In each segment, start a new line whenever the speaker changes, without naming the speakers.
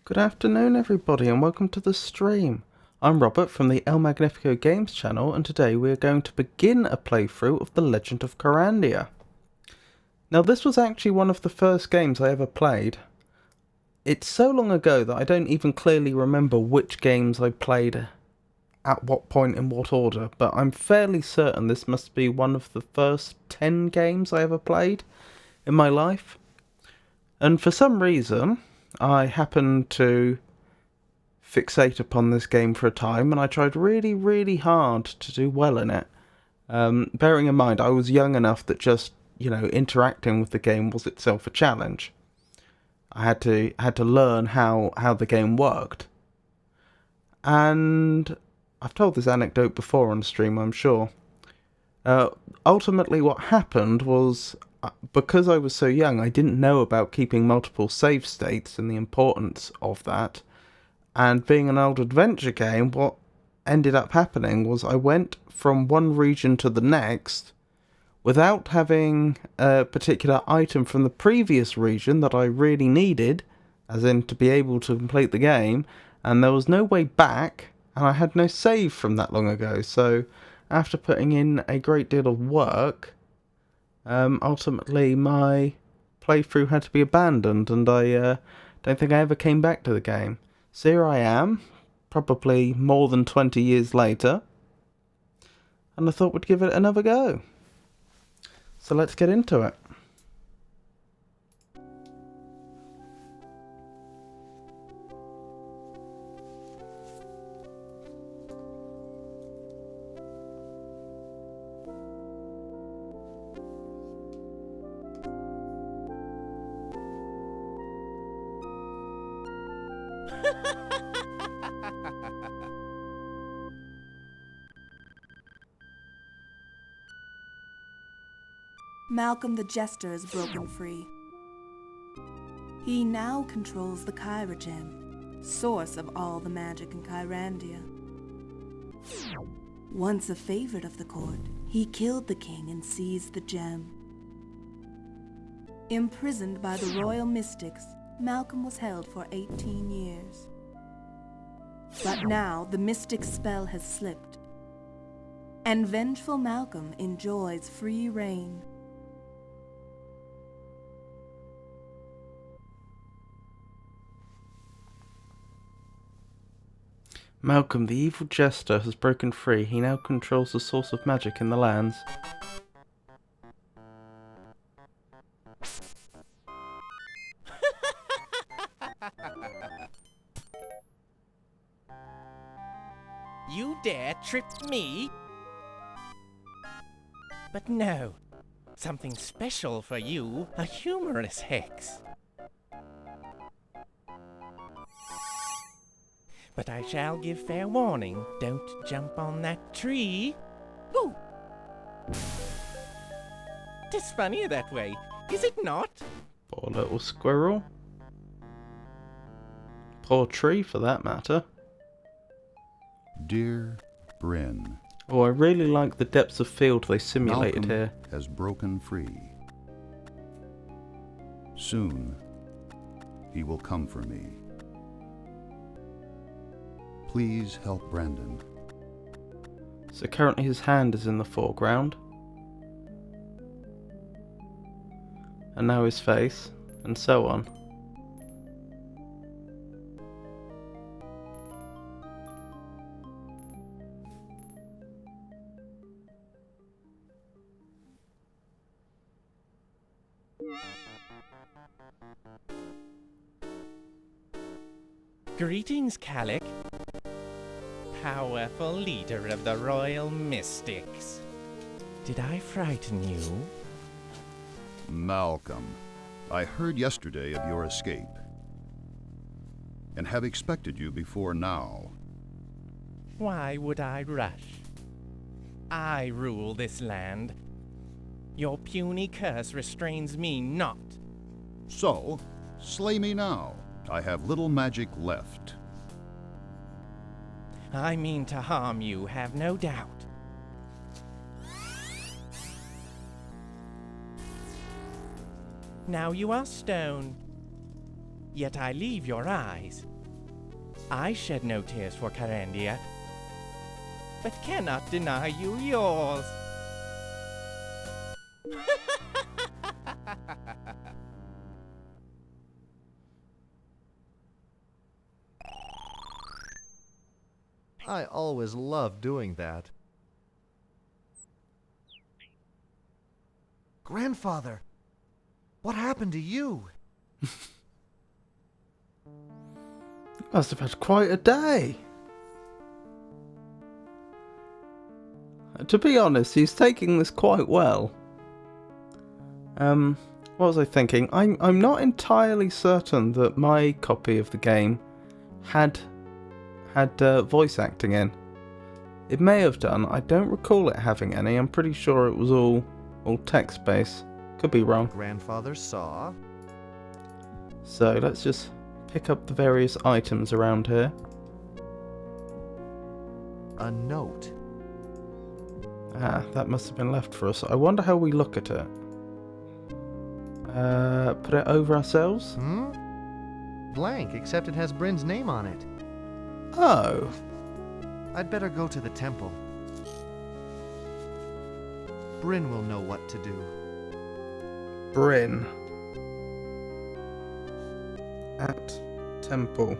Good afternoon everybody and welcome to the stream. I'm Robert from the El Magnifico Games channel and today we are going to begin a playthrough of The Legend of Kyrandia. Now this was actually one of the first games I ever played. It's so long ago that I don't even clearly remember which games I played at what point in what order, but I'm fairly certain this must be one of the first 10 games I ever played in my life. And for some reason I happened to fixate upon this game for a time, and I tried really hard to do well in it. Bearing in mind, I was young enough that just, interacting with the game was itself a challenge. I had to learn how the game worked. And I've told this anecdote before on stream, I'm sure. Ultimately, what happened was, because I was so young, I didn't know about keeping multiple save states and the importance of that. And being an old adventure game, what ended up happening was I went from one region to the next without having a particular item from the previous region that I really needed, as in to be able to complete the game, and there was no way back, and I had no save from that long ago. So after putting in a great deal of work, ultimately my playthrough had to be abandoned, and I don't think I ever came back to the game. So here I am, probably more than 20 years later, and I thought we'd give it another go. So let's get into it.
Malcolm the Jester is broken free. He now controls the Kyra gem, source of all the magic in Kyrandia. Once a favorite of the court, he killed the king and seized the gem. Imprisoned by the royal mystics, Malcolm was held for 18 years. But now the mystic spell has slipped, and vengeful Malcolm enjoys free reign.
Malcolm, the evil jester, has broken free. He now controls the source of magic in the lands.
You dare trip me? But no, something special for you, a humorous hex. But I shall give fair warning, don't jump on that tree. Ooh! 'Tis funnier that way, is it not?
Poor little squirrel. Poor tree, for that matter.
Dear Bryn,
Oh, I really like the depths of field they simulated
Malcolm
here.
has broken free. Soon, he will come for me. Please help Brandon.
So currently his hand is in the foreground. And now his face, and so on.
Greetings, Calic. Powerful leader of the royal mystics. Did I frighten you?
Malcolm, I heard yesterday of your escape, and have expected you before now.
Why would I rush? I rule this land. Your puny curse restrains me not.
So, slay me now. I have little magic left.
I mean to harm you, have no doubt. Now you are stone, yet I leave your eyes. I shed no tears for Kyrandia, but cannot deny you yours.
I always loved doing that. Grandfather, what happened to you?
Must have had quite a day. To be honest, he's taking this quite well. What was I thinking? I'm not entirely certain that my copy of the game had voice acting in. It may have done. I don't recall it having any. I'm pretty sure it was all text based. Could be wrong.
Grandfather saw.
So let's just pick up the various items around here.
A note.
Ah, that must have been left for us. I wonder how we look at it. Put it over ourselves?
Blank, except it has Bryn's name on it.
Oh.
I'd better go to the temple. Bryn will know what to do.
Bryn. At temple.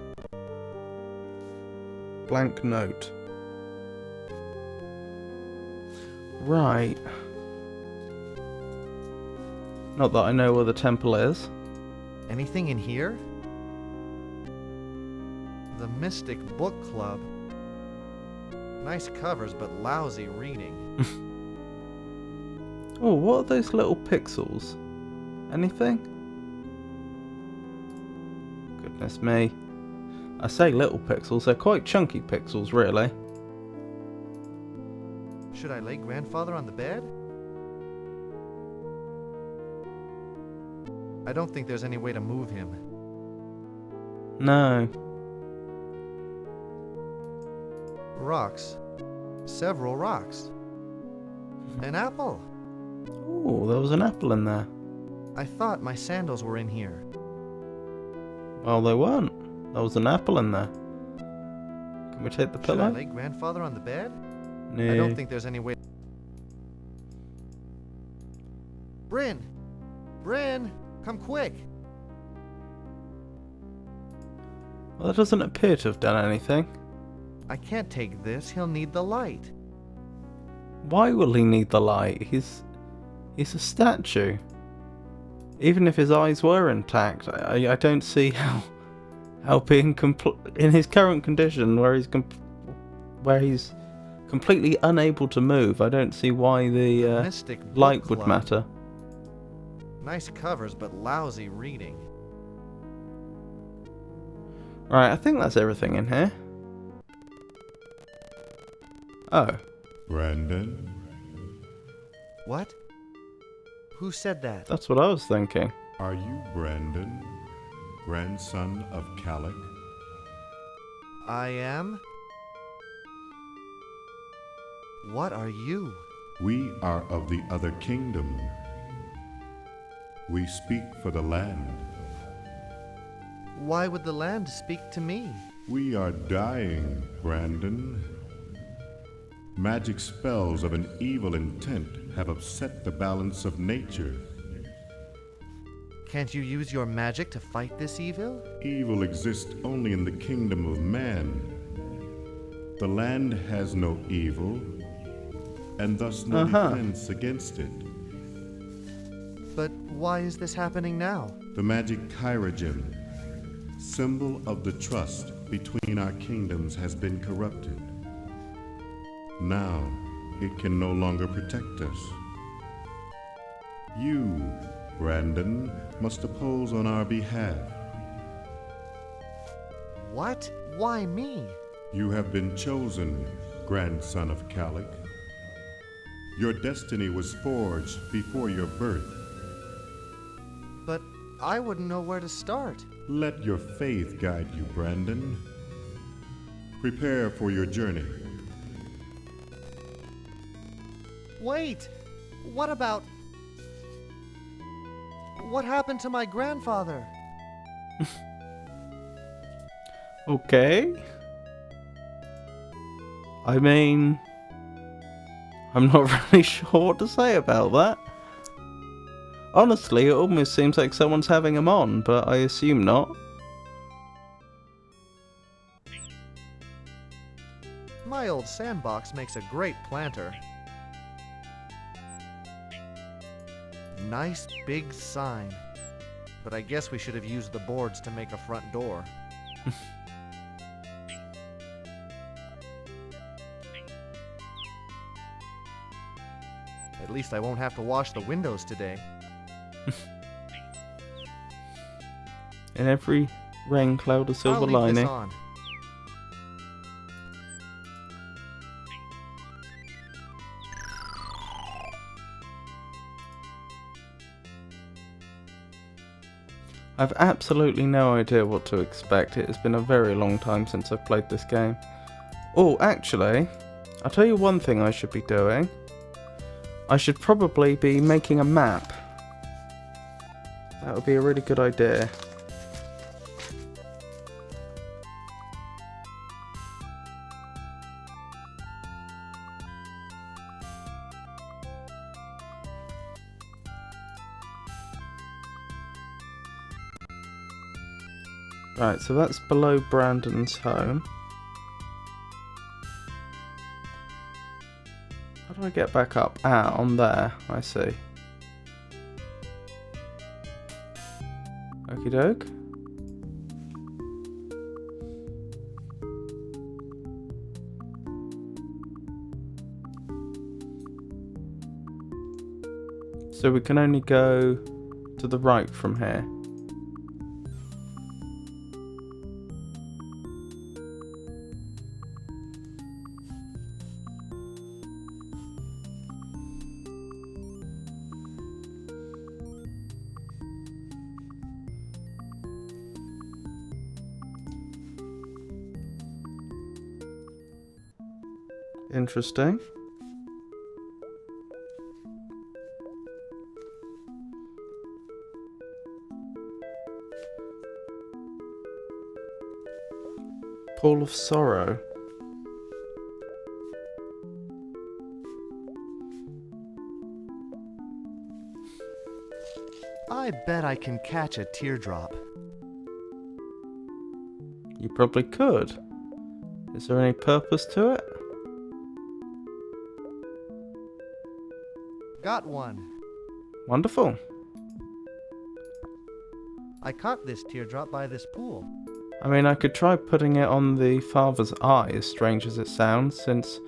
Blank note. Right. Not that I know where the temple is.
Anything in here? The Mystic Book Club. Nice covers, but lousy reading.
Oh, what are those little pixels? Anything? Goodness me. I say little pixels, they're quite chunky pixels, really.
Should I lay Grandfather on the bed? I don't think there's any way to move him.
No.
Rocks. Several rocks. An apple.
Oh, there was an apple in there.
I thought my sandals were in here.
Well, they weren't. There was an apple in there. Can we take the
Should I
pillow?
lay Grandfather on the bed?
No.
I don't think there's any way. Bryn! Bryn! Come quick!
Well, that doesn't appear to have done anything.
I can't take this. He'll need the light.
Why will he need the light? He's a statue. Even if his eyes were intact, I don't see how being in his current condition, where he's completely unable to move, I don't see why the
Mystic Book
light would
Club.
matter.
Nice covers, but lousy reading.
Right, I think that's everything in here. Oh,
Brandon?
What? Who said that?
that's what I was thinking.
Are you Brandon, grandson of Calic?
I am? What are you?
We are of the other kingdom. We speak for the land.
Why would the land speak to me?
We are dying, Brandon. Magic spells of an evil intent have upset the balance of nature.
Can't you use your magic to fight this evil?
Evil exists only in the kingdom of man. The land has no evil, and thus no defense against it.
But why is this happening now?
The magic Kyrandia, symbol of the trust between our kingdoms, has been corrupted. Now, it can no longer protect us. You, Brandon, must oppose on our behalf.
What? Why me?
You have been chosen, grandson of Calic. Your destiny was forged before your birth.
But I wouldn't know where to start.
Let your faith guide you, Brandon. Prepare for your journey.
Wait! What about... What happened to my grandfather?
Okay. I mean, I'm not really sure what to say about that. Honestly, it almost seems like someone's having him on, but I assume not.
My old sandbox makes a great planter. Nice big sign. But I guess we should have used the boards to make a front door. At least I won't have to wash the windows today.
In every rain cloud, a
I'll
silver
leave
lining.
this on.
I've absolutely no idea what to expect. It has been a very long time since I've played this game. Oh, actually, I'll tell you one thing I should be doing. I should probably be making a map. That would be a really good idea. Right, so that's below Brandon's home. How do I get back up? Ah, on there. I see. Okie doke. So we can only go to the right from here. Interesting. Pool of Sorrow.
I bet I can catch a teardrop.
You probably could. Is there any purpose to it?
Got one.
Wonderful.
I caught this teardrop by this pool.
I mean, I could try putting it on the father's eye, as strange as it sounds, since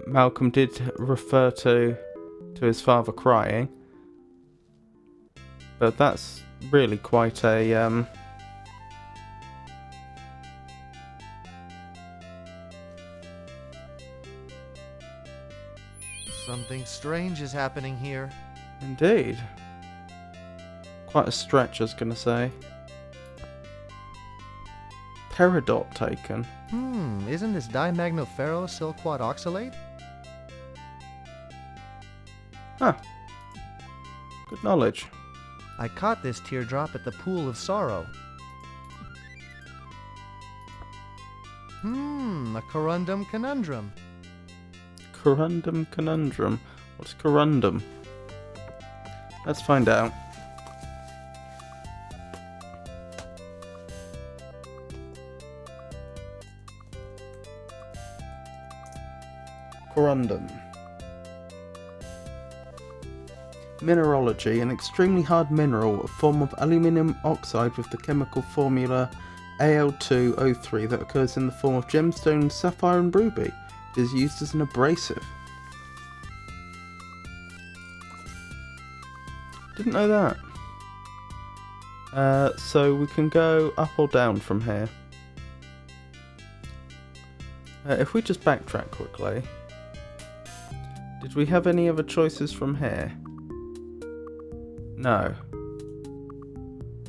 Malcolm did refer to his father crying. But that's really quite a,
Something strange is happening here.
Indeed. Quite a stretch, I was gonna say. Peridot taken.
Isn't this dimagnoferrosilquat oxalate?
Huh. Good knowledge.
I caught this teardrop at the Pool of Sorrow. A corundum conundrum.
Corundum conundrum. What's corundum? Let's find out. Corundum. Mineralogy, an extremely hard mineral, a form of aluminium oxide with the chemical formula Al2O3 that occurs in the form of gemstone, sapphire and ruby. It is used as an abrasive. Didn't know that. So we can go up or down from here. If we just backtrack quickly. Did we have any other choices from here? No.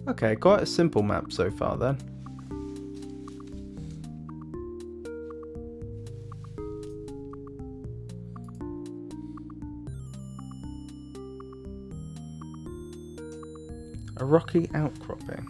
Okay, quite a simple map so far then. A rocky outcropping.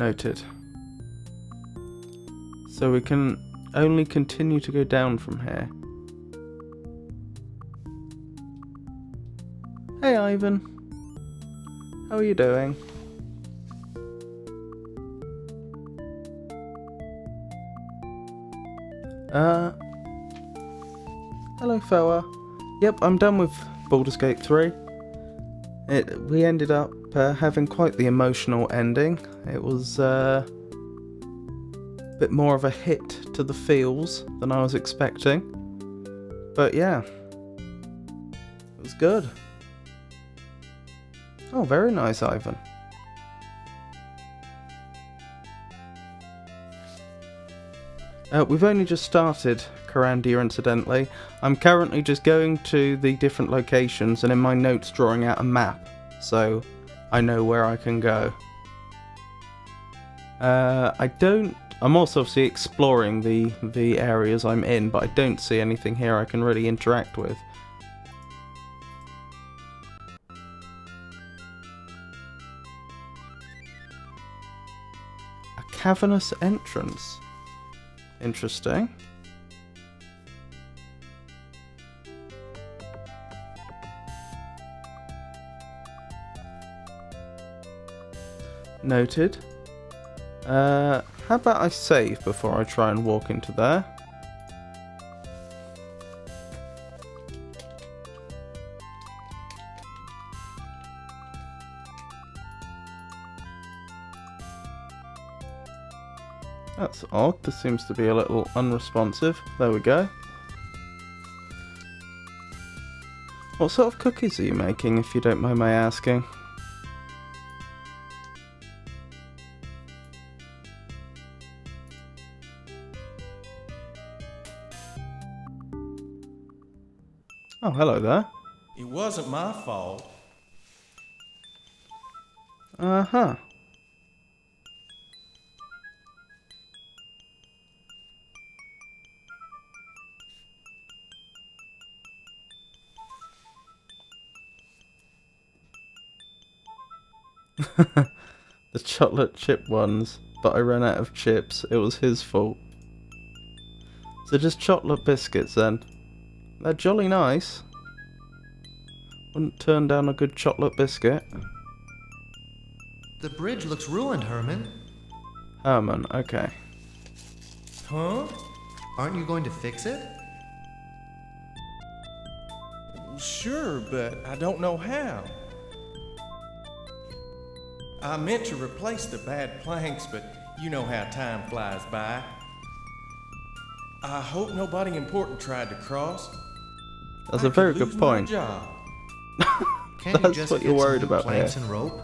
Noted. So we can only continue to go down from here. Hey Ivan. How are you doing? Hello Foa. Yep, I'm done with Baldur's Gate 3. We ended up having quite the emotional ending. It was a bit more of a hit to the feels than I was expecting. But yeah, it was good. Oh, very nice, Ivan. We've only just started Kyrandia, incidentally. I'm currently just going to the different locations and in my notes drawing out a map, so I know where I can go. I'm also obviously exploring the areas I'm in, but I don't see anything here I can really interact with. A cavernous entrance. Interesting. Noted. How about I save before I try and walk into there? That's odd. This seems to be a little unresponsive. There we go. What sort of cookies are you making, if you don't mind my asking? Oh, hello there.
It wasn't my fault.
Uh-huh. The chocolate chip ones, but I ran out of chips. It was his fault. So just chocolate biscuits then. They're jolly nice. Wouldn't turn down a good chocolate biscuit.
The bridge looks ruined, Herman.
Herman, okay.
Huh?
Aren't you going to fix it?
Sure, but I don't know how. I meant to replace the bad planks, but you know how time flies by. I hope nobody important tried to cross.
That's
I
a very
could
good
lose my
point.
job.
Can't you
That's
just
what
get
you're
some
worried
new
about
planks
here.
and rope?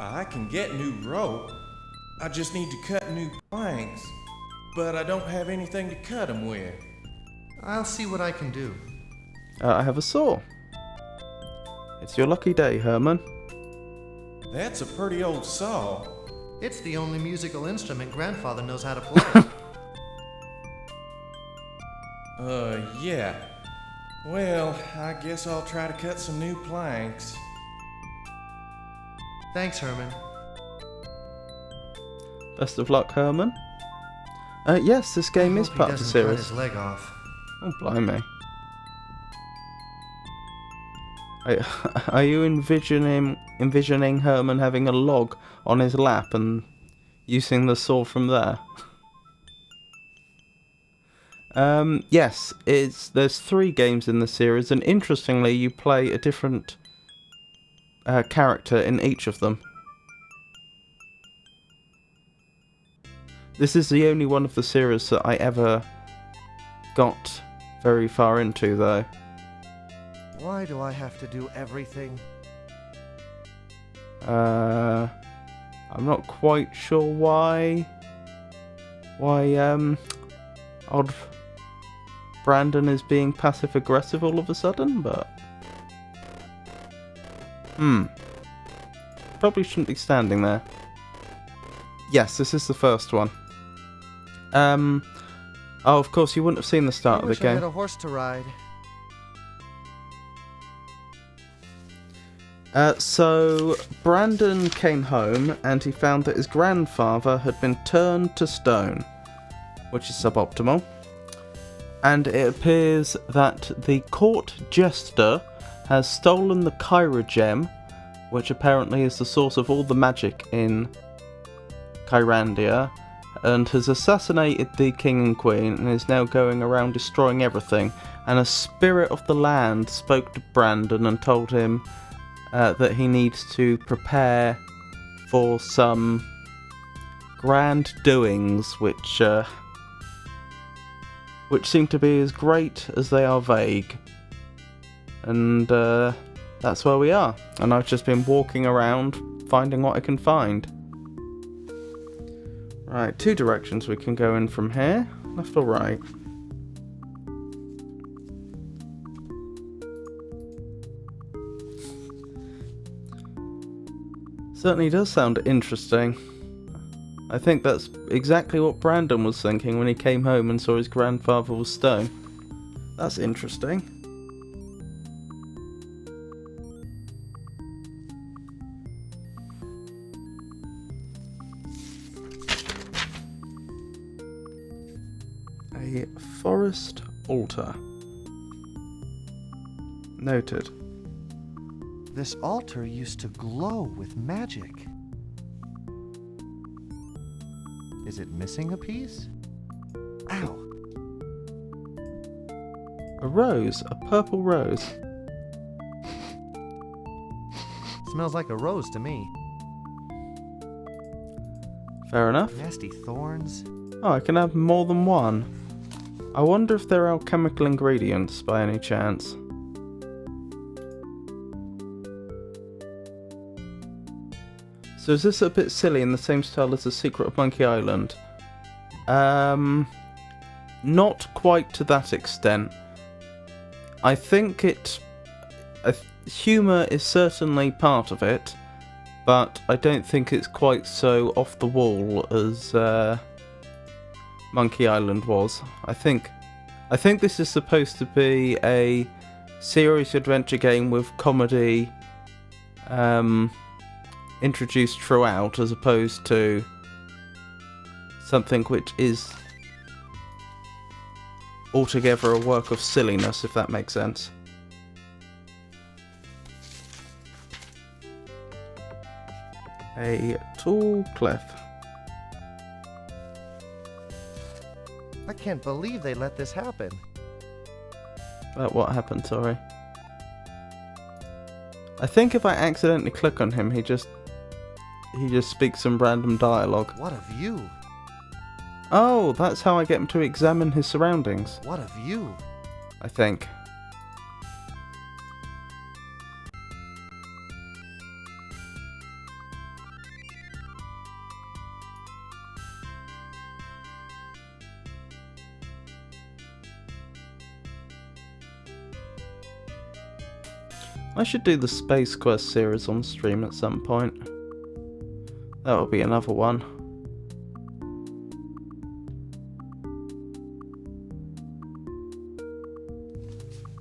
I can get new rope. I just need to cut new planks. But I don't have anything to cut them with.
I'll see what I can do.
I have a saw. It's your lucky day, Herman.
That's a pretty old saw.
It's the only musical instrument Grandfather knows how to play.
Yeah. Well, I guess I'll try to cut some new planks.
Thanks, Herman.
Best of luck, Herman. Yes, this game is
Hope
part
he
of the
doesn't cut
series.
his leg off.
Oh, blimey. Are you envisioning Herman having a log on his lap and using the saw from there? Yes, there's 3 games in the series, and interestingly, you play a different character in each of them. This is the only one of the series that I ever got very far into, though.
Why do I have to do everything?
I'm not quite sure why odd Brandon is being passive aggressive all of a sudden, but probably shouldn't be standing there. Yes, this is the first one. Oh, of course, you wouldn't have seen the start
I
of the
wish I had
game.
a horse to ride.
So Brandon came home and he found that his grandfather had been turned to stone, which is suboptimal. And it appears that the court jester has stolen the Kyra gem, which apparently is the source of all the magic in Kyrandia, and has assassinated the king and queen and is now going around destroying everything. And a spirit of the land spoke to Brandon and told him that he needs to prepare for some grand doings, which seem to be as great as they are vague. And that's where we are. And I've just been walking around finding what I can find. Right, 2 directions we can go in from here. Left or right? Certainly does sound interesting. I think that's exactly what Brandon was thinking when he came home and saw his grandfather was stone. That's interesting. A forest altar. Noted.
This altar used to glow with magic. Is it missing a piece? Ow!
A rose, a purple rose.
Smells like a rose to me.
Fair enough.
Nasty thorns.
Oh, I can have more than one. I wonder if they're alchemical ingredients by any chance. So is this a bit silly in the same style as The Secret of Monkey Island? Not quite to that extent. I think humour is certainly part of it, but I don't think it's quite so off the wall as Monkey Island was. I think this is supposed to be a serious adventure game with comedy introduced throughout, as opposed to something which is altogether a work of silliness, if that makes sense. A tall cliff.
I can't believe they let this happen.
What happened, sorry? I think if I accidentally click on him, he just speaks some random dialogue.
What a view!
Oh, that's how I get him to examine his surroundings,
What a view!
I think. I should do the Space Quest series on stream at some point. That will be another one.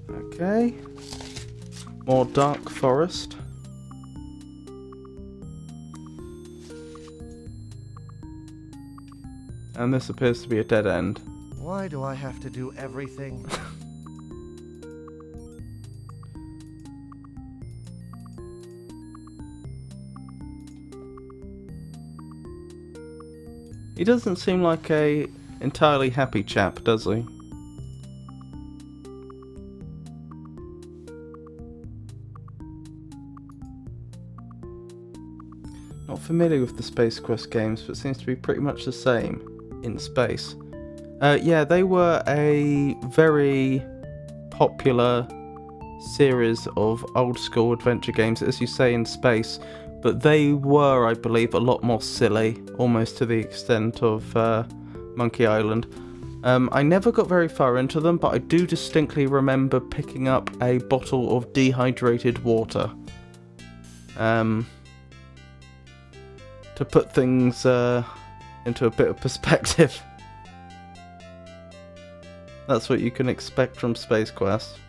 Okay. More dark forest. And this appears to be a dead end.
Why do I have to do everything?
He doesn't seem like a entirely happy chap, does he? Not familiar with the Space Quest games, but seems to be pretty much the same in space. Yeah, they were a very popular series of old school adventure games, as you say, in space, but they were, I believe, a lot more silly, almost to the extent of Monkey Island. I never got very far into them, but I do distinctly remember picking up a bottle of dehydrated water. To put things into a bit of perspective. That's what you can expect from Space Quest.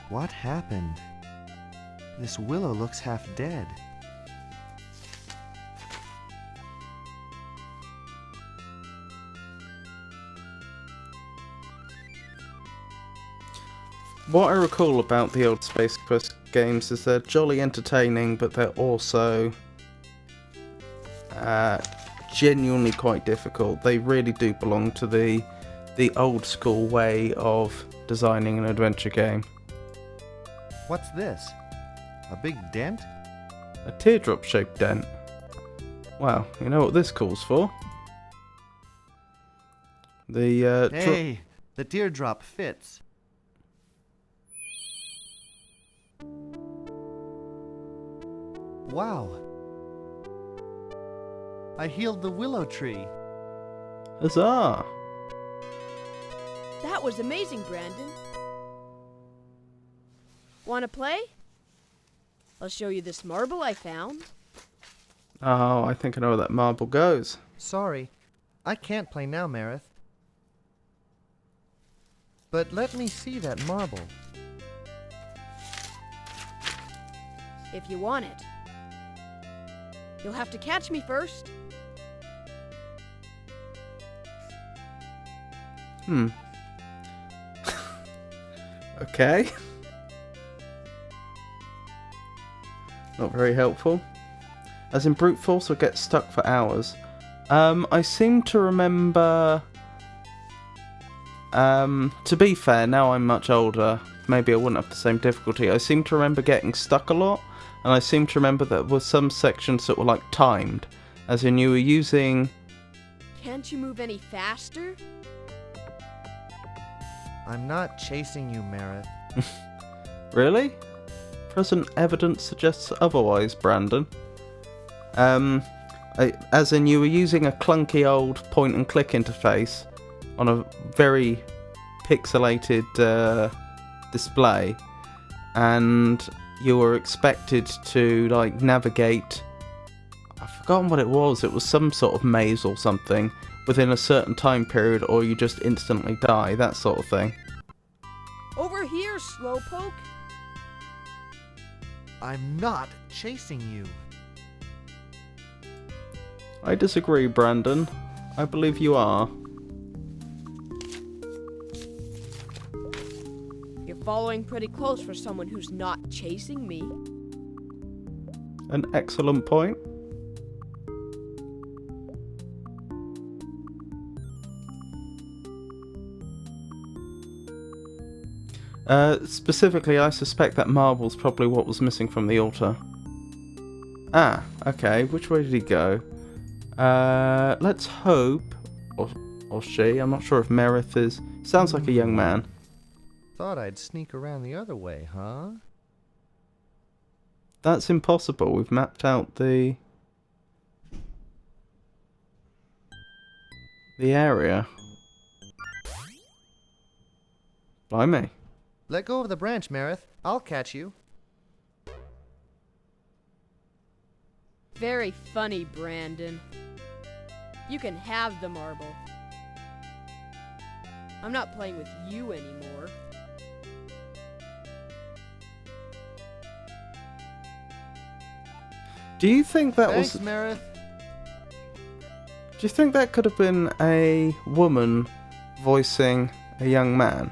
What happened? This willow looks half dead.
What I recall about the old Space Quest games is they're jolly entertaining, but they're also genuinely quite difficult. They really do belong to the old school way of designing an adventure game.
What's this? A big dent?
A teardrop-shaped dent. Well, you know what this calls for? The
Hey, the teardrop fits. Wow. I healed the willow tree.
Huzzah!
That was amazing, Brandon. Want to play? I'll show you this marble I found.
Oh, I think I know where that marble goes.
Sorry, I can't play now, Marith. But let me see that marble.
If you want it. You'll have to catch me first.
Okay. Not very helpful. As in brute force or get stuck for hours. I seem to remember... to be fair, now I'm much older, maybe I wouldn't have the same difficulty. I seem to remember getting stuck a lot, and I seem to remember that there were some sections that were like timed. As in you were using...
Can't you move any faster?
I'm not chasing you, Marith.
Really? Present evidence suggests otherwise, Brandon. As in you were using a clunky old point and click interface on a very pixelated display, and you were expected to like navigate, I've forgotten what it was some sort of maze or something within a certain time period, or you just instantly die, that sort of thing.
Over here, Slowpoke.
I'm not chasing you.
I disagree, Brandon. I believe you are.
You're following pretty close for someone who's not chasing me.
An excellent point. Specifically, I suspect that marble's probably what was missing from the altar. Ah, okay. Which way did he go? Let's hope, or she. I'm not sure if Merith is. Sounds like a young man.
Thought I'd sneak around the other way, huh?
That's impossible. We've mapped out the area. Blimey.
Let go of the branch, Marith. I'll catch you.
Very funny, Brandon. You can have the marble. I'm not playing with you anymore.
Do you think that
Thanks,
was...
Marith.
Do you think that could have been a woman voicing a young man?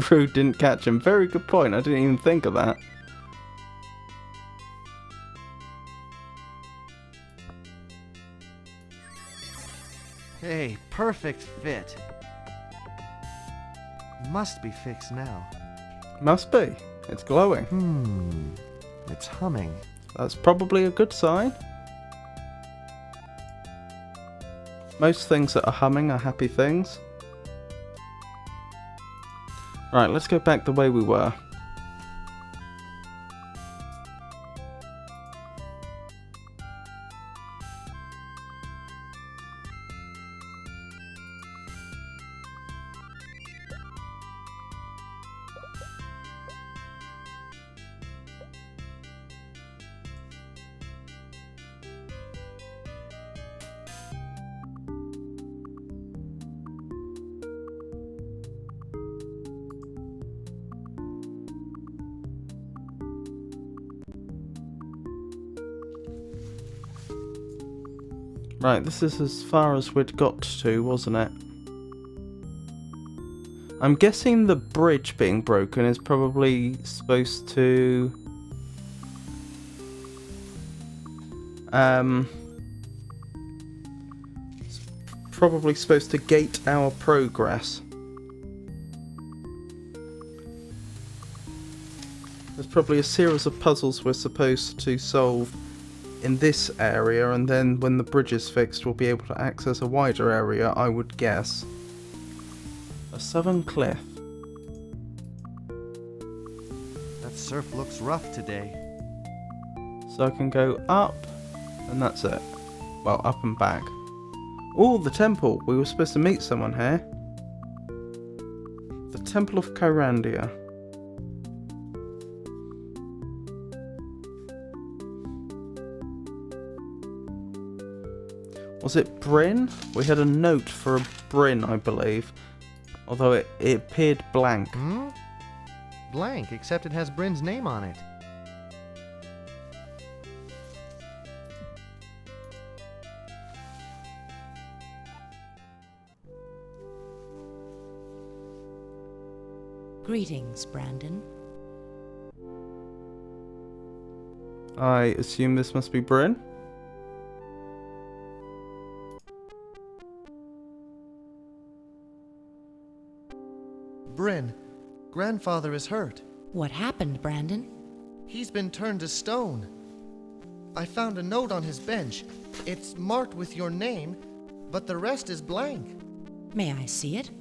Rude didn't catch him. Very good point. I didn't even think of that.
Hey, perfect fit. Must be fixed now.
Must be. It's glowing.
It's humming.
That's probably a good sign. Most things that are humming are happy things. Right, let's go back the way we were. Right, this is as far as we'd got to, wasn't it? I'm guessing the bridge being broken is probably supposed to... it's probably supposed to gate our progress. There's probably a series of puzzles we're supposed to solve in this area, and then when the bridge is fixed we'll be able to access a wider area, I would guess. A southern cliff.
That surf looks rough today.
So I can go up, and that's it. Well, up and back. Oh, the temple! We were supposed to meet someone here. The Temple of Kyrandia. Was it Bryn? We had a note for a Bryn, I believe. Although it appeared blank.
Hmm? Blank, except it has Bryn's name on it.
Greetings, Brandon.
I assume this must be Bryn.
Bryn, grandfather is hurt.
What happened, Brandon?
He's been turned to stone. I found a note on his bench. It's marked with your name, but the rest is blank.
May I see it?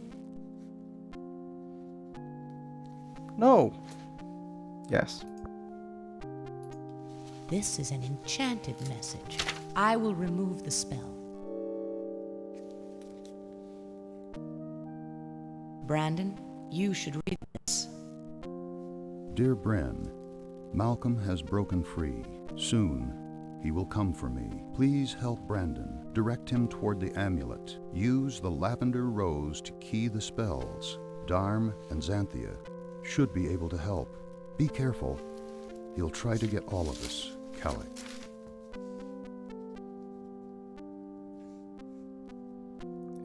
No. Yes.
This is an enchanted message. I will remove the spell. Brandon, you should read this.
Dear Bren, Malcolm has broken free. Soon, he will come for me. Please help Brandon. Direct him toward the amulet. Use the lavender rose to key the spells. Darm and Xanthia should be able to help. Be careful. He'll try to get all of us. Calic.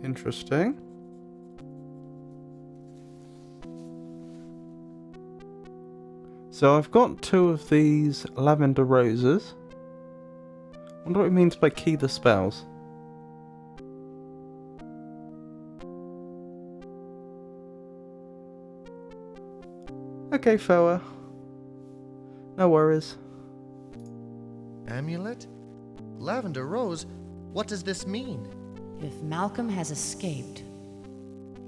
Interesting. So I've got 2 of these lavender roses. Wonder what it means by key the spells. Okay, Foa. No worries.
Amulet? Lavender Rose? What does this mean?
If Malcolm has escaped,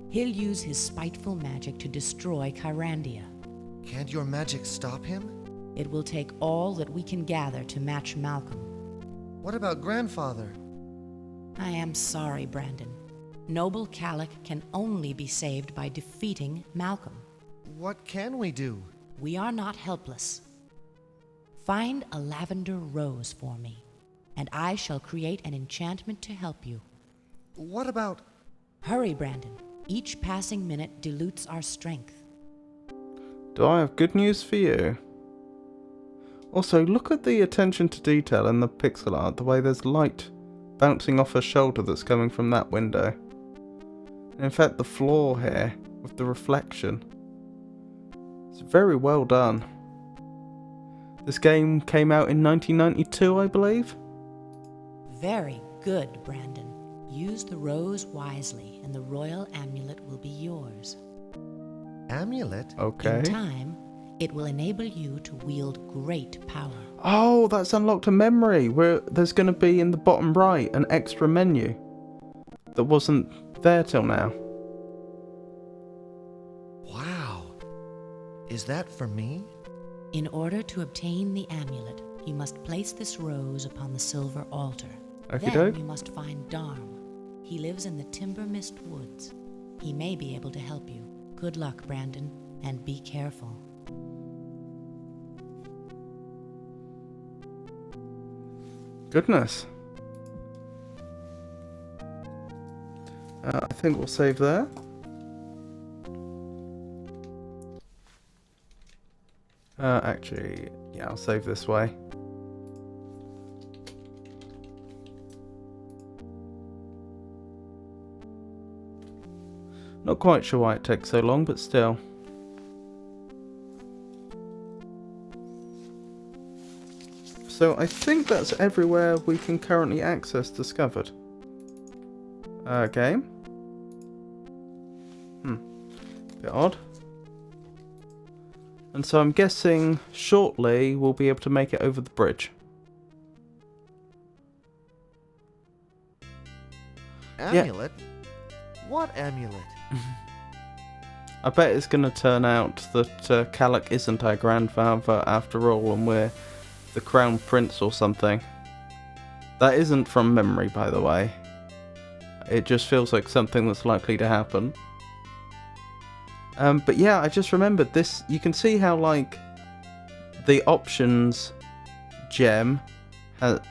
he'll use his spiteful magic to destroy Kyrandia.
Can't your magic stop him?
It will take all that we can gather to match Malcolm.
What about grandfather?
I am sorry, Brandon. Noble Calic can only be saved by defeating Malcolm.
What can we do?
We are not helpless. Find a lavender rose for me, and I shall create an enchantment to help you.
What about...
Hurry, Brandon. Each passing minute dilutes our strength.
Do I have good news for you? Also, look at the attention to detail in the pixel art, the way there's light bouncing off her shoulder that's coming from that window. And in fact, the floor here, with the reflection. It's very well done. This game came out in 1992, I believe?
Very good, Brandon. Use the rose wisely, and the royal amulet will be yours.
Amulet?
Okay.
In time, it will enable you to wield great power.
Oh, that's unlocked a memory where there's going to be in the bottom right an extra menu that wasn't there till now.
Wow. Is that for me?
In order to obtain the amulet, you must place this rose upon the silver altar.
Okie
Then
doke.
you must find Darm. He lives in the Timber Mist Woods. He may be able to help you. Good luck, Brandon, and be careful.
Goodness. I think we'll save there. Actually, yeah, I'll save this way. Not quite sure why it takes so long, but still. So I think that's everywhere we can currently access discovered. Game. Bit odd. And so I'm guessing shortly we'll be able to make it over the bridge.
Amulet? What amulet?
I bet it's going to turn out that Calic isn't our grandfather after all, and we're the Crown Prince or something. That isn't from memory, by the way. It just feels like something that's likely to happen. But yeah, I just remembered this. You can see how, like, the options gem has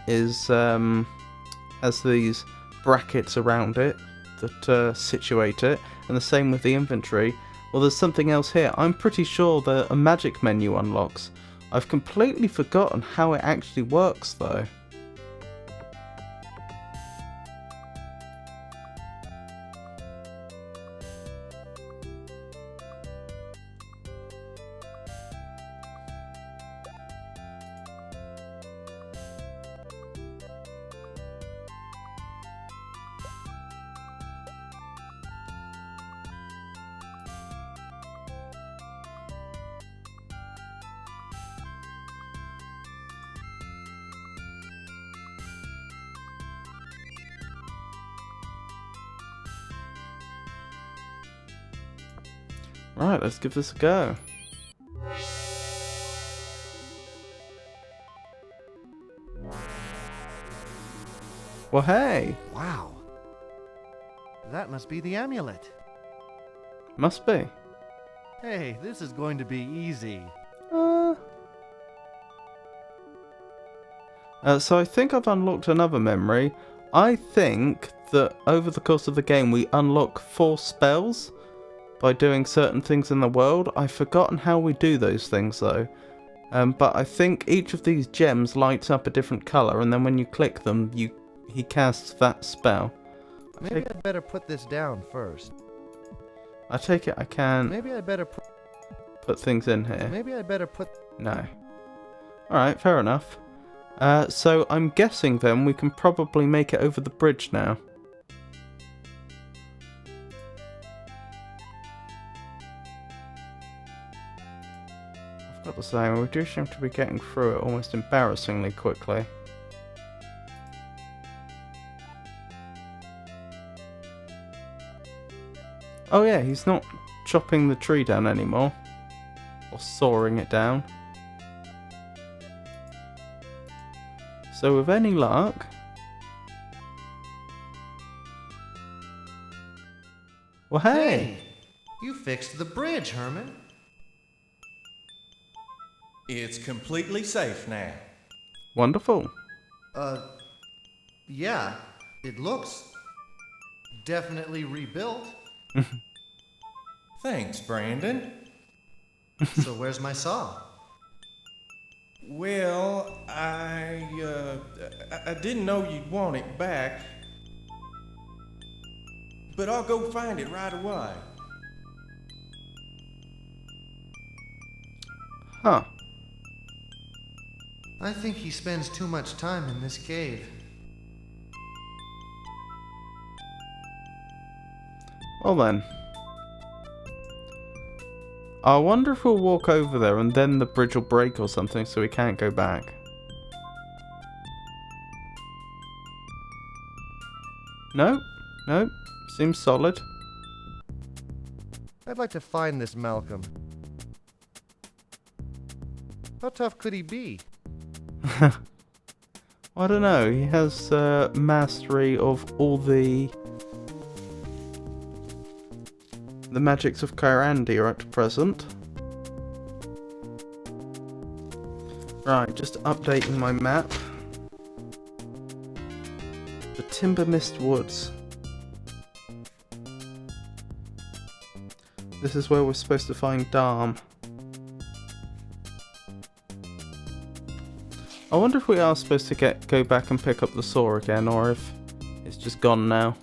these brackets around it that situate it, and the same with the inventory. Well, there's something else here. I'm pretty sure that a magic menu unlocks. I've completely forgotten how it actually works, though. Right, let's give this a go. Well, hey!
Wow. That must be the amulet.
Must be.
Hey, this is going to be easy.
So I think I've unlocked another memory. I think that over the course of the game we unlock 4 spells by doing certain things in the world. I've forgotten how we do those things though. But I think each of these gems lights up a different colour, and then when you click them, he casts that spell.
Maybe I'd better put this down first.
I take it I can
Maybe I better
put things in here.
Maybe I better put.
No. Alright, fair enough. So I'm guessing then we can probably make it over the bridge now. I've got to say, we do seem to be getting through it almost embarrassingly quickly. Oh yeah, he's not chopping the tree down anymore. Or sawing it down. So with any luck... Well, hey!
You fixed the bridge, Herman.
It's completely safe now.
Wonderful.
Yeah, it looks definitely rebuilt.
Thanks, Brandon.
So where's my saw?
Well, I didn't know you'd want it back. But I'll go find it right away.
Huh.
I think he spends too much time in this cave.
Well then. I wonder if we'll walk over there and then the bridge will break or something so we can't go back. No? No? Seems solid.
I'd like to find this Malcolm. How tough could he be?
I don't know. He has mastery of all the magics of Kyrandia at present. Right, just updating my map. The Timber Mist Woods. This is where we're supposed to find Darm. I wonder if we are supposed to go back and pick up the saw again, or if it's just gone now.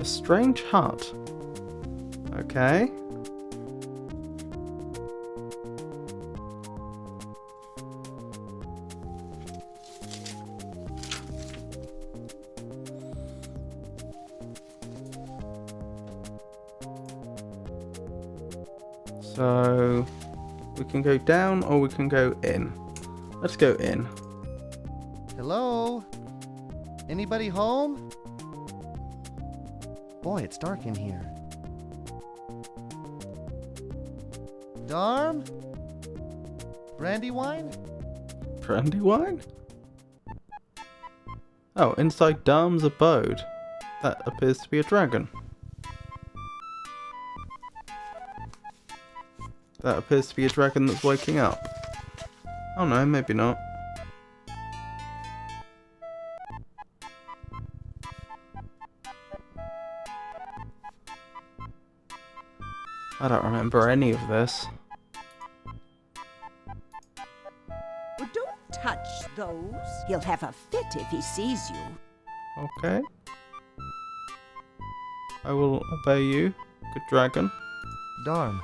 strange hut. Okay. So we can go down or we can go in. Let's go in.
Hello? Anybody home? Boy, it's dark in here. Darm? Brandywine?
Brandywine? Oh, inside Darm's abode. That appears to be a dragon. That appears to be a dragon that's waking up. Oh no, maybe not. I don't remember any of this.
Well, don't touch those. He'll have a fit if he sees you.
Okay. I will obey you, good dragon.
Darm,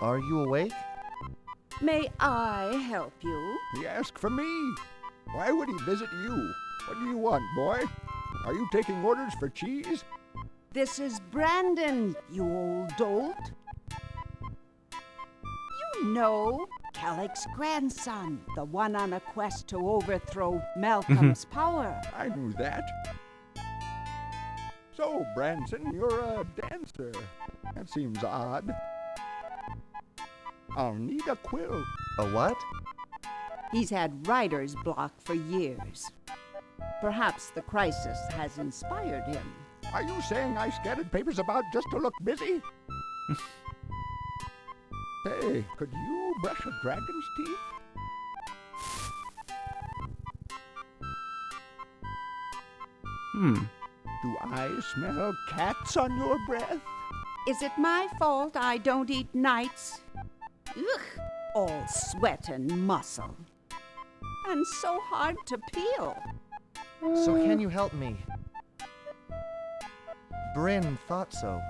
are you awake?
May I help you?
He asked for me. Why would he visit you? What do you want, boy? Are you taking orders for cheese?
This is Brandon, you old dolt. You know, Kellick's grandson, the one on a quest to overthrow Malcolm's power.
I knew that. So, Branson, you're a dancer. That seems odd. I'll need a quill.
A what?
He's had writer's block for years. Perhaps the crisis has inspired him.
Are you saying I scattered papers about just to look busy? Hey, could you brush a dragon's teeth? Do I smell cats on your breath?
Is it my fault I don't eat nights? Ugh, all sweat and muscle. And so hard to peel.
So can you help me? Bryn thought so.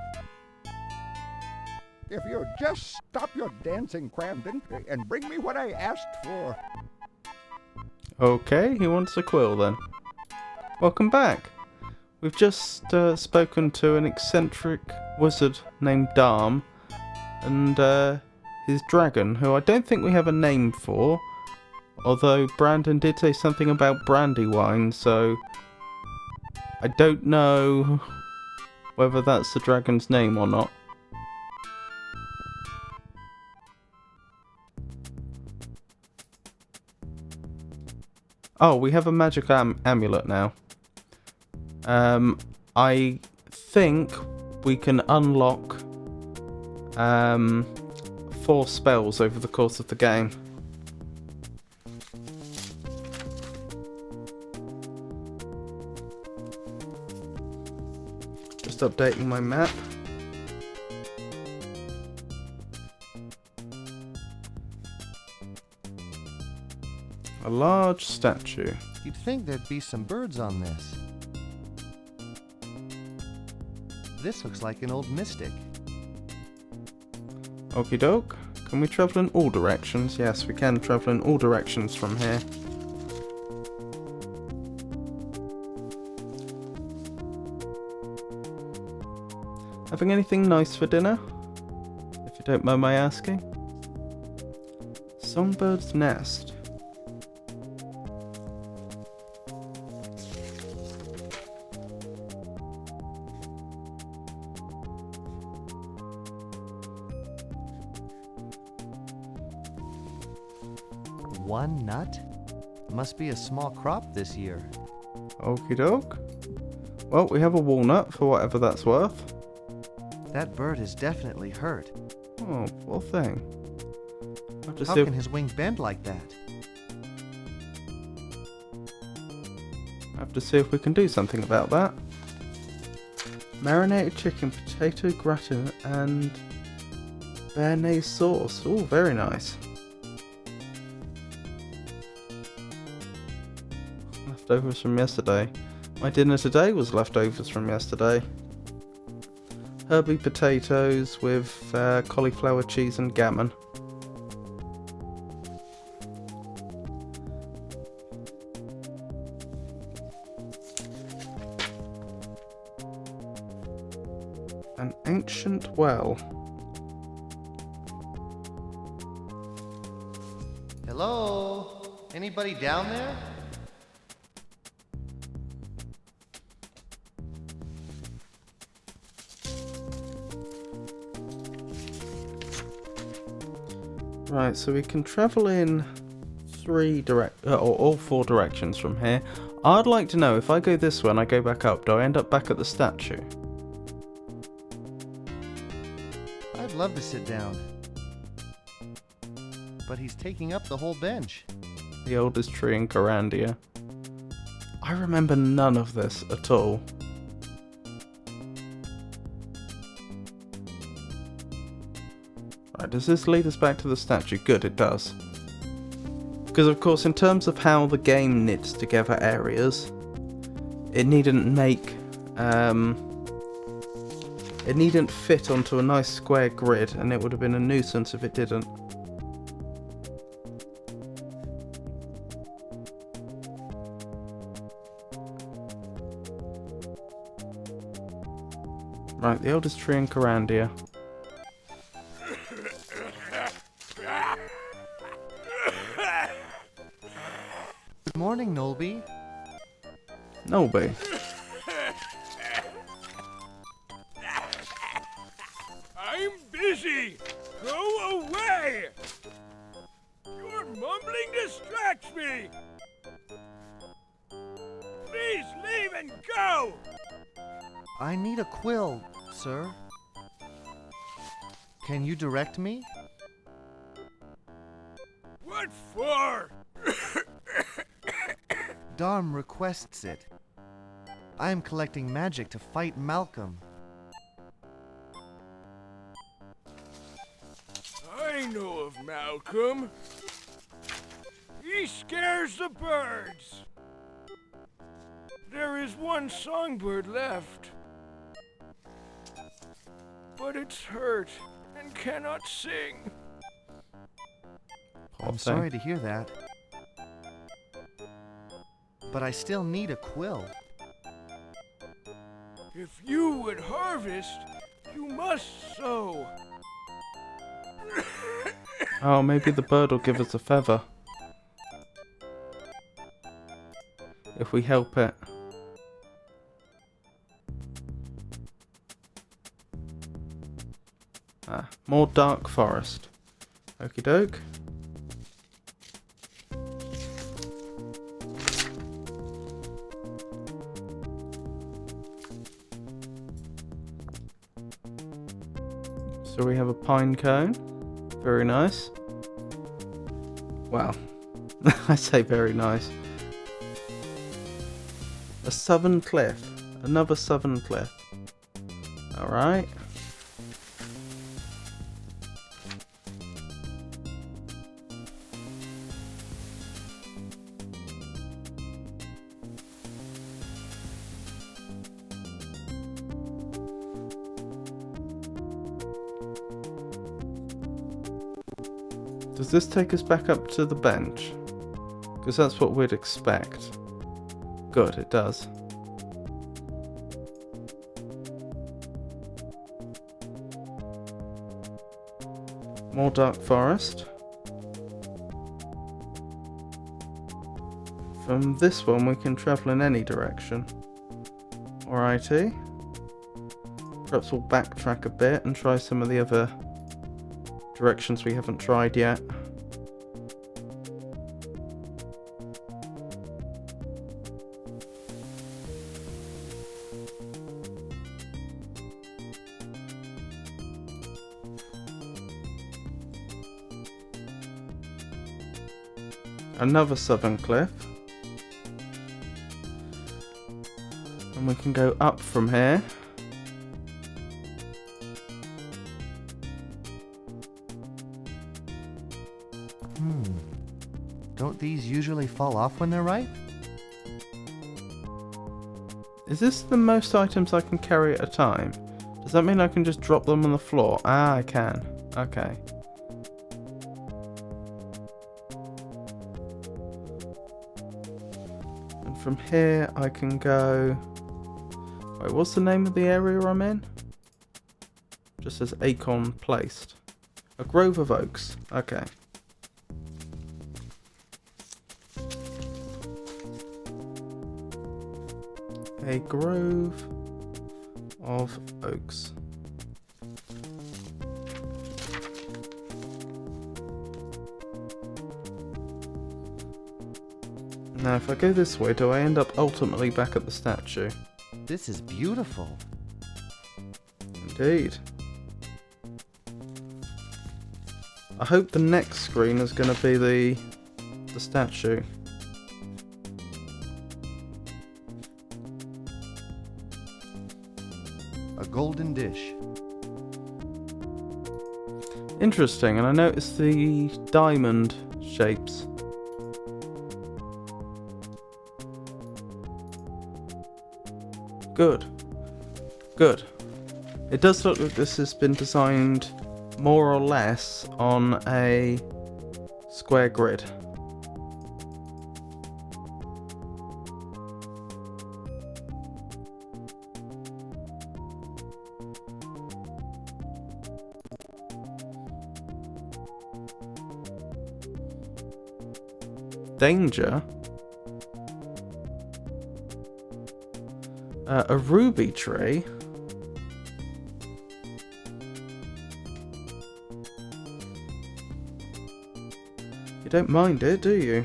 If you'll just stop your dancing, Cramden, and bring me what I asked for.
Okay, he wants a quill then. Welcome back. We've just spoken to an eccentric wizard named Darm and his dragon, who I don't think we have a name for, although Brandon did say something about Brandywine, so I don't know whether that's the dragon's name or not. Oh, we have a magic amulet now. I think we can unlock 4 spells over the course of the game. Just updating my map. A large statue.
You'd think there'd be some birds on this. This looks like an old mystic.
Okie doke. Can we travel in all directions? Yes, we can travel in all directions from here. Having anything nice for dinner? If you don't mind my asking. Songbird's nest.
One nut? Must be a small crop this year.
Okie doke. Well, we have a walnut for whatever that's worth.
That bird is definitely hurt.
Oh, poor thing.
How can his wing bend like that?
I have to see if we can do something about that. Marinated chicken, potato gratin, and béarnaise sauce. Oh, very nice. Leftovers from yesterday. My dinner today was leftovers from yesterday. herby potatoes with cauliflower cheese and gammon. An ancient well.
Hello? Anybody down there?
Right, so we can travel in all four directions from here. I'd like to know, if I go this way and I go back up, do I end up back at the statue?
I'd love to sit down. But he's taking up the whole bench.
The oldest tree in Kyrandia. I remember none of this at all. Right, does this lead us back to the statue? Good, it does. Because of course, in terms of how the game knits together areas, it needn't make... it needn't fit onto a nice square grid, and it would have been a nuisance if it didn't. Right, the oldest tree in Kyrandia.
Good morning, Nolby.
Nolby.
I'm busy! Go away! Your mumbling distracts me! Please leave and go!
I need a quill, sir. Can you direct me?
What for?
Darm requests it. I am collecting magic to fight Malcolm.
I know of Malcolm. He scares the birds. There is one songbird left. But it's hurt and cannot sing.
I'm sorry to hear that. But I still need a quill.
If you would harvest, you must sow.
Oh, maybe the bird will give us a feather. If we help it. Ah, more dark forest. Okie doke. So we have a pine cone. Very nice. Wow. I say very nice. A southern cliff. Another southern cliff. Alright. Does this take us back up to the bench? Because that's what we'd expect. Good, it does. More dark forest. From this one we can travel in any direction. Alrighty. Perhaps we'll backtrack a bit and try some of the other directions we haven't tried yet. Another southern cliff. And we can go up from here.
Don't these usually fall off when they're ripe?
Is this the most items I can carry at a time? Does that mean I can just drop them on the floor? Ah, I can. Okay. And from here I can go... Wait, what's the name of the area I'm in? Just says acorn placed. A grove of oaks. Okay. A grove of oaks. Now, if I go this way, do I end up ultimately back at the statue?
This is beautiful.
Indeed. I hope the next screen is going to be the statue.
A golden dish.
Interesting, and I noticed the diamond shapes. Good. Good. It does look like this has been designed more or less on a square grid. Danger? A ruby tree? You don't mind it, do you?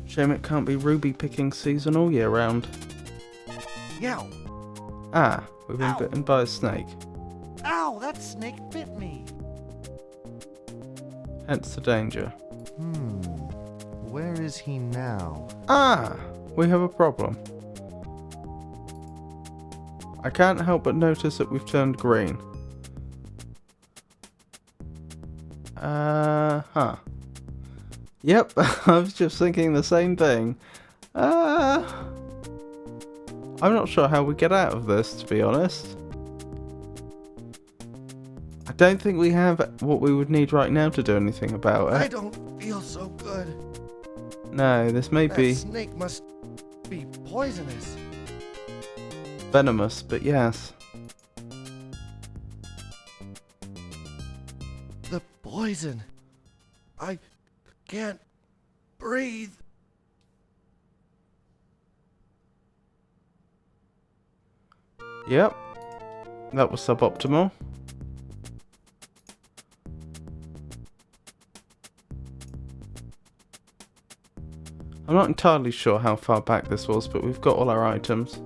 Shame it can't be ruby picking season all year round.
Yow!
Ah, we've been
Ow.
bitten by a snake.
Ow! That snake bit me!
Hence the danger.
Where is he now?
Ah! We have a problem. I can't help but notice that we've turned green. Huh. Yep, I was just thinking the same thing. I'm not sure how we get out of this, to be honest. I don't think we have what we would need right now to do anything about it.
I don't feel so good.
No, this may
That
be
snake must be poisonous.
venomous, but yes.
The poison. I can't breathe.
Yep. That was suboptimal. I'm not entirely sure how far back this was, but we've got all our items.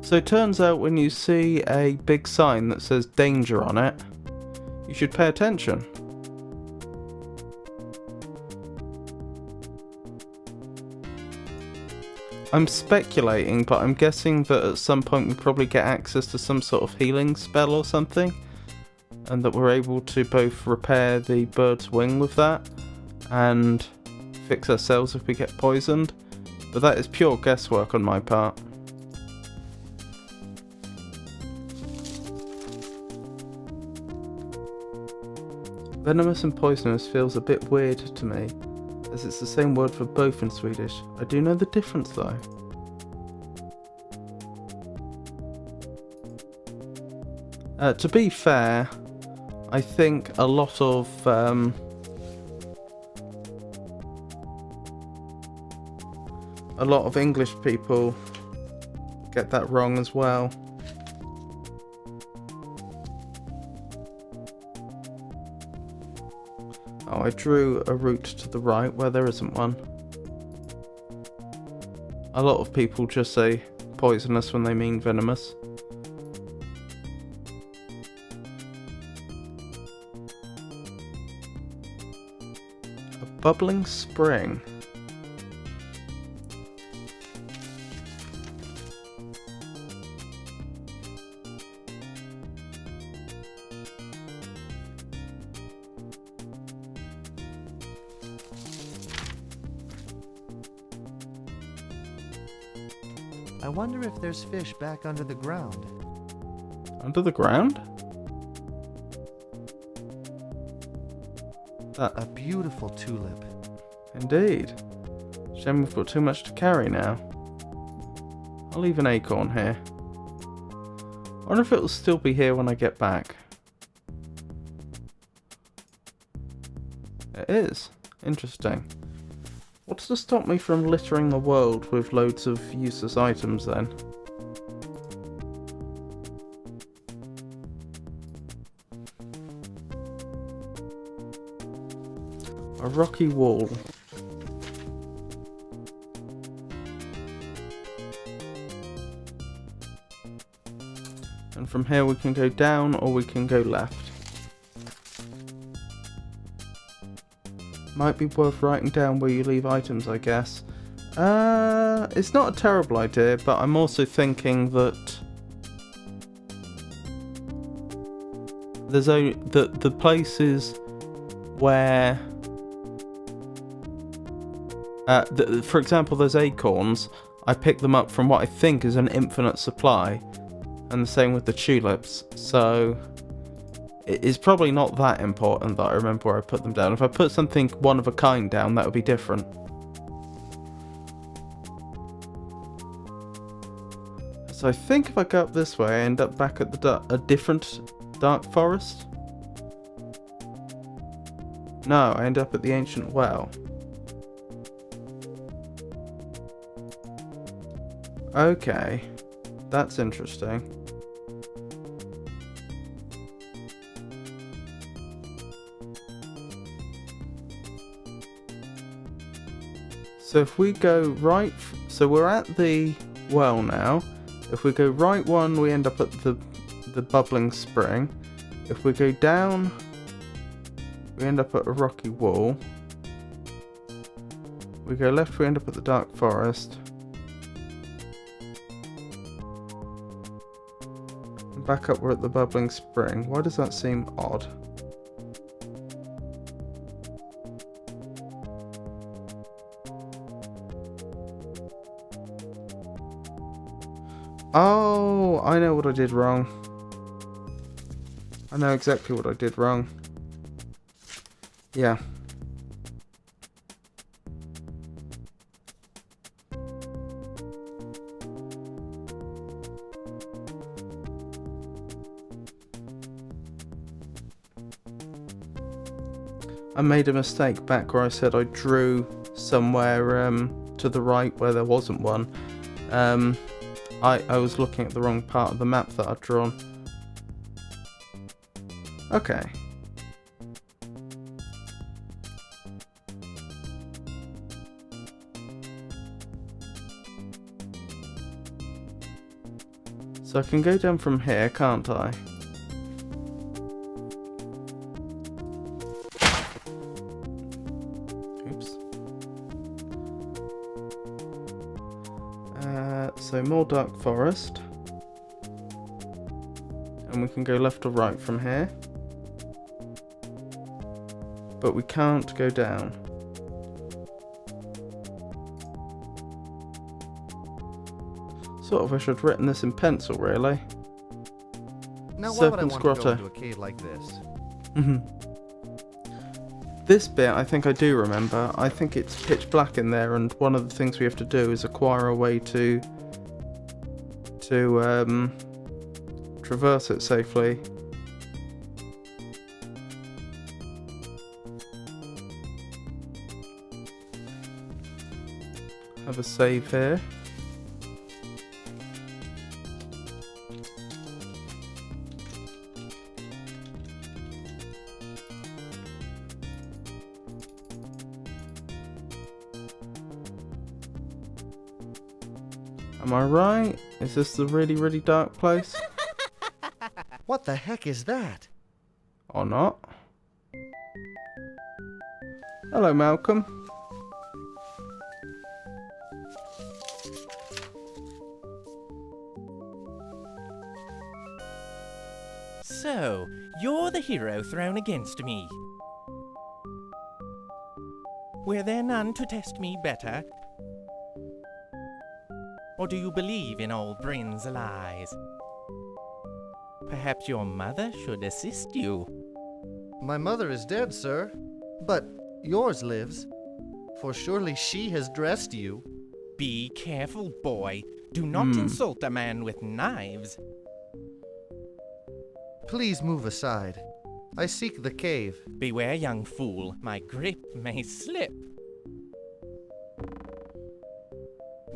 So it turns out when you see a big sign that says danger on it, you should pay attention. I'm speculating, but I'm guessing that at some point we probably get access to some sort of healing spell or something, and that we're able to both repair the bird's wing with that and fix ourselves if we get poisoned, but that is pure guesswork on my part. Venomous and poisonous feels a bit weird to me, as it's the same word for both in Swedish. I do know the difference though. To be fair, I think a lot of English people get that wrong as well. Oh, I drew a route to the right where there isn't one. A lot of people just say poisonous when they mean venomous. A bubbling spring.
I wonder if there's fish back under the ground.
Under the ground?
A beautiful tulip.
Indeed. Shame we've got too much to carry now. I'll leave an acorn here. I wonder if it'll still be here when I get back. It is. Interesting. What's to stop me from littering the world with loads of useless items then? A rocky wall. And from here we can go down or we can go left. Might be worth writing down where you leave items, I guess. It's not a terrible idea, but I'm also thinking that there's the places where, for example, there's acorns. I pick them up from what I think is an infinite supply, and the same with the tulips. So it's probably not that important that I remember where I put them down. If I put something one of a kind down, that would be different. So I think if I go up this way, I end up back at a different dark forest. No, I end up at the ancient well. Okay, that's interesting. So if we go right, so we're at the well now. If we go right one, we end up at the bubbling spring. If we go down, we end up at a rocky wall. We go left, we end up at the dark forest. And back up, we're at the bubbling spring. Why does that seem odd? Oh, I know what I did wrong. I know exactly what I did wrong. Yeah. I made a mistake back where I said I drew somewhere to the right where there wasn't one. I was looking at the wrong part of the map that I'd drawn. Okay. So I can go down from here, can't I? Oops. So more dark forest. And we can go left or right from here. But we can't go down. Sort of wish I'd written this in pencil, really.
Now why would I
Serpent's
want to
Grotto.
go into a cave like this?
This bit I think I do remember. I think it's pitch black in there, and one of the things we have to do is acquire a way to traverse it safely. Have a save here. Am I right? Is this the really, really dark place?
What the heck is that?
Or not? Hello, Malcolm.
So, you're the hero thrown against me. Were there none to test me better? Or Or do you believe in old Bryn's lies? Perhaps your mother should assist you.
My mother is dead, sir, but yours lives, for surely she has dressed you.
Be careful, boy. Do not insult a man with knives.
Please move aside. I seek the cave.
Beware, young fool. My grip may slip.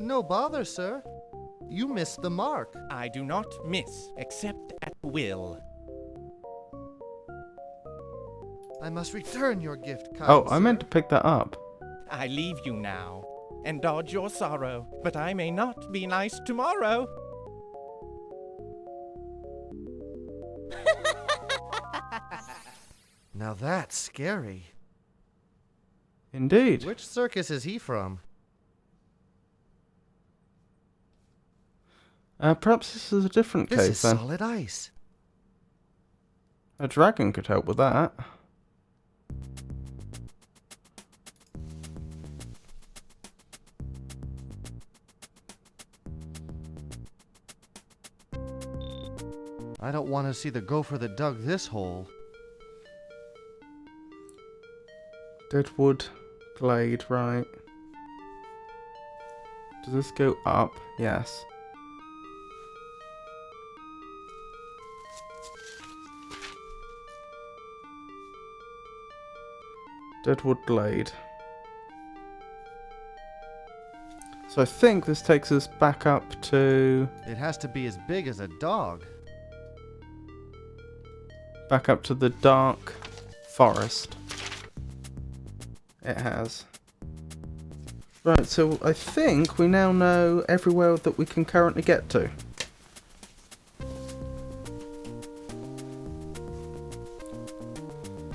No bother, sir. You missed the mark.
I do not miss, except at will.
I must return your gift, kind
Oh, I
sir.
meant to pick that up.
I leave you now, and dodge your sorrow, but I may not be nice tomorrow.
Now that's scary.
Indeed.
Which circus is he from?
Perhaps this is a different
This
cave
is
then.
solid ice.
A dragon could help with that.
I don't want to see the gopher that dug this hole.
Deadwood Glade, right. Does this go up? Yes. Deadwood Glade. So I think this takes us back up to...
It has to be as big as a dog.
Back up to the dark forest. It has. Right, so I think we now know everywhere that we can currently get to.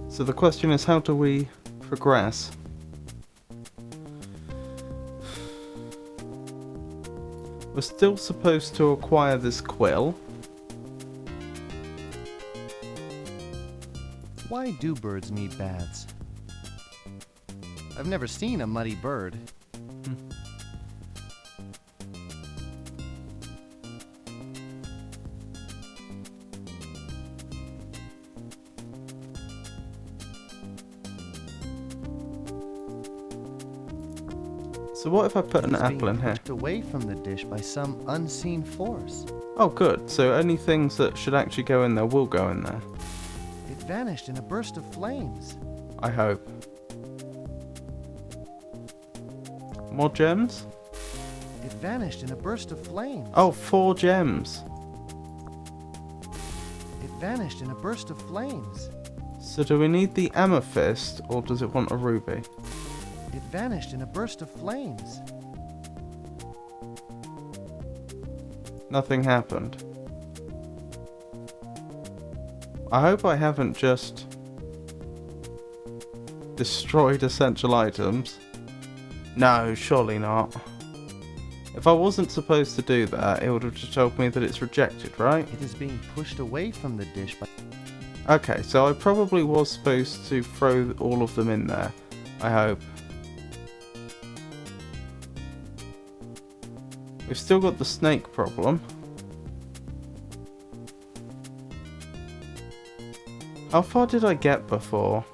So the question is, how do we progress? We're still supposed to acquire this quill.
Why do birds need baths? I've never seen a muddy bird.
So what if I put an
It's
apple in
being
here?
pushed away from the dish by some unseen force.
Oh good, so any things that should actually go in there will go in there.
It vanished in a burst of flames.
I hope. More gems?
It vanished in a burst of flames.
Oh, 4 gems.
It vanished in a burst of flames.
So do we need the amethyst, or does it want a ruby?
It vanished in a burst of flames.
Nothing happened. I hope I haven't just destroyed essential items. No, surely not. If I wasn't supposed to do that, it would have just told me that it's rejected, right?
It is being pushed away from the dish by...
Okay, so I probably was supposed to throw all of them in there. I hope. We've still got the snake problem. How far did I get before?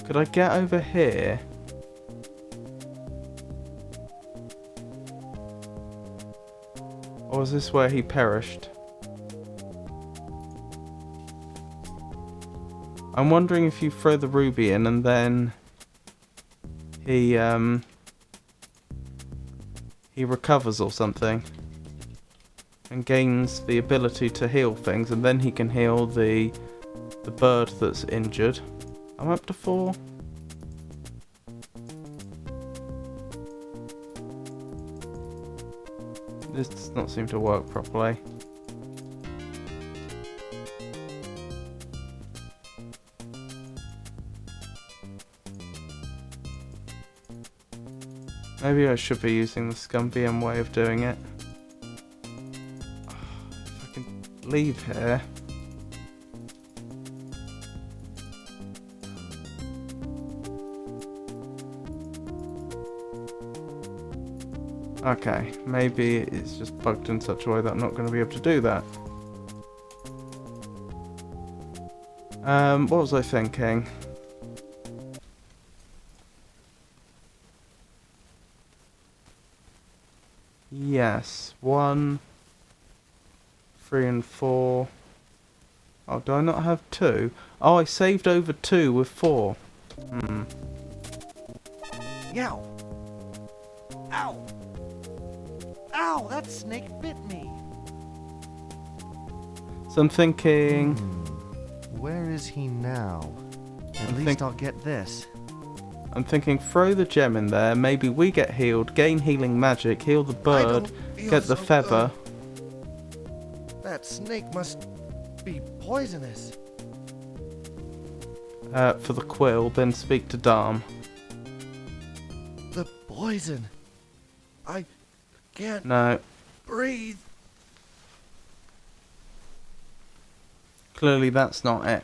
Could I get over here? Or is this where he perished? I'm wondering if you throw the ruby in and then he recovers or something and gains the ability to heal things, and then he can heal the bird that's injured. I'm up to 4. This does not seem to work properly. Maybe I should be using the Scumbian way of doing it. If I can leave here. Okay, maybe it's just bugged in such a way that I'm not going to be able to do that. What was I thinking? Yes, 1, 3 and 4. Oh, do I not have 2? Oh, I saved over 2 with 4.
Yow! Ow! Ow! That snake bit me!
So I'm thinking...
Where is he now? At least I'll get this.
I'm thinking throw the gem in there, maybe we get healed, gain healing magic, heal the bird, get the feather.
Good. That snake must be poisonous.
For the quill, then speak to Dharm.
The poison. I can't
No.
breathe.
Clearly that's not it.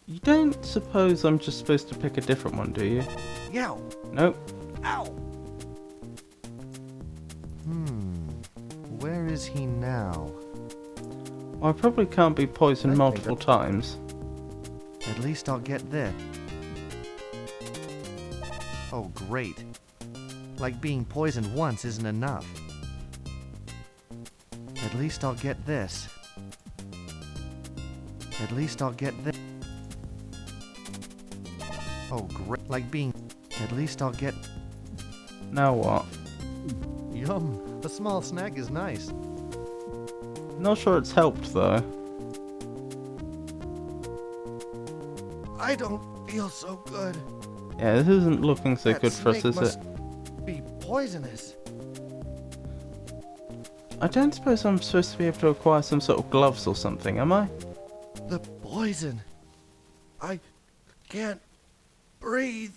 You don't suppose I'm just supposed to pick a different one, do you?
Yow!
Nope.
Ow! Where is he now?
Well, I probably can't be poisoned multiple times.
At least I'll get this. Oh, great. Like being poisoned once isn't enough. At least I'll get this. At least I'll get this. Oh, great. Like being... At least I'll get...
Now what?
Yum. A small snack is nice.
Not sure it's helped though.
I don't feel so good.
Yeah, this isn't looking so
That
good for us,
snake
is it?
must be poisonous.
I don't suppose I'm supposed to be able to acquire some sort of gloves or something, am I?
The poison. I can't breathe.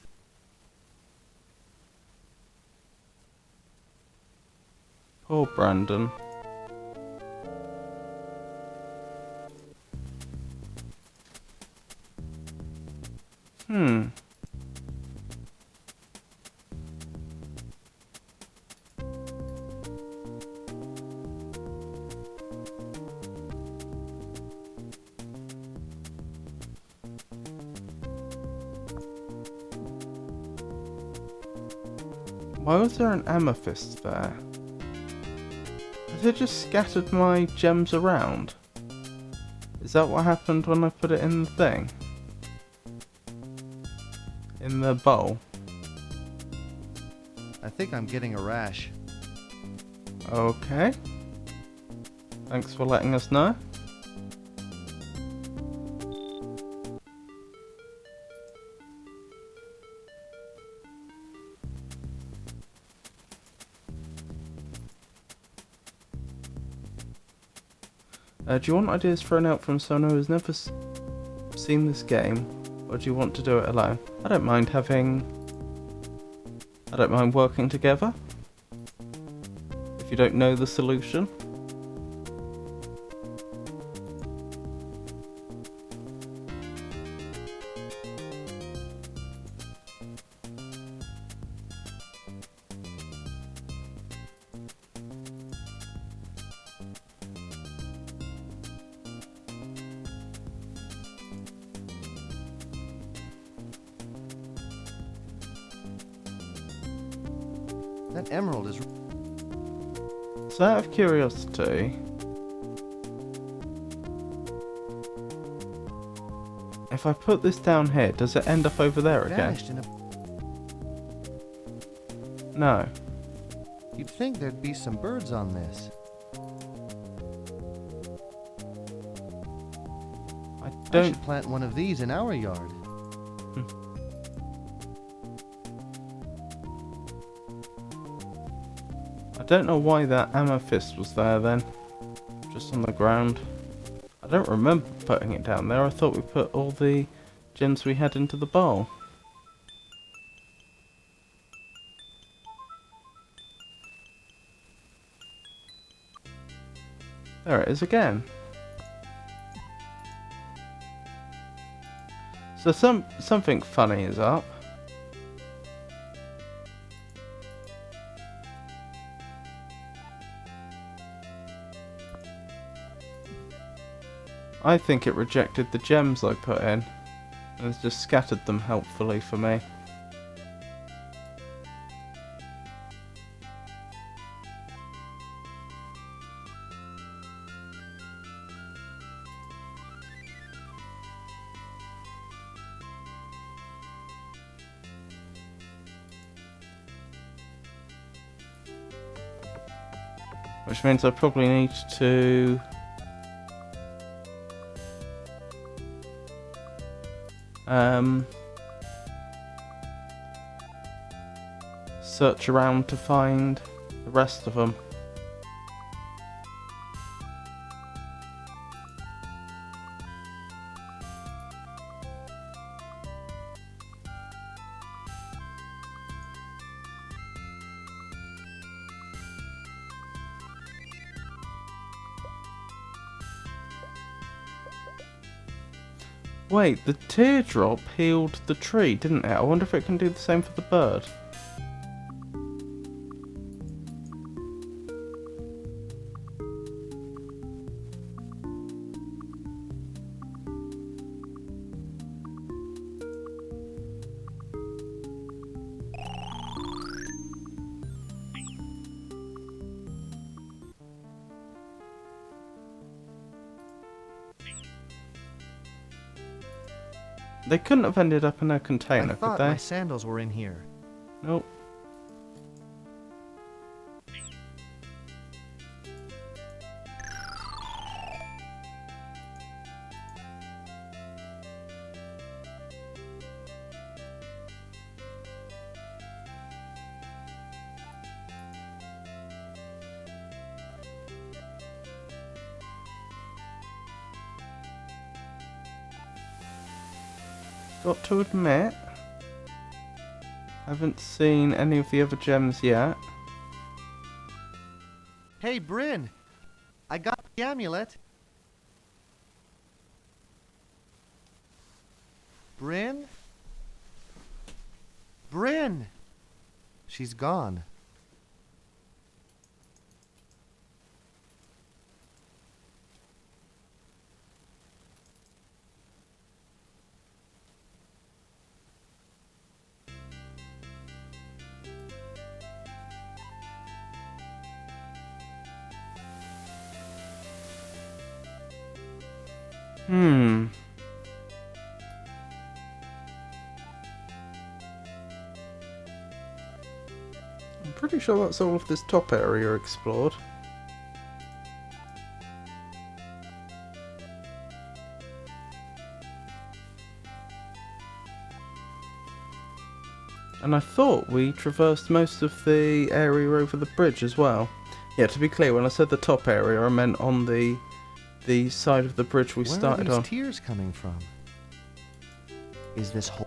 Poor Brandon. Why was there an amethyst there? Has it just scattered my gems around? Is that what happened when I put it in the thing? In the bowl?
I think I'm getting a rash.
Okay. Thanks for letting us know. Do you want ideas thrown out from someone who has never seen this game, or do you want to do it alone? I don't mind working together. If you don't know the solution.
That emerald is...
So out of curiosity, if I put this down here, does it end up over there again?
vanished in a...
No.
You'd think there'd be some birds on this.
I
I
don't...
should plant one of these in our yard.
I don't know why that amethyst was there then. Just on the ground. I don't remember putting it down there. I thought we put all the gems we had into the bowl. There it is again. So something funny is up. I think it rejected the gems I put in, and has just scattered them helpfully for me. Which means I probably need to search around to find the rest of them. Wait, the teardrop healed the tree, didn't it? I wonder if it can do the same for the bird. They couldn't have ended up in a container,
I thought
could they?
my sandals were in here.
Nope. Got to admit, I haven't seen any of the other gems yet.
Hey, Bryn! I got the amulet. Bryn? Bryn! She's gone.
I'm pretty sure that's all of this top area explored. And I thought we traversed most of the area over the bridge as well. Yeah, to be clear, when I said the top area, I meant on the side of the bridge we started
Where are
on.
these tears coming from? Is this whole...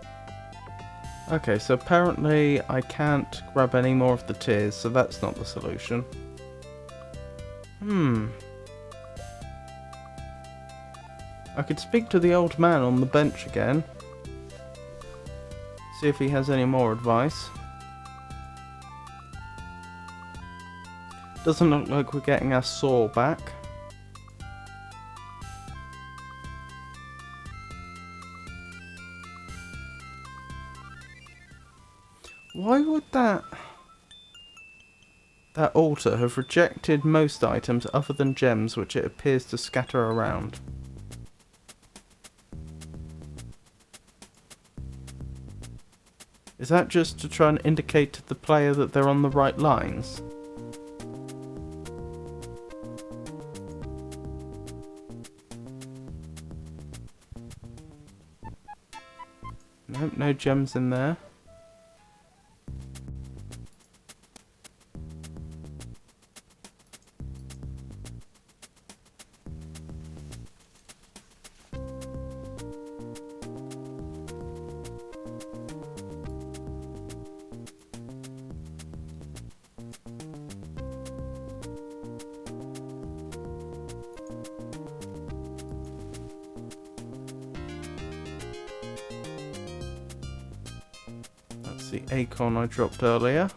Okay, so apparently I can't grab any more of the tears, so that's not the solution. I could speak to the old man on the bench again. See if he has any more advice. Doesn't look like we're getting our saw back. Why would that altar have rejected most items other than gems which it appears to scatter around? Is that just to try and indicate to the player that they're on the right lines? Nope, no gems in there. the acorn I dropped earlier.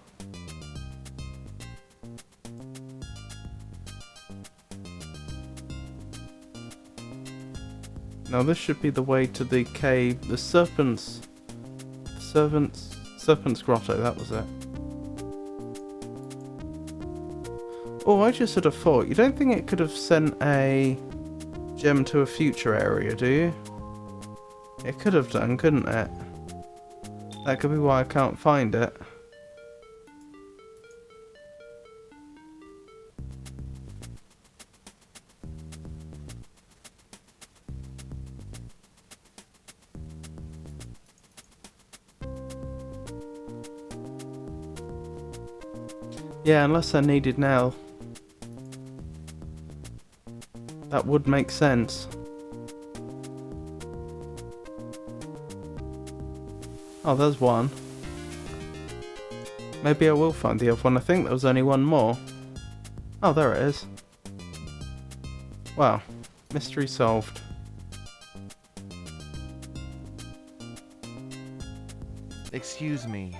Now this should be the way to the cave, the serpent's grotto, that was it. Oh, I just had a thought. You don't think it could have sent a gem to a future area, do you? It could have done, couldn't it? That could be why I can't find it. Yeah, unless they're needed now. That would make sense. Oh, there's one. Maybe I will find the other one. I think there was only one more. Oh, there it is. Wow. Mystery solved.
Excuse me.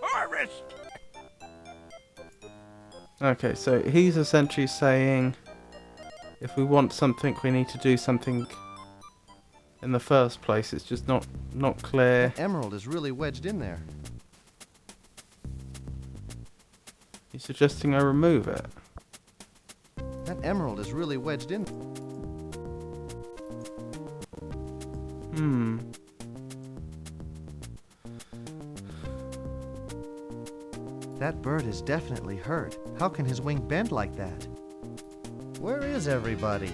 Harvest!
Okay, so he's essentially saying if we want something, we need to do something in the first place. It's just not clear.
Emerald is really wedged in there.
You're suggesting I remove it?
That emerald is really wedged in. That bird is definitely hurt. How can his wing bend like that? Where is everybody?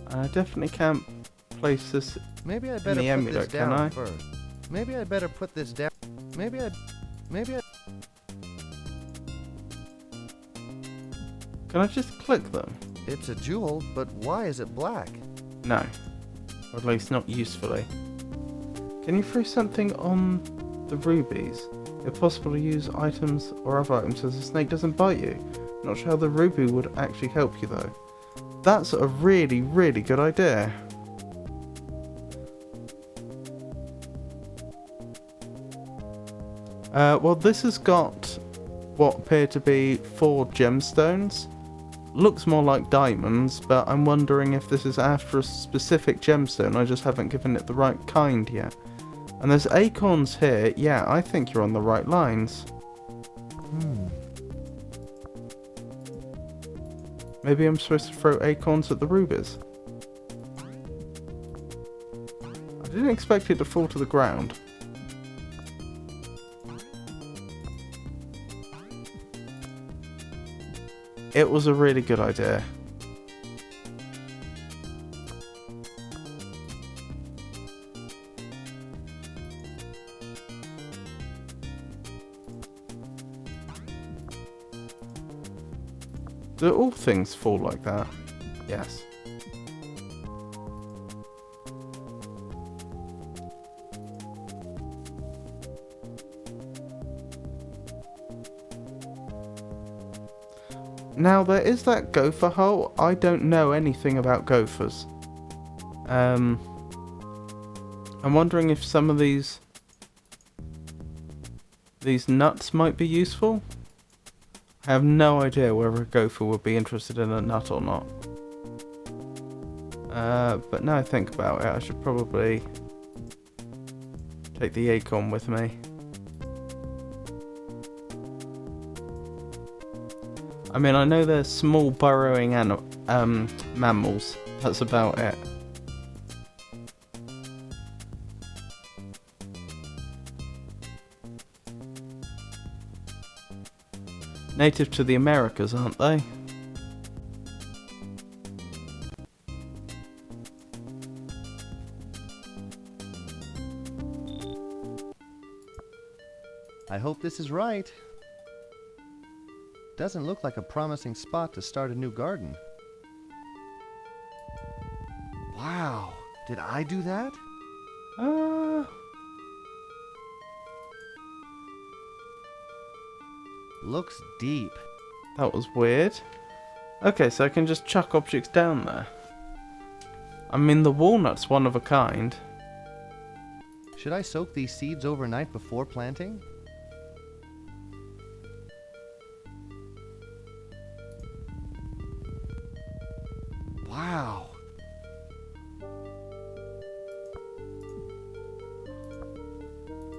I definitely can't place this
Maybe I
in
better
the
put
amulet,
this
can
down
I?
first. Maybe I better put this down. Maybe I.
Can I just click them?
It's a jewel, but why is it black?
No. Or at least not usefully. Can you throw something on the rubies? If possible, to use items or other items so the snake doesn't bite you. Not sure how the ruby would actually help you though. That's a really, really good idea. Well, this has got what appear to be 4 gemstones. Looks more like diamonds, but I'm wondering if this is after a specific gemstone. I just haven't given it the right kind yet. And there's acorns here. Yeah, I think you're on the right lines. Maybe I'm supposed to throw acorns at the rubies. I didn't expect it to fall to the ground. It was a really good idea. Do all things fall like that? Yes. Now there is that gopher hole. I don't know anything about gophers. I'm wondering if some of these nuts might be useful. I have no idea whether a gopher would be interested in a nut or not. But now I think about it, I should probably take the acorn with me. I mean, I know they're small burrowing mammals. That's about it. Native to the Americas, aren't they?
I hope this is right. Doesn't look like a promising spot to start a new garden. Wow, did I do that? Looks deep.
That was weird. Okay, so I can just chuck objects down there. I mean, the walnut's one of a kind.
Should I soak these seeds overnight before planting? Wow.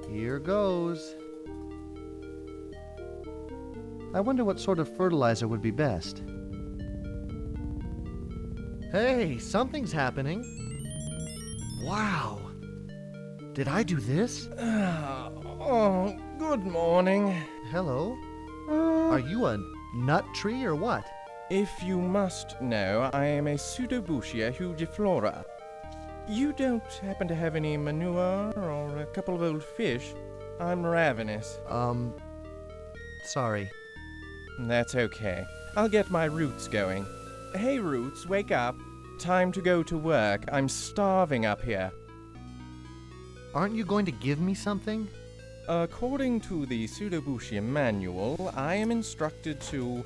Here goes. I wonder what sort of fertilizer would be best. Hey, something's happening. Wow. Did I do this?
Oh, good morning.
Hello. Are you a nut tree or what?
If you must know, I am a Pseudobutia hugiflora. You don't happen to have any manure or a couple of old fish? I'm ravenous.
Sorry.
That's okay. I'll get my roots going. Hey, Roots, wake up. Time to go to work. I'm starving up here.
Aren't you going to give me something?
According to the Pseudobutia manual, I am instructed to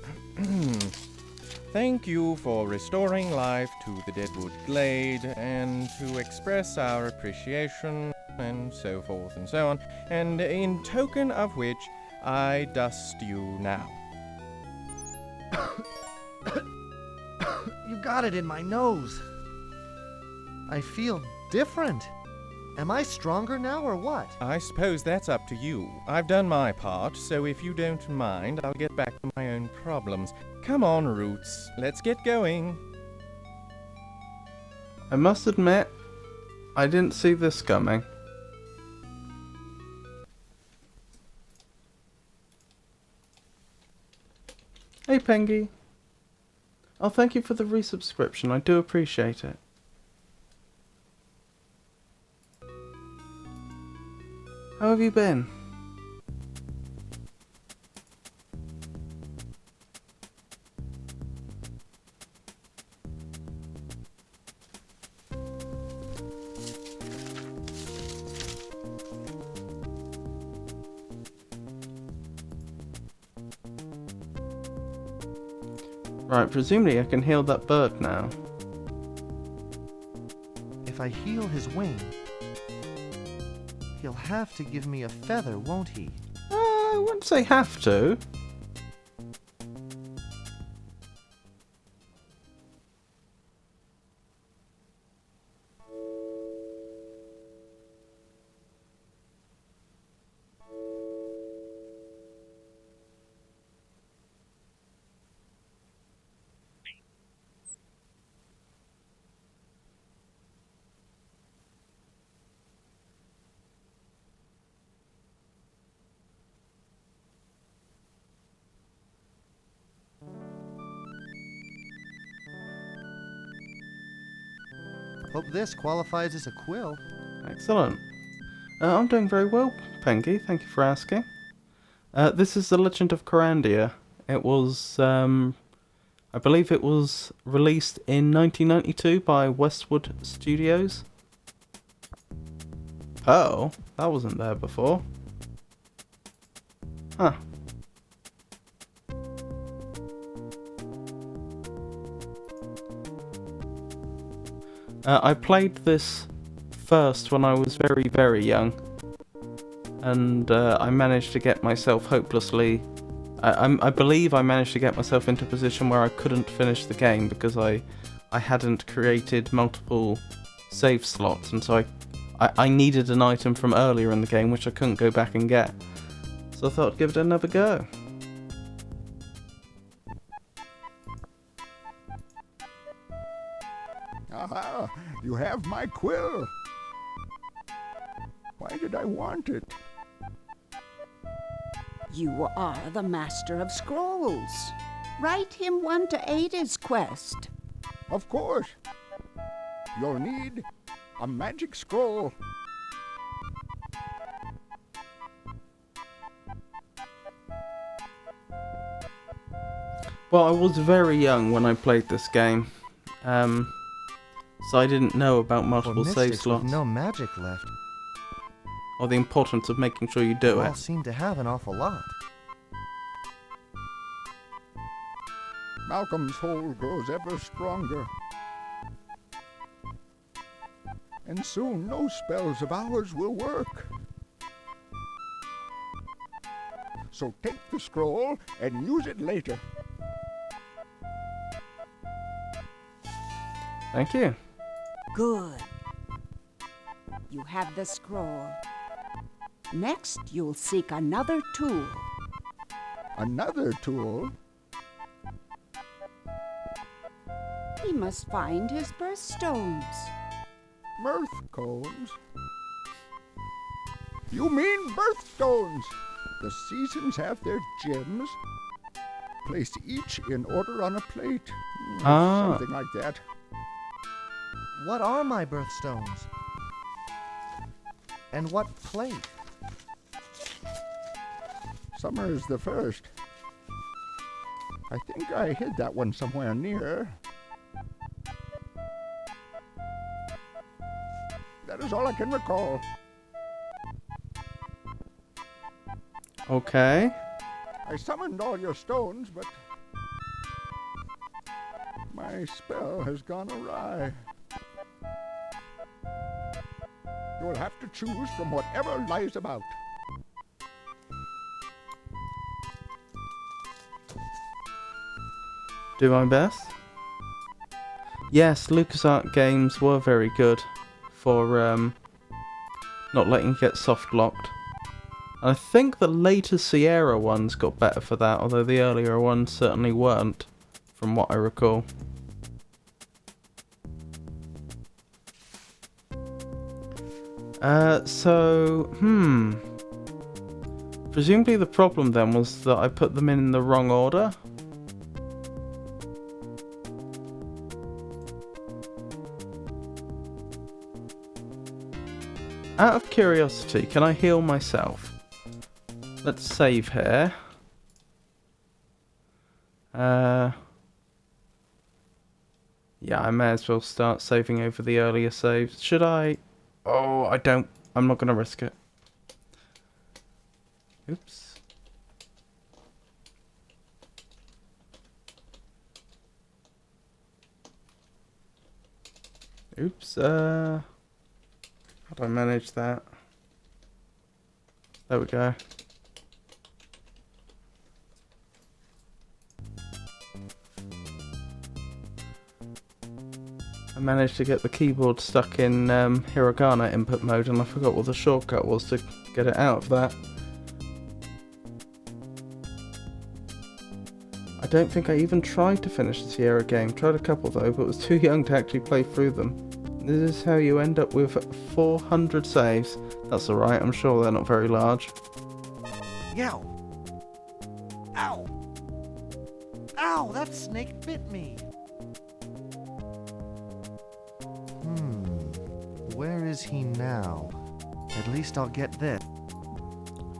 thank you for restoring life to the Deadwood Glade, and to express our appreciation, and so forth and so on, and in token of which, I dust you now.
You got it in my nose. I feel different. Am I stronger now or what?
I suppose that's up to you. I've done my part, so if you don't mind, I'll get back to my own problems. Come on, Roots, let's get going.
I must admit, I didn't see this coming. Hey, Pengy. Oh, thank you for the resubscription. I do appreciate it. How have you been? Right, presumably I can heal that bird now.
If I heal his wing, he'll have to give me a feather, won't he?
I wouldn't say have to.
Hope this qualifies as a quill.
Excellent. I'm doing very well, Pengy. Thank you for asking. This is The Legend of Kyrandia. It was, I believe it was released in 1992 by Westwood Studios. Oh, that wasn't there before. Huh. I played this first when I was very, very young, and I managed to get myself hopelessly... I believe I managed to get myself into a position where I couldn't finish the game because I hadn't created multiple save slots, and so I needed an item from earlier in the game which I couldn't go back and get. So I thought I'd give it another go.
Aha! You have my quill! Why did I want it?
You are the Master of Scrolls. Write him one to aid his quest.
Of course. You'll need a magic scroll.
Well, I was very young when I played this game, so I didn't know about multiple save slots.
With no magic left.
Or the importance of making sure you do
You
it.
all seem to have an awful lot.
Malcolm's hold grows ever stronger. and soon no spells of ours will work. So take the scroll and use it later.
Thank you.
Good. You have the scroll. Next, you'll seek another tool.
Another tool?
He must find his birthstones.
Mirth cones? You mean birthstones! The seasons have their gems. Place each in order on a plate. Something like that.
What are my birthstones? And what plate?
Summer's the first. I think I hid that one somewhere near. That is all I can recall.
Okay.
I summoned all your stones, but my spell has gone awry. You will have to choose from whatever lies about.
Do my best. Yes, LucasArts games were very good for not letting you get soft locked. I think the later Sierra ones got better for that, although the earlier ones certainly weren't, from what I recall. Presumably the problem then was that I put them in the wrong order. Out of curiosity, can I heal myself? Let's save here. Yeah, I may as well start saving over the earlier saves. Should I? Oh, I don't. I'm not going to risk it. Oops. Oops, how do I manage that? There we go. I managed to get the keyboard stuck in hiragana input mode, and I forgot what the shortcut was to get it out of that. I don't think I even tried to finish the Sierra game. Tried a couple though, but was too young to actually play through them. This is how you end up with 400 saves. That's alright, I'm sure they're not very large.
Yow! Ow! Ow! That snake bit me! Where is he now? At least I'll get this.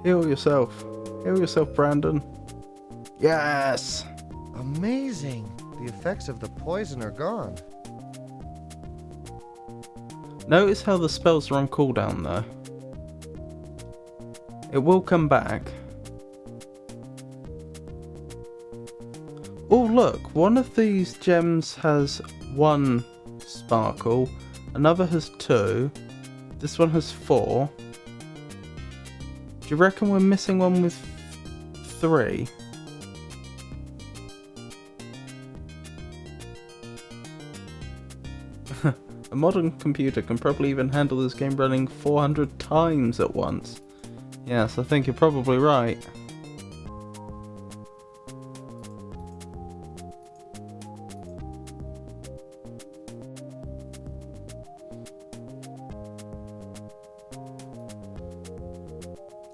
Heal yourself. Heal yourself, Brandon. Yes!
Amazing! The effects of the poison are gone.
Notice how the spells are on cooldown though. It will come back. Oh look, one of these gems has 1 sparkle, another has 2, this one has 4. Do you reckon we're missing one with 3? A modern computer can probably even handle this game running 400 times at once. Yes, I think you're probably right.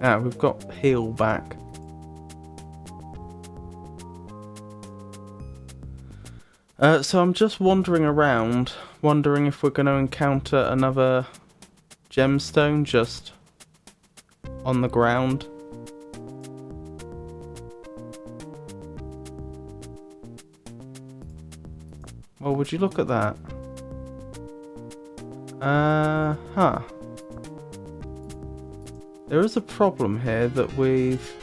Ah, we've got heal back. So I'm just wandering around, wondering if we're going to encounter another gemstone just on the ground. Well, would you look at that? There is a problem here that we've...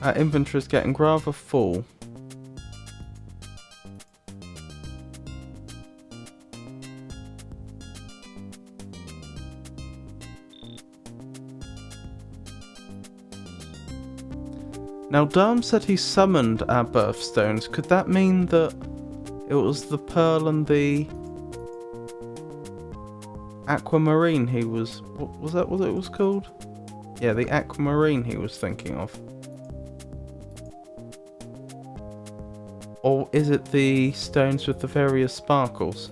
Our inventory is getting rather full. Now, Darm said he summoned our birthstones. Could that mean that it was the pearl and the aquamarine he was... What was that what it was called? Yeah, the aquamarine he was thinking of. Or is it the stones with the various sparkles?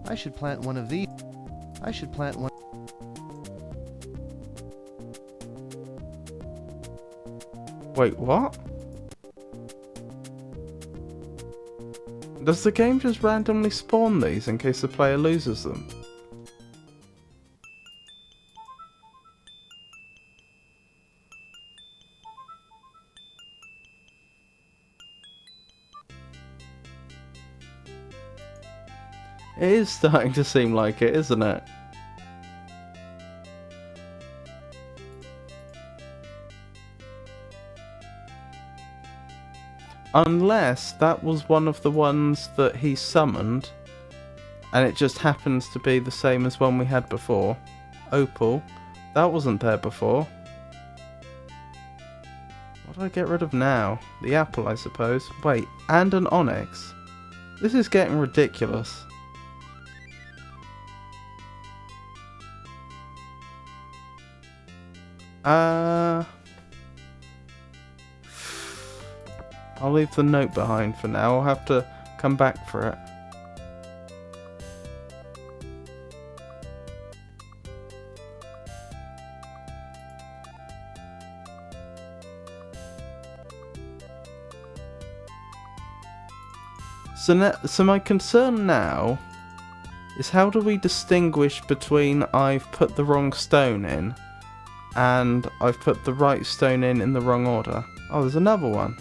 I should plant one of these. I should plant one.
Wait, what? Does the game just randomly spawn these in case the player loses them? It is starting to seem like it, isn't it? Unless that was one of the ones that he summoned, and it just happens to be the same as one we had before. Opal. That wasn't there before. What do I get rid of now? The apple, I suppose. Wait, and an onyx? This is getting ridiculous. I'll leave the note behind for now. I'll have to come back for it. So my concern now is how do we distinguish between I've put the wrong stone in and I've put the right stone in the wrong order. Oh, there's another one.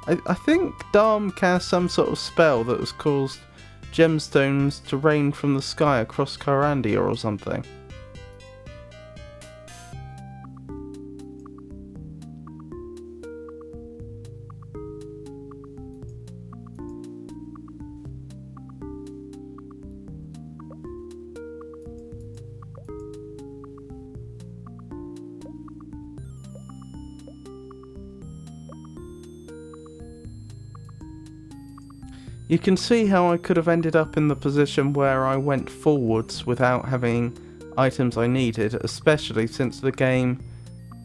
I think Darm cast some sort of spell that has caused gemstones to rain from the sky across Kyrandia or something. You can see how I could have ended up in the position where I went forwards without having items I needed, especially since the game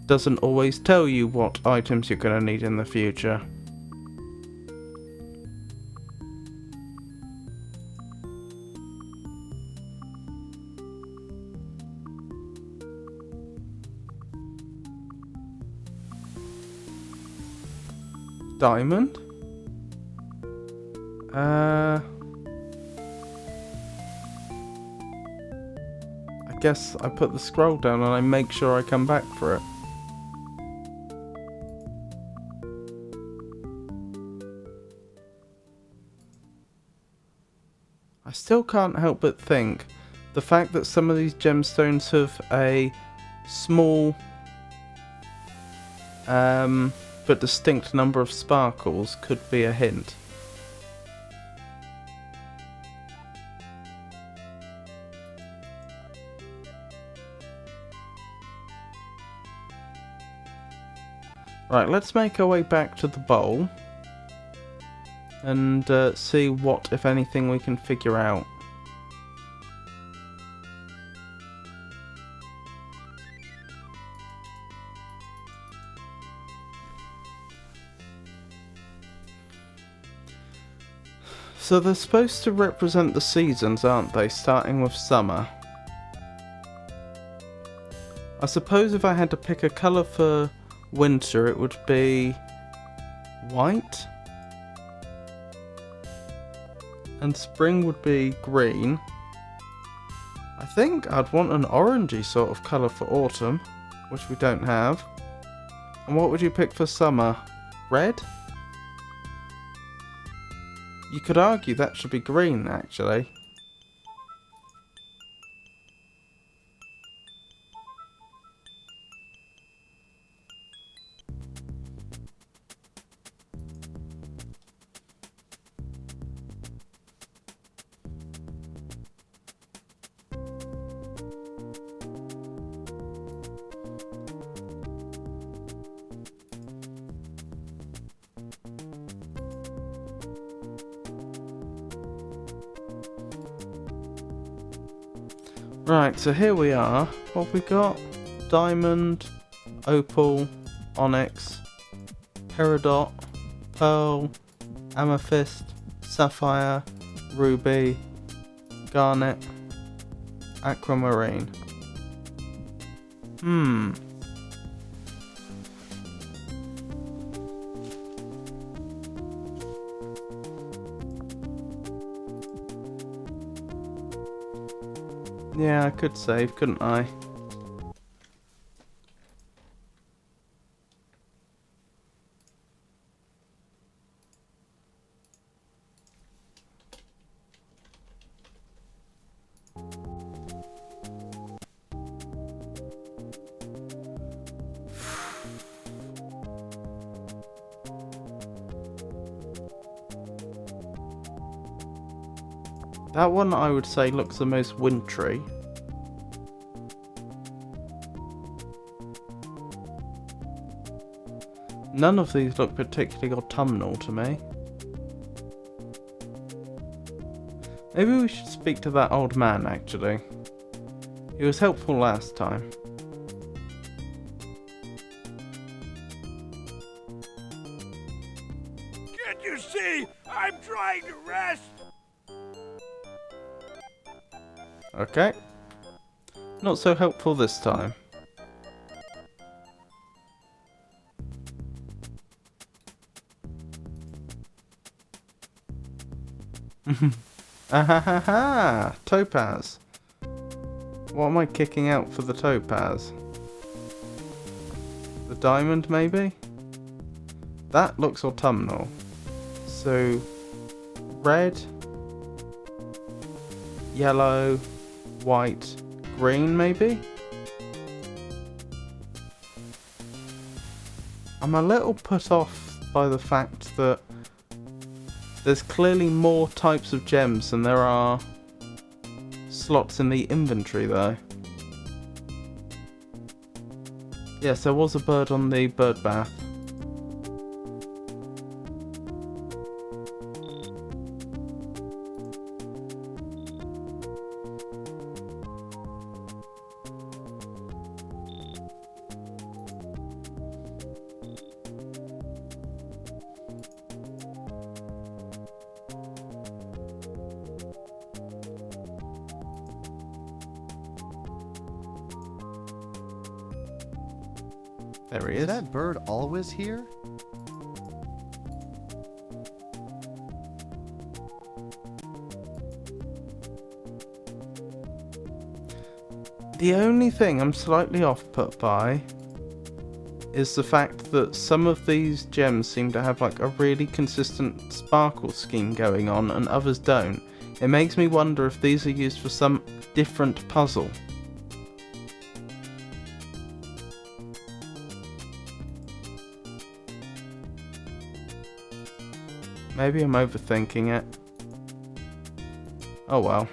doesn't always tell you what items you're going to need in the future. Diamond? I guess I put the scroll down and I make sure I come back for it. I still can't help but think the fact that some of these gemstones have a small but distinct number of sparkles could be a hint. Right, let's make our way back to the bowl and see what, if anything, we can figure out. So they're supposed to represent the seasons, aren't they? Starting with summer. I suppose if I had to pick a colour for winter, it would be white. And spring would be green. I think I'd want an orangey sort of colour for autumn, which we don't have. And what would you pick for summer? Red? You could argue that should be green, actually. Right, so here we are. What have we got? Diamond, opal, onyx, peridot, pearl, amethyst, sapphire, ruby, garnet, aquamarine. Yeah, I could save, couldn't I? That one I would say looks the most wintry. None of these look particularly autumnal to me. Maybe we should speak to that old man, actually. He was helpful last time.
Can't you see? I'm trying to rest.
Okay. Not so helpful this time. Ahahaha! Topaz. What am I kicking out for the topaz? The diamond, maybe? That looks autumnal. So, red, yellow, white, green, maybe? I'm a little put off by the fact that there's clearly more types of gems than there are slots in the inventory, though. Yes, there was a bird on the bird bath. There he is.
Is that bird always here?
The only thing I'm slightly off put by is the fact that some of these gems seem to have like a really consistent sparkle scheme going on and others don't. It makes me wonder if these are used for some different puzzle. Maybe I'm overthinking it. Oh well.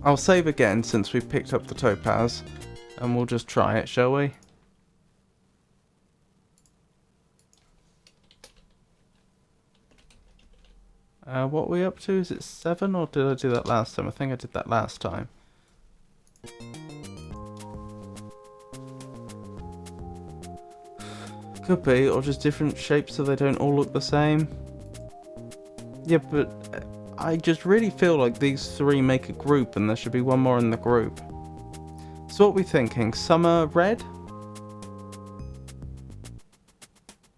I'll save again since we picked up the topaz, and we'll just try it, shall we? What are we up to? Is it 7 or did I do that last time? I think I did that last time. Could be, or just different shapes so they don't all look the same. Yeah, but I just really feel like these three make a group and there should be one more in the group. So what are we thinking? Summer red?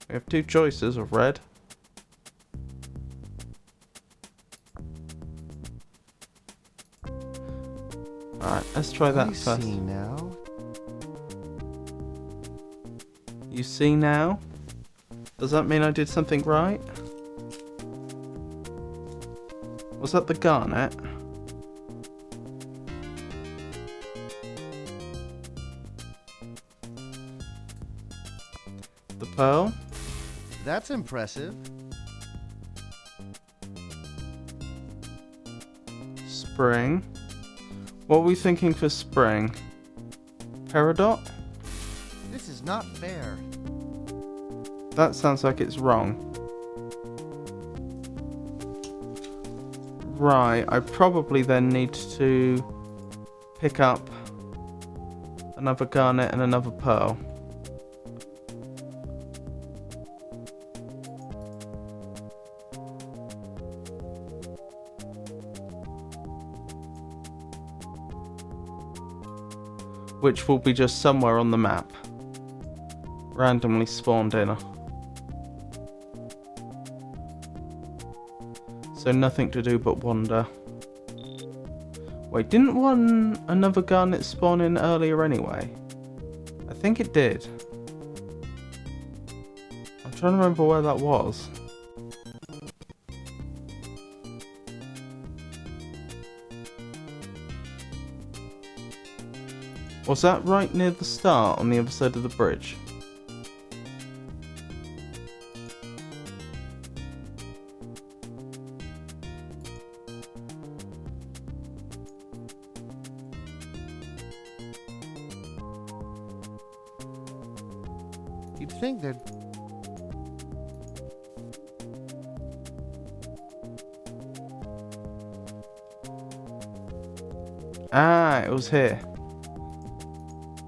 We have two choices of red. Alright, let's try that first.
I see now.
You see now? Does that mean I did something right? Was that the garnet? The pearl?
That's impressive.
Spring. What are we thinking for spring? Peridot?
This is not fair.
That sounds like it's wrong. Right, I probably then need to pick up another garnet and another pearl. Which will be just somewhere on the map. Randomly spawned in. So nothing to do but wander. Wait, didn't another garnet spawn in earlier anyway? I think it did. I'm trying to remember where that was. Was that right near the start on the other side of the bridge?
You'd think that.
Ah, it was here.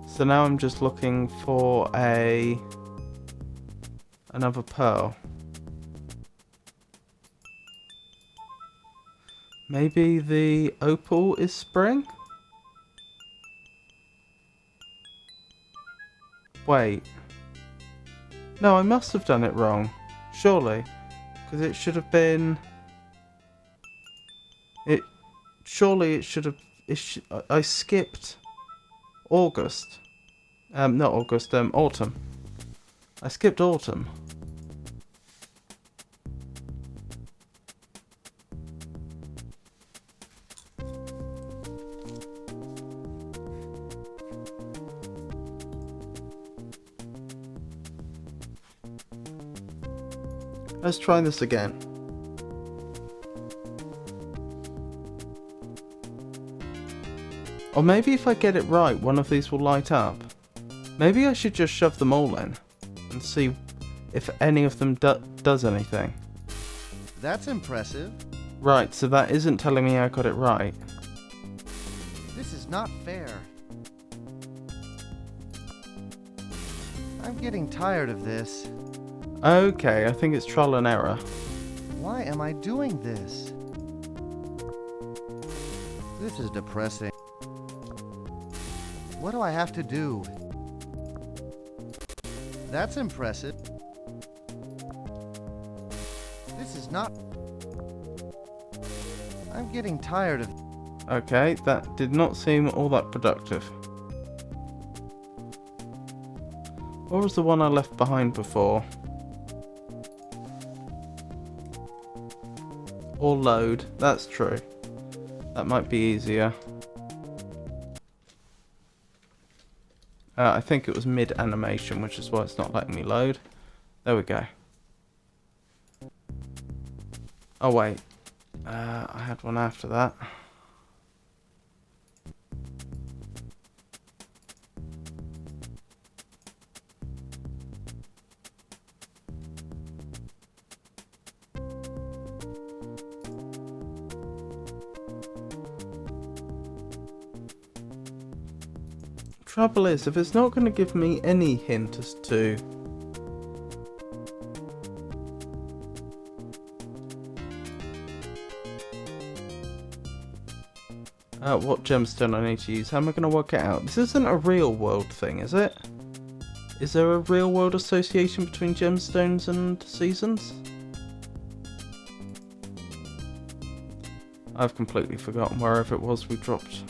So now I'm just looking for another pearl. Maybe the opal is spring? Wait. No, I must have done it wrong. Surely. Because it should have been... Surely it should have... I skipped August. Not August, autumn. I skipped autumn. Let's try this again. Or maybe if I get it right, one of these will light up. Maybe I should just shove them all in and see if any of them does anything.
That's impressive.
Right, so that isn't telling me I got it right.
This is not fair. I'm getting tired of this.
Okay, I think it's trial and error.
Why am I doing this? This is depressing. What do I have to do? That's impressive. This is not... I'm getting tired of...
Okay, that did not seem all that productive. What was the one I left behind before? Or load, that's true. That might be easier. I think it was mid-animation, which is why it's not letting me load. There we go. Oh wait, I had one after that. Trouble is, if it's not going to give me any hint as to what gemstone I need to use, how am I going to work it out? This isn't a real world thing, is it? Is there a real world association between gemstones and seasons? I've completely forgotten wherever it was we dropped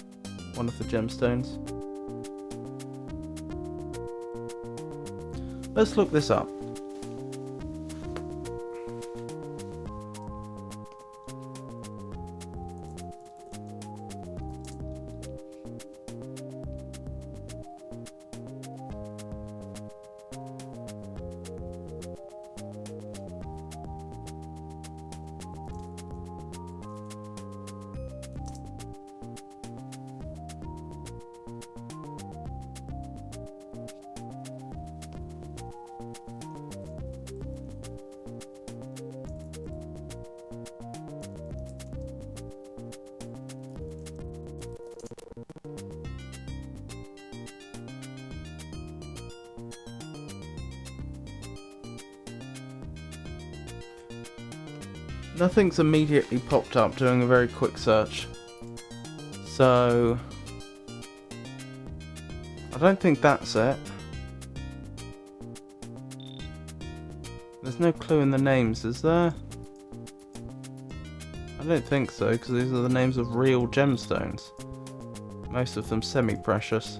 one of the gemstones. Let's look this up. Nothing's immediately popped up doing a very quick search. So I don't think that's it. There's no clue in the names, is there? I don't think so, because these are the names of real gemstones. Most of them semi-precious.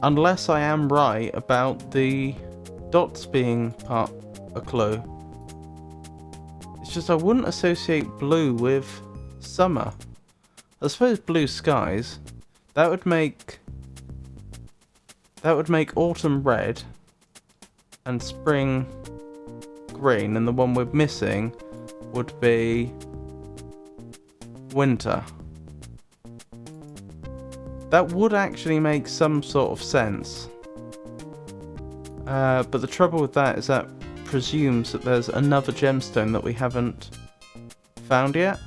Unless I am right about the dots being a clue. It's just I wouldn't associate blue with summer. I suppose blue skies. That would make autumn red and spring green, and the one we're missing would be winter. That would actually make some sort of sense. But the trouble with that is that presumes that there's another gemstone that we haven't found yet.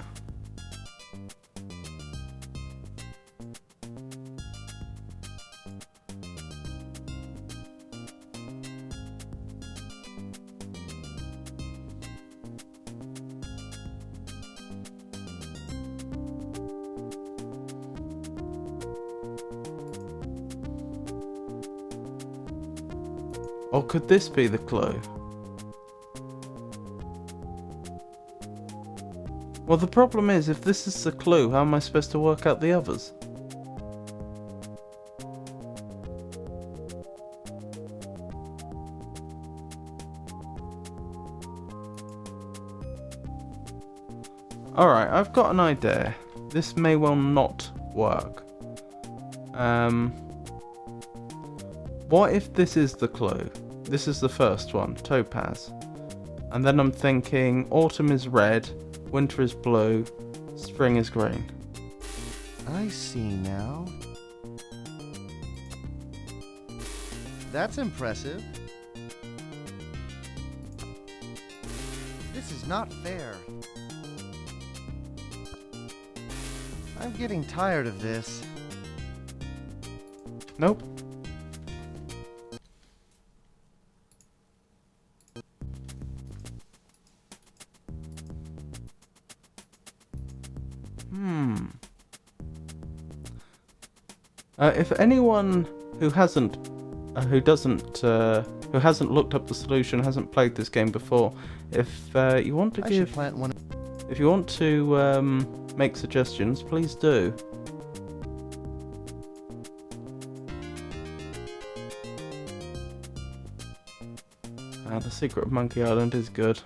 Or could this be the clue? Well, the problem is, if this is the clue, how am I supposed to work out the others? Alright, I've got an idea. This may well not work. What if this is the clue? This is the first one, topaz. And then I'm thinking autumn is red, winter is blue, spring is green.
I see now. That's impressive. This is not fair. I'm getting tired of this.
Nope. If anyone who hasn't looked up the solution, hasn't played this game before, if you want to if you want to make suggestions, please do. The Secret of Monkey Island is good.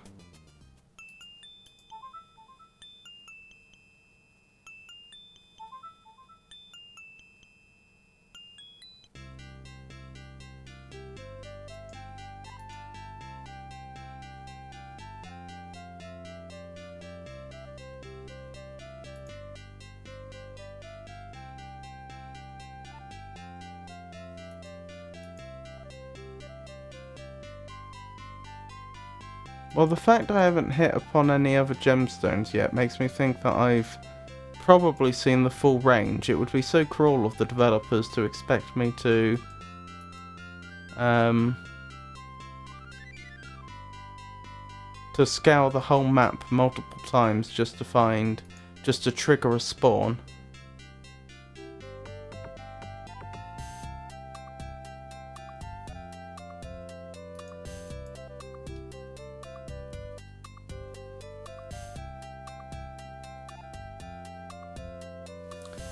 Well, the fact I haven't hit upon any other gemstones yet makes me think that I've probably seen the full range. It would be so cruel of the developers to expect me to scour the whole map multiple times just to trigger a spawn.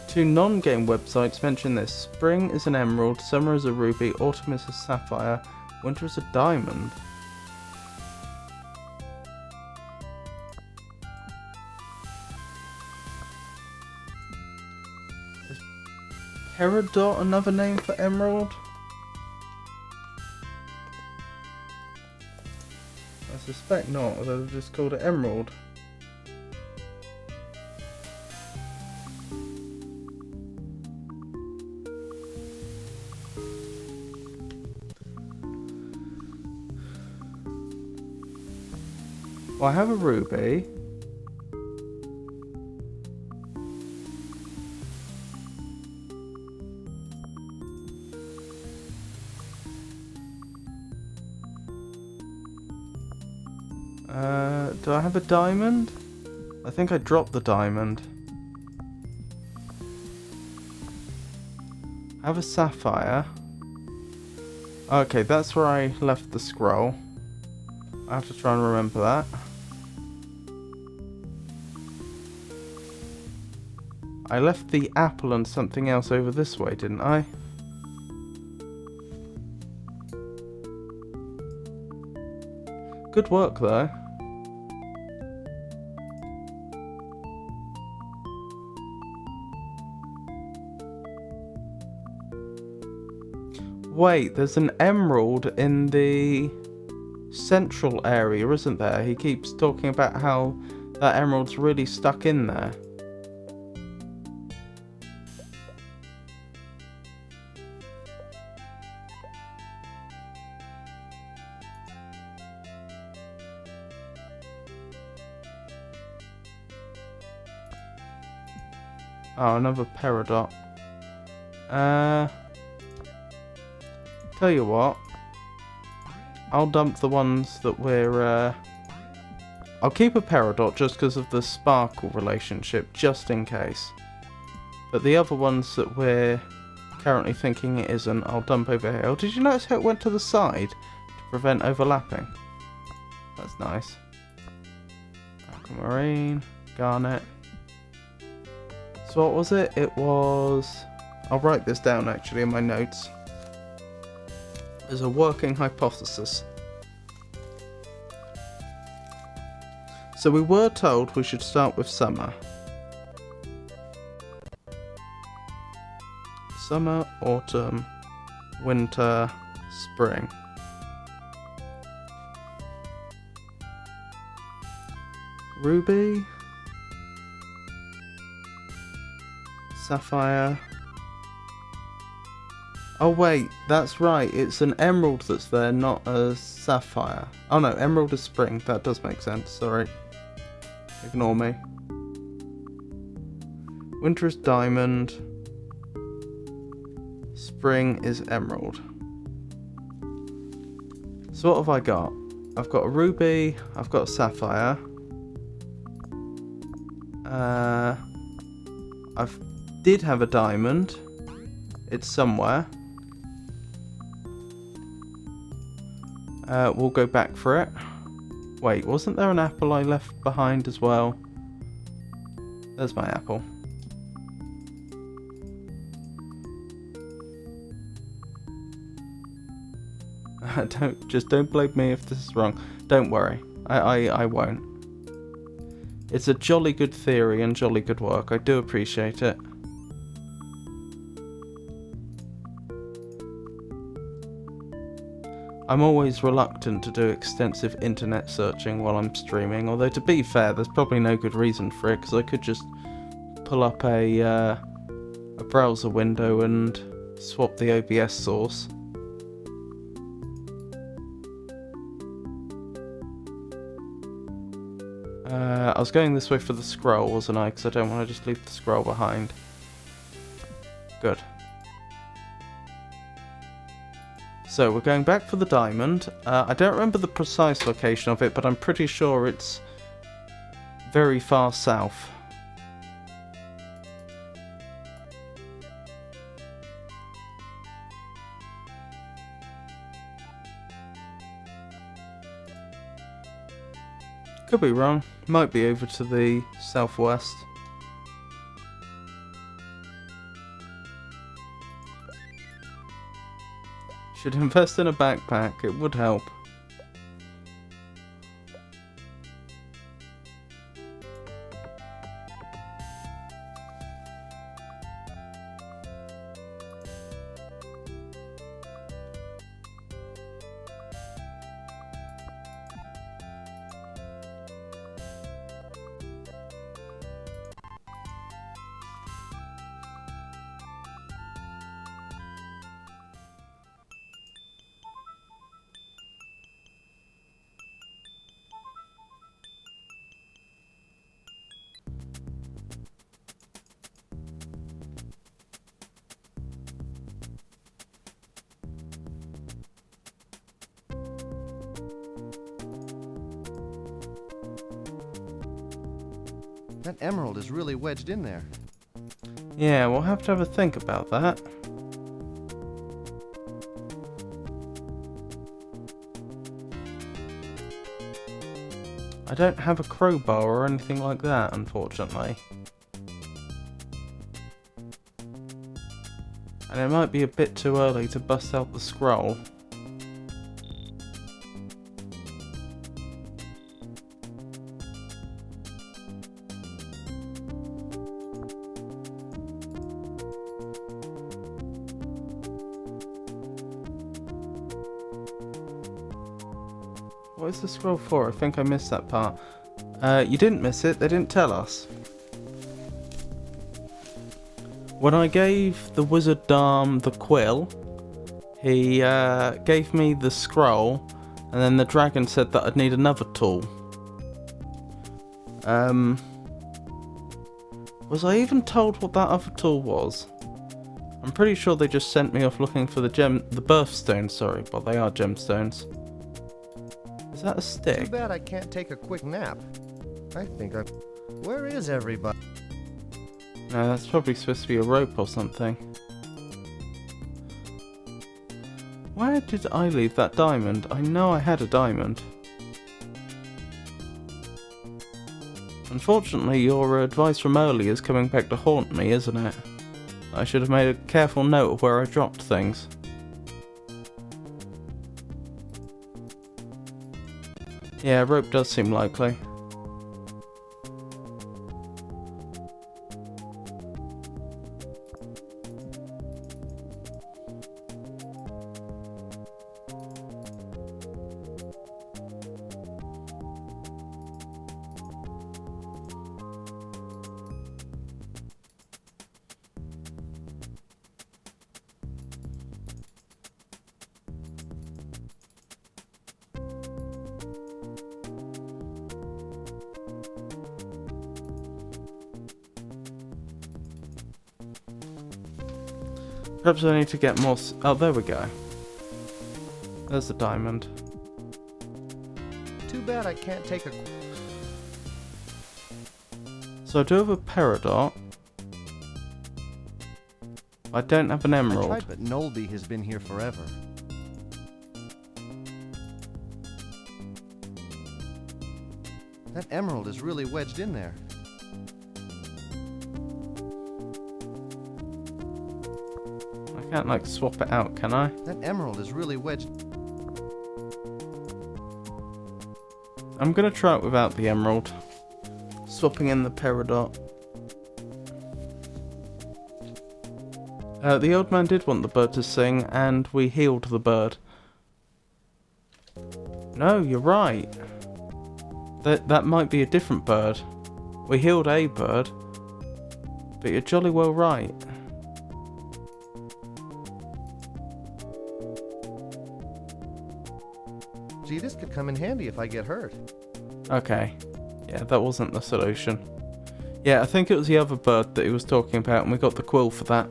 Two non-game websites mention this. Spring is an emerald, summer is a ruby, autumn is a sapphire, winter is a diamond. Is peridot another name for emerald? I suspect not, although they've just called it emerald. Well, I have a ruby. Do I have a diamond? I think I dropped the diamond. I have a sapphire. Okay, that's where I left the scroll. I have to try and remember that. I left the apple and something else over this way, didn't I? Good work, though. Wait, there's an emerald in the central area, isn't there? He keeps talking about how that emerald's really stuck in there. Oh, another peridot. Tell you what. I'll dump the ones that we're, I'll keep a peridot just because of the sparkle relationship, just in case. But the other ones that we're currently thinking it isn't, I'll dump over here. Oh, did you notice how it went to the side to prevent overlapping? That's nice. Aquamarine, garnet. So what was it? It was... I'll write this down actually in my notes. As a working hypothesis. So we were told we should start with summer. Summer, autumn, winter, spring. Ruby. Sapphire. Oh wait, that's right, it's an emerald that's there, not a sapphire. Oh no, emerald is spring, that does make sense, sorry. Ignore me. Winter is diamond. Spring is emerald. So what have I got? I've got a ruby, I've got a sapphire. I did have a diamond. It's somewhere. We'll go back for it. Wait, wasn't there an apple I left behind as well? There's my apple. Don't blame me if this is wrong. Don't worry. I won't. It's a jolly good theory and jolly good work. I do appreciate it. I'm always reluctant to do extensive internet searching while I'm streaming, although to be fair, there's probably no good reason for it, because I could just pull up a browser window and swap the OBS source. I was going this way for the scroll, wasn't I? Because I don't want to just leave the scroll behind. Good. So we're going back for the diamond. I don't remember the precise location of it, but I'm pretty sure it's very far south. Could be wrong. Might be over to the southwest. Should invest in a backpack, it would help.
That emerald is really wedged in there.
Yeah, we'll have to have a think about that. I don't have a crowbar or anything like that, unfortunately. And it might be a bit too early to bust out the scroll. What is the scroll for? I think I missed that part. You didn't miss it, they didn't tell us. When I gave the wizard Darm the quill, he gave me the scroll, and then the dragon said that I'd need another tool. Was I even told what that other tool was? I'm pretty sure they just sent me off looking for the birthstones, sorry, but they are gemstones. Is that a stick?
Too bad I can't take a quick nap. I think I... Where is everybody?
No, that's probably supposed to be a rope or something. Where did I leave that diamond? I know I had a diamond. Unfortunately, your advice from earlier is coming back to haunt me, isn't it? I should have made a careful note of where I dropped things. Yeah, rope does seem likely. Perhaps I need to get more oh, there we go. There's the diamond.
Too bad I can't take a...
So I do have a peridot. I don't have an emerald.
I tried, but Nolby has been here forever. That emerald is really wedged in there.
I can't, like, swap it out, can I?
That emerald is really wedged...
I'm gonna try it without the emerald. Swapping in the peridot. The old man did want the bird to sing, and we healed the bird. No, you're right. That might be a different bird. We healed a bird, but you're jolly well right.
Gee, this could come in handy if I get hurt.
Okay. Yeah, that wasn't the solution. Yeah, I think it was the other bird that he was talking about, and we got the quill for that.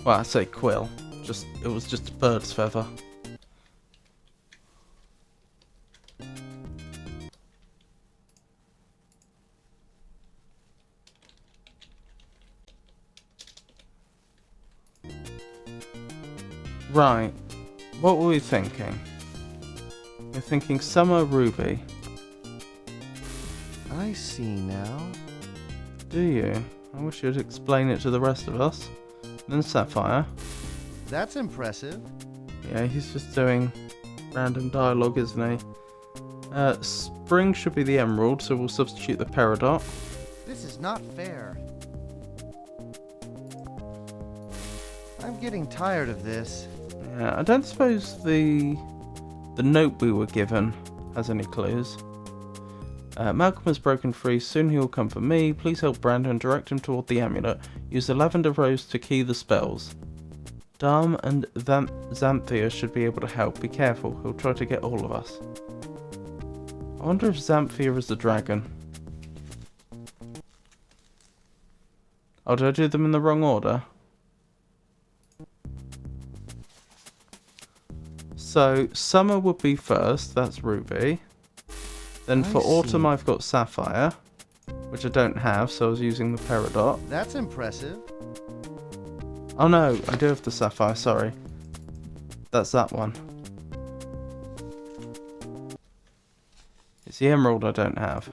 Well, I say quill. It was just a bird's feather. Right. What were we thinking? We're thinking Summer Ruby.
I see now.
Do you? I wish you'd explain it to the rest of us. Then Sapphire.
That's impressive.
Yeah, he's just doing random dialogue, isn't he? Spring should be the emerald, so we'll substitute the peridot.
This is not fair. I'm getting tired of this.
Yeah, I don't suppose the note we were given has any clues. Malcolm has broken free, soon he will come for me. Please help Brandon, direct him toward the amulet. Use the lavender rose to key the spells. Darm and Xanthia should be able to help. Be careful, he'll try to get all of us. I wonder if Xanthia is the dragon. Oh, did I do them in the wrong order? So, Summer would be first, that's Ruby. Then for
I
autumn
see.
I've got sapphire, which I don't have, so I was using the peridot.
That's impressive.
Oh no, I do have the sapphire, sorry. That's that one. It's the emerald I don't have.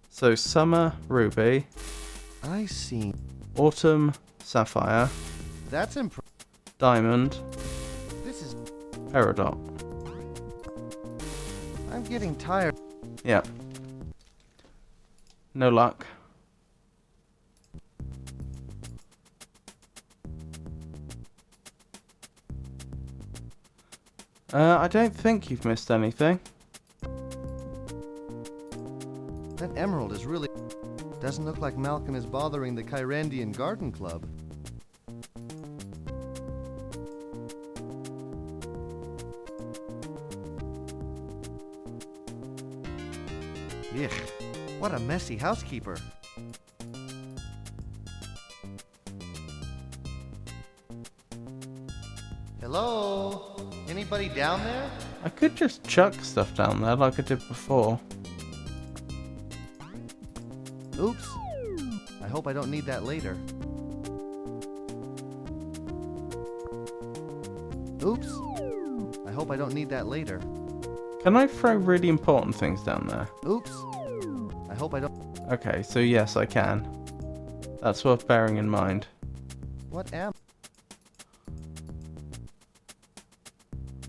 So summer, ruby.
I see.
Autumn, sapphire.
That's impressive.
Diamond,
This is...
peridot.
I'm getting tired.
Yeah. No luck. I don't think you've missed anything.
That emerald is really... Doesn't look like Malcolm is bothering the Kyrandian Garden Club. Yuck, what a messy housekeeper. Hello? Anybody down there?
I could just chuck stuff down there like I did before.
Oops. I hope I don't need that later. Oops. I hope I don't need that later.
Can I throw really important things down there?
Oops. I hope I don't...
Okay, so yes, I can. That's worth bearing in mind.
What am...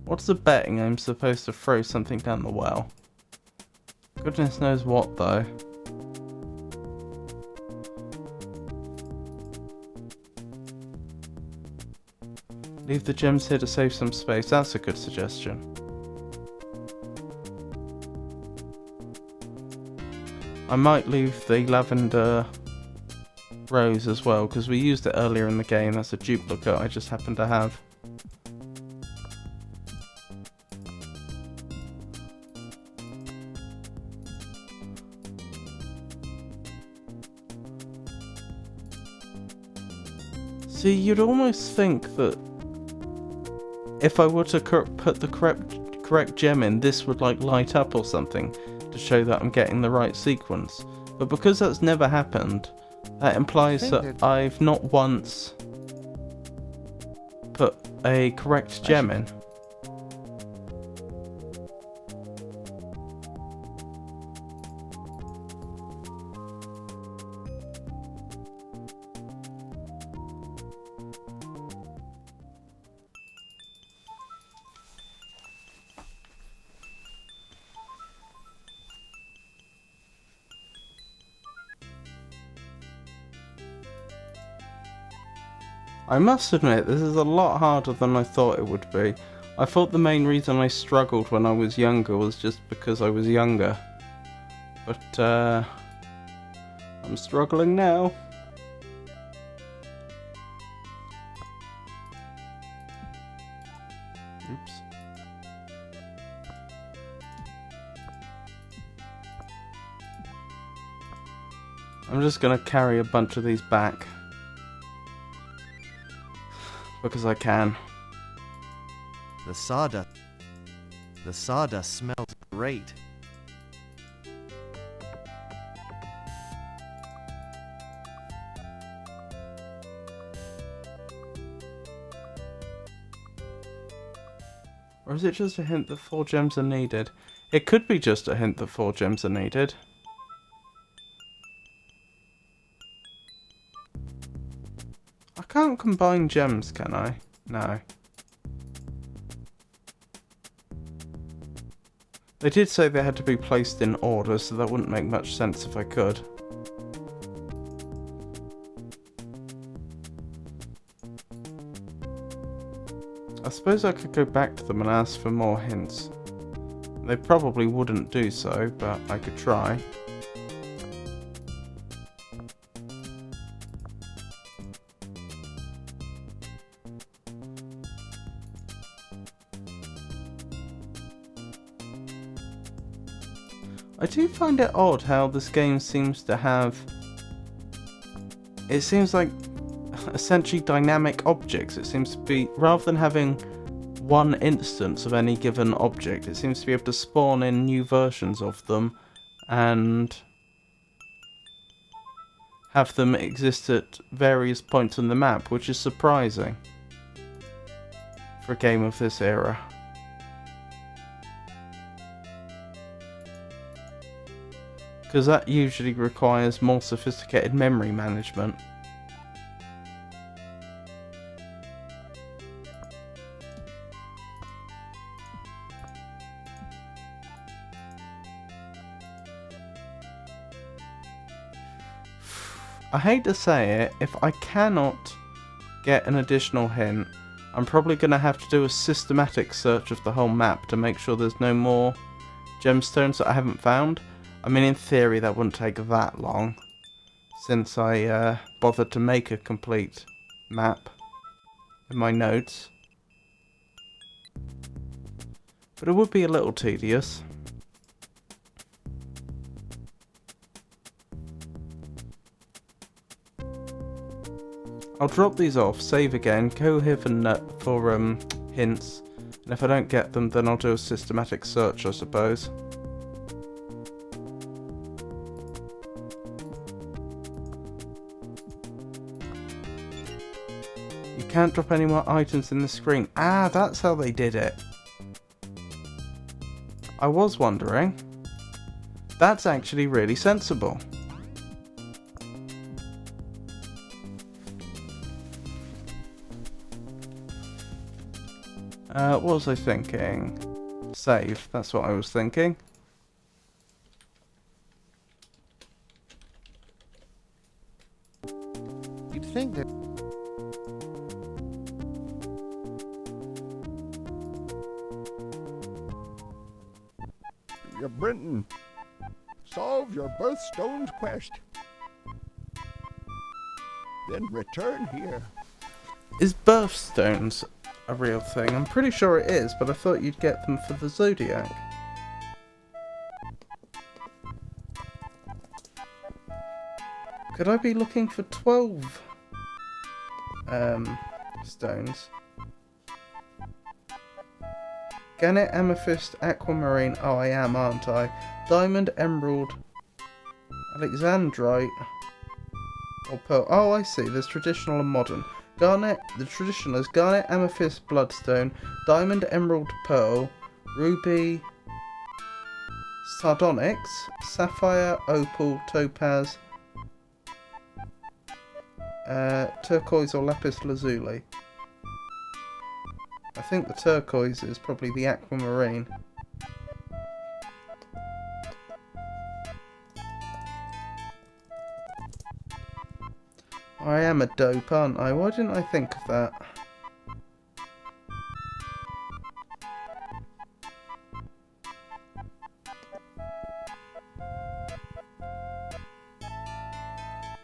What's the betting I'm supposed to throw something down the well? Goodness knows what, though. Leave the gems here to save some space. That's a good suggestion. I might leave the lavender rose as well, because we used it earlier in the game. That's a duplicate I just happen to have. See, you'd almost think that if I were to put the correct gem in, this would like light up or something to show that I'm getting the right sequence. But because that's never happened, that implies that I've not once put a correct gem in. I must admit, this is a lot harder than I thought it would be. I thought the main reason I struggled when I was younger was just because I was younger. But, I'm struggling now. Oops. I'm just gonna carry a bunch of these back. Because I can.
The sawdust smells great.
Or is it just a hint that 4 gems are needed? It could be just a hint that 4 gems are needed. I can't combine gems, can I? No. They did say they had to be placed in order, so that wouldn't make much sense if I could. I suppose I could go back to them and ask for more hints. They probably wouldn't do so, but I could try. I do find it odd how this game seems to have... It seems like essentially dynamic objects. It seems to be, rather than having one instance of any given object. It seems to be able to spawn in new versions of them and have them exist at various points on the map, which is surprising for a game of this era. Because that usually requires more sophisticated memory management. I hate to say it, if I cannot get an additional hint, I'm probably going to have to do a systematic search of the whole map to make sure there's no more gemstones that I haven't found. I mean, in theory that wouldn't take that long, since I bothered to make a complete map in my notes. But it would be a little tedious. I'll drop these off, save again, go here for hints, and if I don't get them, then I'll do a systematic search, I suppose. You can't drop any more items in the screen. Ah, that's how they did it. I was wondering. That's actually really sensible. What was I thinking? Save, that's what I was thinking.
You'd think that...
Brenton, solve your birthstone's quest. Then return here.
Is birthstones a real thing? I'm pretty sure it is, but I thought you'd get them for the Zodiac. Could I be looking for 12 stones? Garnet, amethyst, aquamarine. Oh, I am, aren't I? Diamond, emerald, alexandrite, or pearl. Oh, I see. There's traditional and modern. Garnet, the traditional is garnet, amethyst, bloodstone, diamond, emerald, pearl, ruby, sardonyx, sapphire, opal, topaz, turquoise or lapis lazuli. I think the turquoise is probably the aquamarine. I am a dope, aren't I? Why didn't I think of that?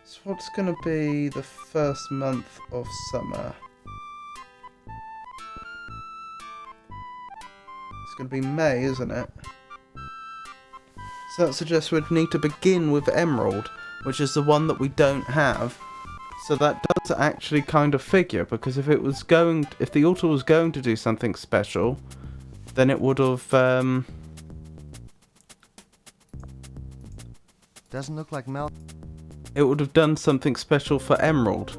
So what's going to be the first month of summer? It's going to be May, isn't it? So that suggests we'd need to begin with Emerald, which is the one that we don't have. So that does actually kind of figure, because if the altar was going to do something special, then it would have,
Doesn't look like Mel...
it would have done something special for Emerald.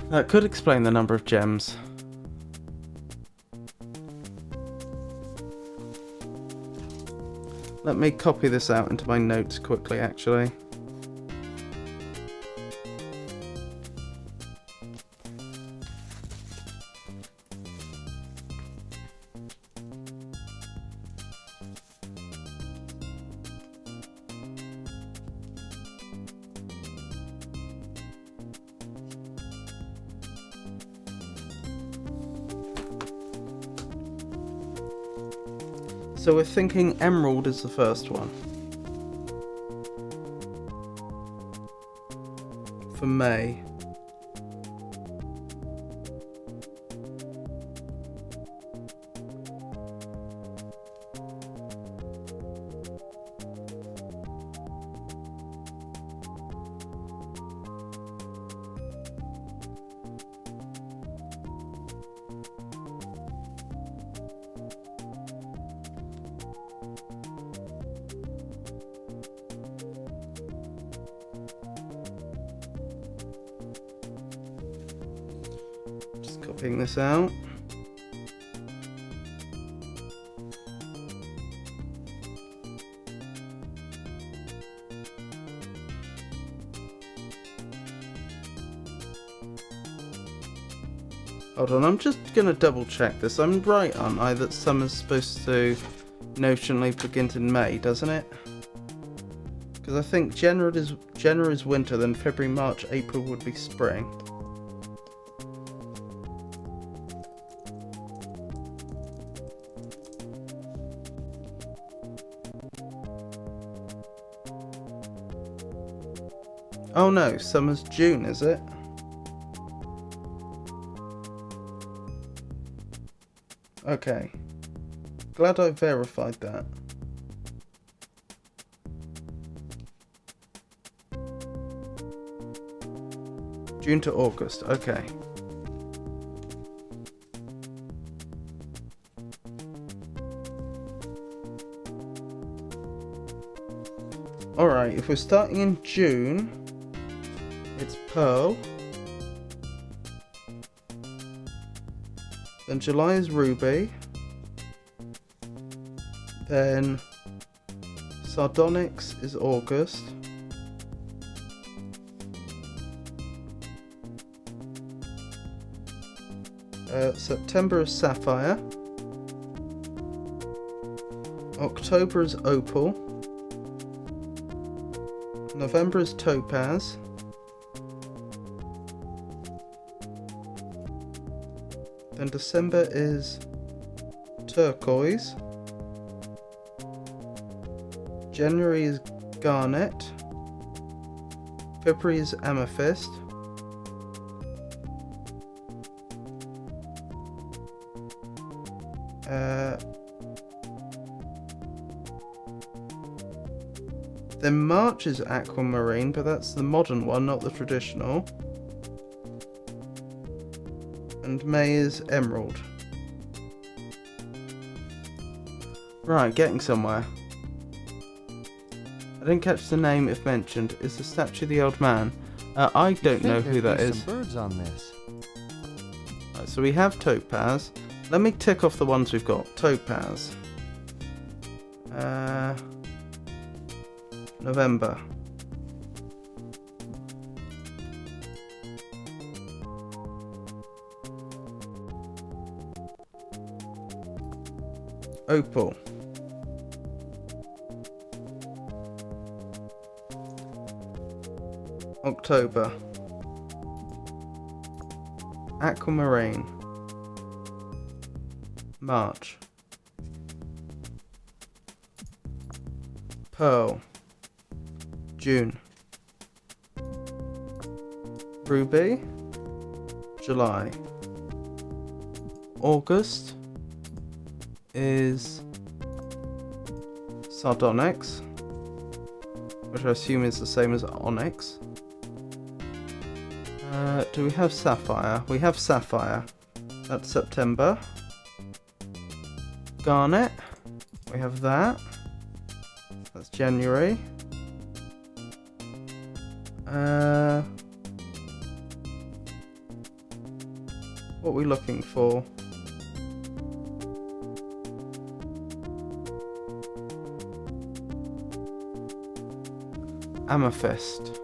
That could explain the number of gems. Let me copy this out into my notes quickly, actually. So we're thinking Emerald is the first one. For May. checking this out. Hold on, I'm just going to double check this. I'm right, aren't I, that summer's supposed to notionally begin in May, doesn't it? Because I think January is winter, then February, March, April would be spring. Oh no, summer's June, is it? Okay. Glad I verified that. June to August, okay. Alright, if we're starting in June, it's Pearl. Then July is Ruby. Then Sardonyx is August. September is Sapphire. October is Opal. November is Topaz. Then December is Turquoise. January is Garnet. February is Amethyst. Then March is Aquamarine, but that's the modern one, not the traditional. And May is Emerald. Right, getting somewhere. I didn't catch the name if mentioned. Is the statue the old man? I don't know who that is.
Some birds on this.
Right, so we have Topaz. Let me tick off the ones we've got. Topaz. November. Opal. October. Aquamarine. March. Pearl. June. Ruby. July. August is Sardonyx, which I assume is the same as Onyx. Do we have Sapphire? We have Sapphire. That's September. Garnet. We have that. That's January. What are we looking for? Amethyst.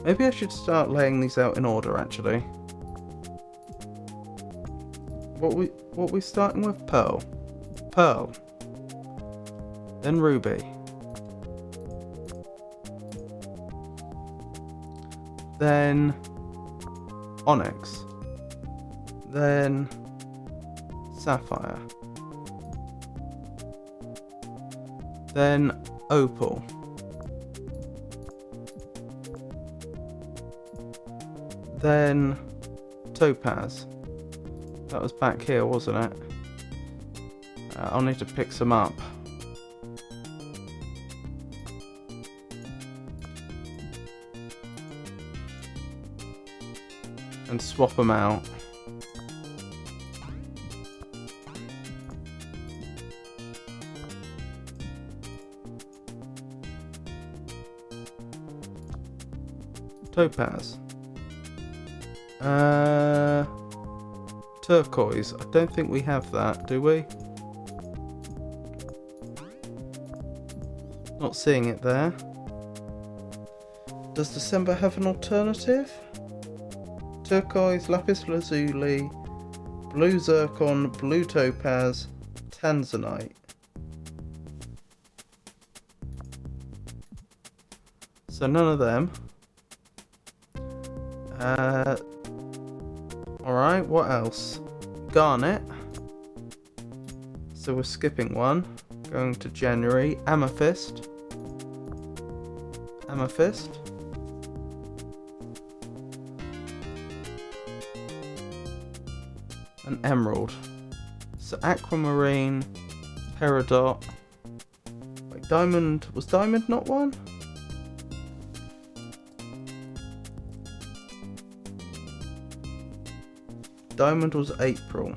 Maybe I should start laying these out in order, actually. What we starting with? Pearl. Pearl. Then Ruby. Then Onyx. Then Sapphire. Then Opal. Then Topaz. That was back here, wasn't it? I'll need to pick some up. And swap them out. Topaz. Turquoise. I don't think we have that, do we? Not seeing it there. Does December have an alternative? Turquoise, lapis lazuli, blue zircon, blue topaz, tanzanite. So none of them. Alright, what else? Garnet. So we're skipping one. Going to January. Amethyst. Amethyst. An emerald. So aquamarine, peridot. Wait, diamond. Was diamond not one? Diamond was April.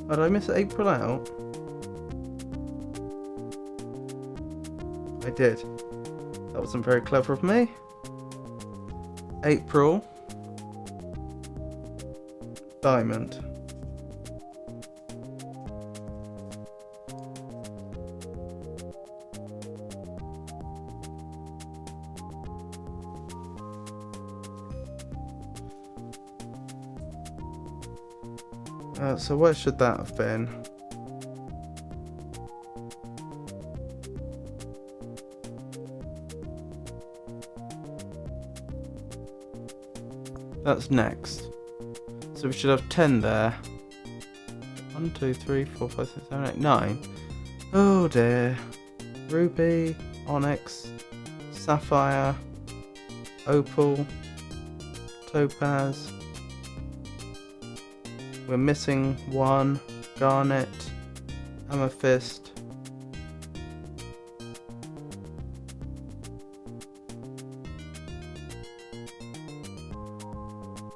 Oh, did I miss April out? I did. That wasn't very clever of me. April. Diamond. So where should that have been? That's next. So we should have 10 there. 1, 2, 3, 4, 5, 6, 7, 8, 9. Oh dear. Ruby, onyx, sapphire, opal, topaz. We're missing one. Garnet, amethyst.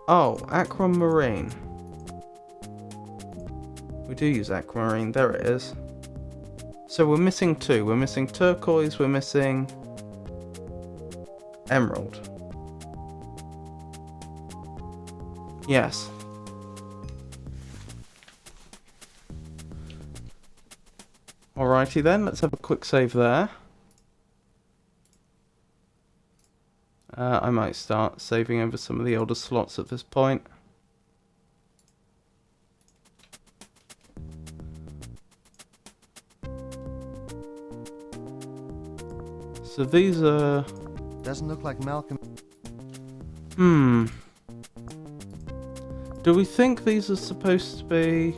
Oh, aquamarine. We do use aquamarine. There it is. So we're missing two. We're missing turquoise. We're missing emerald. Yes. Alrighty then, let's have a quick save there. I might start saving over some of the older slots at this point. So these are...
Doesn't look like Malcolm.
Do we think these are supposed to be...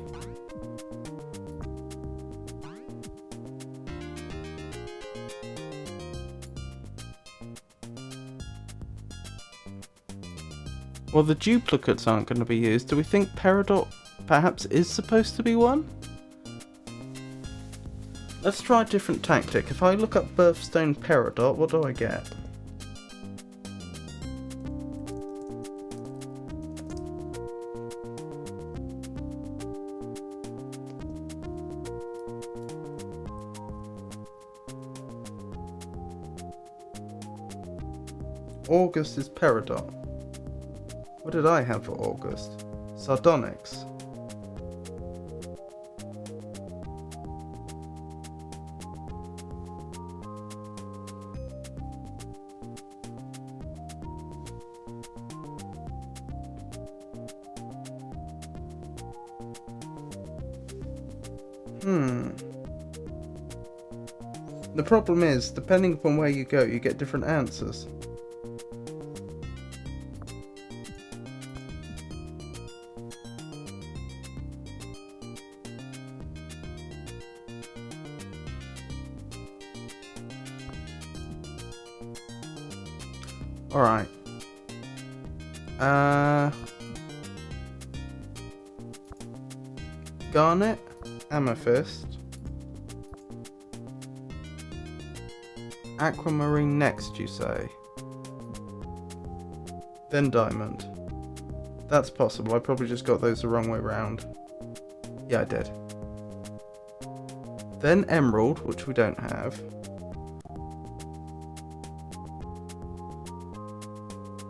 Well, the duplicates aren't going to be used. Do we think peridot perhaps is supposed to be one? Let's try a different tactic. If I look up birthstone peridot, what do I get? August is peridot. What did I have for August? Sardonyx. The problem is, depending upon where you go, you get different answers. Alright. Garnet, amethyst, aquamarine next, you say? Then diamond. That's possible. I probably just got those the wrong way round. Yeah, I did. Then emerald, which we don't have.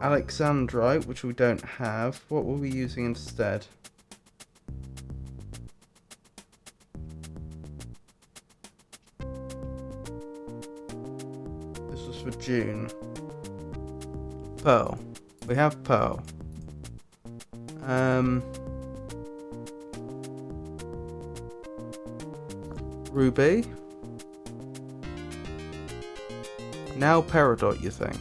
Alexandrite, which we don't have. What were we using instead? This was for June. Pearl. We have pearl. Ruby. Now peridot, you think?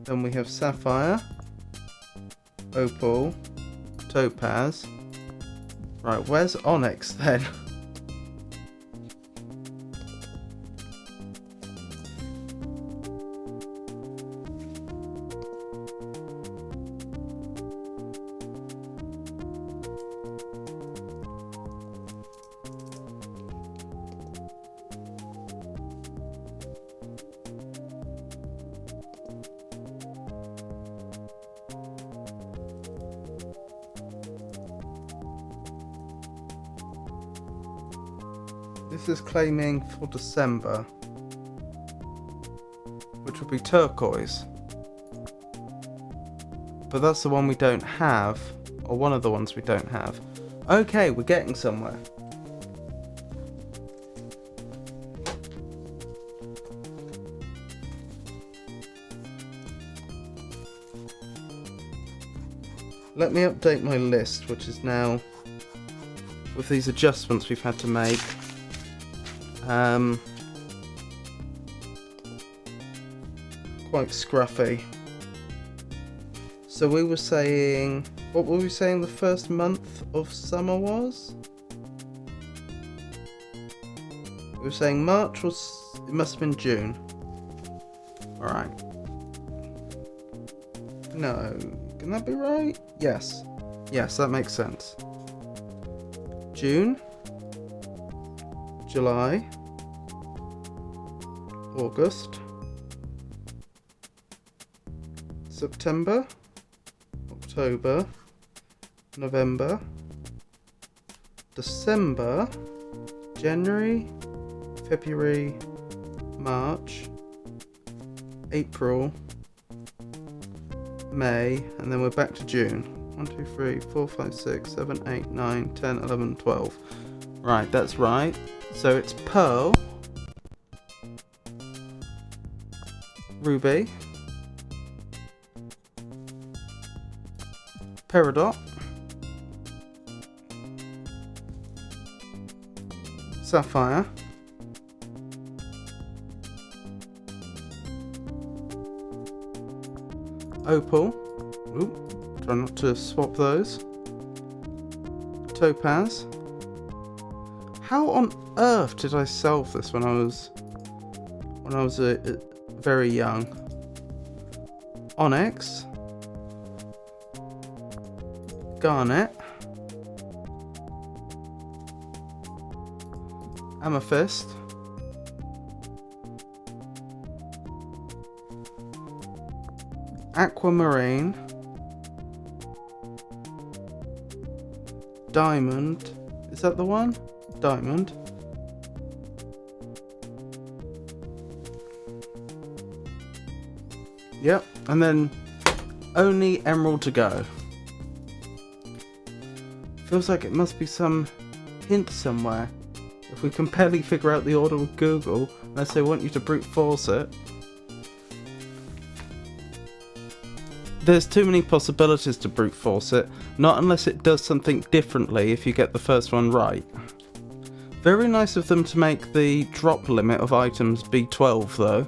Then we have sapphire, opal, topaz. Right, where's onyx then? This is claiming for December, which would be turquoise. But that's the one we don't have, or one of the ones we don't have. Okay, we're getting somewhere. Let me update my list, which is now, with these adjustments we've had to make, quite scruffy. So we were saying, what were we saying the first month of summer was? We were saying March was, it must have been June. Alright. No, can that be right? Yes. Yes, that makes sense. June, July, August, September, October, November, December, January, February, March, April, May, and then we're back to June. 1, 2, 3, 4, 5, 6, 7, 8, 9, 10, 11, 12. Right, that's right. So it's pearl, ruby, peridot, sapphire, opal. Oop, try not to swap those. Topaz. How on earth did I solve this when I was very young? Onyx, garnet, amethyst, aquamarine, diamond. Is that the one? Diamond. Yep, and then only emerald to go. Feels like it must be some hint somewhere. If we can barely figure out the order with Google, unless they want you to brute force it. There's too many possibilities to brute force it, not unless it does something differently if you get the first one right. Very nice of them to make the drop limit of items be 12 though.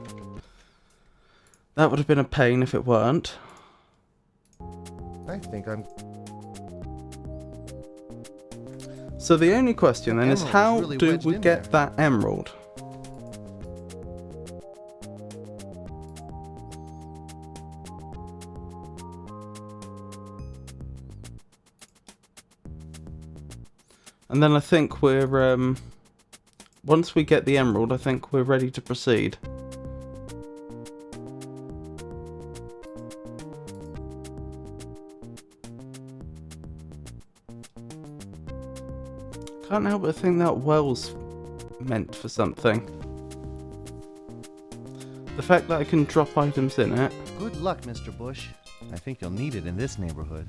That would have been a pain if it weren't.
I think I'm...
So the only question then is how
really
do
wedged
we
in
get
there.
that emerald? And then I think we're, once we get the emerald, I think we're ready to proceed. Can't help but think that well's meant for something. The fact that I can drop items in it.
Good luck, Mr. Bush. I think you'll need it in this neighborhood.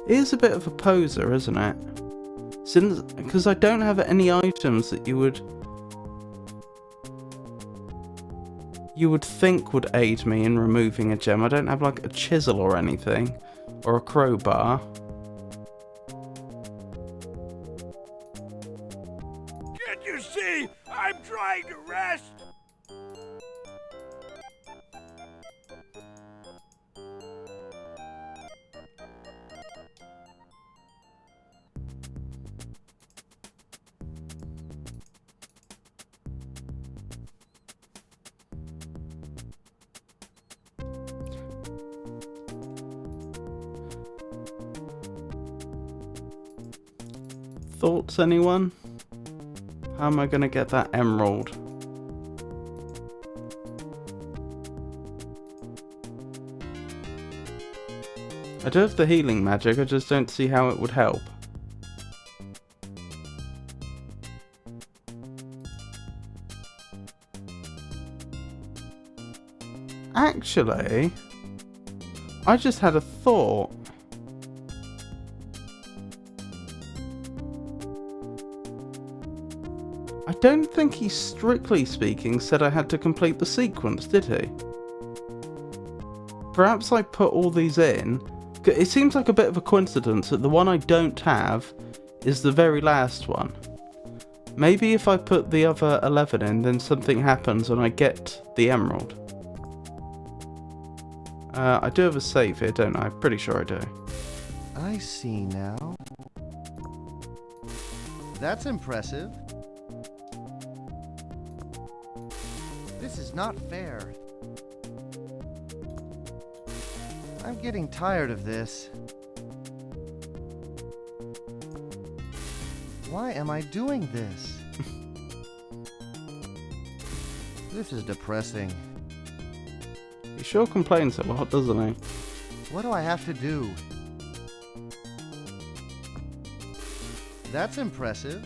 It is a bit of a poser, isn't it? Because I don't have any items that you would think would aid me in removing a gem. I don't have like a chisel or anything, or a crowbar.
Can't you see? I'm trying to rest.
Thoughts, anyone? How am I going to get that emerald? I do have the healing magic, I just don't see how it would help. Actually, I just had a thought. I don't think he, strictly speaking, said I had to complete the sequence, did he? Perhaps I put all these in. It seems like a bit of a coincidence that the one I don't have is the very last one. Maybe if I put the other 11 in, then something happens and I get the emerald. I do have a save here, don't I? I'm pretty sure I do.
I see now. That's impressive. This is not fair. I'm getting tired of this. Why am I doing this? This is depressing.
He sure complains a lot, doesn't he?
What do I have to do? That's impressive.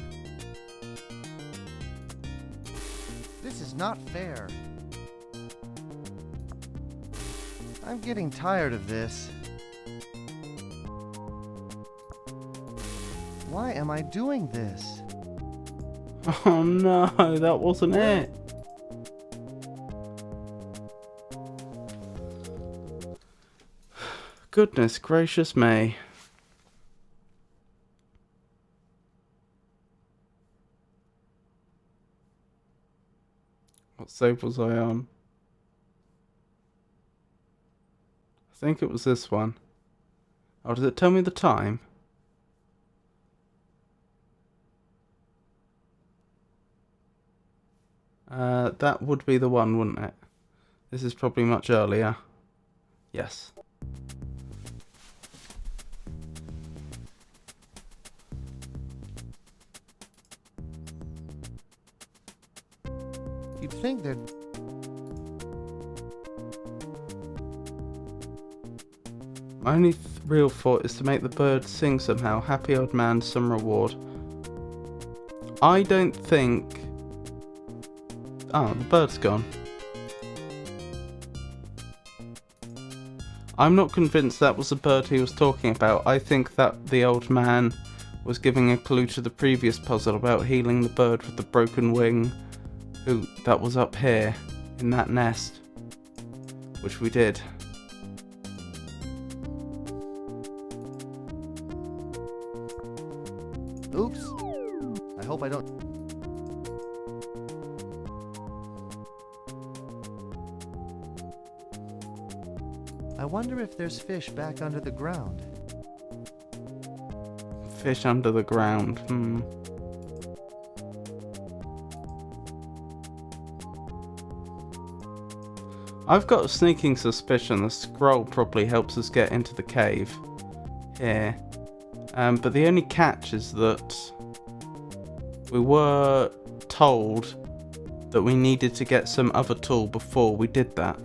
This is not fair. I'm getting tired of this. Why am I doing this?
Oh no, that wasn't it. Goodness gracious me. What save was I on? I think it was this one. Oh, does it tell me the time? That would be the one, wouldn't it? This is probably much earlier. Yes.
You'd think that...
My only real thought is to make the bird sing somehow. Happy old man, some reward. I don't think... Oh, the bird's gone. I'm not convinced that was the bird he was talking about. I think that the old man was giving a clue to the previous puzzle about healing the bird with the broken wing that was up here in that nest, which we did.
Oops. I hope I don't... I wonder if there's fish back under the ground.
Fish under the ground. I've got a sneaking suspicion the scroll probably helps us get into the cave here. But the only catch is that we were told that we needed to get some other tool before we did that.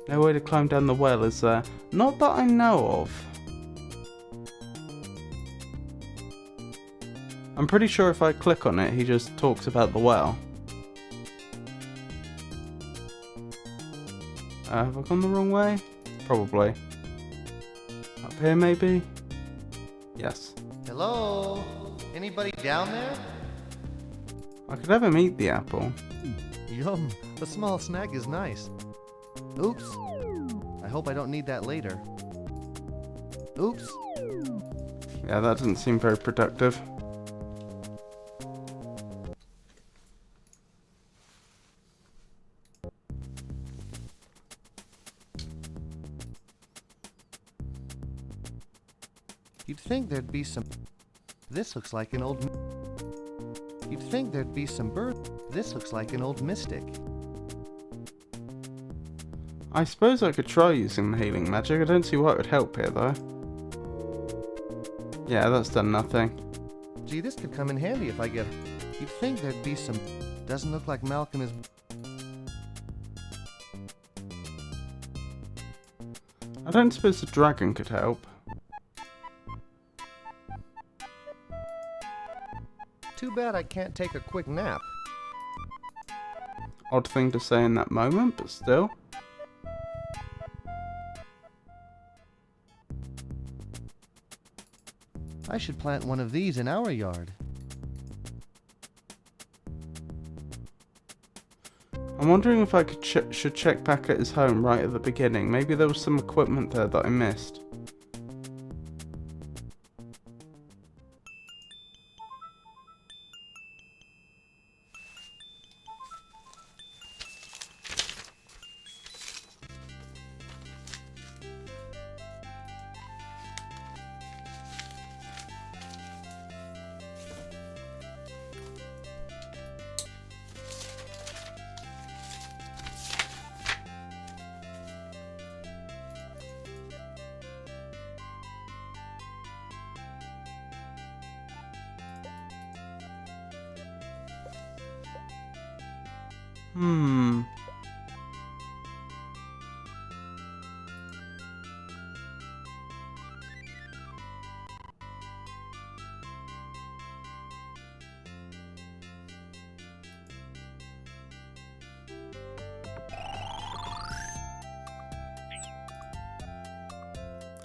No way to climb down the well, is there? Not that I know of. I'm pretty sure if I click on it, he just talks about the well. Have I gone the wrong way? Probably. Up here, maybe? Yes.
Hello? Anybody down there?
I could have him eat the apple.
Yum, a small snack is nice. Oops. I hope I don't need that later. Oops.
Yeah, that doesn't seem very productive.
You'd think there'd be some... This looks like an old... You'd think there'd be some bird... This looks like an old mystic.
I suppose I could try using the healing magic. I don't see what would help here, though. Yeah, that's done nothing.
Gee, this could come in handy if I get... You'd think there'd be some... Doesn't look like Malcolm is...
I don't suppose the dragon could help.
Too bad I can't take a quick nap.
Odd thing to say in that moment, but still.
I should plant one of these in our yard.
I'm wondering if I should check back at his home right at the beginning. Maybe there was some equipment there that I missed.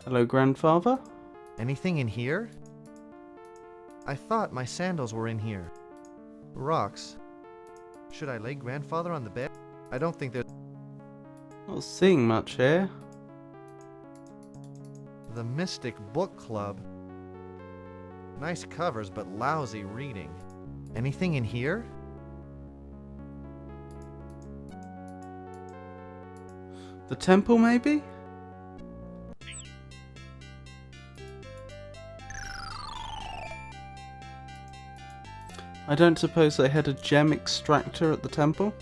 Hello, grandfather?
Anything in here? I thought my sandals were in here. Rocks. Should I lay grandfather on the bed? I don't think there's...
Not seeing much here.
The Mystic Book Club. Nice covers, but lousy reading. Anything in here?
The temple, maybe? I don't suppose they had a gem extractor at the temple?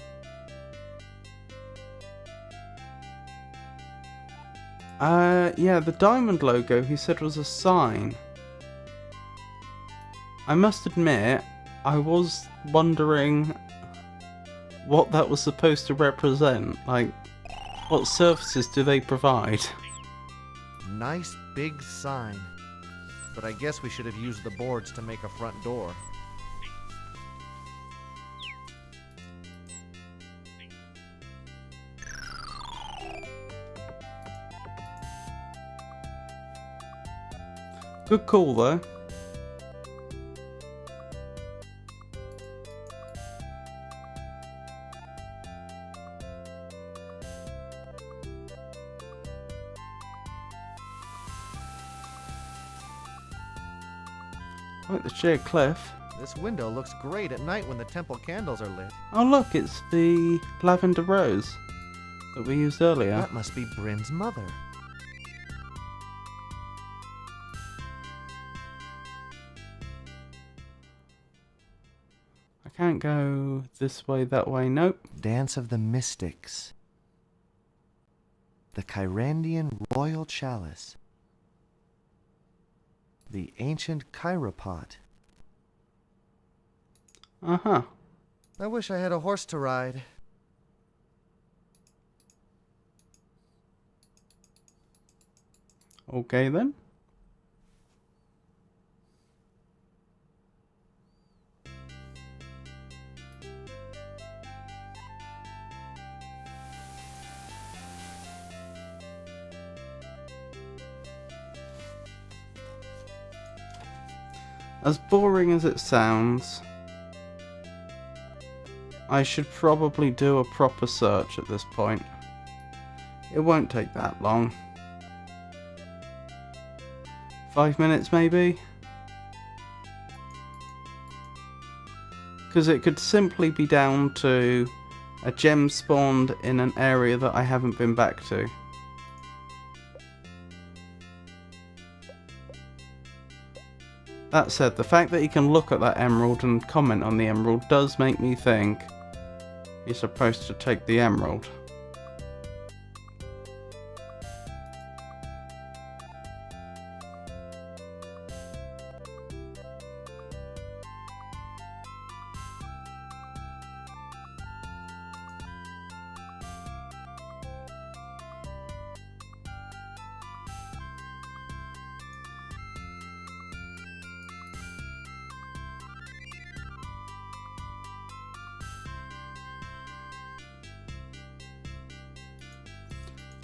Yeah, the diamond logo he said was a sign. I must admit, I was wondering what that was supposed to represent. Like, what services do they provide?
Nice big sign. But I guess we should have used the boards to make a front door.
Good call, though. Like the sheer cliff.
This window looks great at night when the temple candles are lit.
Oh look, it's the lavender rose that we used earlier.
That must be Bryn's mother.
I can't go this way, that way, nope.
Dance of the Mystics. The Kyrandian Royal Chalice. The ancient Kyropot.
Uh-huh.
I wish I had a horse to ride.
Okay then. As boring as it sounds, I should probably do a proper search at this point. It won't take that long. 5 minutes maybe? Because it could simply be down to a gem spawned in an area that I haven't been back to. That said, the fact that he can look at that emerald and comment on the emerald does make me think he's supposed to take the emerald.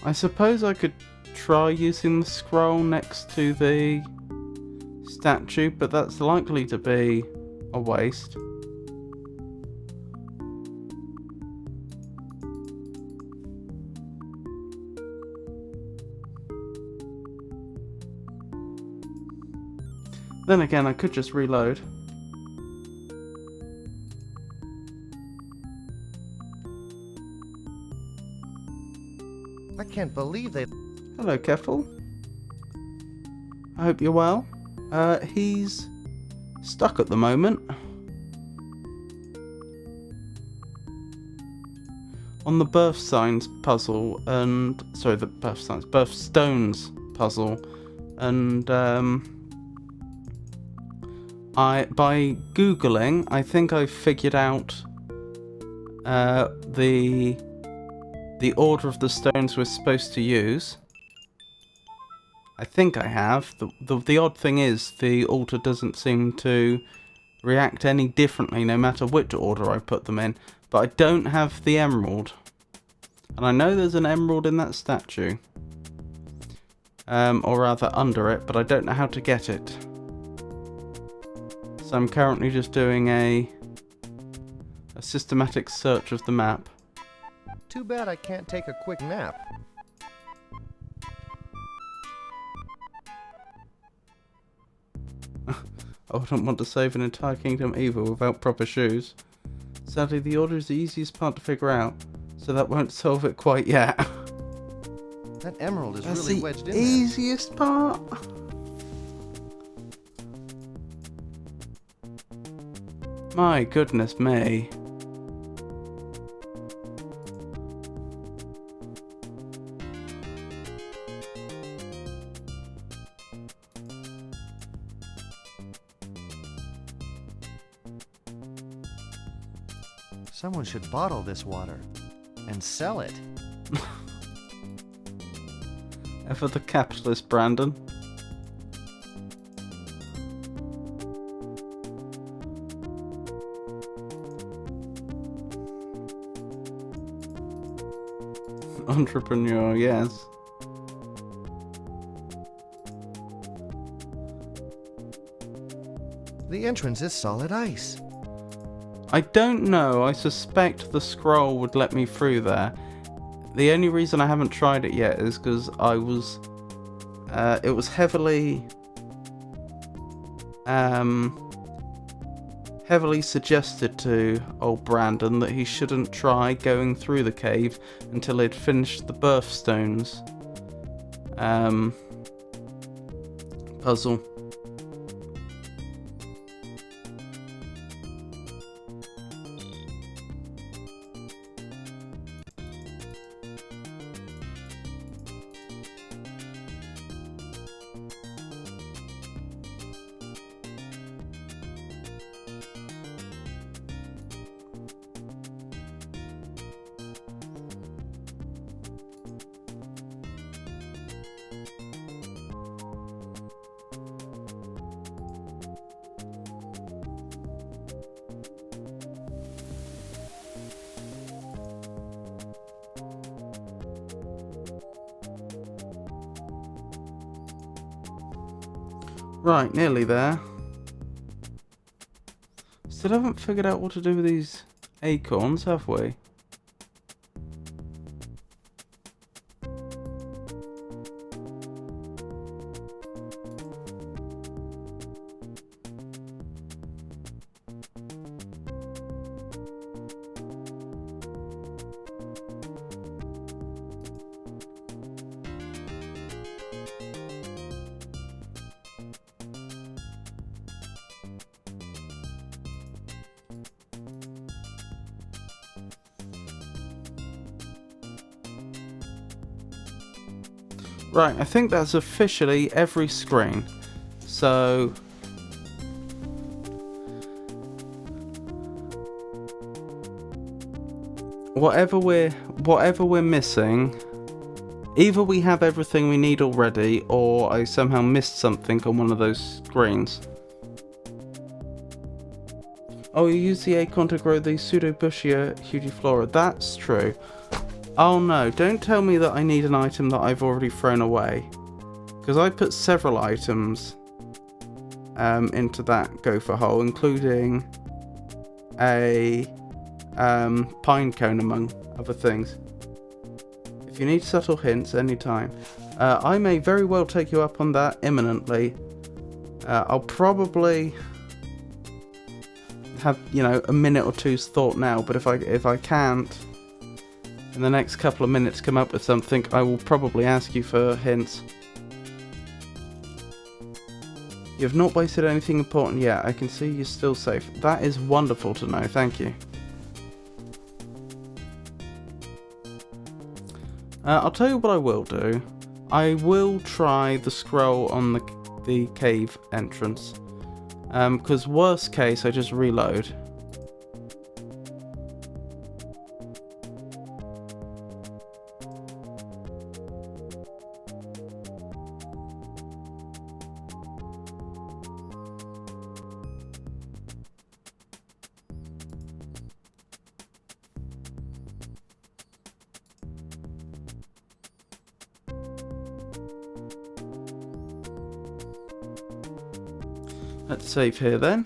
I suppose I could try using the scroll next to the statue, but that's likely to be a waste. Then again, I could just reload.
I can't believe they...
Hello, Keffel. I hope you're well. He's stuck at the moment on the birth signs puzzle and... Sorry, the birthstones puzzle. And, by Googling, I think I figured out the order of the stones we're supposed to use. I think I have. The odd thing is the altar doesn't seem to react any differently no matter which order I put them in. But I don't have the emerald. And I know there's an emerald in that statue. Or rather under it, but I don't know how to get it. So I'm currently just doing a systematic search of the map.
Too bad I can't take a quick nap.
I wouldn't want to save an entire kingdom either without proper shoes. Sadly, the order is the easiest part to figure out, so that won't solve it quite yet.
That emerald is
That's
really
the
wedged in there.
easiest part. My goodness me.
Someone should bottle this water and sell it.
Ever the capitalist, Brandon. Entrepreneur, yes.
The entrance is solid ice.
I don't know. I suspect the scroll would let me through there. The only reason I haven't tried it yet is because I was... it was heavily suggested to old Brandon that he shouldn't try going through the cave until he'd finished the birthstones puzzle. Right, nearly there. Still haven't figured out what to do with these acorns, have we? Right, I think that's officially every screen. So whatever we're missing, either we have everything we need already, or I somehow missed something on one of those screens. Oh, you use the acorn to grow the Pseudobushia hugiflora. That's true. Oh no, don't tell me that I need an item that I've already thrown away. Because I put several items into that gopher hole, including a pine cone among other things. If you need subtle hints, anytime. I may very well take you up on that imminently. I'll probably have, you know, a minute or two's thought now, but if I can't in the next couple of minutes come up with something, I will probably ask you for hints. You have not wasted anything important yet. I can see you're still safe. That is wonderful to know, thank you. I'll tell you what I will do. I will try the scroll on the cave entrance. Because worst case, I just reload. Let's save here then.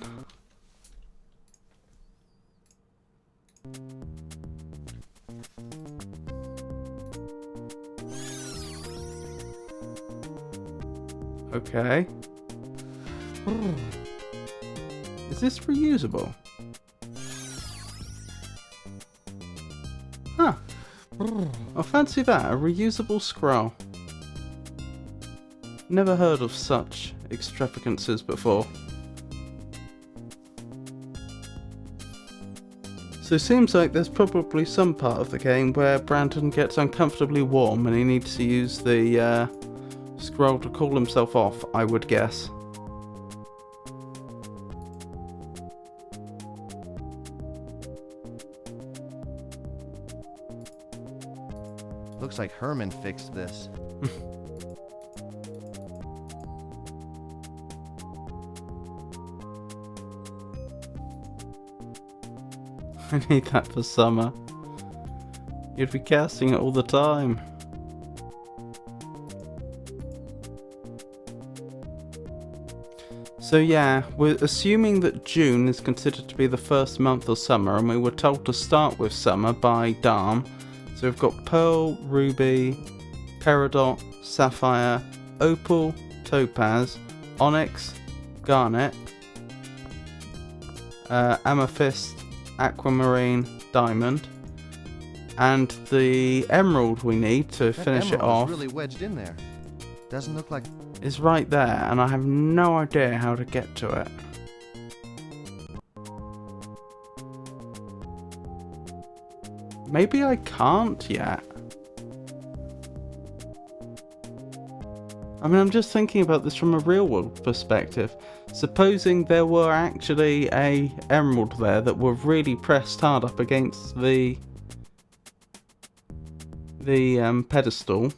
Okay. Is this reusable? Huh. I fancy that, a reusable scroll. Never heard of such extravagances before. So it seems like there's probably some part of the game where Brandon gets uncomfortably warm and he needs to use the scroll to cool himself off, I would guess.
Looks like Herman fixed this.
I need that for summer. You'd be casting it all the time. So yeah, we're assuming that June is considered to be the first month of summer, and we were told to start with summer by Darm. So we've got Pearl, Ruby, Peridot, Sapphire, Opal, Topaz, Onyx, Garnet, Amethyst, Aquamarine, Diamond, and the emerald we need to finish it off.
That emerald is really wedged in there. Doesn't look like...
Is right there, and I have no idea how to get to it. Maybe I can't yet. I mean, I'm just thinking about this from a real world perspective. Supposing there were actually a emerald there that were really pressed hard up against the pedestal.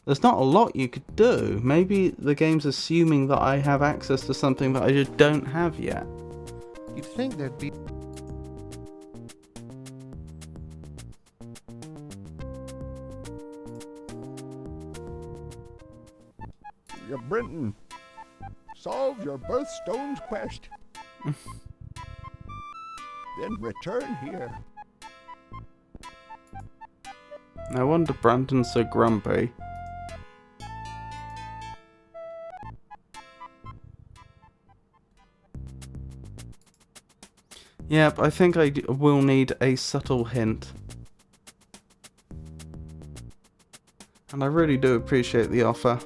There's not a lot you could do. Maybe the game's assuming that I have access to something that I just don't have yet.
You'd think there'd be...
Yeah, Brenton, solve your birthstone's quest. Then return here.
No wonder Brandon's so grumpy. Yep, I think I will need a subtle hint. And I really do appreciate the offer.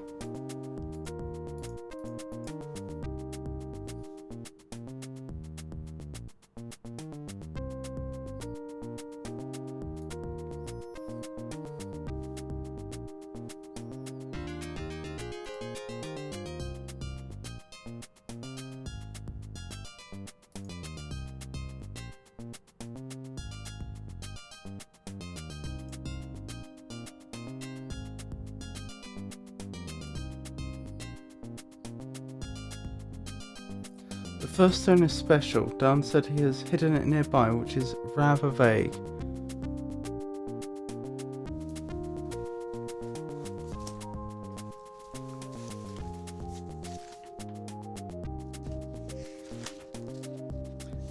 The first stone is special. Dan said he has hidden it nearby, which is rather vague.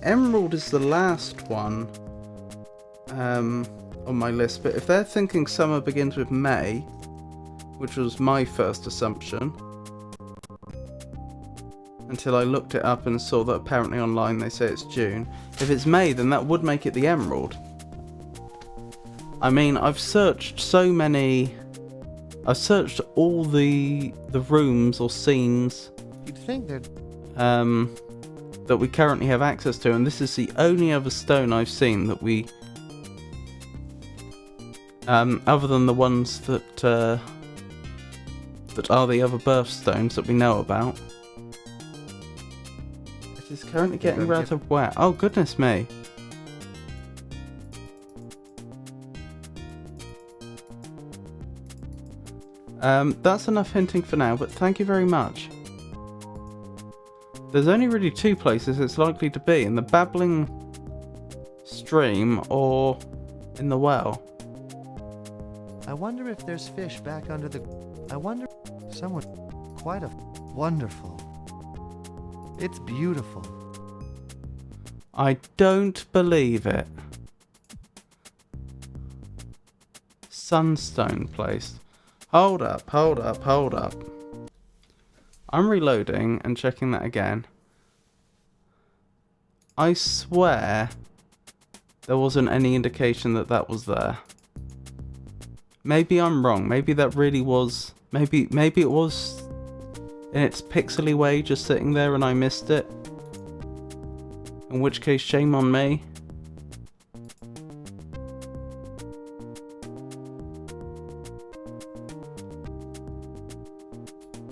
Emerald is the last one on my list, but if they're thinking summer begins with May, which was my first assumption, until I looked it up and saw that apparently online they say it's June. If it's May, then that would make it the Emerald. I mean, I've searched all the rooms or scenes
You'd think that
that we currently have access to, and this is the only other stone I've seen that we other than the ones that are the other birthstones that we know about. It is currently getting rather wet. Oh goodness me. That's enough hinting for now, but thank you very much. There's only really two places it's likely to be, in the babbling stream or in the well.
I wonder if there's fish back under the... I wonder... Someone... Quite a... Wonderful. It's beautiful.
I don't believe it. Sunstone placed. Hold up. I'm reloading and checking that again. I swear there wasn't any indication that that was there. Maybe I'm wrong. Maybe that really was... Maybe it was in its pixely way just sitting there and I missed it. In which case, shame on me.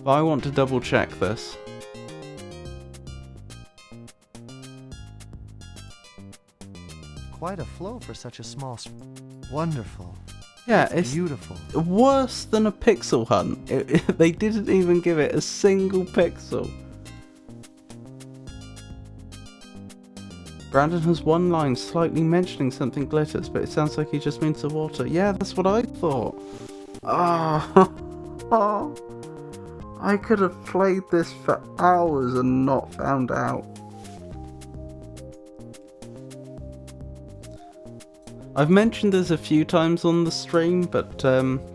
But I want to double check this.
Quite a flow for such a small... Wonderful.
Yeah, it's
beautiful.
Worse than a pixel hunt. They didn't even give it a single pixel. Brandon has one line slightly mentioning something glitters, but it sounds like he just means the water. Yeah, that's what I thought. Oh, I could have played this for hours and not found out. I've mentioned this a few times on the stream, but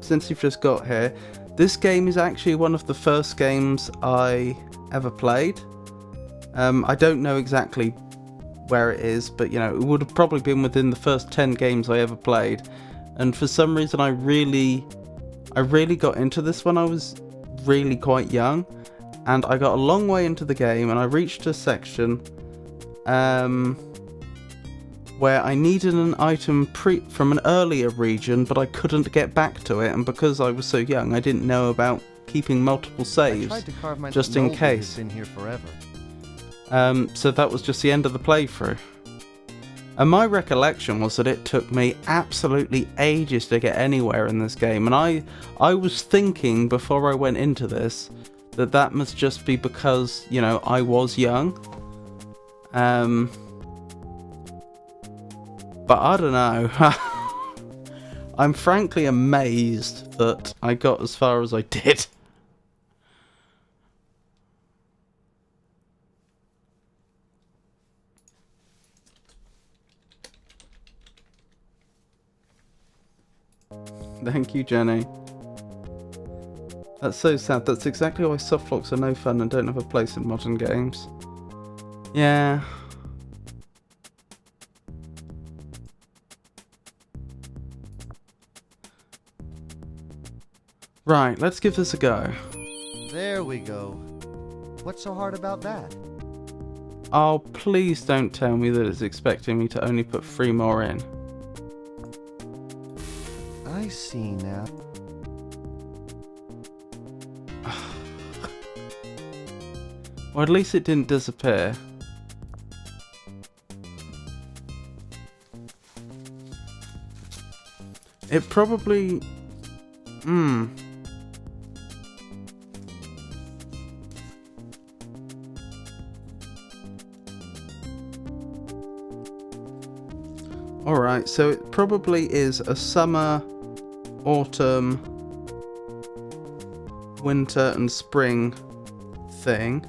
since you've just got here, this game is actually one of the first games I ever played. I don't know exactly where it is, but you know, it would have probably been within the first 10 games I ever played. And for some reason I really got into this when I was really quite young, and I got a long way into the game and I reached a section where I needed an item from an earlier region, but I couldn't get back to it, and because I was so young I didn't know about keeping multiple saves just in case.
Been here forever.
So that was just the end of the playthrough. And my recollection was that it took me absolutely ages to get anywhere in this game, and I was thinking before I went into this that must just be because, you know, I was young. But I don't know. I'm frankly amazed that I got as far as I did. Thank you, Jenny. That's so sad. That's exactly why softlocks are no fun and don't have a place in modern games. Yeah. Right, let's give this a go.
There we go. What's so hard about that?
Oh, please don't tell me that it's expecting me to only put 3 more in.
I see now.
Or at least it didn't disappear. It probably... Alright, so it probably is a summer, autumn, winter and spring thing.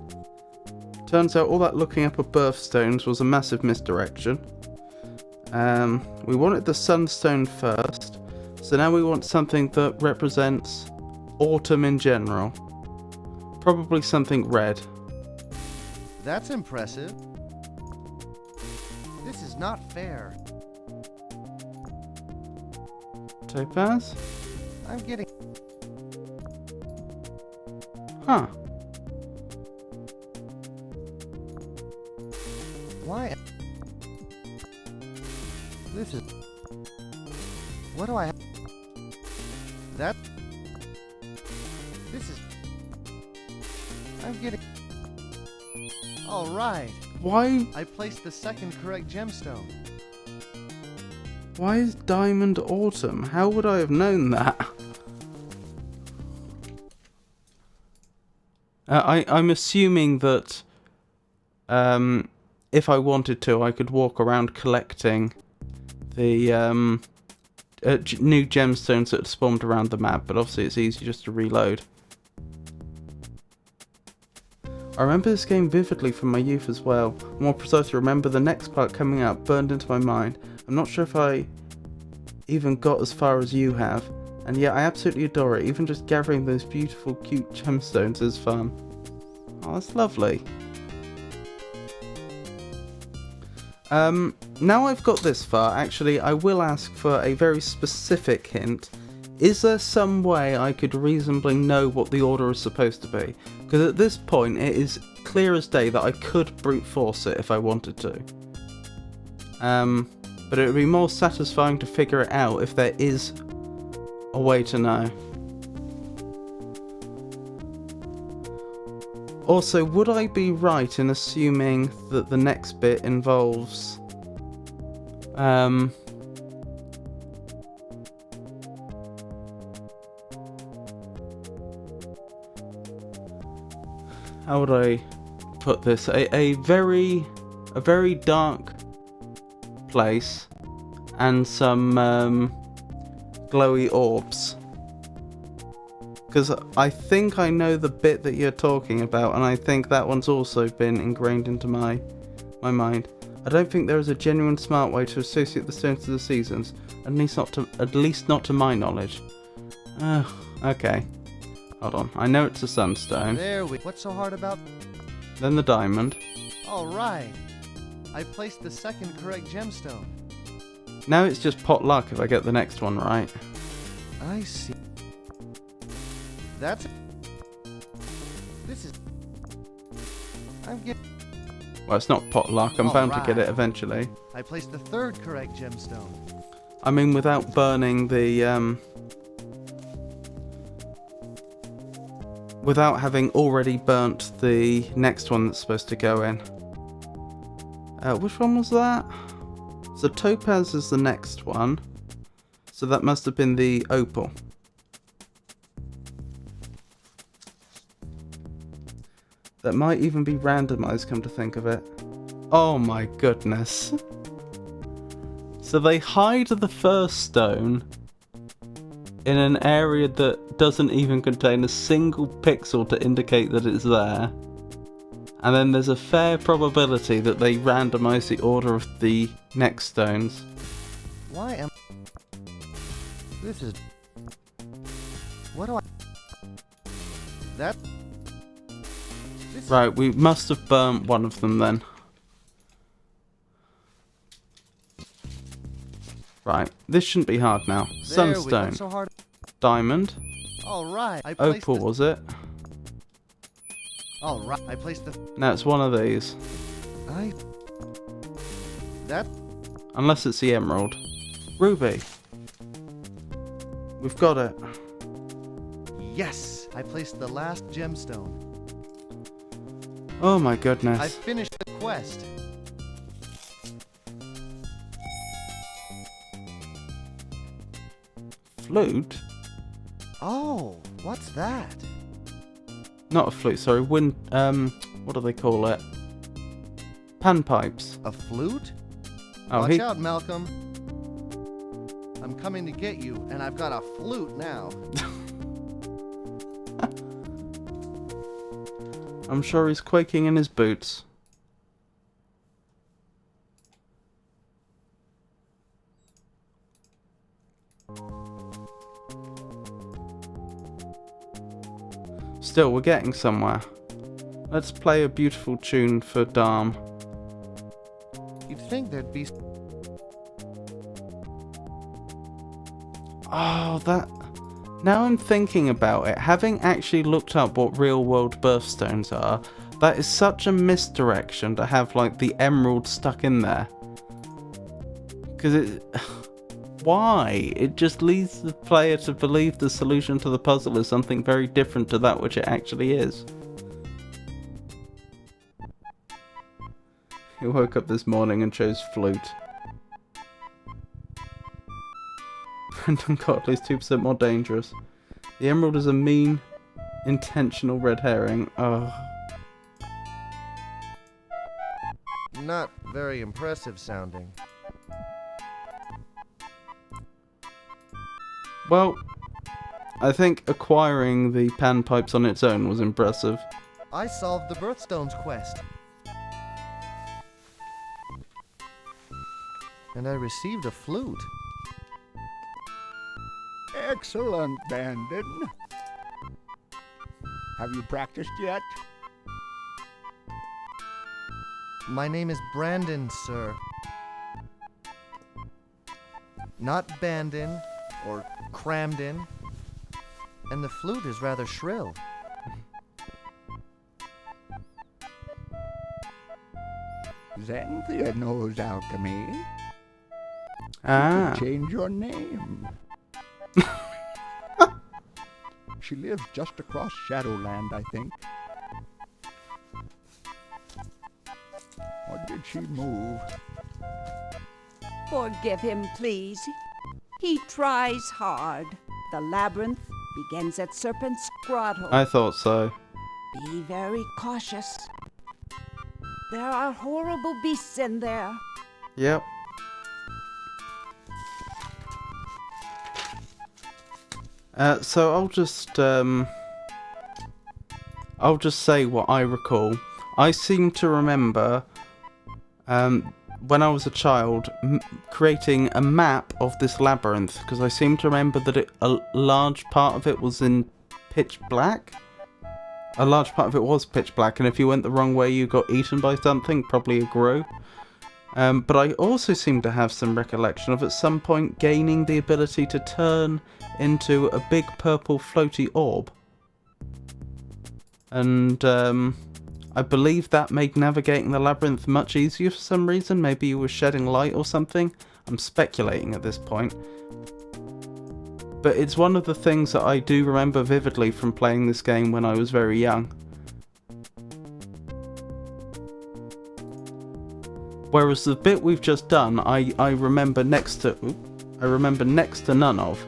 Turns out all that looking up at birthstones was a massive misdirection. We wanted the sunstone first, so now we want something that represents autumn in general. Probably something red.
That's impressive. This is not fair.
Topaz?
I'm getting...
Huh.
Why? This is... What do I have? That... This is... I'm getting... Alright.
Why?
I placed the second correct gemstone.
Why is diamond autumn? How would I have known that? I'm assuming that if I wanted to, I could walk around collecting the new gemstones that spawned around the map, but obviously it's easy just to reload. I remember this game vividly from my youth as well. More precisely, remember the next part coming up, burned into my mind. I'm not sure if I even got as far as you have, and yet I absolutely adore it. Even just gathering those beautiful, cute gemstones is fun. Oh, that's lovely. Now I've got this far, actually, I will ask for a very specific hint. Is there some way I could reasonably know what the order is supposed to be? Because at this point, it is clear as day that I could brute force it if I wanted to. But it would be more satisfying to figure it out if there is a way to know. Also, would I be right in assuming that the next bit involves... how would I put this? A very dark place and some glowy orbs. Because I think I know the bit that you're talking about, and I think that one's also been ingrained into my mind. I don't think there is a genuine smart way to associate the stones to the seasons, at least not to my knowledge. Okay. Hold on. I know it's a sunstone.
There we... What's so hard about...
Then the diamond.
Alright. I placed the second correct gemstone.
Now it's just pot luck if I get the next one right.
I see. That's... This is... I'm getting...
Well, it's not pot luck. I'm bound to get it eventually.
I placed the third correct gemstone.
I mean, without burning the, without having already burnt the next one that's supposed to go in. Which one was that? So topaz is the next one. So that must have been the opal. That might even be randomized, come to think of it. Oh my goodness. So they hide the first stone in an area that doesn't even contain a single pixel to indicate that it's there. And then there's a fair probability that they randomize the order of the next stones.
Why am... This is... What do I... That... This...
Right, we must have burnt one of them then. Right, this shouldn't be hard now.
There, we
Sunstone.
got so hard.
Diamond.
Alright, I placed
Opal, was it?
Alright, I placed the...
No, it's one of these.
That...
Unless it's the emerald. Ruby. We've got it.
Yes! I placed the last gemstone.
Oh my goodness.
I finished the quest.
Flute?
Oh, what's that?
Not a flute, sorry. Wind, what do they call it? Panpipes.
A flute?
Oh,
Watch out, Malcolm. I'm coming to get you, and I've got a flute now.
I'm sure he's quaking in his boots. Still, we're getting somewhere. Let's play a beautiful tune for Dharm.
You'd think there'd be...
Oh, that... Now I'm thinking about it, having actually looked up what real-world birthstones are, that is such a misdirection to have, like, the emerald stuck in there. Because it... Why? It just leads the player to believe the solution to the puzzle is something very different to that which it actually is. He woke up this morning and chose flute. Random Godly is 2% more dangerous. The emerald is a mean, intentional red herring. Ugh.
Not very impressive sounding.
Well, I think acquiring the panpipes on its own was impressive.
I solved the birthstones quest. And I received a flute.
Excellent, Bandon. Have you practiced yet?
My name is Brandon, sir. Not Bandon or Cramden. And the flute is rather shrill.
Xanthia knows alchemy.
Ah.
You could change your name. She lives just across Shadowland, I think. Or did she move?
Forgive him, please. He tries hard. The labyrinth begins at Serpent's Grotto.
I thought so.
Be very cautious. There are horrible beasts in there.
Yep. So I'll just say what I recall. I seem to remember when I was a child creating a map of this labyrinth, because I seem to remember that a large part of it was in pitch black. A large part of it was pitch black, and if you went the wrong way you got eaten by something, probably a grow. But I also seem to have some recollection of at some point gaining the ability to turn into a big purple floaty orb. And I believe that made navigating the labyrinth much easier for some reason. Maybe you were shedding light or something. I'm speculating at this point. But it's one of the things that I do remember vividly from playing this game when I was very young. Whereas the bit we've just done, I remember next to none of.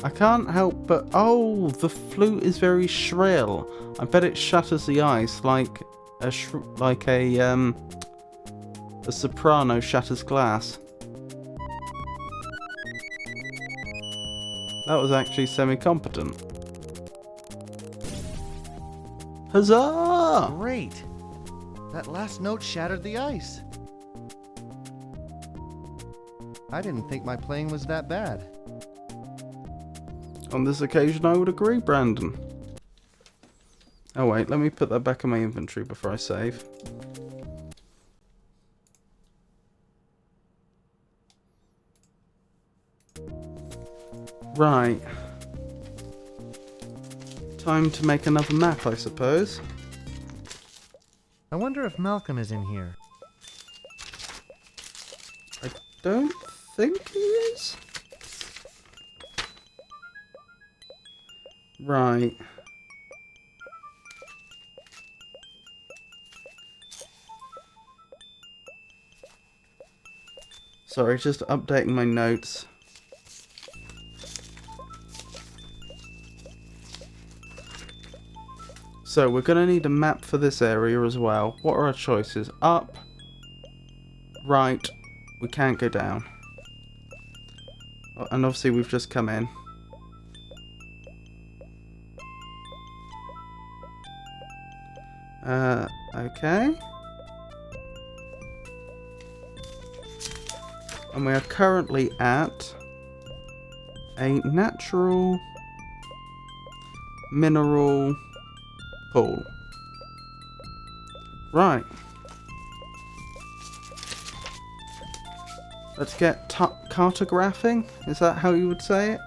I can't help but... Oh, the flute is very shrill. I bet it shatters the ice like a A soprano shatters glass. That was actually semi-competent. Huzzah!
Great! That last note shattered the ice. I didn't think my playing was that bad.
On this occasion, I would agree, Brandon. Oh wait, let me put that back in my inventory before I save. Right. Time to make another map, I suppose.
I wonder if Malcolm is in here.
I don't think he is. Right. Sorry, just updating my notes. So we're going to need a map for this area as well. What are our choices? Up, right, we can't go down. And obviously we've just come in. Okay. And we are currently at a natural mineral pool. Right. Let's get cartographing. Is that how you would say it?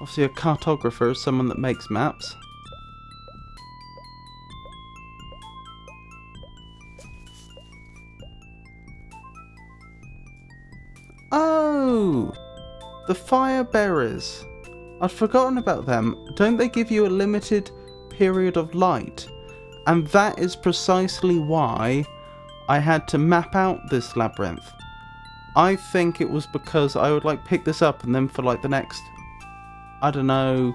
Obviously a cartographer is someone that makes maps. Oh! The fire bearers. I'd forgotten about them. Don't they give you a limited period of light? And that is precisely why I had to map out this labyrinth. I think it was because I would like pick this up and then for like the next, I don't know,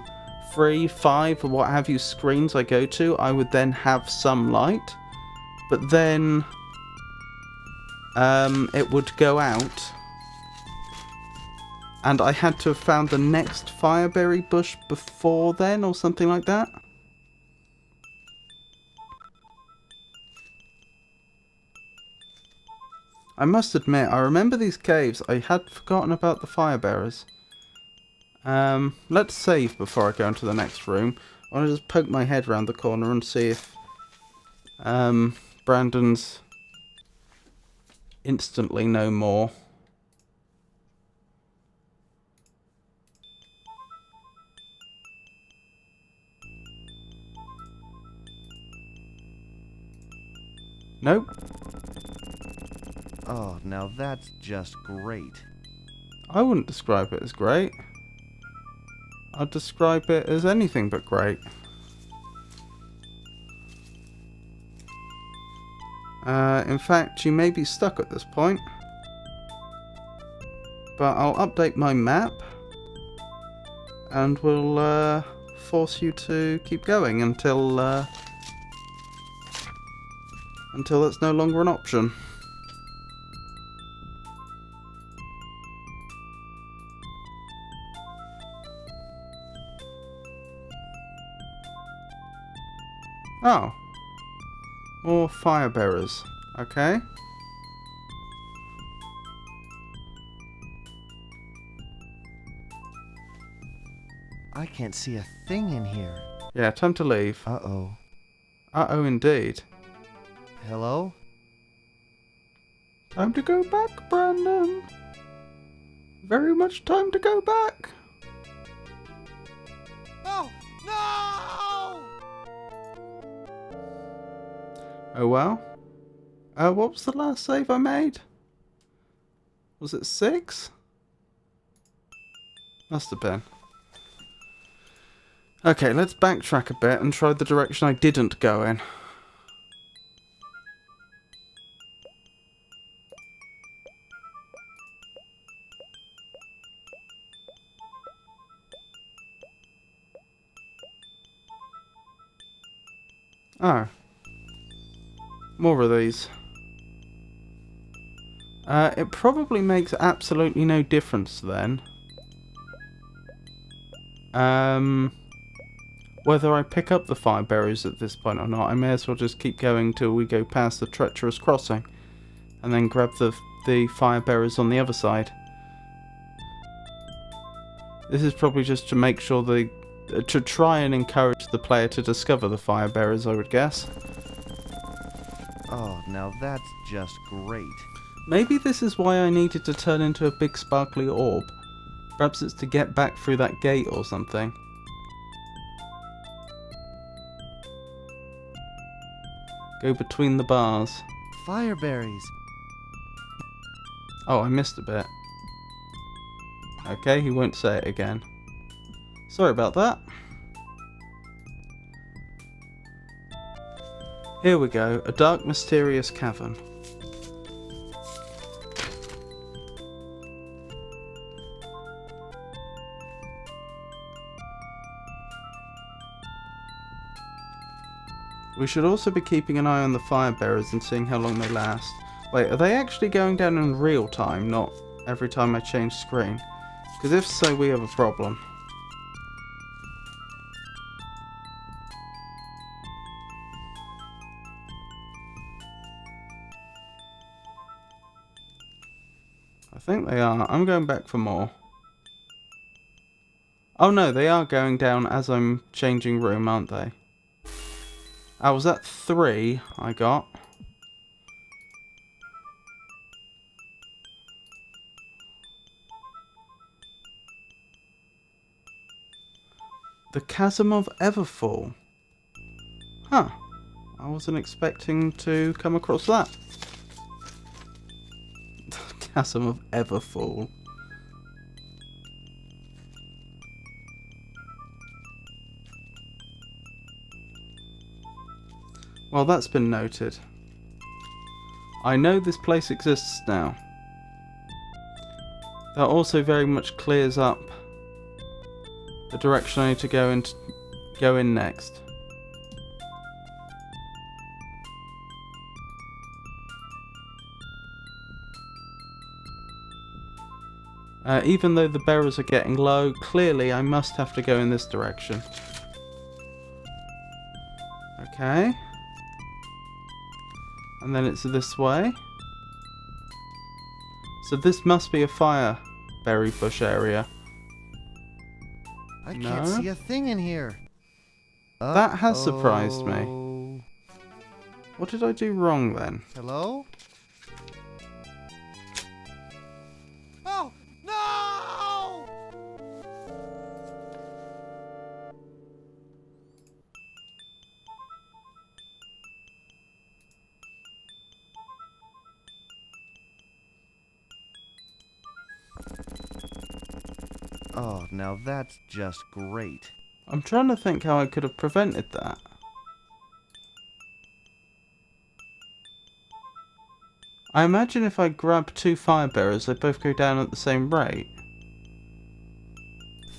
3, 5 or what have you screens I go to, I would then have some light. But then it would go out. And I had to have found the next fireberry bush before then, or something like that. I must admit, I remember these caves. I had forgotten about the firebearers. Let's save before I go into the next room. I want to just poke my head around the corner and see if Brandon's instantly no more. Nope.
Oh, now that's just great.
I wouldn't describe it as great. I'd describe it as anything but great. In fact, you may be stuck at this point. But I'll update my map. And we'll force you to keep going until that's no longer an option. Oh. More firebearers. Okay.
I can't see a thing in here.
Yeah, time to leave.
Uh-oh.
Uh-oh indeed.
Hello?
Time to go back, Brandon. Very much time to go back.
No! No!
Oh well. What was the last save I made? Was it 6? Must have been. Okay, let's backtrack a bit and try the direction I didn't go in. Oh. More of these. It probably makes absolutely no difference then. Whether I pick up the fire berries at this point or not, I may as well just keep going till we go past the treacherous crossing. And then grab the fire berries on the other side. This is probably just to make sure to try and encourage the player to discover the fire bearers, I would guess.
Oh, now that's just great.
Maybe this is why I needed to turn into a big sparkly orb. Perhaps it's to get back through that gate or something. Go between the bars.
Fireberries.
Oh, I missed a bit. Okay, he won't say it again. Sorry about that. Here we go, a dark, mysterious cavern. We should also be keeping an eye on the fire bearers and seeing how long they last. Wait, are they actually going down in real time, not every time I change screen? Because if so, we have a problem. I think they are. I'm going back for more. Oh no, they are going down as I'm changing room, aren't they? I was at 3 I got. The Chasm of Everfall. Huh. I wasn't expecting to come across that. The Chasm of Everfall. Well, that's been noted. I know this place exists now. That also very much clears up the direction I need to go in next. Even though the bearers are getting low, clearly I must have to go in this direction. Okay. And then it's this way. So this must be a fire berry bush area.
I can't see a thing in here.
That has surprised me. What did I do wrong then?
Hello? Oh, no! Oh, now that's just great.
I'm trying to think how I could have prevented that. I imagine if I grab 2 fire bearers, they both go down at the same rate.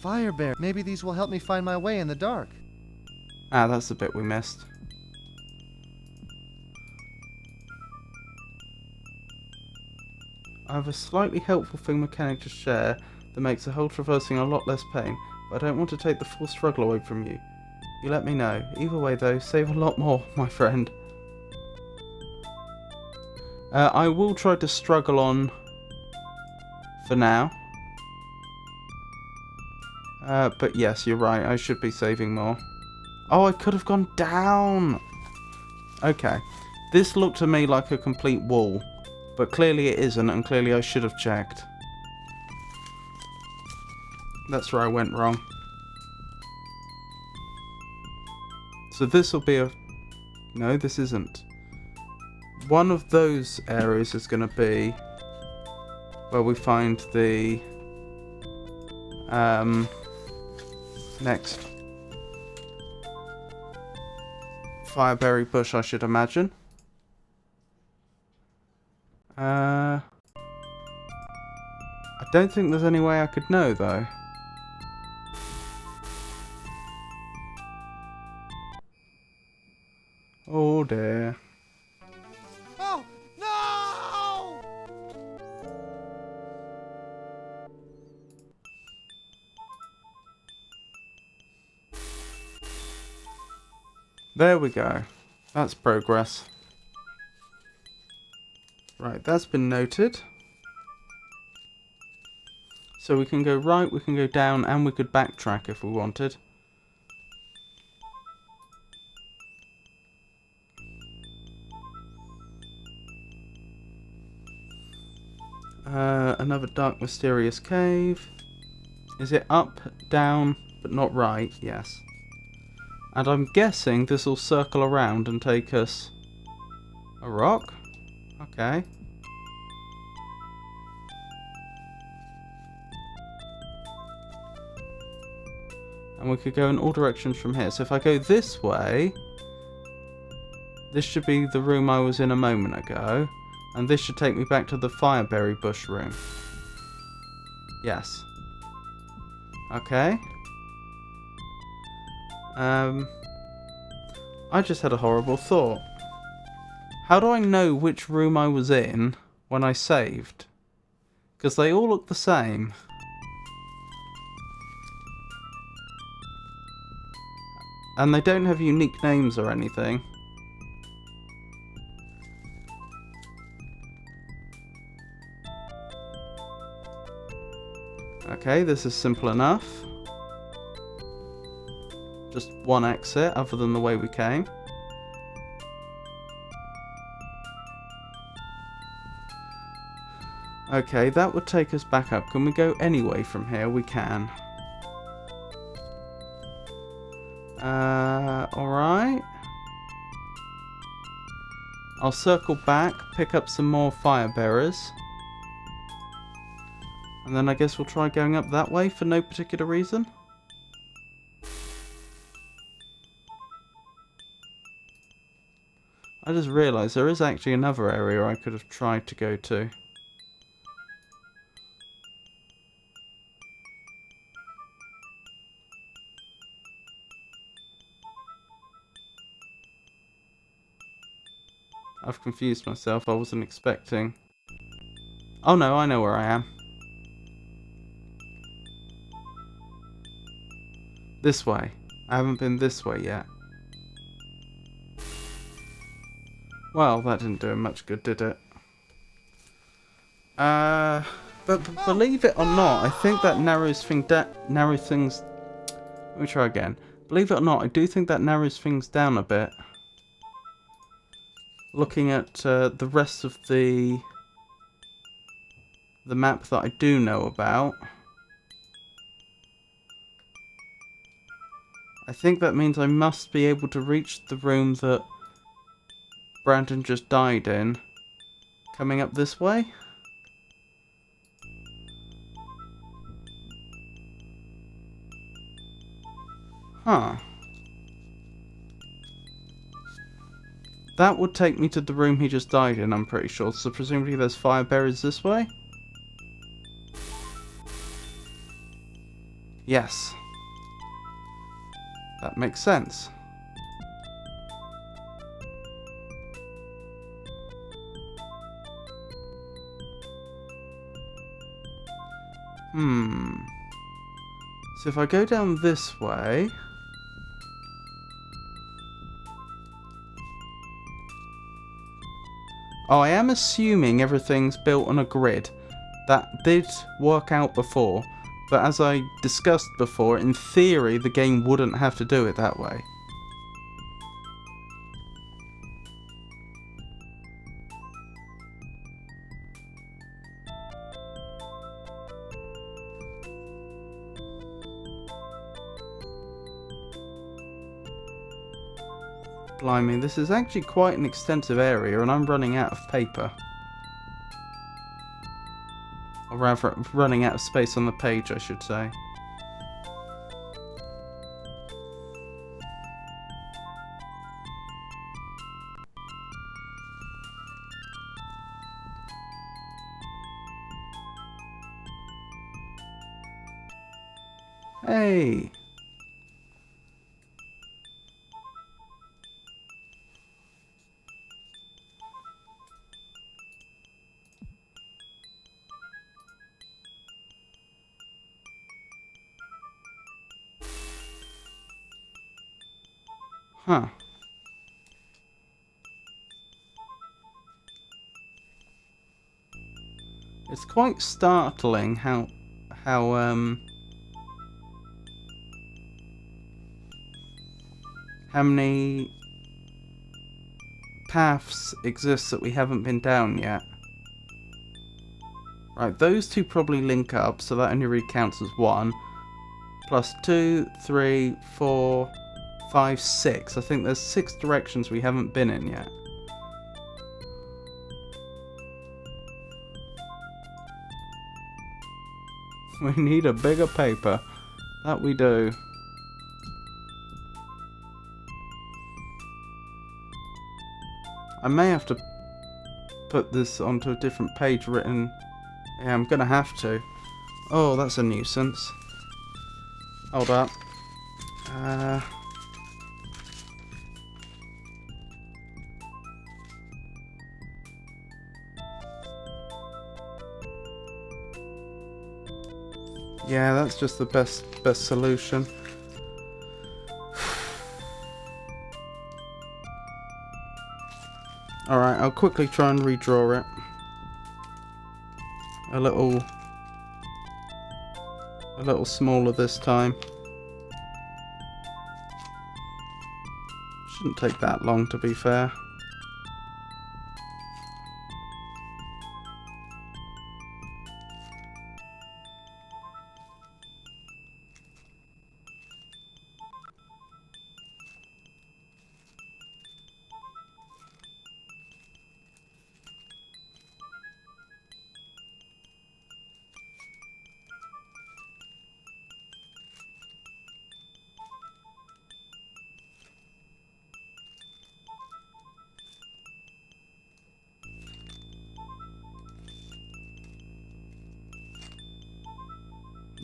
Firebear. Maybe these will help me find my way in the dark.
Ah, that's the bit we missed. I have a slightly helpful thing mechanic to share that makes the whole traversing a lot less pain, but I don't want to take the full struggle away from you. You let me know. Either way though, save a lot more, my friend. I will try to struggle on for now. But yes, you're right, I should be saving more. Oh, I could have gone down! Okay, this looked to me like a complete wall, but clearly it isn't, and clearly I should have checked. That's where I went wrong. So this will be a... No, this isn't. One of those areas is going to be where we find the next fireberry bush, I should imagine. I don't think there's any way I could know though. Oh dear.
Oh, no!
There we go. That's progress. Right, that's been noted. So we can go right, we can go down, and we could backtrack if we wanted. Another dark, mysterious cave. Is it up, down, but not right? Yes. And I'm guessing this will circle around and take us... a rock? Okay. And we could go in all directions from here. So if I go this way... this should be the room I was in a moment ago. And this should take me back to the fireberry bush room. Yes. Okay. I just had a horrible thought. How do I know which room I was in when I saved? Because they all look the same. And they don't have unique names or anything. Okay, this is simple enough. Just one exit, other than the way we came. Okay, that would take us back up. Can we go anyway from here? We can. Alright. I'll circle back, pick up some more fire bearers. And then I guess we'll try going up that way for no particular reason. I just realised there is actually another area I could have tried to go to. I've confused myself, I wasn't expecting. Oh no, I know where I am. This way. I haven't been this way yet. Well, that didn't do him much good, did it? But believe it or not, I think that narrows things... Let me try again. Believe it or not, I do think that narrows things down a bit. Looking at the rest of the map that I do know about. I think that means I must be able to reach the room that Brandon just died in. Coming up this way? Huh. That would take me to the room he just died in, I'm pretty sure. So presumably there's fire bearers this way? Yes. That makes sense. So if I go down this way... Oh, I am assuming everything's built on a grid. That did work out before, but as I discussed before, in theory the game wouldn't have to do it that way. Blimey, this is actually quite an extensive area and I'm running out of paper. Or rather, running out of space on the page, I should say. Hey! Huh. It's quite startling how many paths exist that we haven't been down yet. Right, those two probably link up, so that only really counts as 1. Plus 2, 3, 4, 5, 6. I think there's 6 directions we haven't been in yet. We need a bigger paper. That we do. I may have to put this onto a different page written. Yeah, I'm gonna have to. Oh, that's a nuisance. Hold up. Yeah, that's just the best solution. Alright, I'll quickly try and redraw it. A little smaller this time. Shouldn't take that long, to be fair.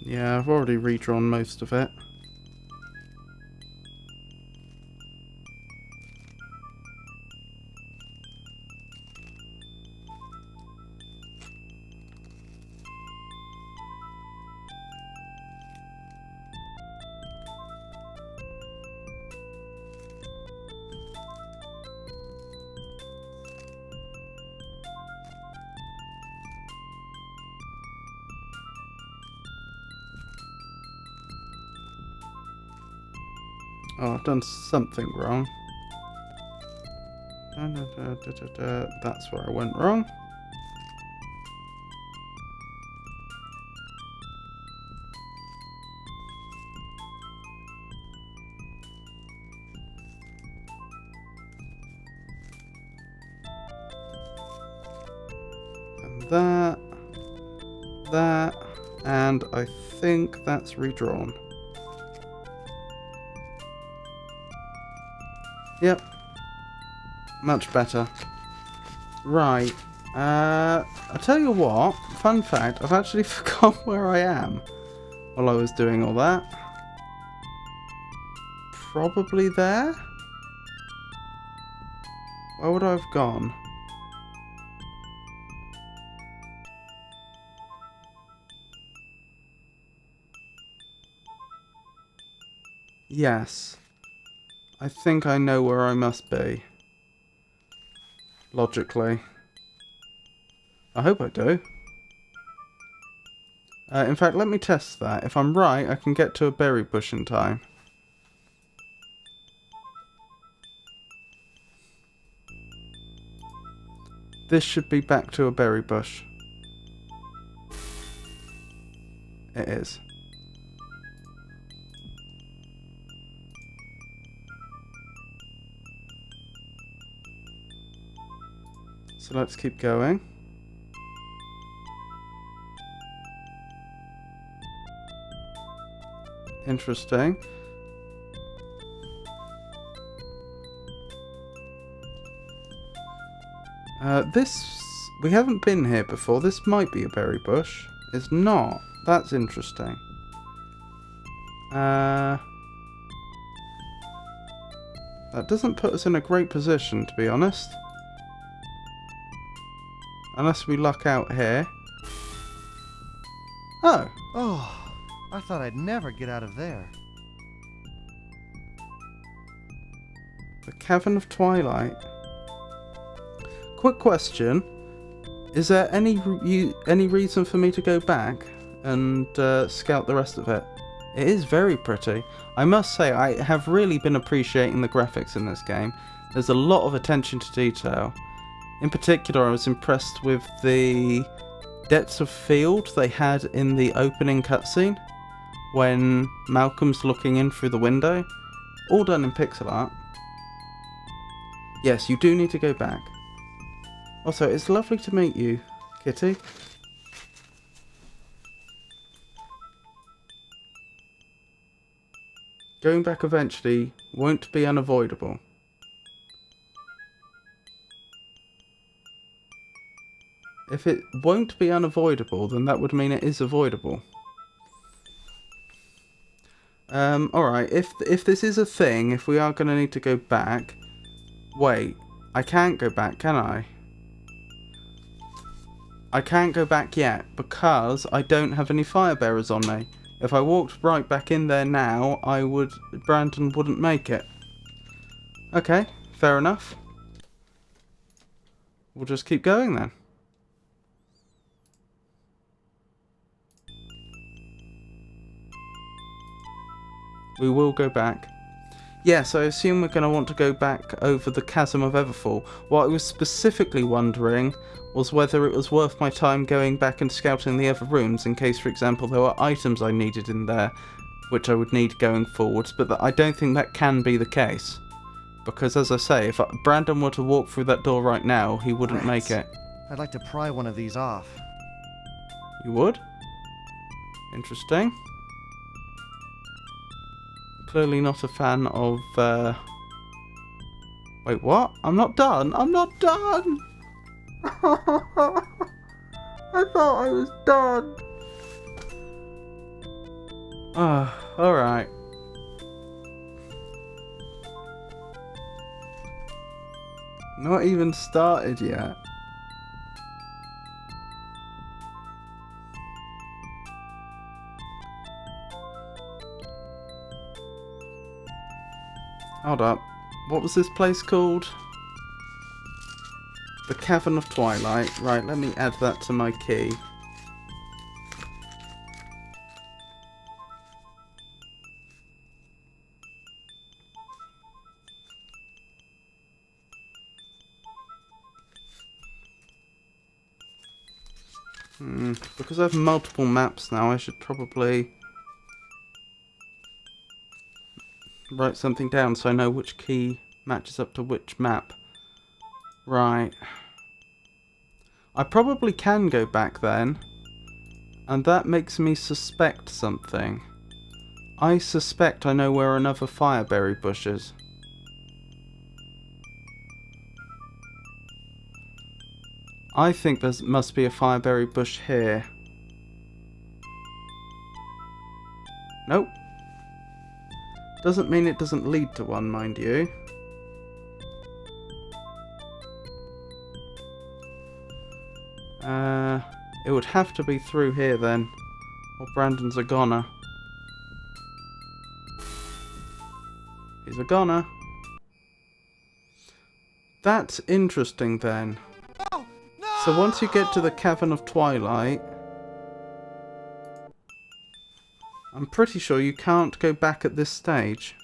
Yeah, I've already redrawn most of it. Oh, I've done something wrong. That's where I went wrong. And that, and I think that's redrawn. Yep. Much better. Right. I'll tell you what. Fun fact, I've actually forgotten where I am while I was doing all that. Probably there? Where would I have gone? Yes. I think I know where I must be. Logically. I hope I do. In fact, let me test that. If I'm right, I can get to a berry bush in time. This should be back to a berry bush. It is. So let's keep going. Interesting. We haven't been here before. This might be a berry bush. It's not. That's interesting. That doesn't put us in a great position, to be honest. Unless we luck out here. Oh.
Oh, I thought I'd never get out of there.
The Cavern of Twilight. Quick question. Is there any reason for me to go back and scout the rest of it? It is very pretty. I must say, I have really been appreciating the graphics in this game. There's a lot of attention to detail. In particular, I was impressed with the depths of field they had in the opening cutscene when Malcolm's looking in through the window. All done in pixel art. Yes, you do need to go back. Also, it's lovely to meet you, Kitty. Going back eventually won't be unavoidable. If it won't be unavoidable, then that would mean it is avoidable. Alright, if this is a thing, if we are going to need to go back... Wait, I can't go back, can I? I can't go back yet, because I don't have any fire bearers on me. If I walked right back in there now, Brandon wouldn't make it. Okay, fair enough. We'll just keep going then. We will go back. Yes, I assume we're going to want to go back over the Chasm of Everfall. What I was specifically wondering was whether it was worth my time going back and scouting the other rooms in case, for example, there were items I needed in there which I would need going forwards, but I don't think that can be the case. Because, as I say, if Brandon were to walk through that door right now, he wouldn't make it.
I'd like to pry one of these off.
You would? Interesting. Clearly not a fan of, Wait, what? I'm not done! I'm not done! I thought I was done! Ah, alright. Not even started yet. Hold up. What was this place called? The Cavern of Twilight. Right, let me add that to my key. Because I have multiple maps now, I should probably write something down so I know which key matches up to which map. Right. I probably can go back then, and that makes me suspect something. I suspect I know where another fireberry bush is. I think there must be a fireberry bush here. Nope. Doesn't mean it doesn't lead to one, mind you. It would have to be through here then, or Brandon's a goner. He's a goner. That's interesting then.
No! No!
So once you get to the Cavern of Twilight, I'm pretty sure you can't go back at this stage.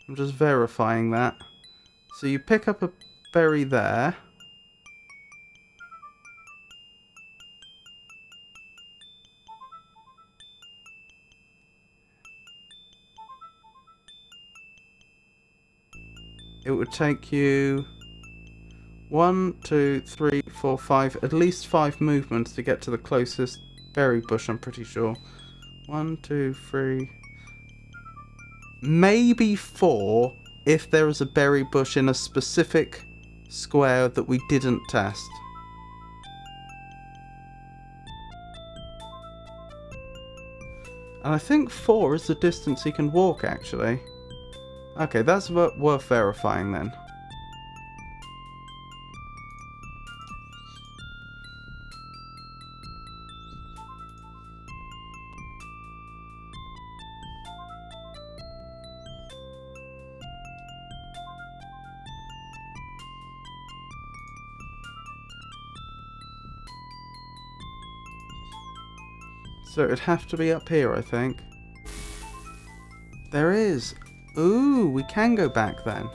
I'm just verifying that. So you pick up a berry there. It would take you 1, 2, 3, 4, 5, at least 5 movements to get to the closest berry bush, I'm pretty sure. 1, 2, 3... maybe 4 if there is a berry bush in a specific square that we didn't test. And I think 4 is the distance he can walk, actually. Okay, that's worth verifying then. So it'd have to be up here, I think. There is. Ooh, we can go back then.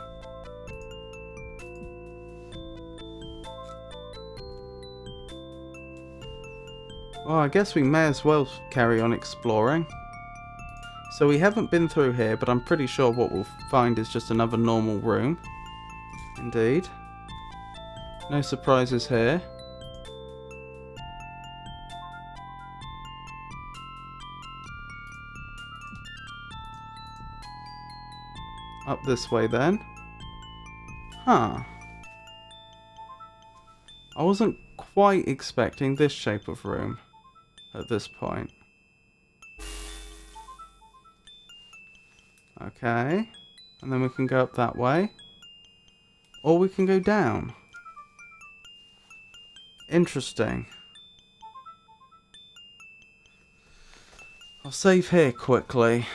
Well, I guess we may as well carry on exploring. So we haven't been through here, but I'm pretty sure what we'll find is just another normal room. Indeed. No surprises here. Up this way then. Huh. I wasn't quite expecting this shape of room at this point. Okay. And then we can go up that way. Or we can go down. Interesting. I'll save here quickly.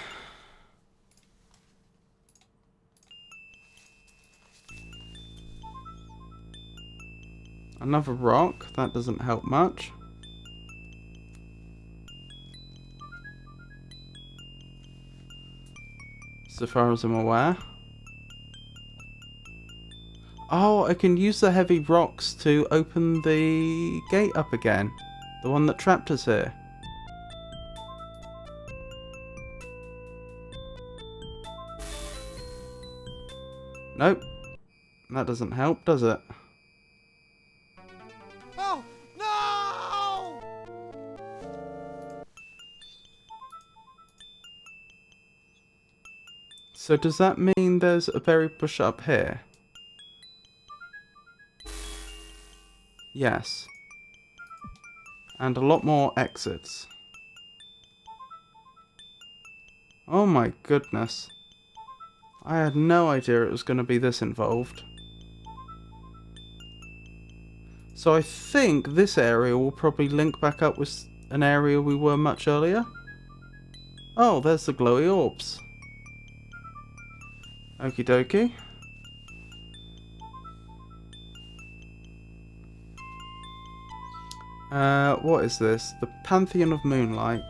Another rock, that doesn't help much. So far as I'm aware. Oh, I can use the heavy rocks to open the gate up again. The one that trapped us here. Nope. That doesn't help, does it?
Oh, no!
So does that mean there's a berry bush up here? Yes. And a lot more exits. Oh my goodness. I had no idea it was going to be this involved. So I think this area will probably link back up with an area we were much earlier. Oh, there's the glowy orbs. Okie dokie. What is this? The Pantheon of Moonlight.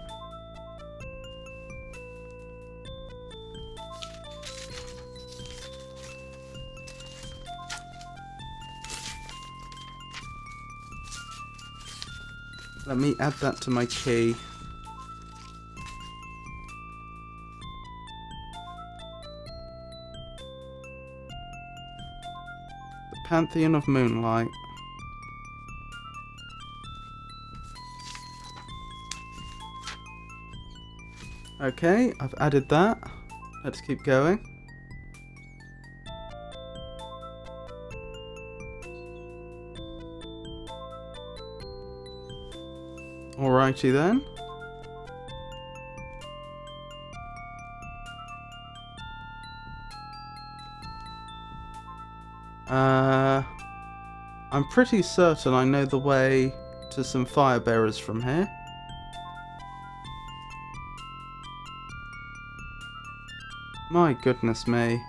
Let me add that to my key. The Pantheon of Moonlight. Okay, I've added that. Let's keep going. Alrighty then. I'm pretty certain I know the way to some fire bearers from here. My goodness me.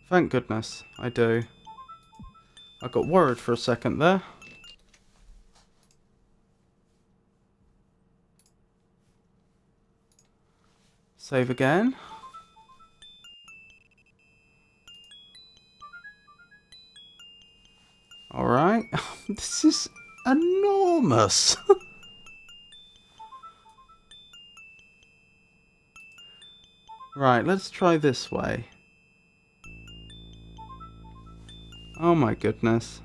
Thank goodness, I do. I got worried for a second there. Save again. Alright. This is enormous. Right, let's try this way. Oh my goodness.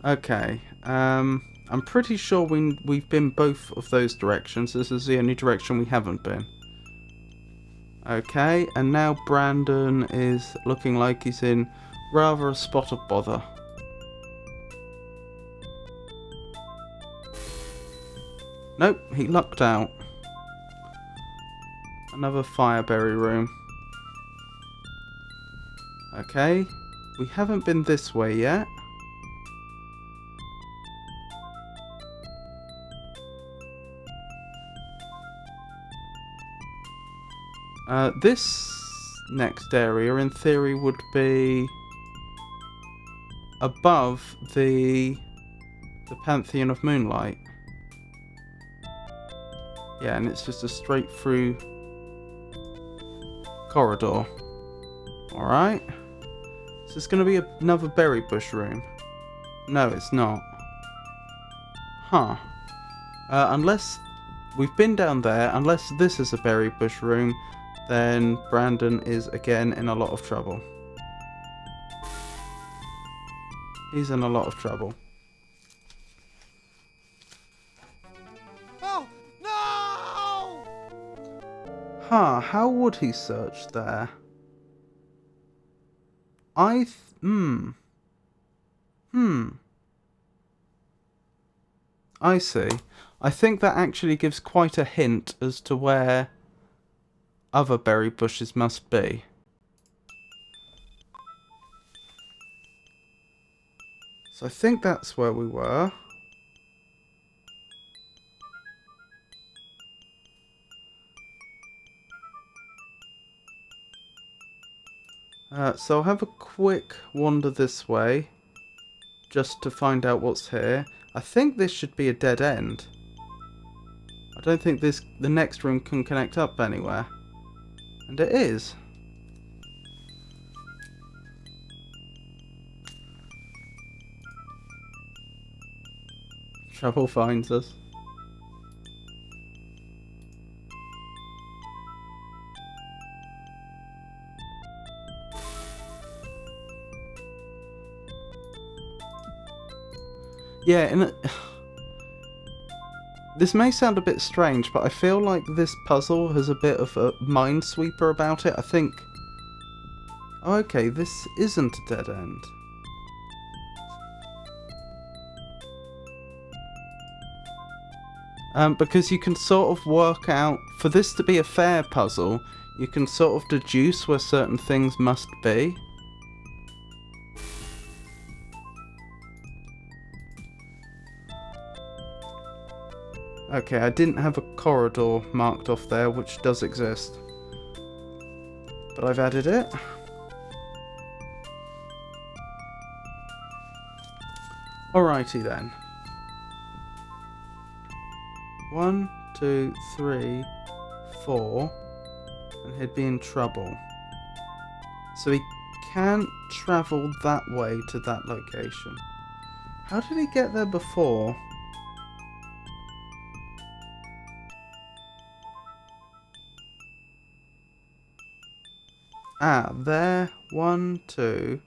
Okay, I'm pretty sure we've been both of those directions. This is the only direction we haven't been. Okay, and now Brandon is looking like he's in rather a spot of bother. Nope, he lucked out. Another fireberry room. Okay, we haven't been this way yet. This next area, in theory, would be above the Pantheon of Moonlight. Yeah, and it's just a straight through corridor. Alright. Is this going to be another berry bush room? No, it's not. Huh. Unless we've been down there, unless this is a berry bush room, then Brandon is again in a lot of trouble. He's in a lot of trouble.
Oh, no!
Huh, how would he search there? I see. I think that actually gives quite a hint as to where other berry bushes must be. So I think that's where we were. So I'll have a quick wander this way, just to find out what's here. I think this should be a dead end. I don't think the next room can connect up anywhere. And it is. Trouble finds us. Yeah, and this may sound a bit strange, but I feel like this puzzle has a bit of a minesweeper about it. I think... Oh, okay, this isn't a dead end. Because you can sort of work out... For this to be a fair puzzle, you can sort of deduce where certain things must be. Okay, I didn't have a corridor marked off there, which does exist. But I've added it. Alrighty then. 1, 2, 3, 4. And he'd be in trouble. So he can't travel that way to that location. How did he get there before? Ah, there. 1, 2,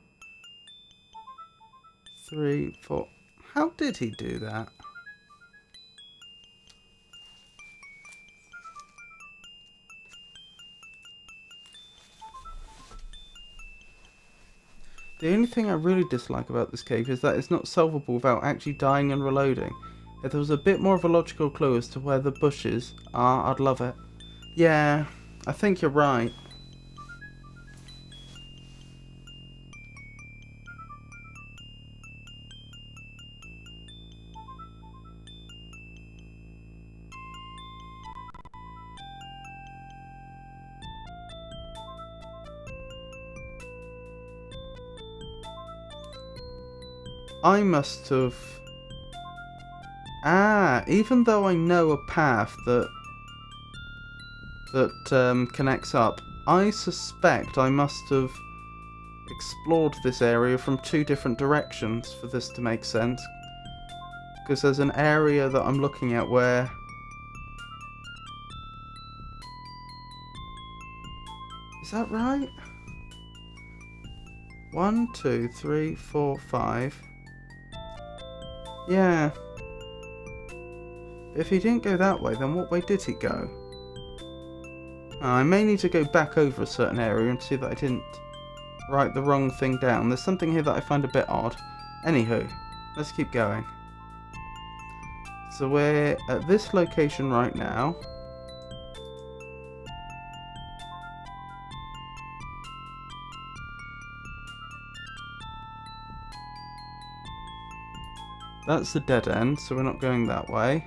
3, 4. How did he do that? The only thing I really dislike about this cave is that it's not solvable without actually dying and reloading. If there was a bit more of a logical clue as to where the bushes are, I'd love it. Yeah, I think you're right. I must have... Ah, even though I know a path that connects up, I suspect I must have explored this area from 2 different directions for this to make sense. Because there's an area that I'm looking at where... Is that right? 1, 2, 3, 4, 5... Yeah. If he didn't go that way, then what way did he go? I may need to go back over a certain area and see that I didn't write the wrong thing down. There's something here that I find a bit odd. Anywho, let's keep going. So we're at this location right now. That's the dead end, so we're not going that way.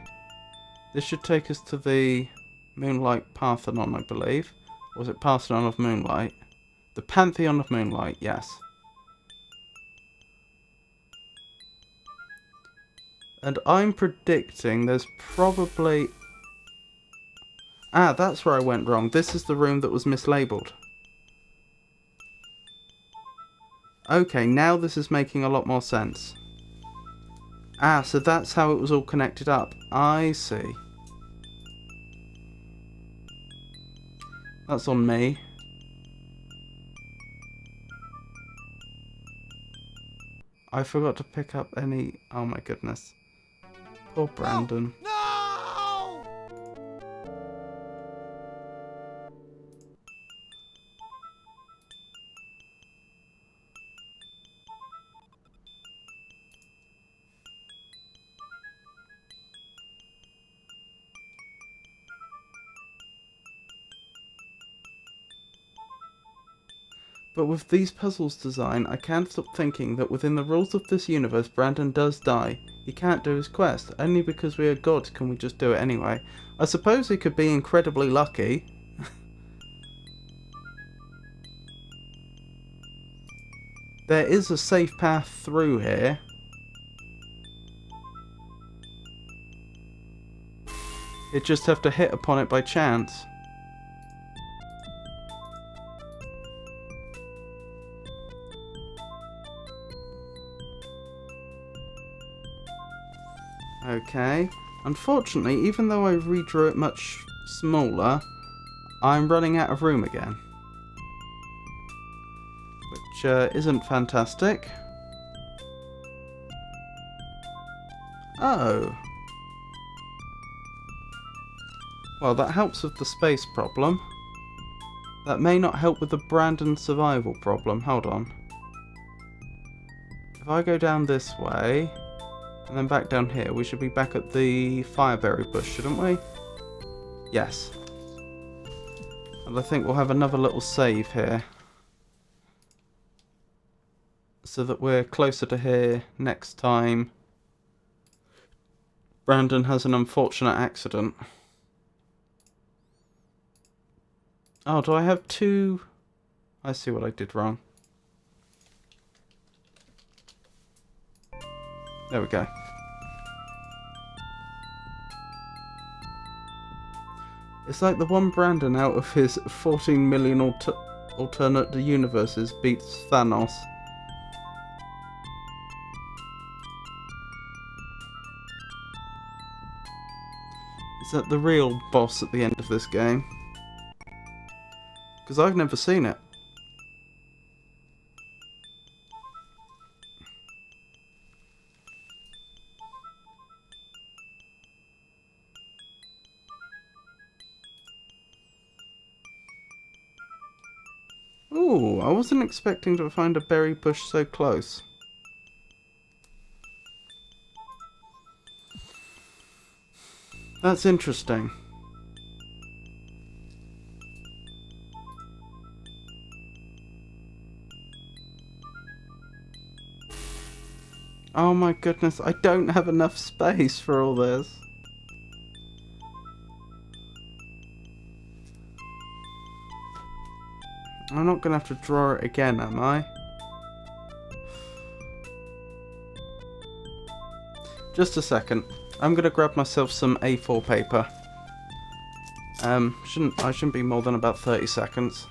This should take us to the Moonlight Parthenon, I believe. Was it Parthenon of Moonlight? The Pantheon of Moonlight, yes. And I'm predicting there's probably... Ah, that's where I went wrong. This is the room that was mislabeled. Okay, now this is making a lot more sense. Ah, so that's how it was all connected up. I see. That's on me. I forgot to pick up any... Oh my goodness. Poor Brandon.
No!
But with these puzzles design, I can't stop thinking that within the rules of this universe, Brandon does die. He can't do his quest. Only because we are gods can we just do it anyway. I suppose he could be incredibly lucky. There is a safe path through here. You just have to hit upon it by chance. Okay. Unfortunately, even though I redrew it much smaller, I'm running out of room again. Which isn't fantastic. Oh. Well, that helps with the space problem. That may not help with the Brandon survival problem. Hold on. If I go down this way, and then back down here, we should be back at the fireberry bush, shouldn't we? Yes. And I think we'll have another little save here. So that we're closer to here next time Brandon has an unfortunate accident. Oh, do I have two? I see what I did wrong. There we go. It's like the one Brandon out of his 14 million alternate universes beats Thanos. Is that the real boss at the end of this game? Because I've never seen it. Ooh, I wasn't expecting to find a berry bush so close. That's interesting. Oh my goodness, I don't have enough space for all this. I'm not going to have to draw it again, am I? Just a second. I'm going to grab myself some A4 paper. I shouldn't be more than about 30 seconds.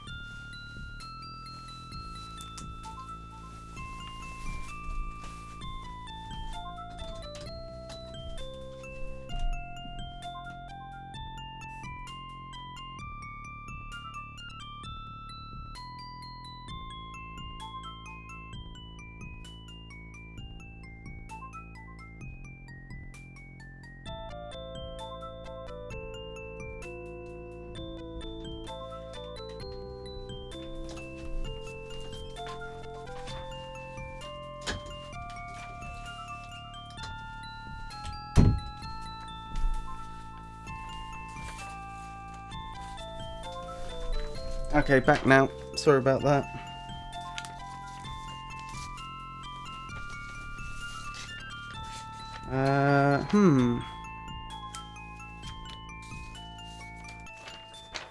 Okay, back now. Sorry about that.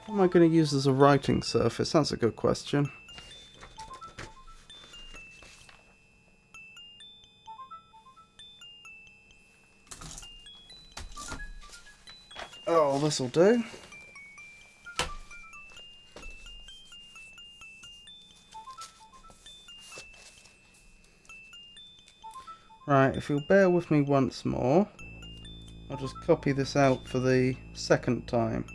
What am I going to use as a writing surface? That's a good question. Oh, this'll do. Right, if you'll bear with me once more, I'll just copy this out for the second time.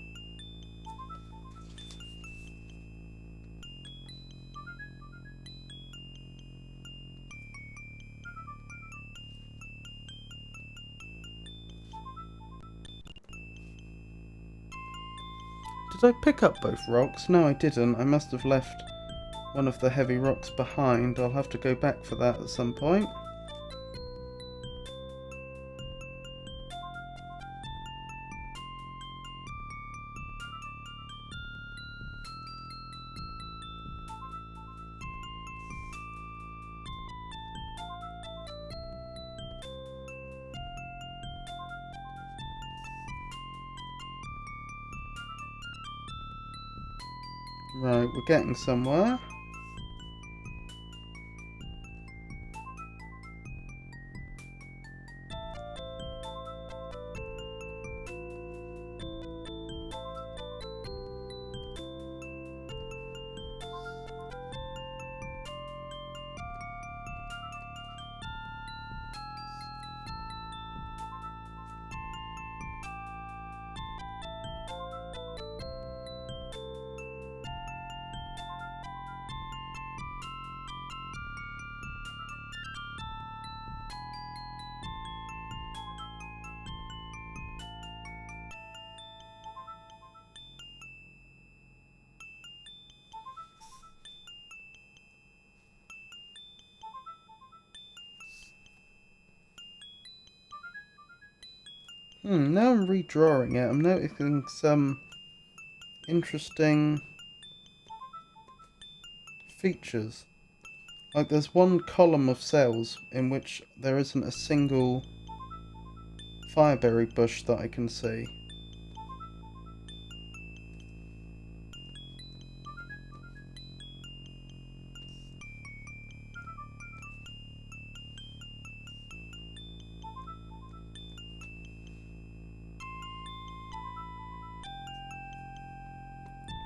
Did I pick up both rocks? No, I didn't. I must have left one of the heavy rocks behind. I'll have to go back for that at some point. Right, we're getting somewhere. Now I'm redrawing it, I'm noticing some interesting features. Like there's one column of cells in which there isn't a single fireberry bush that I can see.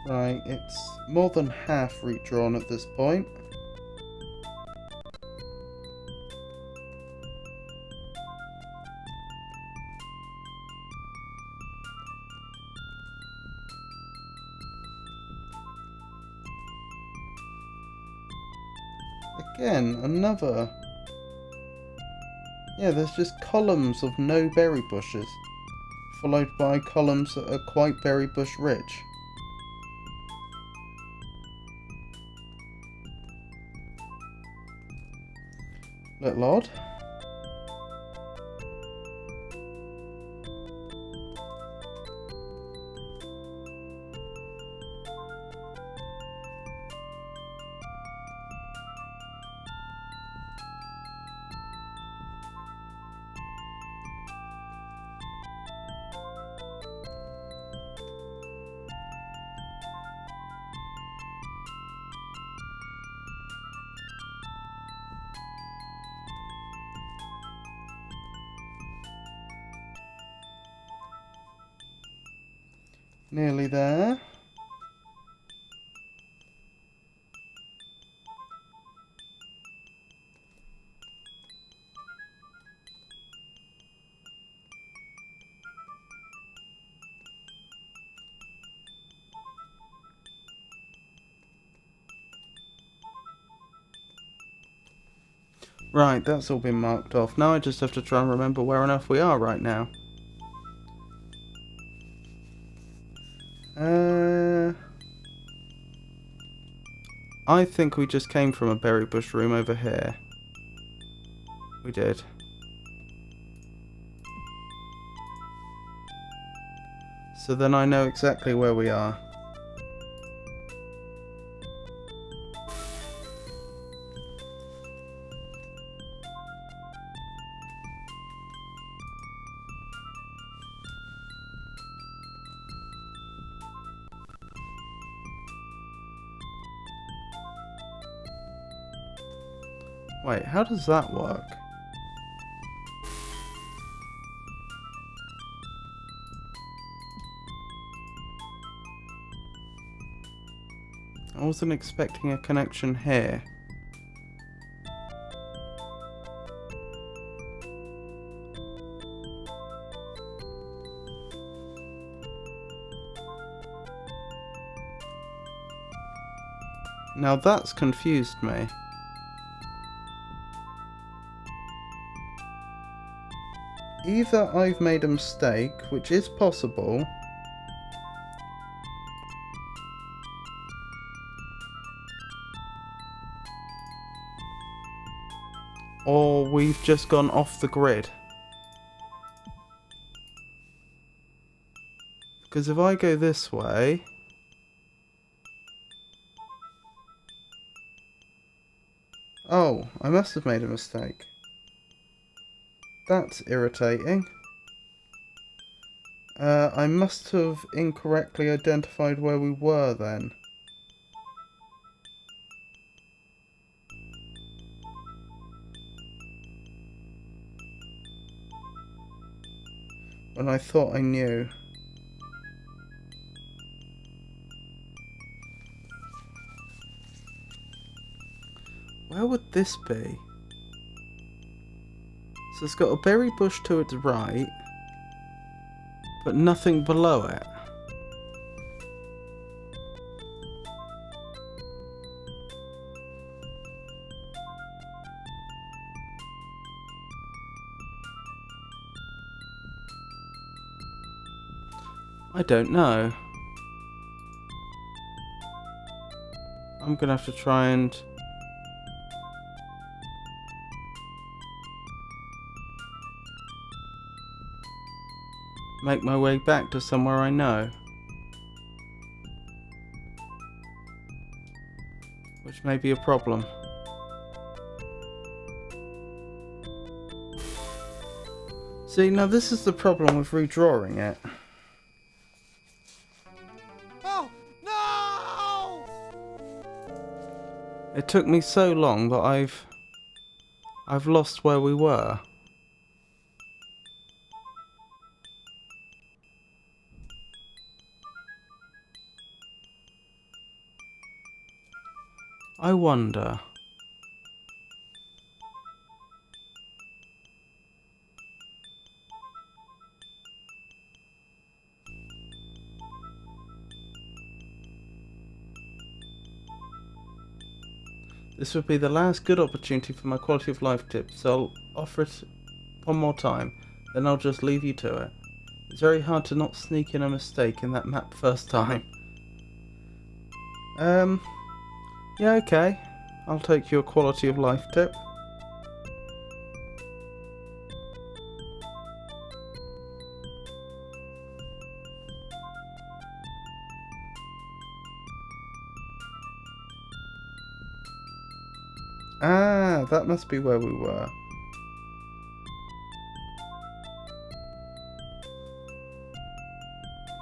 Right, it's more than half redrawn at this point. Again, another... Yeah, there's just columns of no berry bushes, followed by columns that are quite berry bush rich. Little odd. Nearly there. Right, that's all been marked off. Now I just have to try and remember where on earth we are right now. I think we just came from a berry bush room over here. We did. So then I know exactly where we are. Wait, how does that work? I wasn't expecting a connection here. Now that's confused me. Either I've made a mistake, which is possible, or we've just gone off the grid. Because if I go this way... Oh, I must have made a mistake. That's irritating. I must have incorrectly identified where we were then. When I thought I knew. Where would this be? So it's got a berry bush to its right, but nothing below it. I don't know. I'm gonna have to try and... make my way back to somewhere I know. Which may be a problem. See, now this is the problem with redrawing it.
Oh, no!
It took me so long that I've lost where we were. I wonder. This would be the last good opportunity for my quality of life tip, so I'll offer it one more time, then I'll just leave you to it. It's very hard to not sneak in a mistake in that map first time. Yeah, okay. I'll take your quality of life tip. Ah, that must be where we were.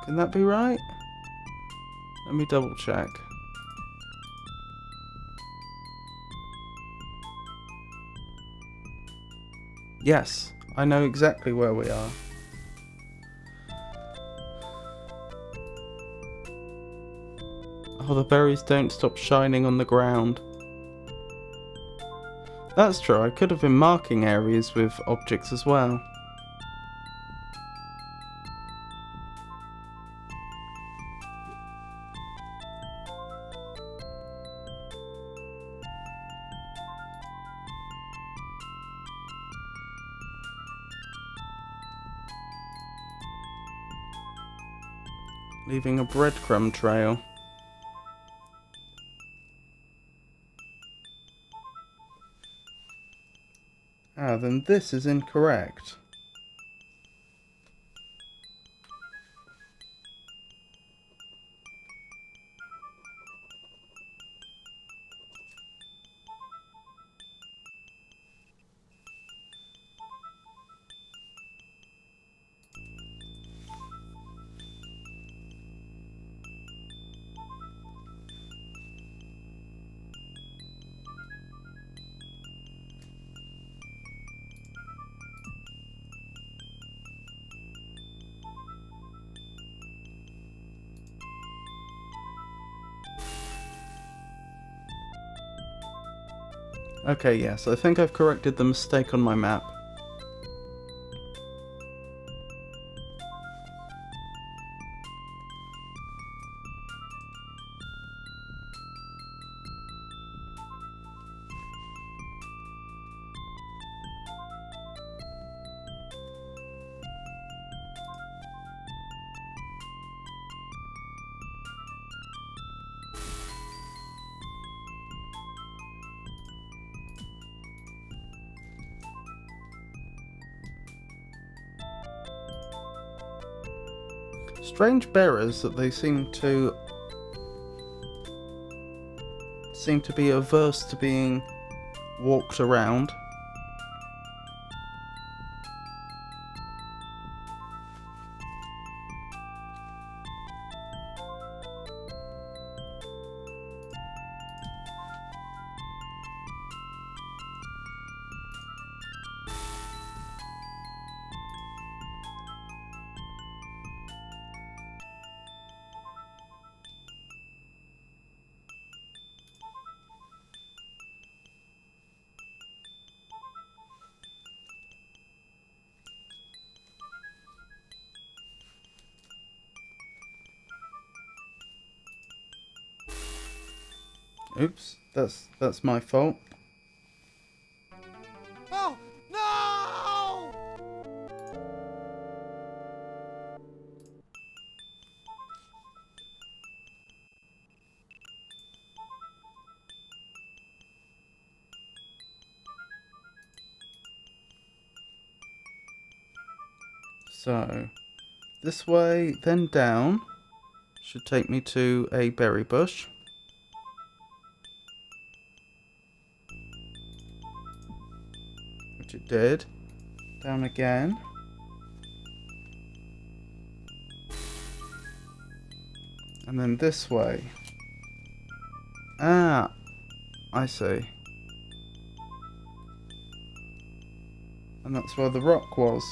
Can that be right? Let me double check. Yes, I know exactly where we are. Oh, the berries don't stop shining on the ground. That's true, I could have been marking areas with objects as well. Leaving a breadcrumb trail. Ah, then this is incorrect. Okay, yes, I think I've corrected the mistake on my map. Strange bearers that they seem to be averse to being walked around. Oops, that's my fault.
Oh, no!
So, this way, then down, should take me to a berry bush. Which it did. Down again. And then this way. Ah, I see. And that's where the rock was.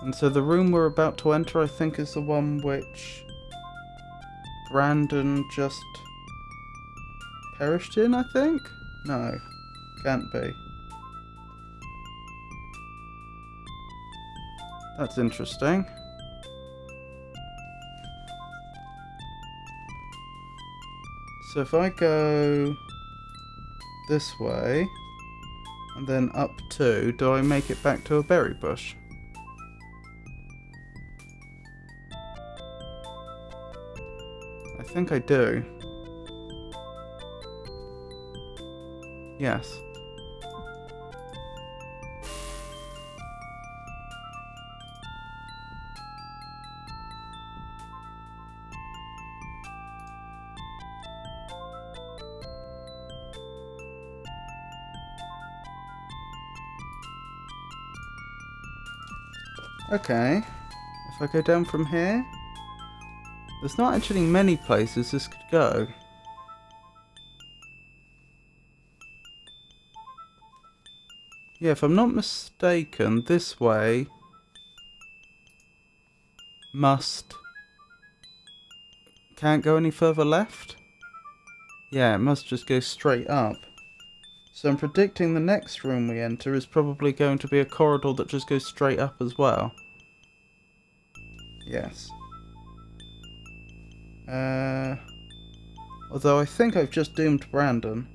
And so the room we're about to enter, I think, is the one which Brandon just perished in, I think? No, can't be. That's interesting. So if I go this way, and then up 2, do I make it back to a berry bush? I think I do. Yes. Okay. If I go down from here, there's not actually many places this could go. Yeah, if I'm not mistaken, this way can't go any further left? Yeah, it must just go straight up. So I'm predicting the next room we enter is probably going to be a corridor that just goes straight up as well. Yes. Although I think I've just doomed Brandon.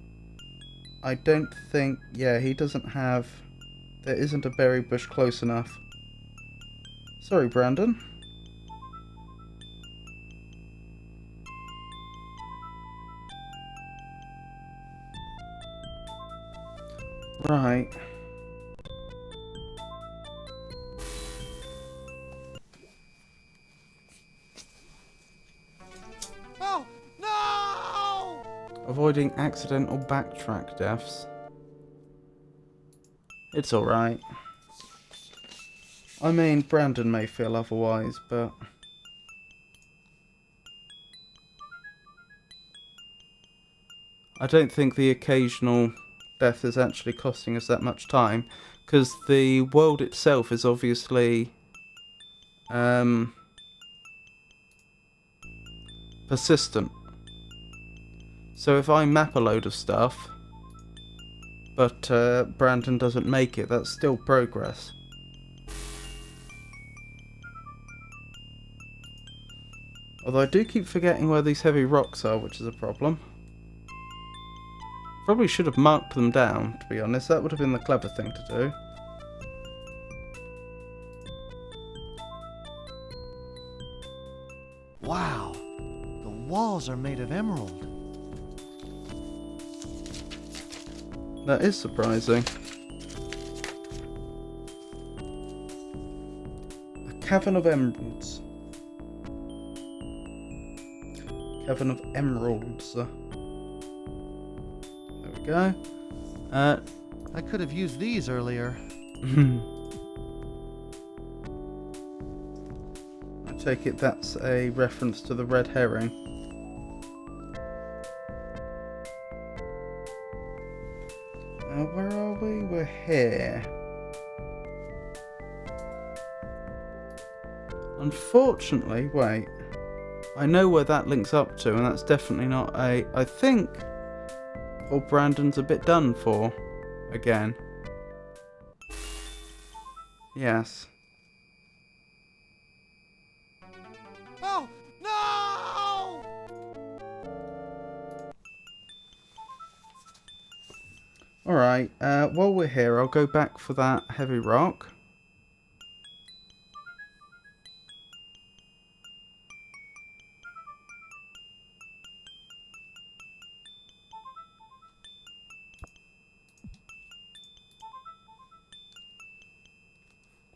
I don't think... Yeah, he doesn't have... There isn't a berry bush close enough. Sorry, Brandon. Right.
Oh, no!
Avoiding accidental backtrack deaths. It's alright. I mean, Brandon may feel otherwise, but... I don't think the occasional death is actually costing us that much time, because the world itself is obviously persistent. So if I map a load of stuff, but Brandon doesn't make it, that's still progress. Although I do keep forgetting where these heavy rocks are, which is a problem. Probably should have marked them down, to be honest. That would have been the clever thing to do.
Wow, the walls are made of emerald.
That is surprising. A cavern of emeralds. Cavern of emeralds. There we go.
I could have used these earlier.
I take it that's a reference to the red herring. Where are we? We're here. Unfortunately, wait. I know where that links up to, and that's definitely not a... I think poor Brandon's a bit done for. Again. Yes.
Oh, no!
Alright, while we're here, I'll go back for that heavy rock.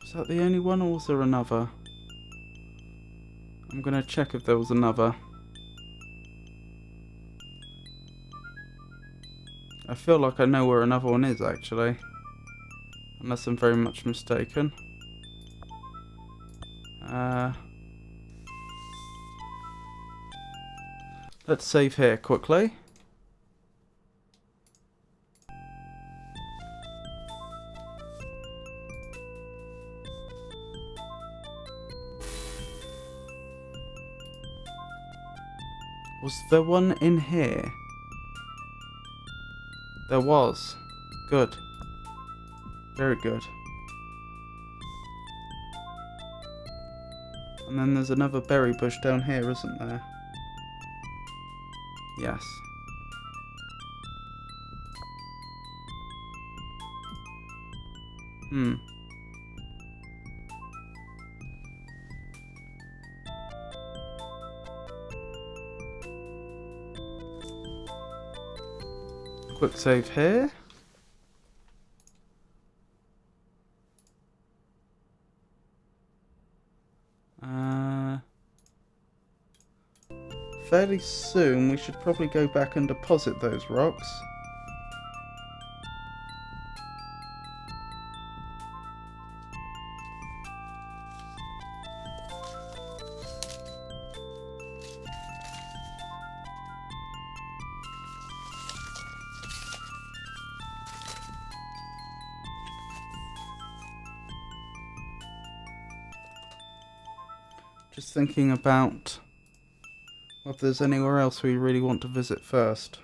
Was that the only one, or was there another? I'm gonna check if there was another. I feel like I know where another one is, actually. Unless I'm very much mistaken. Let's save here quickly. Was there one in here? There was. Good. Very good. And then there's another berry bush down here, isn't there? Yes. Quick save here. Fairly soon we should probably go back and deposit those rocks. Just thinking about if there's anywhere else we really want to visit first.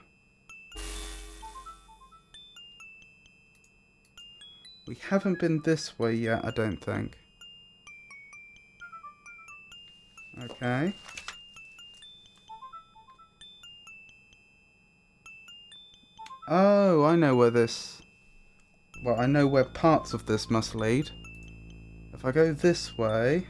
We haven't been this way yet, I don't think. Okay. Oh, I know where this... Well, I know where parts of this must lead. If I go this way...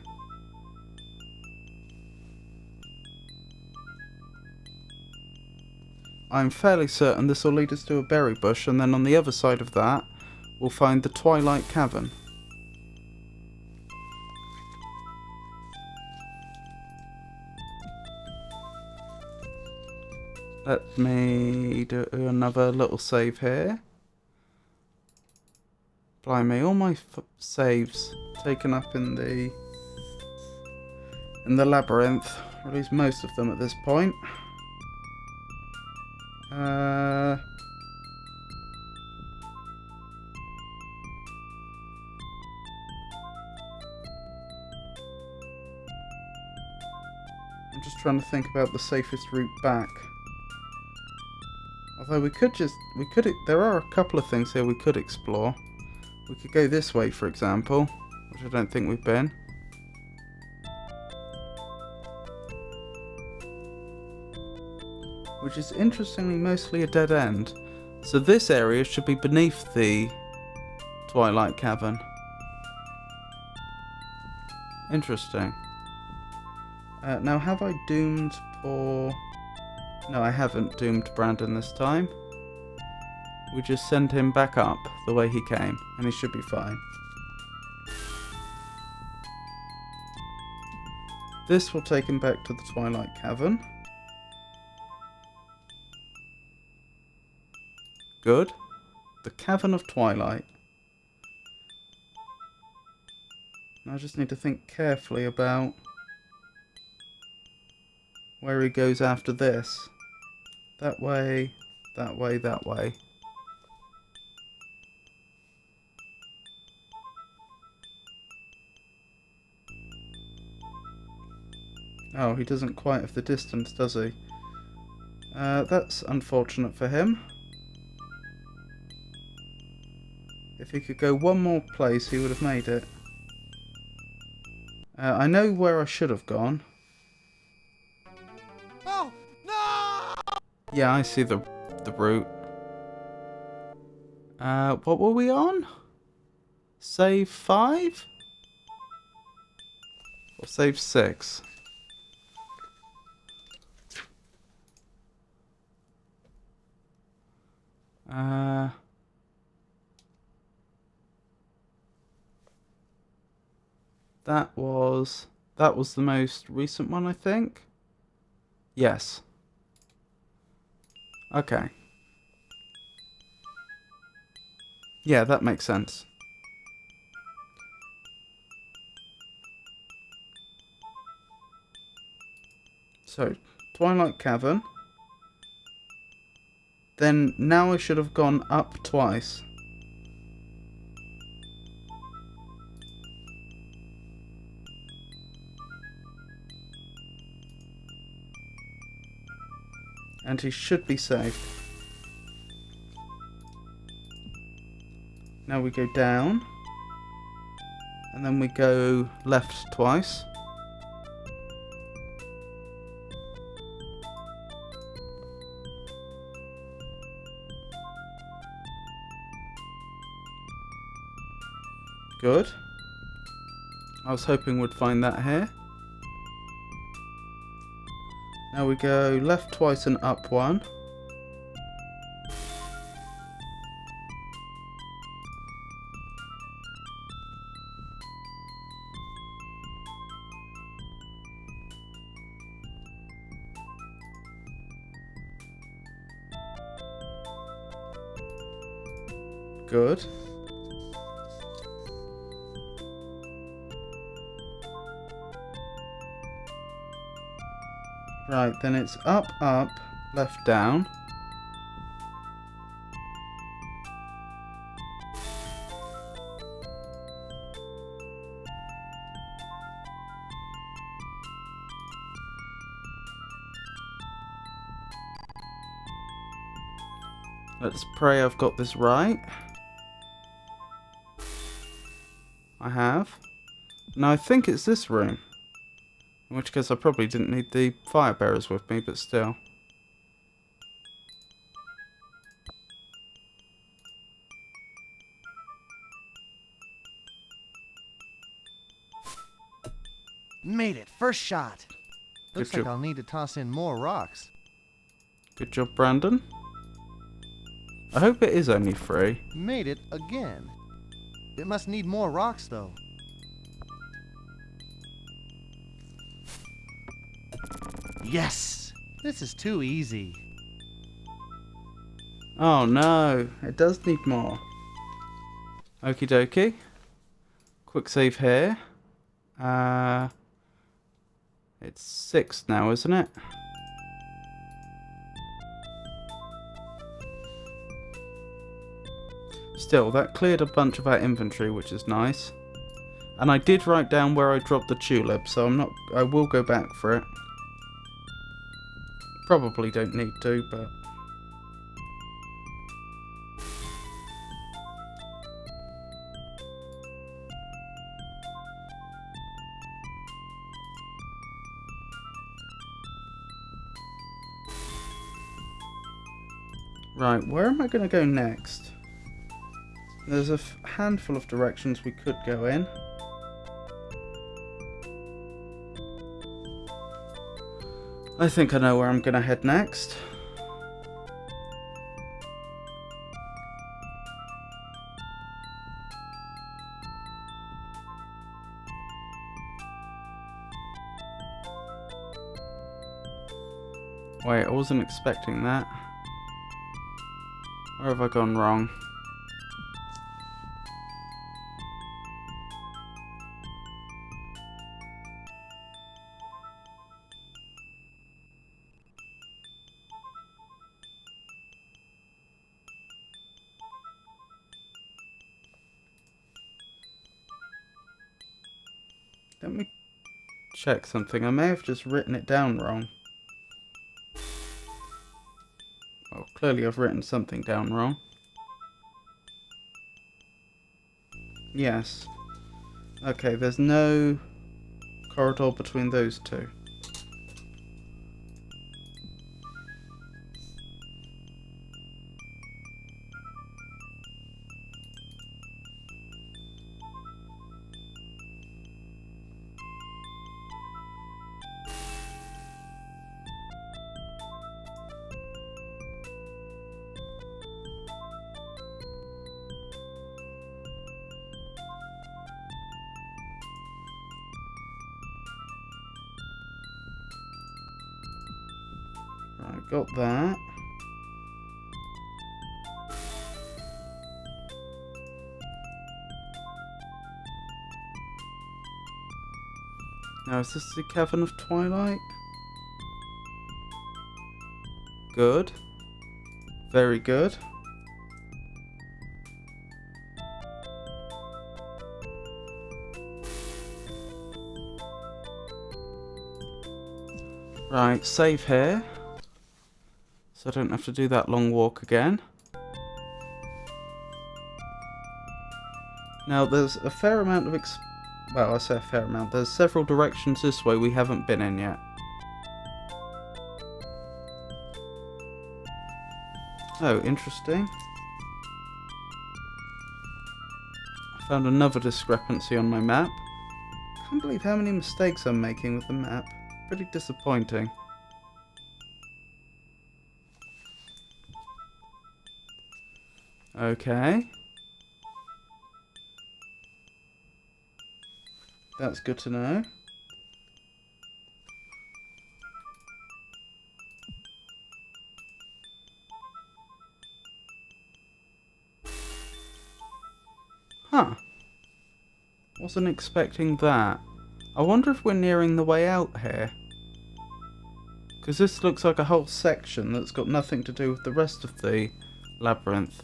I'm fairly certain this will lead us to a berry bush, and then on the other side of that, we'll find the Twilight Cavern. Let me do another little save here. Blimey, all my saves taken up in the labyrinth, or at least most of them at this point. I'm just trying to think about the safest route back. Although there are a couple of things here we could explore. We could go this way, for example, which I don't think we've been. Which is interestingly mostly a dead end. So this area should be beneath the Twilight Cavern. Interesting. Now, have I doomed poor... No, I haven't doomed Brandon this time. We just send him back up the way he came, and he should be fine. This will take him back to the Twilight Cavern. Good. The Cavern of Twilight. I just need to think carefully about where he goes after this. That way, that way, that way. Oh, he doesn't quite have the distance, does he? That's unfortunate for him. If he could go one more place, he would have made it. I know where I should have gone.
Oh, no!
Yeah, I see the route. What were we on? Save 5? Or save 6? That was the most recent one, I think. Yes. Okay. Yeah, that makes sense. So, Twilight Cavern. Then, now I should have gone up twice. And he should be safe. Now we go down. And then we go left twice. Good. I was hoping we'd find that here. Now we go left twice and up one. Good. Right, then it's up, up, left, down. Let's pray I've got this right. I have. Now I think it's this room. In which case I probably didn't need the fire bearers with me, but still.
Made it. First shot. Looks
Good
like
job.
I'll need to toss in more rocks.
Good job, Brandon. I hope it is only 3.
Made it again. It must need more rocks, though. Yes! This is too easy.
Oh no, it does need more. Okie dokie. Quick save here. It's 6 now, isn't it? Still, that cleared a bunch of our inventory, which is nice. And I did write down where I dropped the tulip, so I will go back for it. Probably don't need to, but... Right, where am I going to go next? There's a handful of directions we could go in. I think I know where I'm going to head next. Wait, I wasn't expecting that. Where have I gone wrong? Let me check something. I may have just written it down wrong. Well, clearly I've written something down wrong. Yes. Okay, there's no corridor between those two. Right, got that. Now, is this the Cavern of Twilight? Good. Very good. Right, save here. So I don't have to do that long walk again. Now, there's a fair amount of well, I say a fair amount. There's several directions this way we haven't been in yet. Oh, interesting. I found another discrepancy on my map. Can't believe how many mistakes I'm making with the map. Pretty disappointing. Okay. That's good to know. Huh. Wasn't expecting that. I wonder if we're nearing the way out here. Because this looks like a whole section that's got nothing to do with the rest of the labyrinth.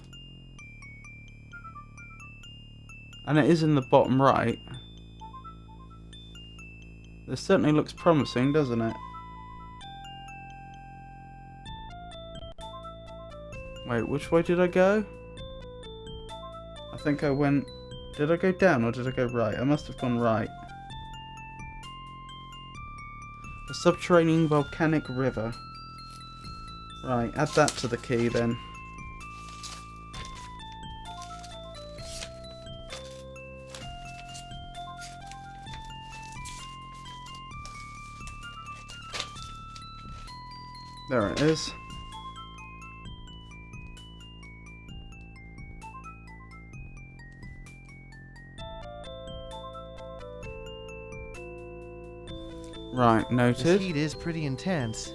And it is in the bottom right. This certainly looks promising, doesn't it? Wait, which way did I go? I think I went... Did I go down or did I go right? I must have gone right. A subterranean volcanic river. Right, add that to the key then. There it is. Right, noted.
This heat is pretty intense.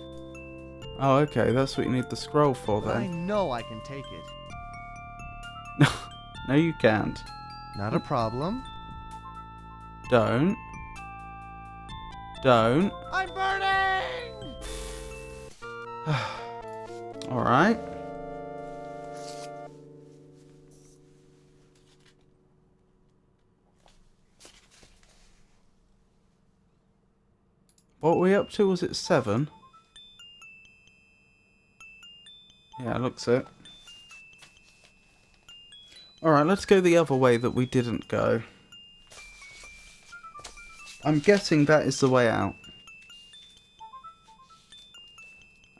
Oh, okay, that's what you need the scroll for
But I
then.
know I can take it.
No, you can't.
Not a problem.
Don't. Don't.
I'm burning!
Alright. What were we up to? Was it 7? Yeah, looks it. Alright, let's go the other way that we didn't go. I'm guessing that is the way out.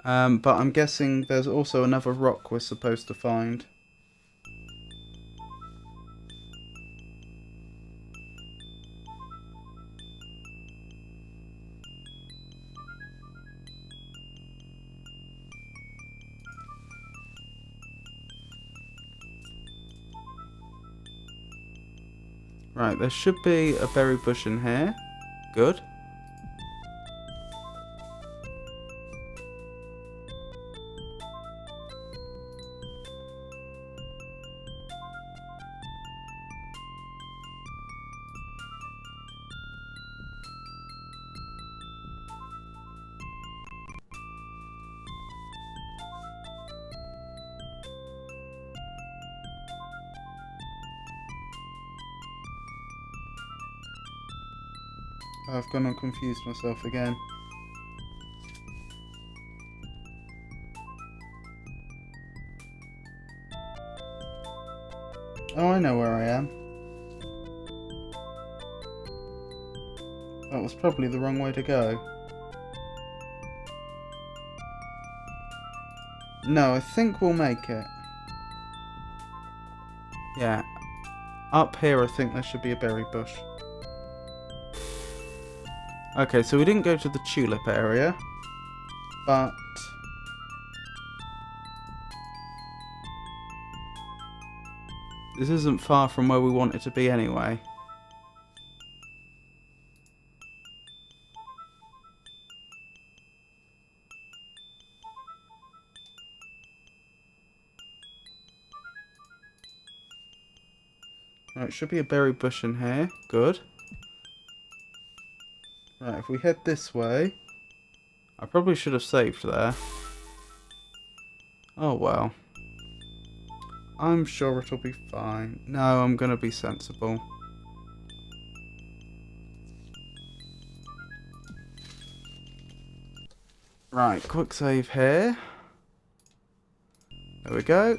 But I'm guessing there's also another rock we're supposed to find. Right, there should be a berry bush in here. Good. I've gone and confused myself again. Oh, I know where I am. That was probably the wrong way to go. No, I think we'll make it. Yeah. Up here I think there should be a berry bush. Okay, so we didn't go to the tulip area, but this isn't far from where we want it to be anyway. Right, should be a berry bush in here. Good. Right, if we head this way... I probably should have saved there. Oh well. I'm sure it'll be fine. No, I'm gonna be sensible. Right, quick save here. There we go.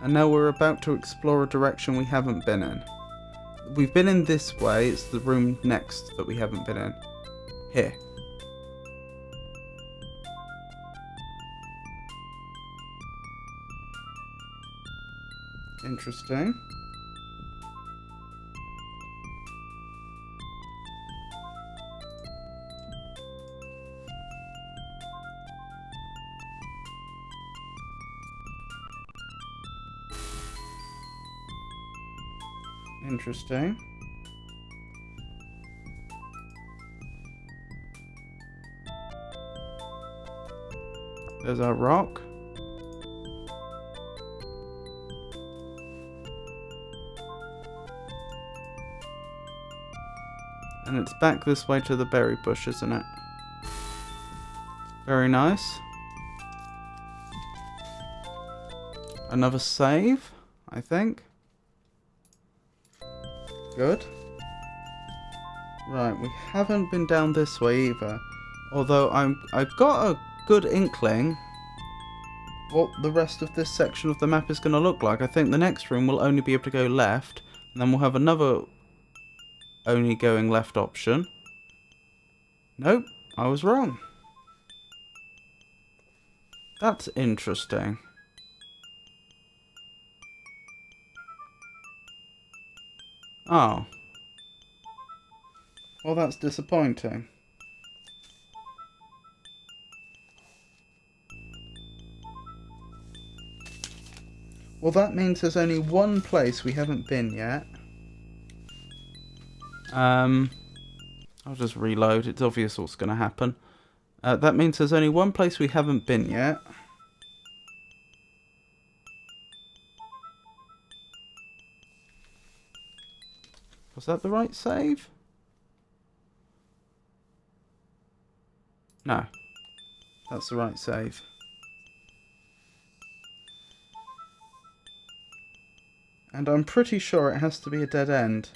And now we're about to explore a direction we haven't been in. We've been in this way, it's the room next that we haven't been in. Here. Interesting. Interesting. There's our rock. And it's back this way to the berry bush, isn't it? Very nice. Another save, I think. Good. Right, we haven't been down this way either. Although I've got a good inkling what the rest of this section of the map is going to look like. I think the next room will only be able to go left, and then we'll have another only going left option. Nope, I was wrong. That's interesting. Oh. Well, that's disappointing. Well, that means there's only one place we haven't been yet. I'll just reload. It's obvious what's going to happen. That means there's only one place we haven't been yet. Was that the right save? No. That's the right save. And I'm pretty sure it has to be a dead end.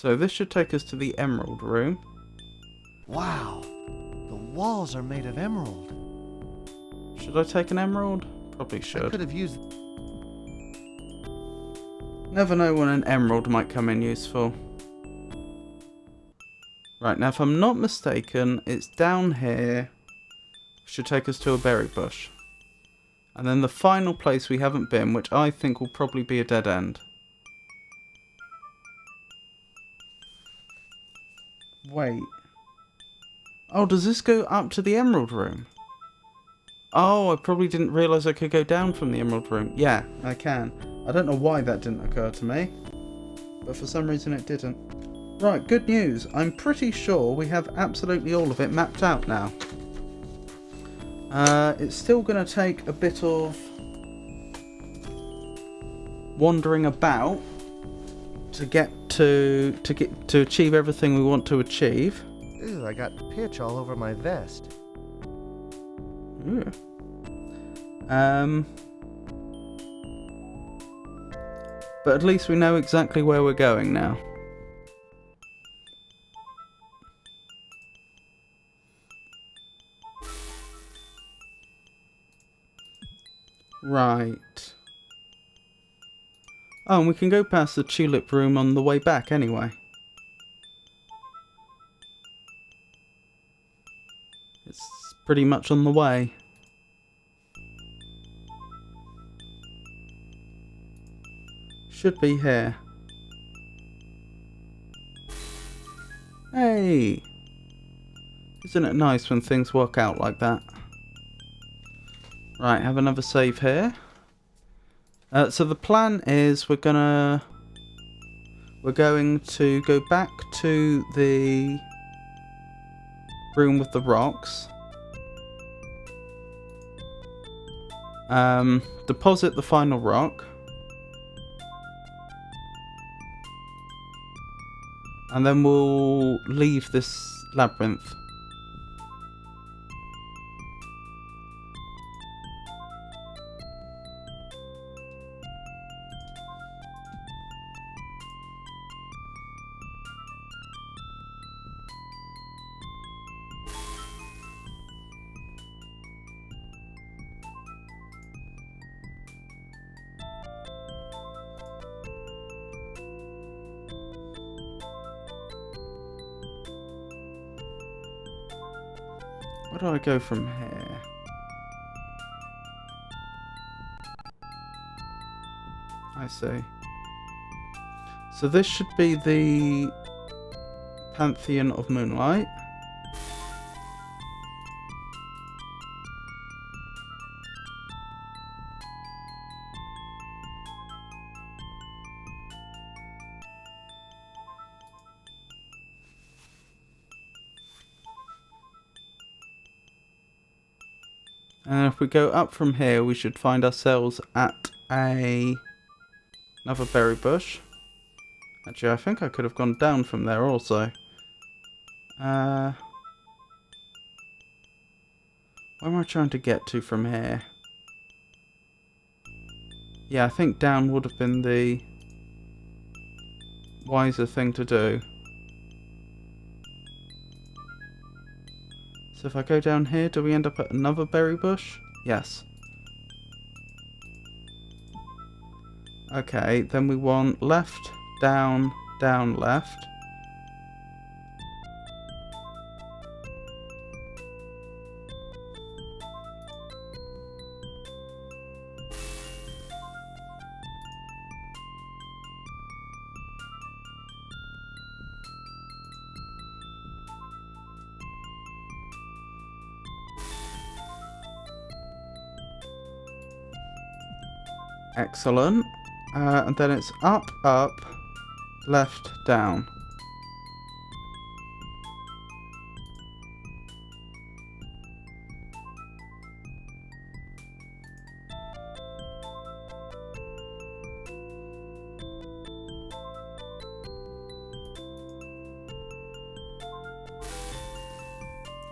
So this should take us to the Emerald Room.
Wow, the walls are made of emerald.
Should I take an emerald? Probably
I
should.
could have used...
Never know when an emerald might come in useful. Right, now if I'm not mistaken, it's down here. Should take us to a berry bush. And then the final place we haven't been, which I think will probably be a dead end. Wait. Oh, does this go up to the Emerald Room? Oh, I probably didn't realise I could go down from the Emerald Room. Yeah, I can. I don't know why that didn't occur to me. But for some reason it didn't. Right, good news. I'm pretty sure we have absolutely all of it mapped out now. It's still going to take a bit of wandering about to get to achieve everything we want to achieve.
Ew, I got pitch all over my vest.
Ooh. But at least we know exactly where we're going now. Right. Oh, and we can go past the tulip room on the way back anyway. It's pretty much on the way. Should be here. Hey! Isn't it nice when things work out like that? Right, have another save here. So the plan is we're going to go back to the room with the rocks. Deposit the final rock. And then we'll leave this labyrinth. Where do I go from here? I see. So this should be the Pantheon of Moonlight. And if we go up from here, we should find ourselves at another berry bush. Actually, I think I could have gone down from there also. Where am I trying to get to from here? Yeah, I think down would have been the wiser thing to do. So if I go down here, do we end up at another berry bush? Yes. Okay, then we want left, down, down, left. Excellent. And then it's up, up, left, down.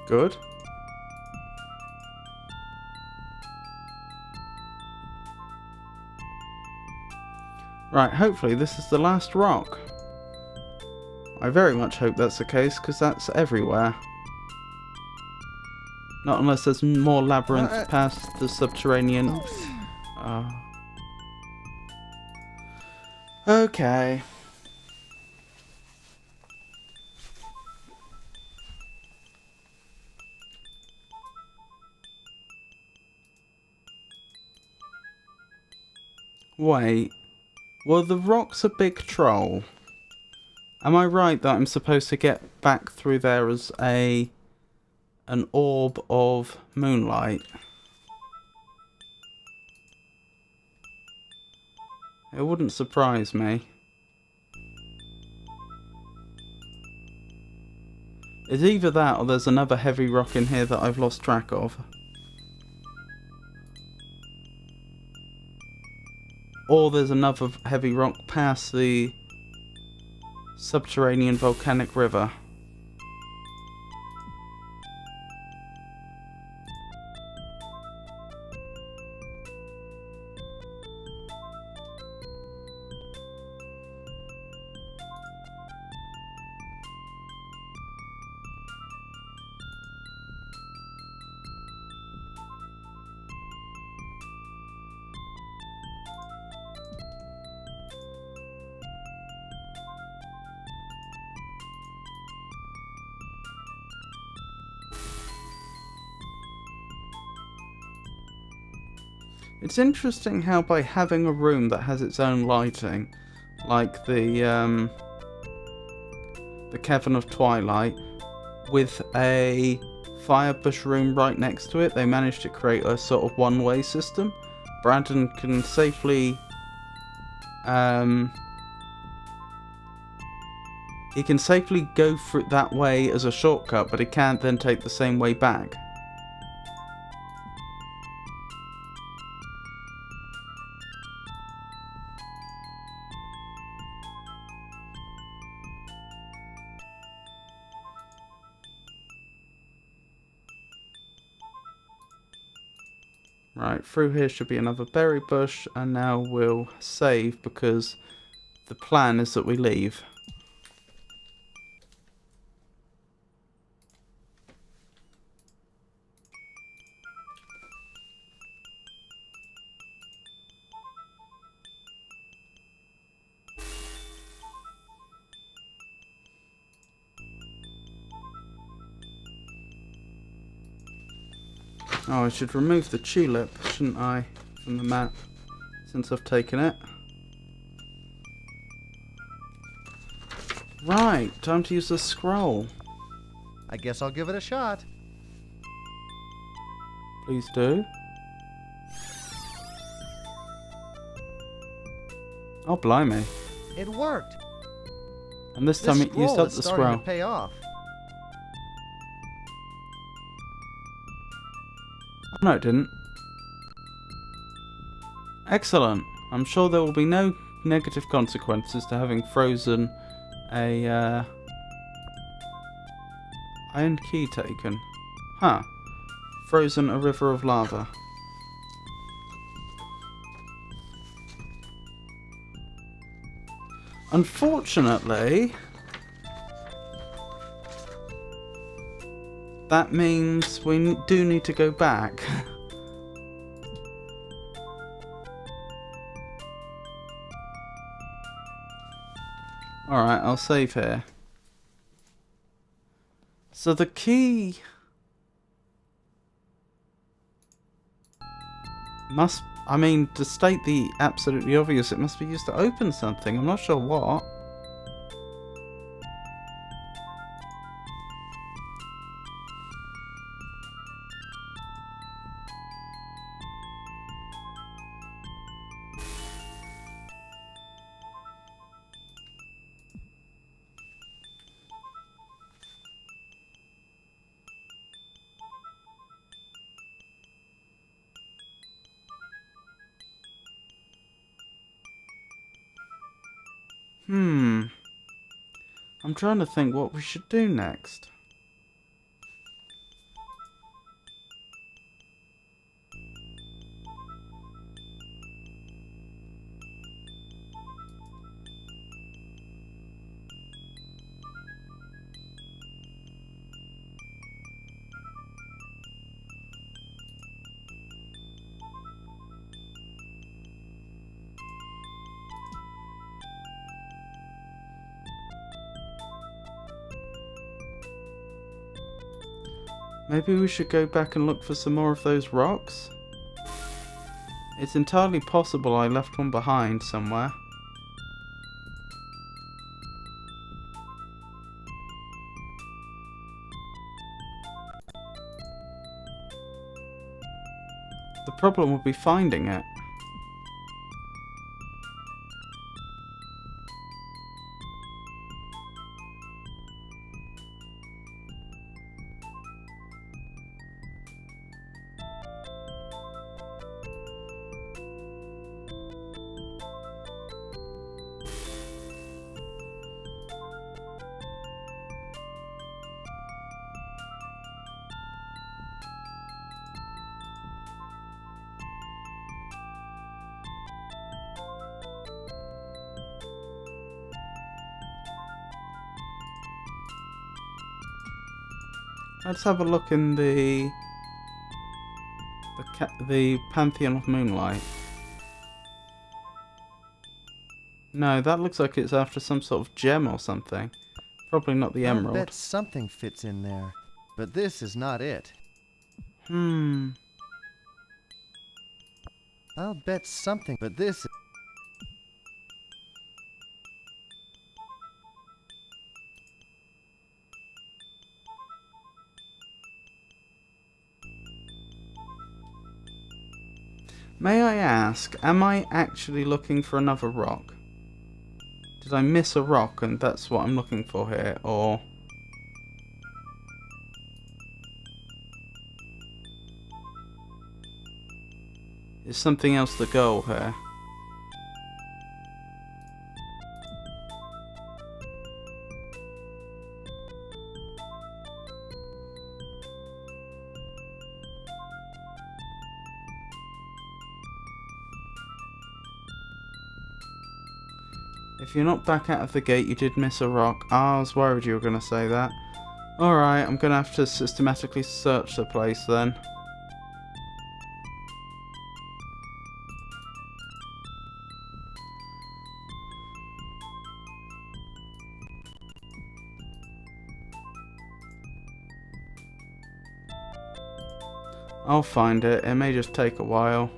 Good. Right, hopefully this is the last rock. I very much hope that's the case, because that's everywhere. Not unless there's more labyrinths past the subterranean...
Oops.
Okay. Wait. Well, the rock's a big troll. Am I right that I'm supposed to get back through there as an orb of moonlight? It wouldn't surprise me. It's either that or there's another heavy rock in here that I've lost track of. Or there's another heavy rock past the subterranean volcanic river. It's interesting how by having a room that has its own lighting, like the Cavern of Twilight, with a firebush room right next to it, they managed to create a sort of one-way system. Brandon can safely he can safely go through that way as a shortcut, but he can't then take the same way back. Right, through here should be another berry bush, and now we'll save because the plan is that we leave. Oh, I should remove the tulip, shouldn't I, from the map, since I've taken it. Right, time to use the scroll.
I guess I'll give it a shot.
Please do. Oh, blimey.
It worked.
And this time it used up the
starting
scroll.
to pay off.
Oh, no, it didn't. Excellent. I'm sure there will be no negative consequences to having frozen a iron key taken. Huh. Frozen a river of lava. Unfortunately, that means we do need to go back. Alright, I'll save here. So the key must, I mean, to state the absolutely obvious, it must be used to open something. I'm not sure what. I'm trying to think what we should do next. Maybe we should go back and look for some more of those rocks? It's entirely possible I left one behind somewhere. The problem would be finding it. Let's have a look in the Pantheon of Moonlight. No, that looks like it's after some sort of gem or something. Probably not the
I'll
emerald.
bet something fits in there, but this is not it. I'll bet something, but this.
May I ask, am I actually looking for another rock? Did I miss a rock and that's what I'm looking for here, or... is something else the goal here? If you're not back out of the gate, you did miss a rock. Ah, I was worried you were going to say that. Alright, I'm going to have to systematically search the place then. I'll find it. It may just take a while.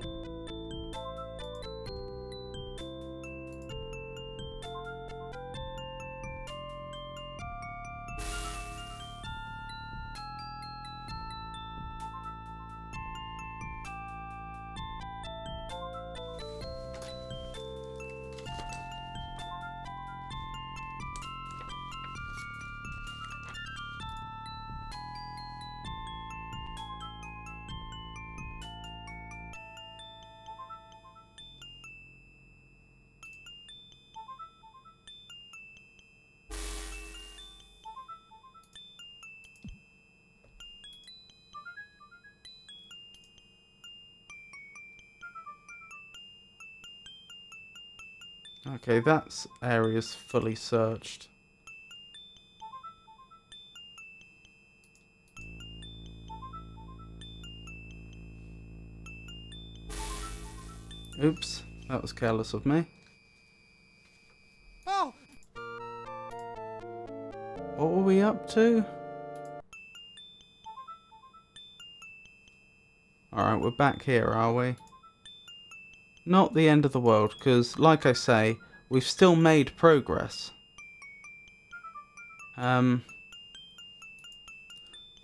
Okay, that area's fully searched. Oops, that was careless of me.
Oh!
What were we up to? Alright, we're back here, are we? Not the end of the world, because, like I say, we've still made progress. The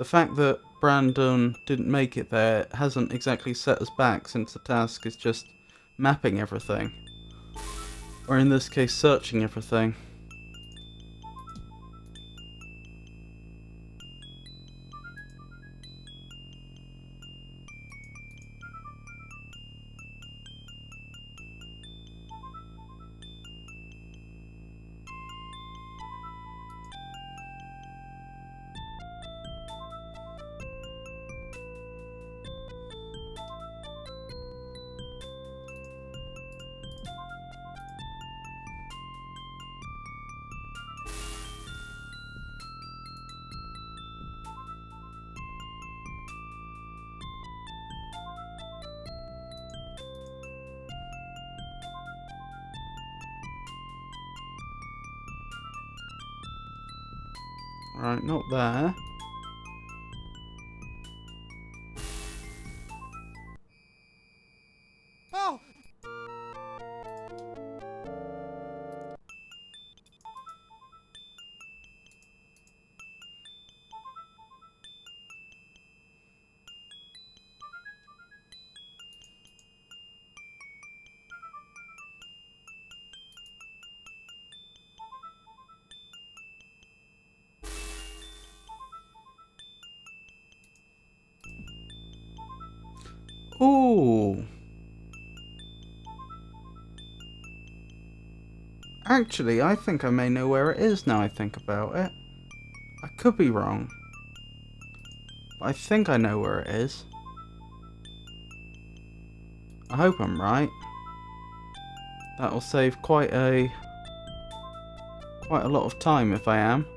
fact that Brandon didn't make it there hasn't exactly set us back, since the task is just mapping everything. Or in this case, searching everything. Right, not there. Ooh. Actually, I think I may know where it is now I think about it. I could be wrong. But I think I know where it is. I hope I'm right. That'll save quite a lot of time if I am.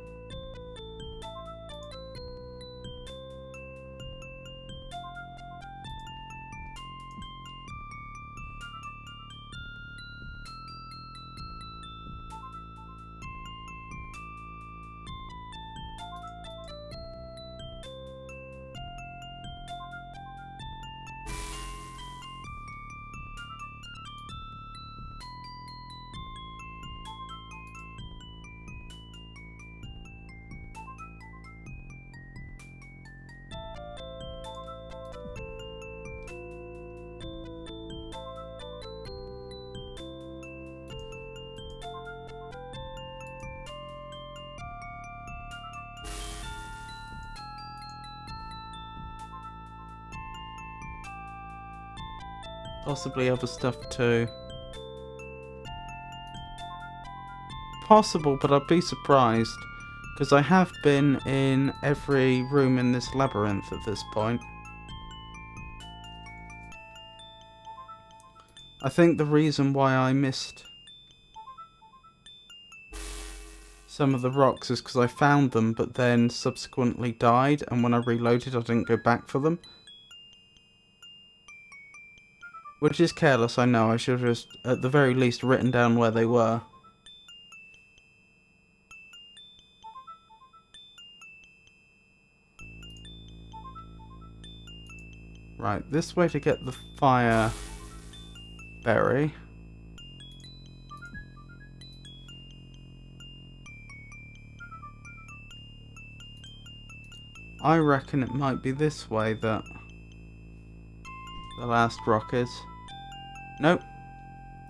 Possibly other stuff too. Possible, but I'd be surprised, because I have been in every room in this labyrinth at this point. I think the reason why I missed some of the rocks is because I found them but then subsequently died, and when I reloaded I didn't go back for them. Which is careless, I know. I should have just, at the very least, written down where they were. Right, this way to get the fire berry. I reckon it might be this way that the last rock is. Nope,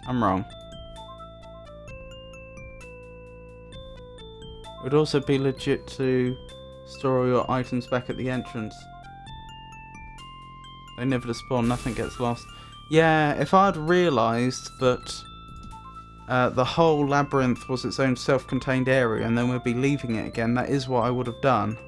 I'm wrong. It would also be legit to store all your items back at the entrance. They never spawn, nothing gets lost. Yeah, if I'd realised that the whole labyrinth was its own self-contained area and then we'd be leaving it again, that is what I would have done.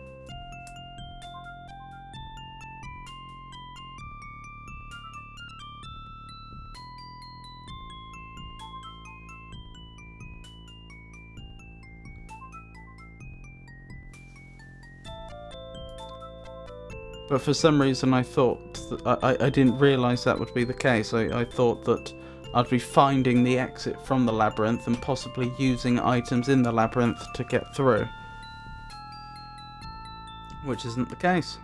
But for some reason I thought that I didn't realise that would be the case. I thought that I'd be finding the exit from the labyrinth and possibly using items in the labyrinth to get through. Which isn't the case.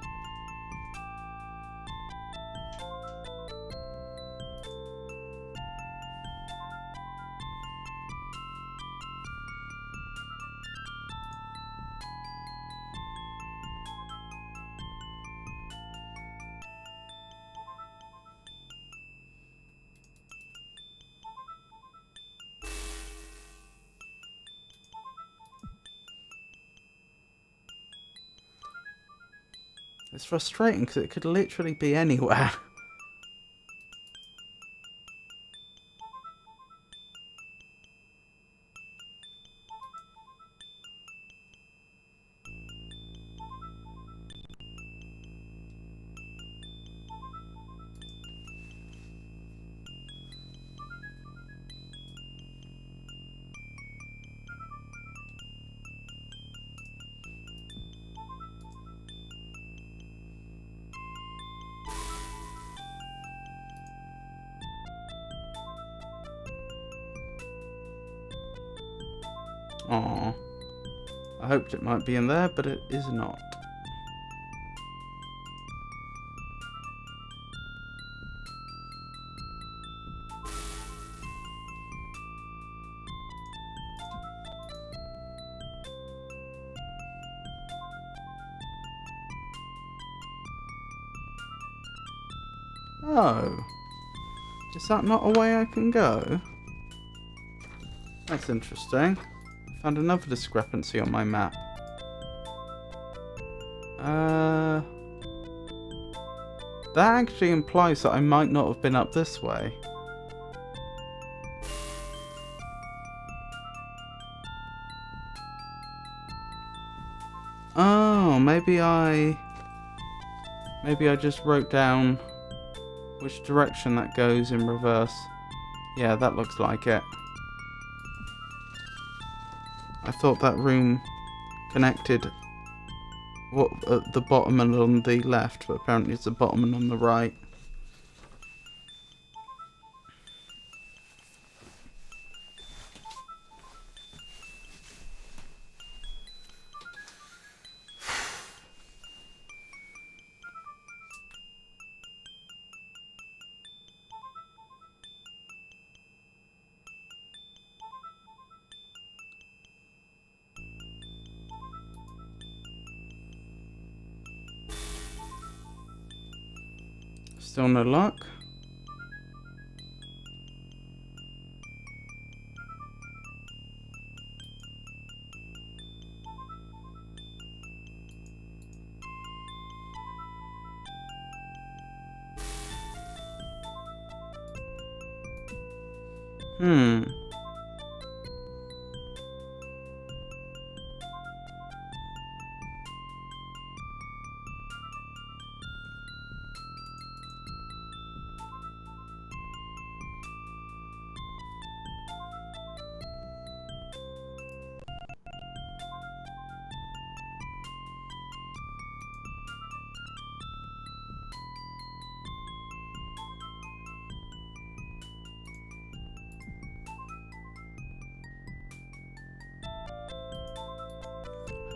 It's frustrating because it could literally be anywhere. Aww. I hoped it might be in there, but it is not. Oh. Is that not a way I can go? That's interesting. Found another discrepancy on my map. That actually implies that I might not have been up this way. Oh, maybe I just wrote down which direction that goes in reverse. Yeah, that looks like it. I thought that room connected at the bottom and on the left, but apparently it's the bottom and on the right. Still no luck. Hmm.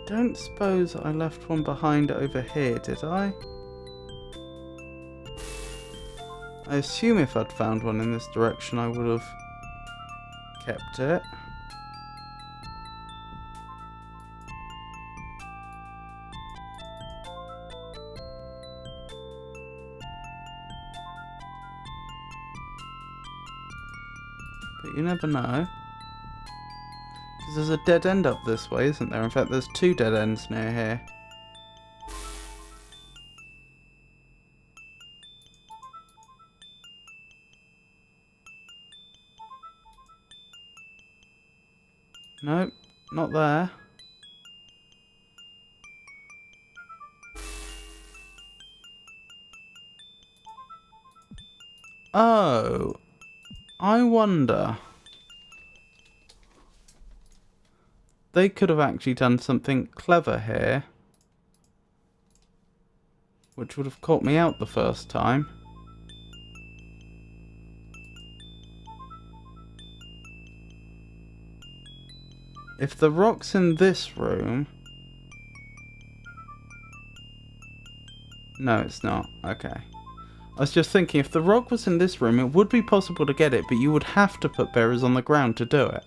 Don't suppose I left one behind over here, did I? I assume if I'd found one in this direction I would have kept it. But you never know. Because there's a dead end up this way, isn't there? In fact, there's 2 dead ends near here. Nope, not there. Oh, I wonder. They could have actually done something clever here, which would have caught me out the first time. If the rock's in this room... No, it's not. Okay. I was just thinking, if the rock was in this room, it would be possible to get it, but you would have to put berries on the ground to do it.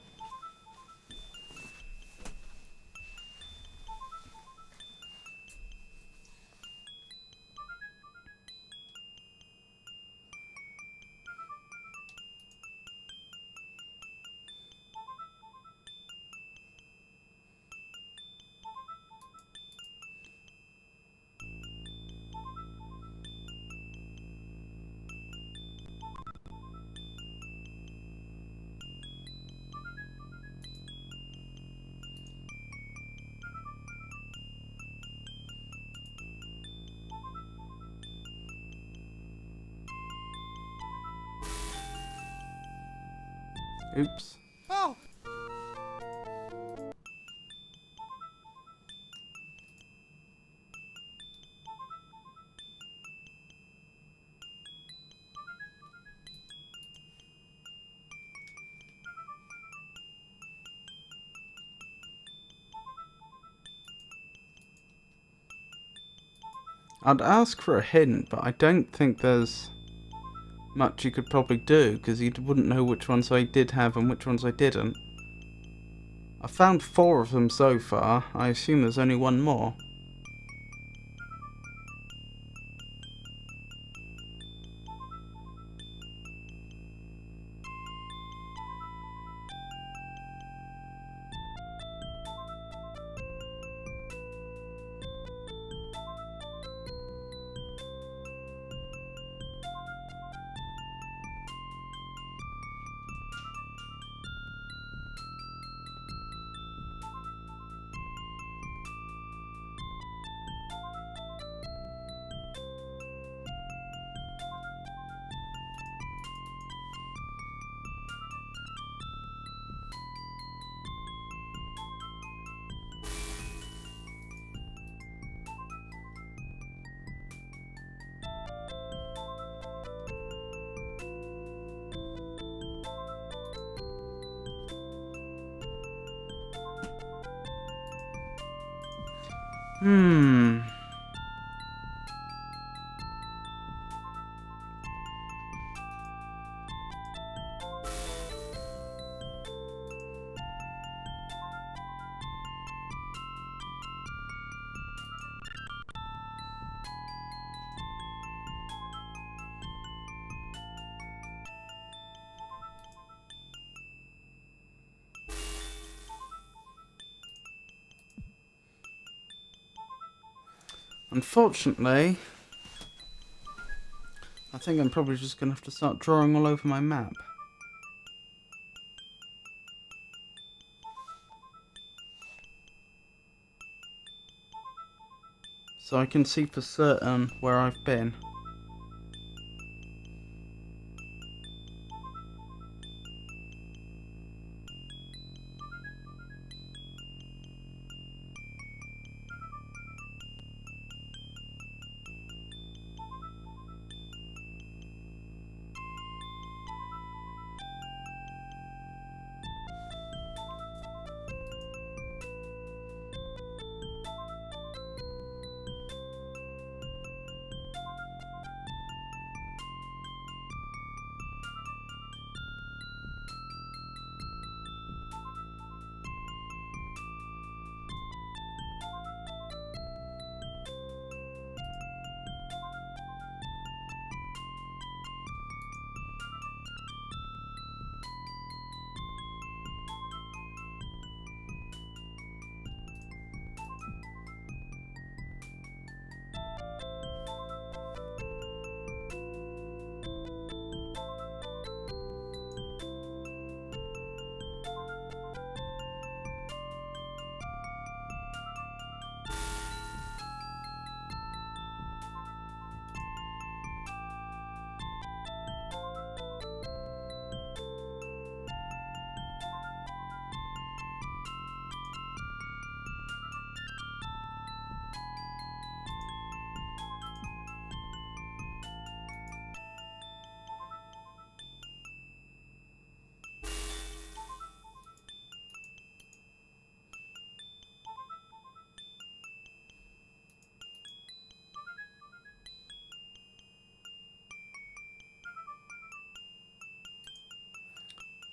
Oops.
Oh!
I'd ask for a hint, but I don't think there's much you could probably do, because you wouldn't know which ones I did have and which ones I didn't. I found 4 of them so far. I assume there's only one more. Hmm. Unfortunately, I think I'm probably just going to have to start drawing all over my map. So I can see for certain where I've been.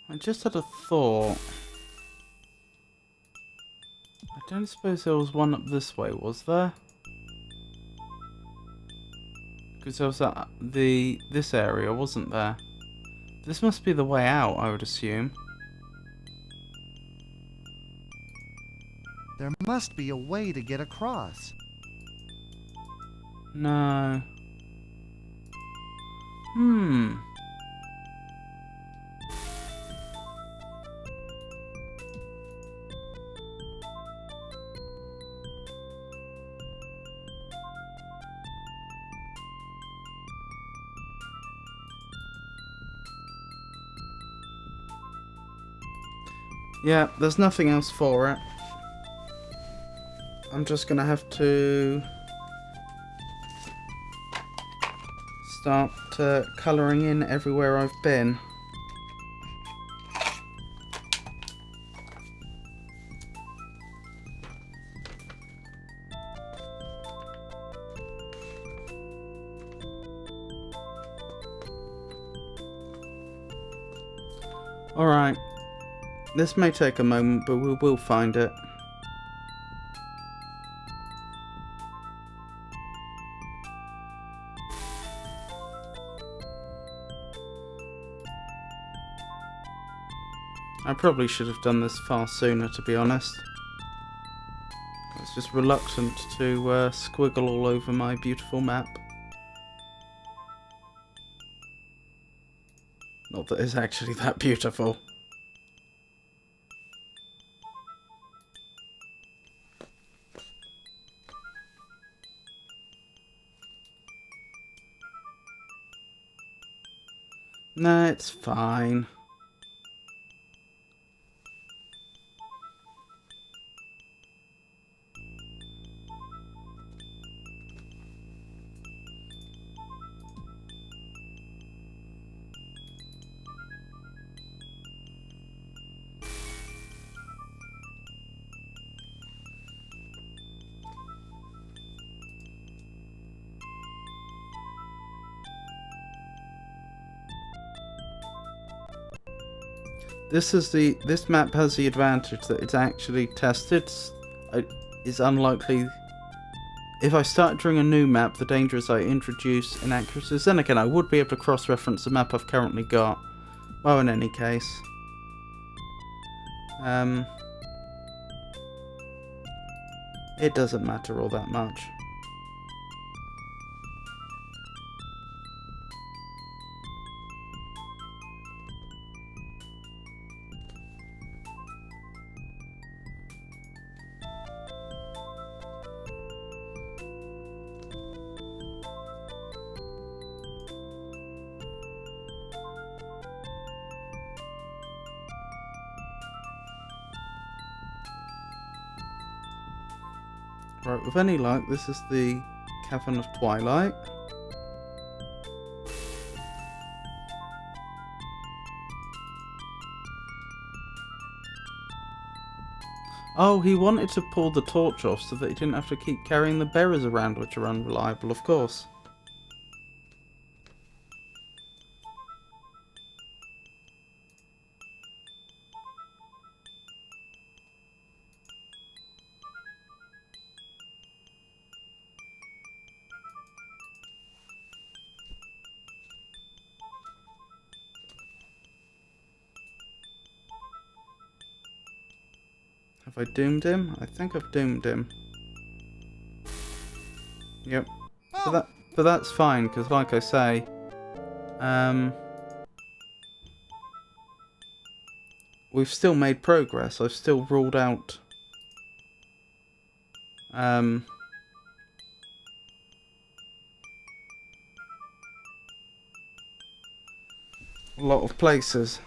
I just had a thought. I don't suppose there was one up this way, was there? Because there was this area, wasn't there? This must be the way out, I would assume.
There must be a way to get across.
No. Hmm. Yeah, there's nothing else for it. I'm just gonna have to start colouring in everywhere I've been. Alright. This may take a moment, but we will find it. I probably should have done this far sooner, to be honest. I was just reluctant to squiggle all over my beautiful map. Not that it's actually that beautiful. No, it's fine. This map has the advantage that it's actually tested. It's unlikely. If I start drawing a new map, the danger is I introduce inaccuracies. Then again, I would be able to cross-reference the map I've currently got. Well, in any case. It doesn't matter all that much. Right, with any luck, this is the Cavern of Twilight. Oh, he wanted to pull the torch off so that he didn't have to keep carrying the berries around, which are unreliable, of course. Have I doomed him? I think I've doomed him. Yep. But that's fine, because like I say, we've still made progress. I've still ruled out a lot of places.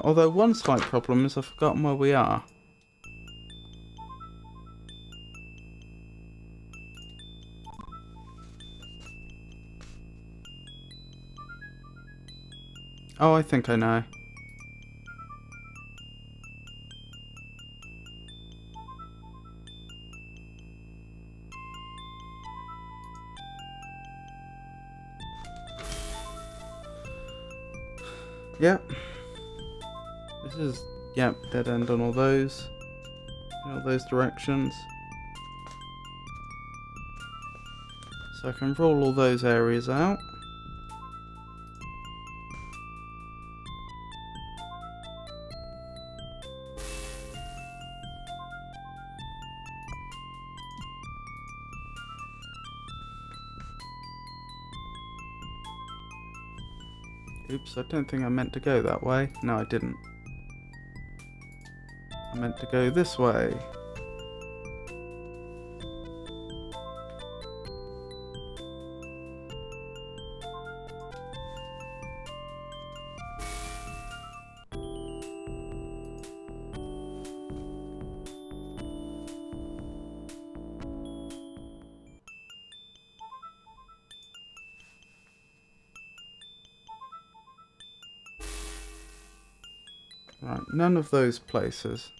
Although one slight problem is I've forgotten where we are. Oh, I think I know. Yep. This is, yep, dead end on all those. In all those directions. So I can roll all those areas out. Oops, I don't think I meant to go that way. No, I didn't. I meant to go this way. Right, none of those places.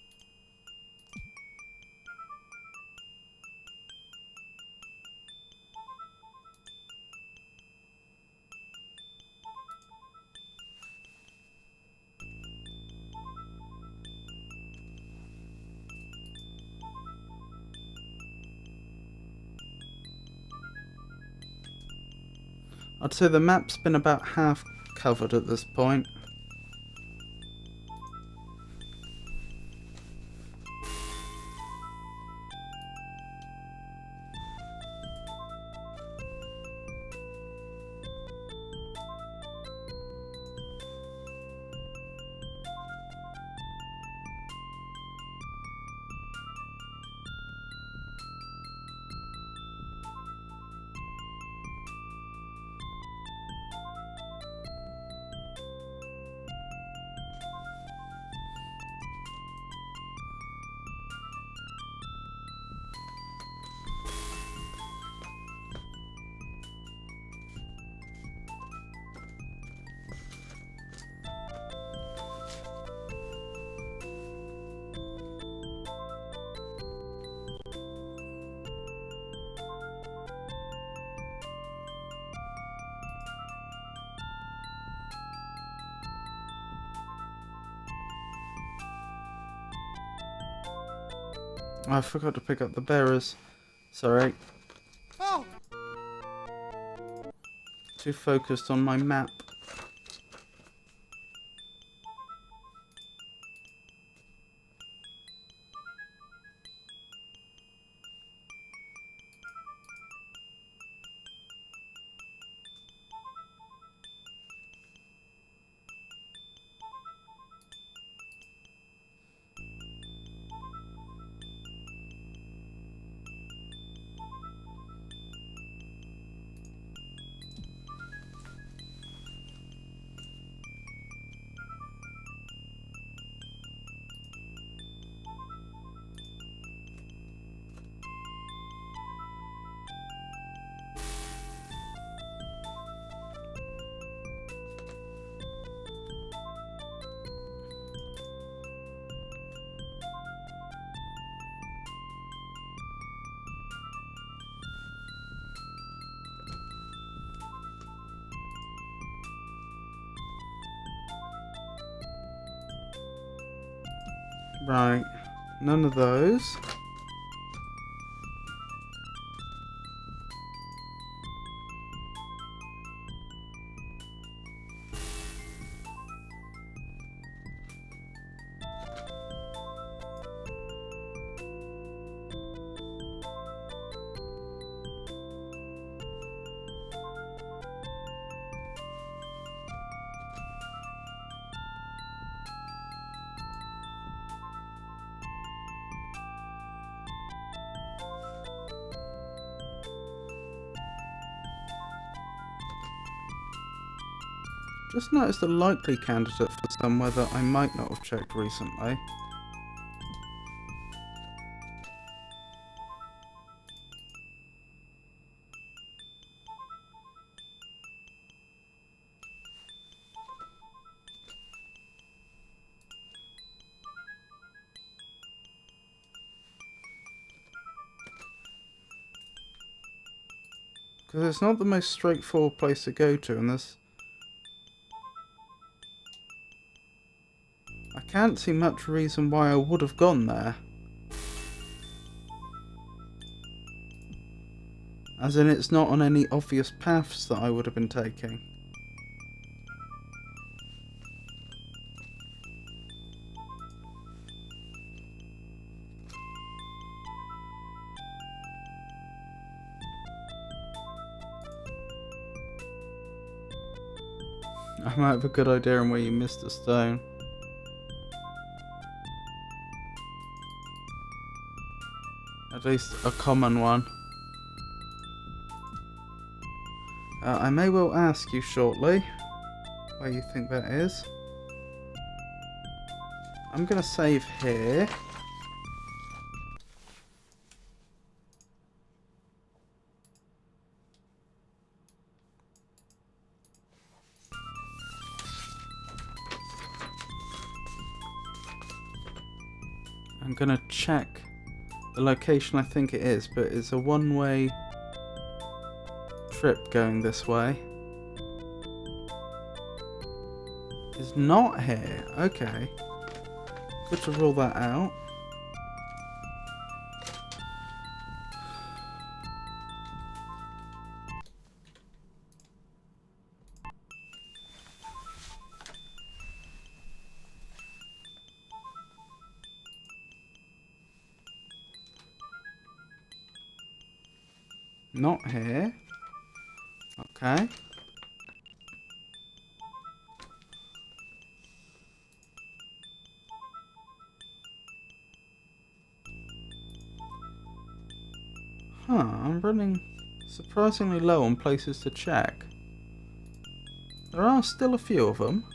I'd say the map's been about half covered at this point. I forgot to pick up the bearers. Sorry.
Oh!
Too focused on my map. Right, none of those. Just noticed a likely candidate for somewhere that I might not have checked recently. Because it's not the most straightforward place to go to, and there's... I can't see much reason why I would have gone there. As in, it's not on any obvious paths that I would have been taking. I might have a good idea on where you missed a stone. At least a common one. I may well ask you shortly where you think that is. I'm going to save here. I'm going to check the location I think it is, but it's a one-way trip going this way. It's not here. Okay. Good to rule that out. Not here. Okay. I'm running surprisingly low on places to check. There are still a few of them.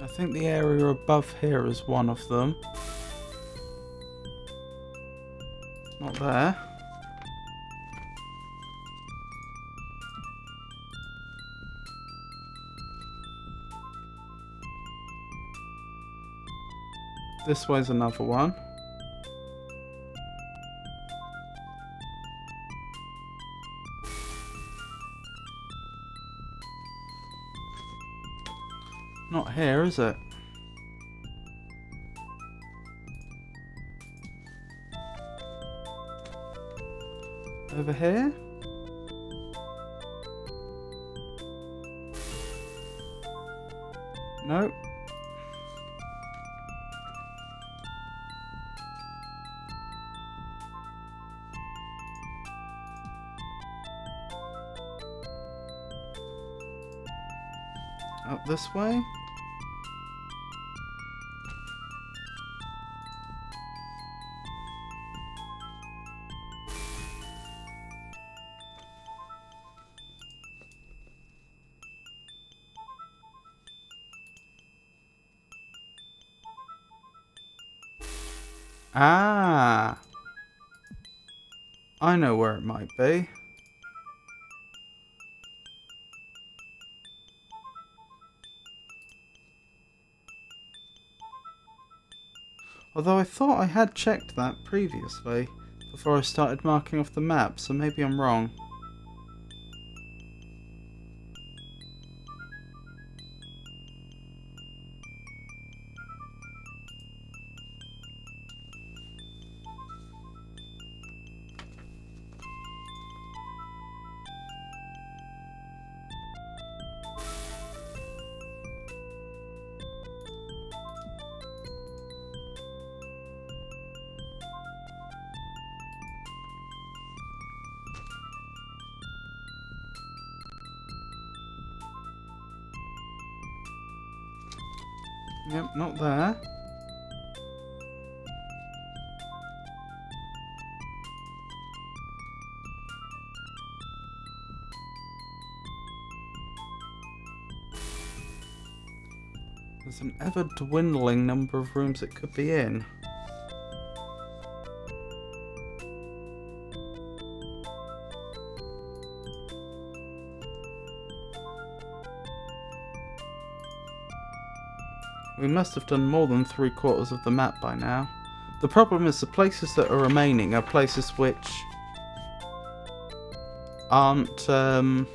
I think the area above here is one of them. Not there. This way's another one. Not here, is it? Over here? Nope. Up this way? Ah! I know where it might be. Although I thought I had checked that previously, before I started marking off the map, so maybe I'm wrong. Yep, not there. There's an ever-dwindling number of rooms it could be in. We must have done more than 3/4 of the map by now. The problem is the places that are remaining are places which aren't, they're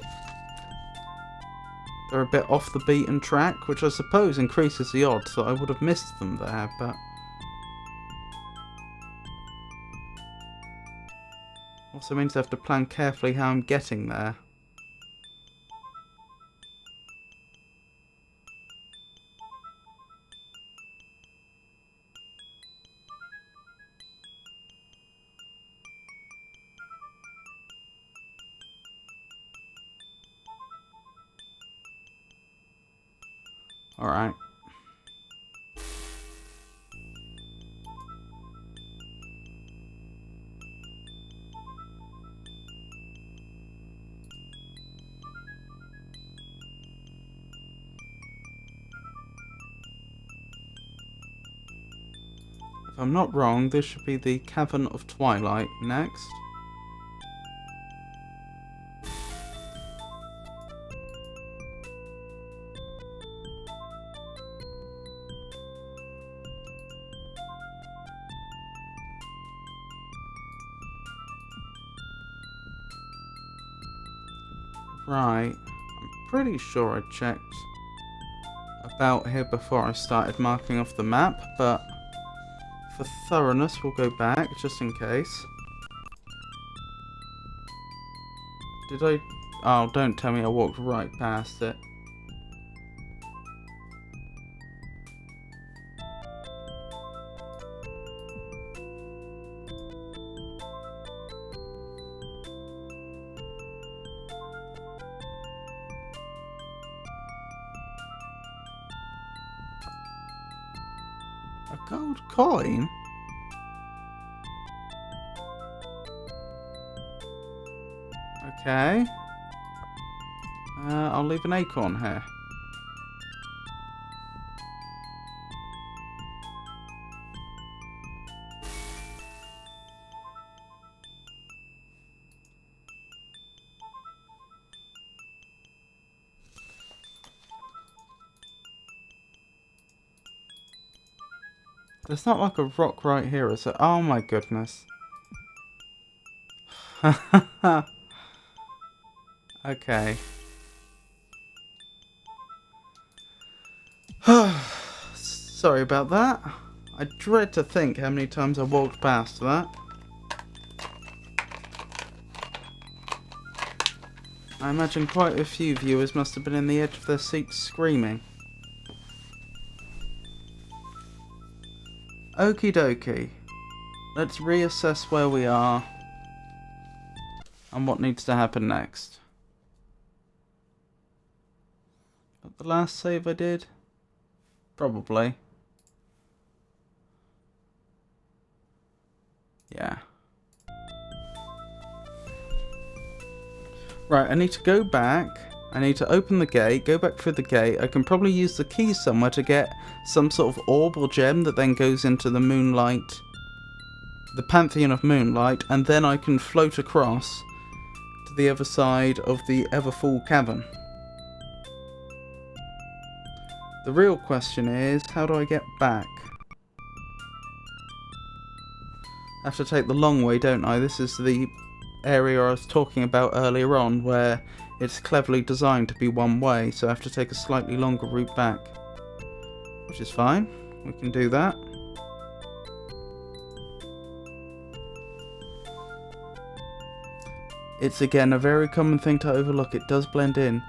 a bit off the beaten track, which I suppose increases the odds that I would have missed them there, but also means I have to plan carefully how I'm getting there. Alright. If I'm not wrong, this should be the Cavern of Twilight next. Right, I'm pretty sure I checked about here before I started marking off the map, but for thoroughness we'll go back just in case. Did I? Oh, don't tell me I walked right past it. A gold coin? Okay. I'll leave an acorn here. There's not like a rock right here, is it? Oh my goodness. Okay. Sorry about that. I dread to think how many times I walked past that. I imagine quite a few viewers must have been in the edge of their seats screaming. Okie dokie. Let's reassess where we are and what needs to happen next. But the last save I did? Probably. Yeah. Right, I need to go back. I need to open the gate, go back through the gate. I can probably use the key somewhere to get some sort of orb or gem that then goes into the moonlight, the Pantheon of Moonlight, and then I can float across to the other side of the Everfull Cavern. The real question is, how do I get back? I have to take the long way, don't I? This is the area I was talking about earlier on, where it's cleverly designed to be one way, so I have to take a slightly longer route back. Which is fine, we can do that. It's again a very common thing to overlook, it does blend in.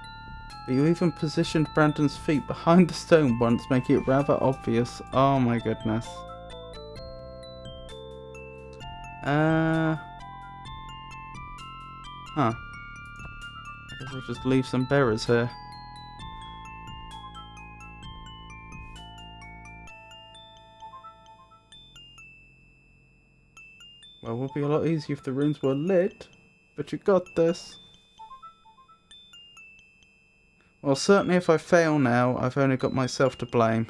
But you even positioned Brandon's feet behind the stone once, making it rather obvious. Oh my goodness. Huh. I guess I'll just leave some berries here. Well, it would be a lot easier if the rooms were lit, but you got this. Well, certainly if I fail now, I've only got myself to blame.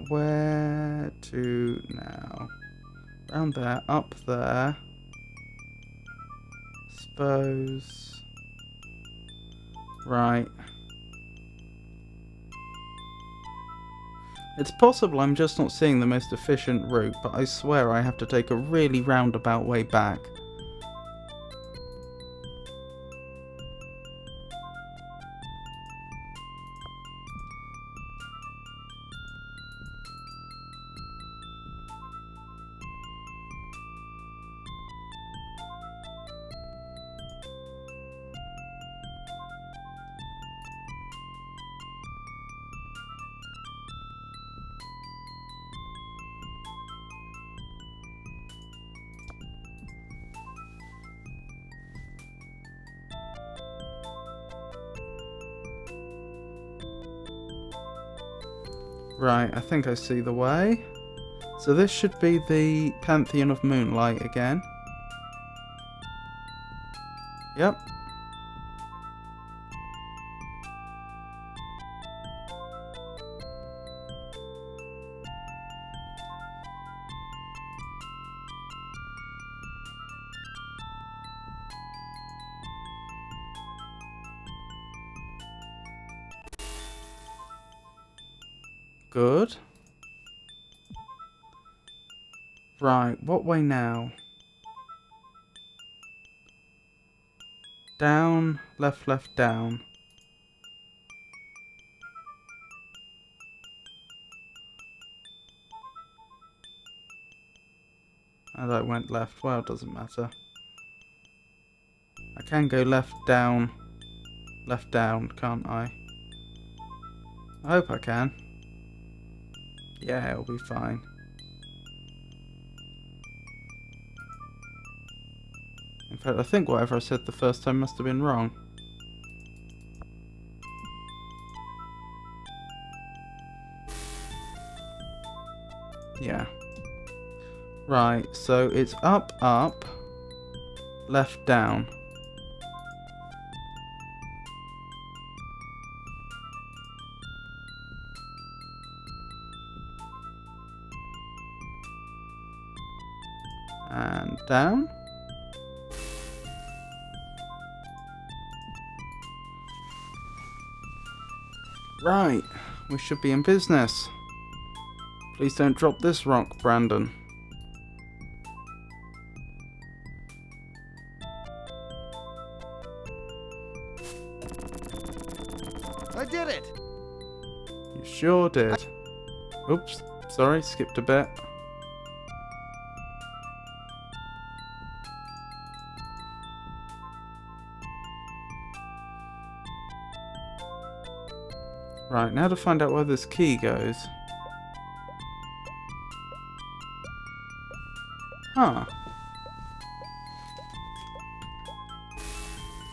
Where to now? Around there, up there. Suppose. Right. It's possible I'm just not seeing the most efficient route, but I swear I have to take a really roundabout way back. Right, I think I see the way. So this should be the Pantheon of Moonlight again. Yep. Good. Right, what way now? Down, left, down. And I went left. Well, it doesn't matter. I can go left, down, can't I? I hope I can. Yeah, it'll be fine. In fact, I think whatever I said the first time must have been wrong. Yeah. Right, so it's up, left, down. And down. Right, we should be in business. Please don't drop this rock, Brandon.
I did it!
You sure did. Oops, sorry, skipped a bit. Right, now to find out where this key goes. Huh.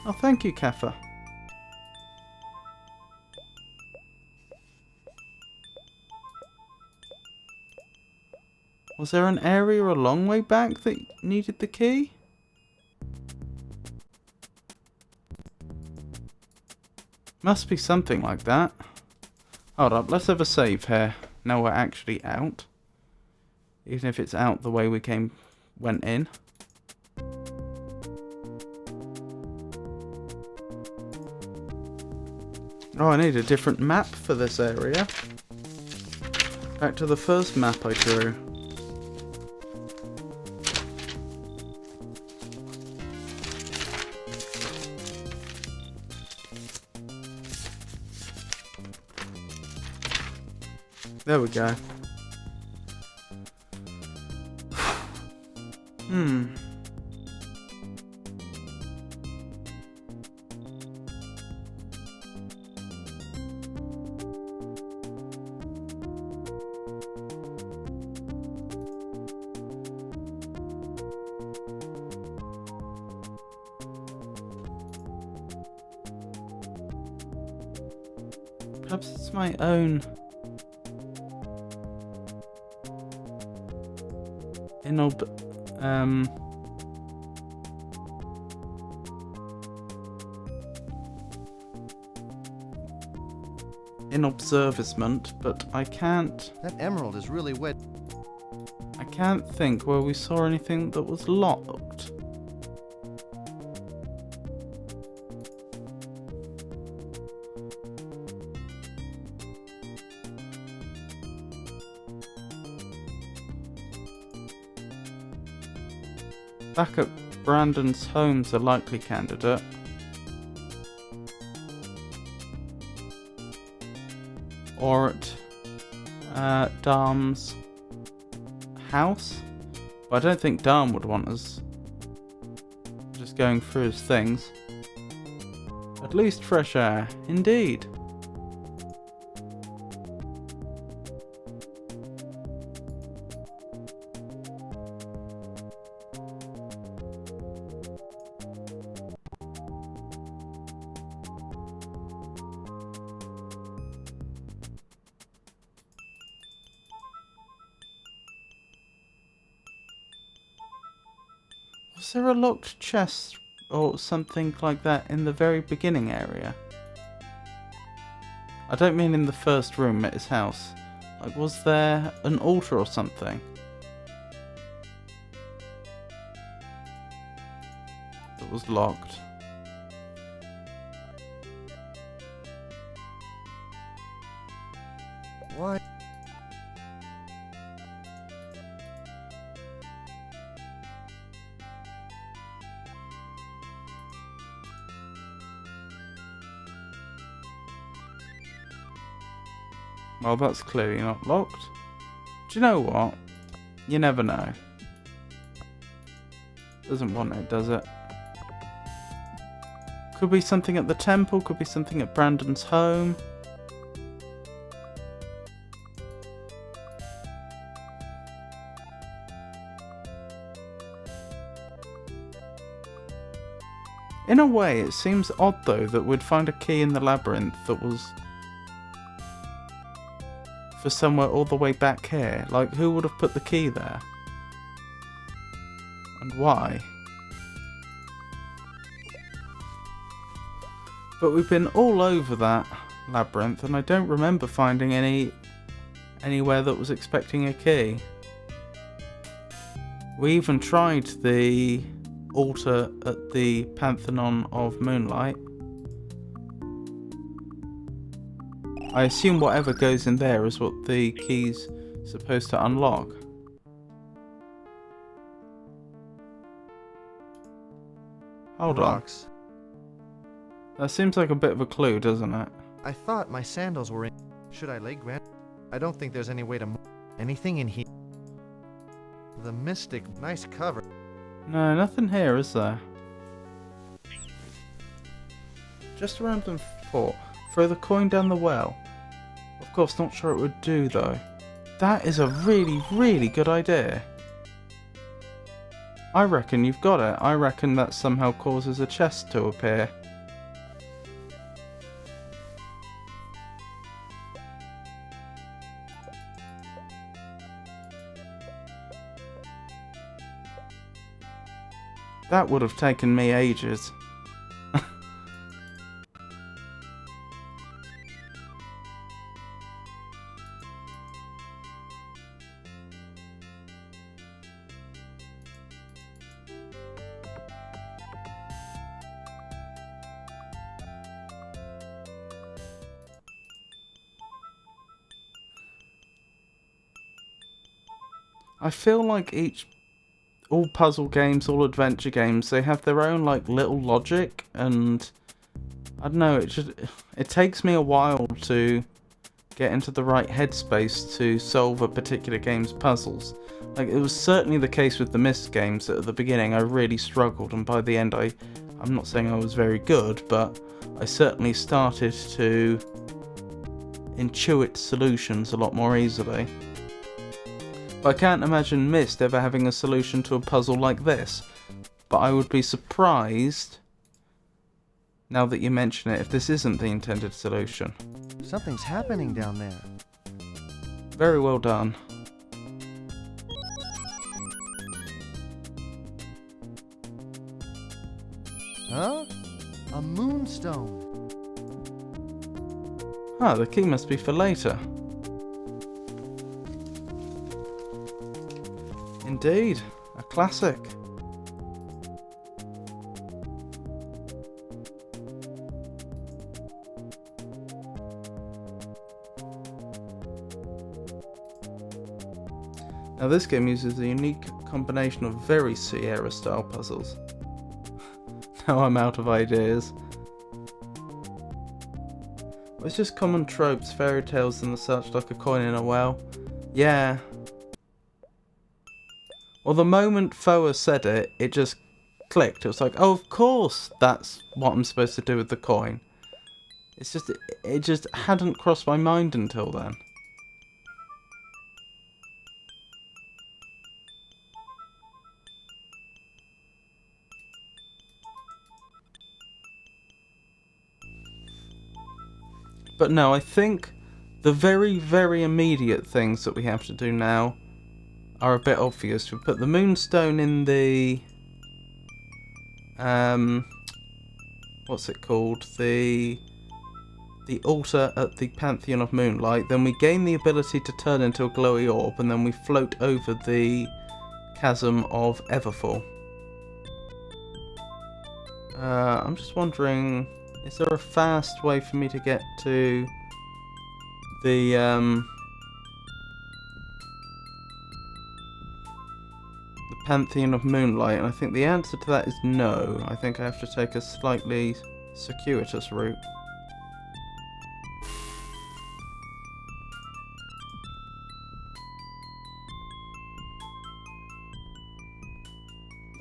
Oh, thank you, Keffa. Was there an area a long way back that needed the key? Must be something like that. Hold up, let's have a save here. Now we're actually out. Even if it's out the way we went in. Oh, I need a different map for this area. Back to the first map I drew. There we go. Perhaps it's my own inobservement, but I can't.
That emerald is really wet.
I can't think where we saw anything that was locked. Back at Brandon's home's a likely candidate. Or at Darm's house. But I don't think Darm would want us just going through his things. At least fresh air, indeed. Was there a locked chest or something like that in the very beginning area? I don't mean in the first room at his house. Like, was there an altar or something that was locked?
Why?
Well, that's clearly not locked. Do you know what? You never know. Doesn't want it, does it? Could be something at the temple, could be something at Brandon's home. In a way, it seems odd though that we'd find a key in the labyrinth that was for somewhere all the way back here. Like, who would have put the key there? And why? But we've been all over that labyrinth and I don't remember finding anywhere that was expecting a key. We even tried the altar at the Pantheon of Moonlight. I assume whatever goes in there is what the key's supposed to unlock. Hold on.
Rocks.
That seems like a bit of a clue, doesn't it?
I thought my sandals were in. Should I lay I don't think there's any way to anything in here. The Mystic, nice cover.
No, nothing here, is there? Just a random thought. Throw the coin down the well. Of course, not sure it would do, though. That is a really, really good idea. I reckon you've got it. I reckon that somehow causes a chest to appear. That would have taken me ages. I feel like all puzzle games, all adventure games, they have their own like little logic, and I don't know, it takes me a while to get into the right headspace to solve a particular game's puzzles. Like, it was certainly the case with the Myst games that at the beginning I really struggled, and by the end I'm not saying I was very good, but I certainly started to intuit solutions a lot more easily. But I can't imagine Myst ever having a solution to a puzzle like this. But I would be surprised, now that you mention it, if this isn't the intended solution.
Something's happening down there.
Very well done.
Huh? A moonstone.
Ah, the key must be for later. Indeed, a classic. Now this game uses a unique combination of very Sierra style puzzles. Now I'm out of ideas. It's just common tropes, fairy tales and the such, like a coin in a well. Yeah. Well, the moment Foa said it, it just clicked. It was like, oh, of course, that's what I'm supposed to do with the coin. It's just, it just hadn't crossed my mind until then. But no, I think the very, very immediate things that we have to do now are a bit obvious. We put the moonstone in the what's it called? The altar at the Pantheon of Moonlight. Then we gain the ability to turn into a glowy orb, and then we float over the chasm of Everfall. I'm just wondering, is there a fast way for me to get to the Pantheon of Moonlight? And I think the answer to that is no. I think I have to take a slightly circuitous route.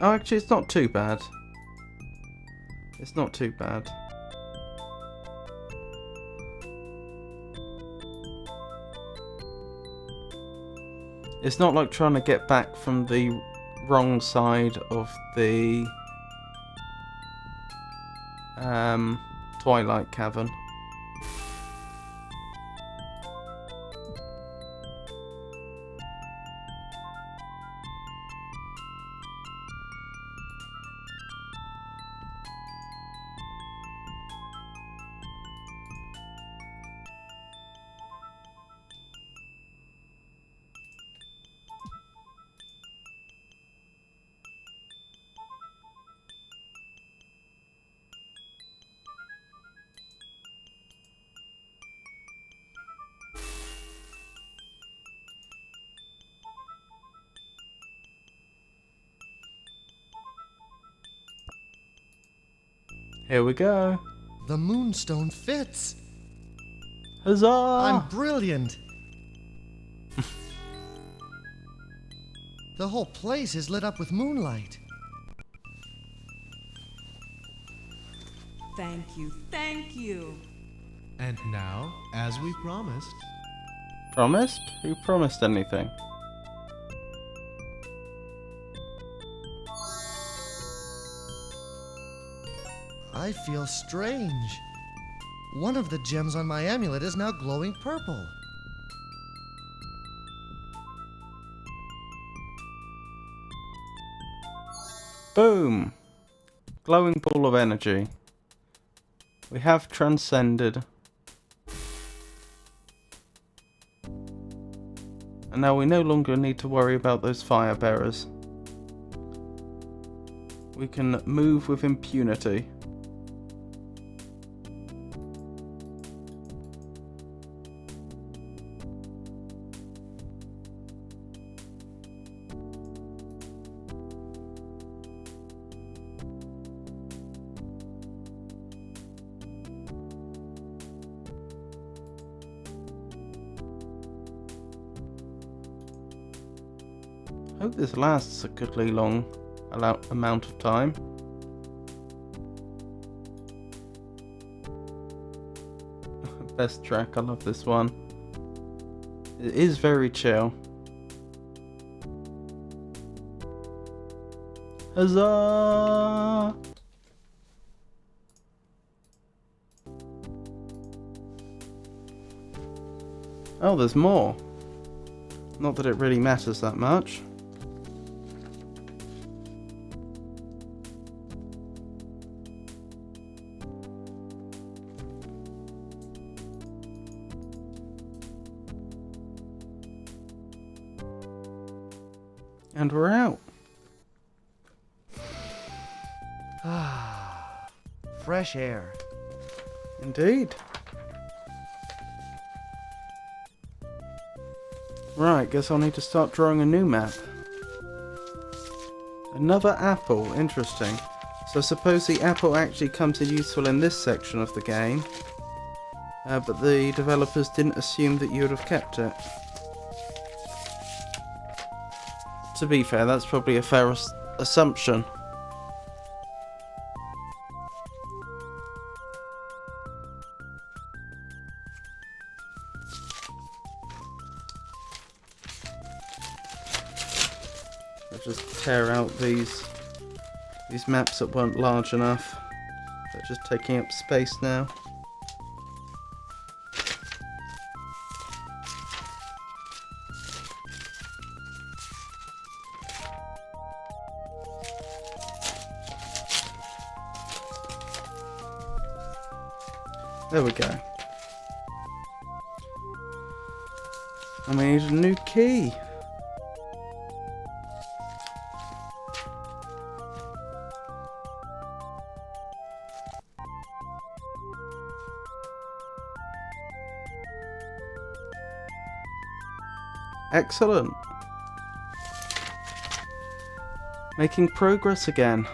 Oh, actually, it's not too bad. It's not too bad. It's not like trying to get back from the wrong side of the Twilight Cavern. Here we go.
The moonstone fits.
Huzzah!
I'm brilliant. The whole place is lit up with moonlight.
Thank you, thank you.
And now, as we promised,
Promised? Who promised anything?
I feel strange. One of the gems on my amulet is now glowing purple.
Boom! Glowing ball of energy. We have transcended. And now we no longer need to worry about those fire bearers. We can move with impunity. I hope this lasts a goodly long amount of time. Best track, I love this one. It is very chill. Huzzah! Oh, there's more. Not that it really matters that much. And we're out.
Fresh air.
Indeed. Right, guess I'll need to start drawing a new map. Another apple, interesting. So I suppose the apple actually comes in useful in this section of the game. But the developers didn't assume that you would have kept it. To be fair, that's probably a fair assumption. I'll just tear out these maps that weren't large enough. They're just taking up space now. There we go. And we need a new key. Excellent. Making progress again.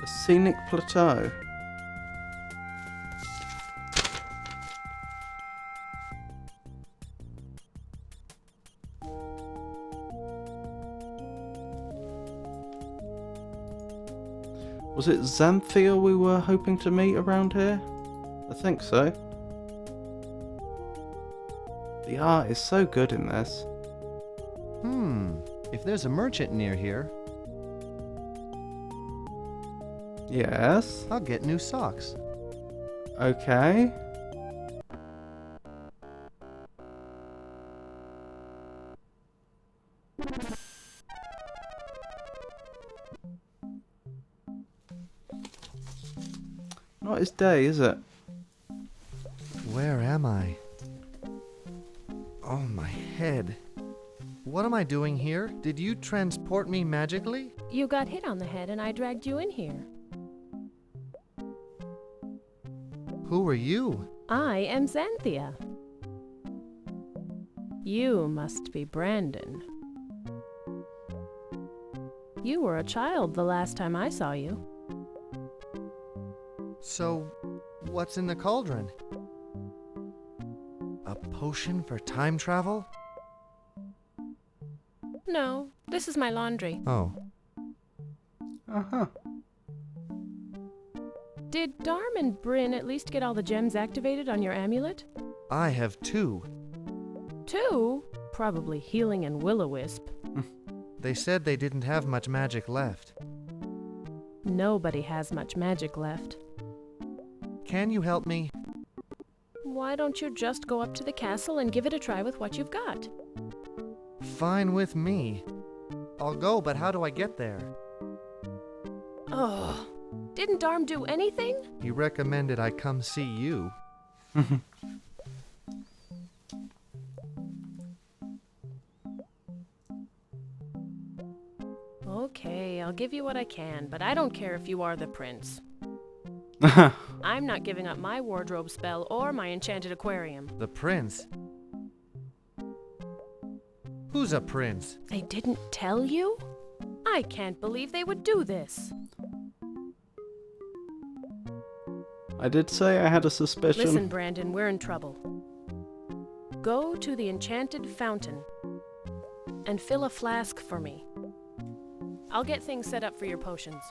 A scenic plateau. Was it Xanthia we were hoping to meet around here? I think so. The art is so good in this.
If there's a merchant near here,
Yes.
I'll get new socks.
Okay. Not his day, is it?
Where am I? Oh, my head. What am I doing here? Did you transport me magically?
You got hit on the head and I dragged you in here.
Who are you?
I am Xanthia.
You must be Brandon. You were a child the last time I saw you.
So, what's in the cauldron? A potion for time travel?
No, this is my laundry.
Oh.
Uh-huh.
Did Darm and Bryn at least get all the gems activated on your amulet?
I have 2.
2? Probably Healing and Will-O-Wisp.
They said they didn't have much magic left.
Nobody has much magic left.
Can you help me?
Why don't you just go up to the castle and give it a try with what you've got?
Fine with me. I'll go, but how do I get there?
Oh, didn't Darm do anything?
He recommended I come see you.
Okay, I'll give you what I can, but I don't care if you are the prince. I'm not giving up my wardrobe spell or my enchanted aquarium.
The prince? Who's a prince?
They didn't tell you? I can't believe they would do this.
I did say I had a suspicion.
Listen, Brandon, we're in trouble. Go to the enchanted fountain and fill a flask for me. I'll get things set up for your potions.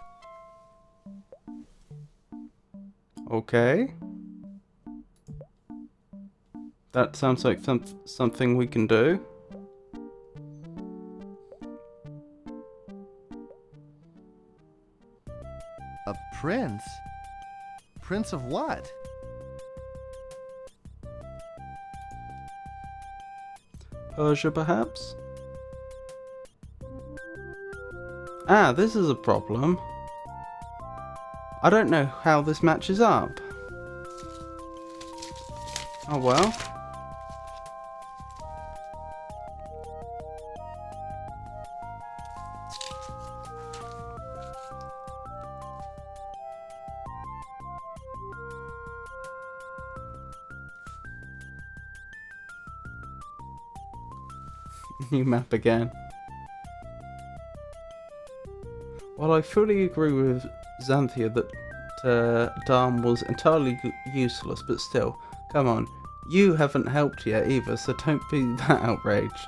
Okay. That sounds like something we can do.
A prince? Prince of what?
Persia, perhaps? Ah, this is a problem. I don't know how this matches up. Oh well. New map again. While I fully agree with Xanthia that Darm was entirely useless, but still, come on, you haven't helped yet either, so don't be that outraged.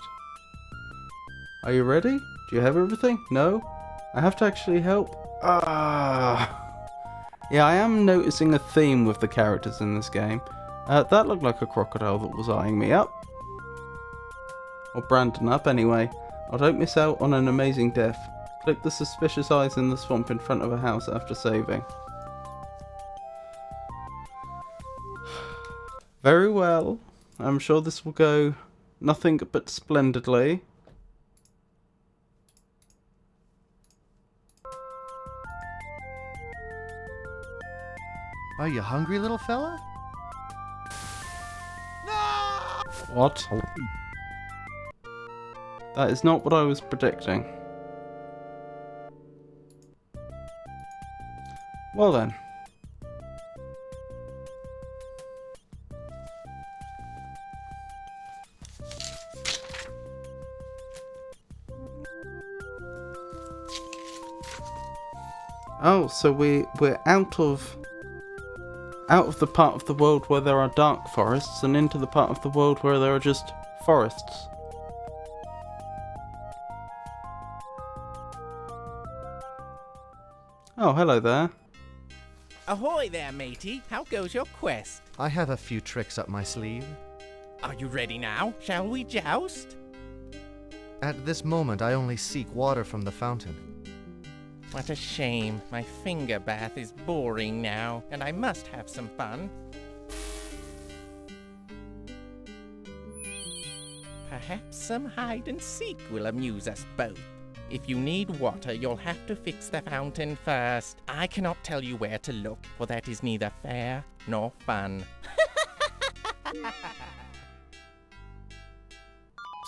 Are you ready? Do you have everything? No? I have to actually help? Yeah, I am noticing a theme with the characters in this game. That looked like a crocodile that was eyeing me up. Or Brandon up, anyway. I don't miss out on an amazing death. Click the suspicious eyes in the swamp in front of a house after saving. Very well. I'm sure this will go nothing but splendidly.
Are you hungry, little fella?
What? That is not what I was predicting. Well then. Oh, so we're out of the part of the world where there are dark forests and into the part of the world where there are just forests. Oh, hello there.
Ahoy there, matey. How goes your quest?
I have a few tricks up my sleeve.
Are you ready now? Shall we joust?
At this moment, I only seek water from the fountain.
What a shame. My finger bath is boring now, and I must have some fun. Perhaps some hide and seek will amuse us both. If you need water, you'll have to fix the fountain first. I cannot tell you where to look, for that is neither fair nor fun.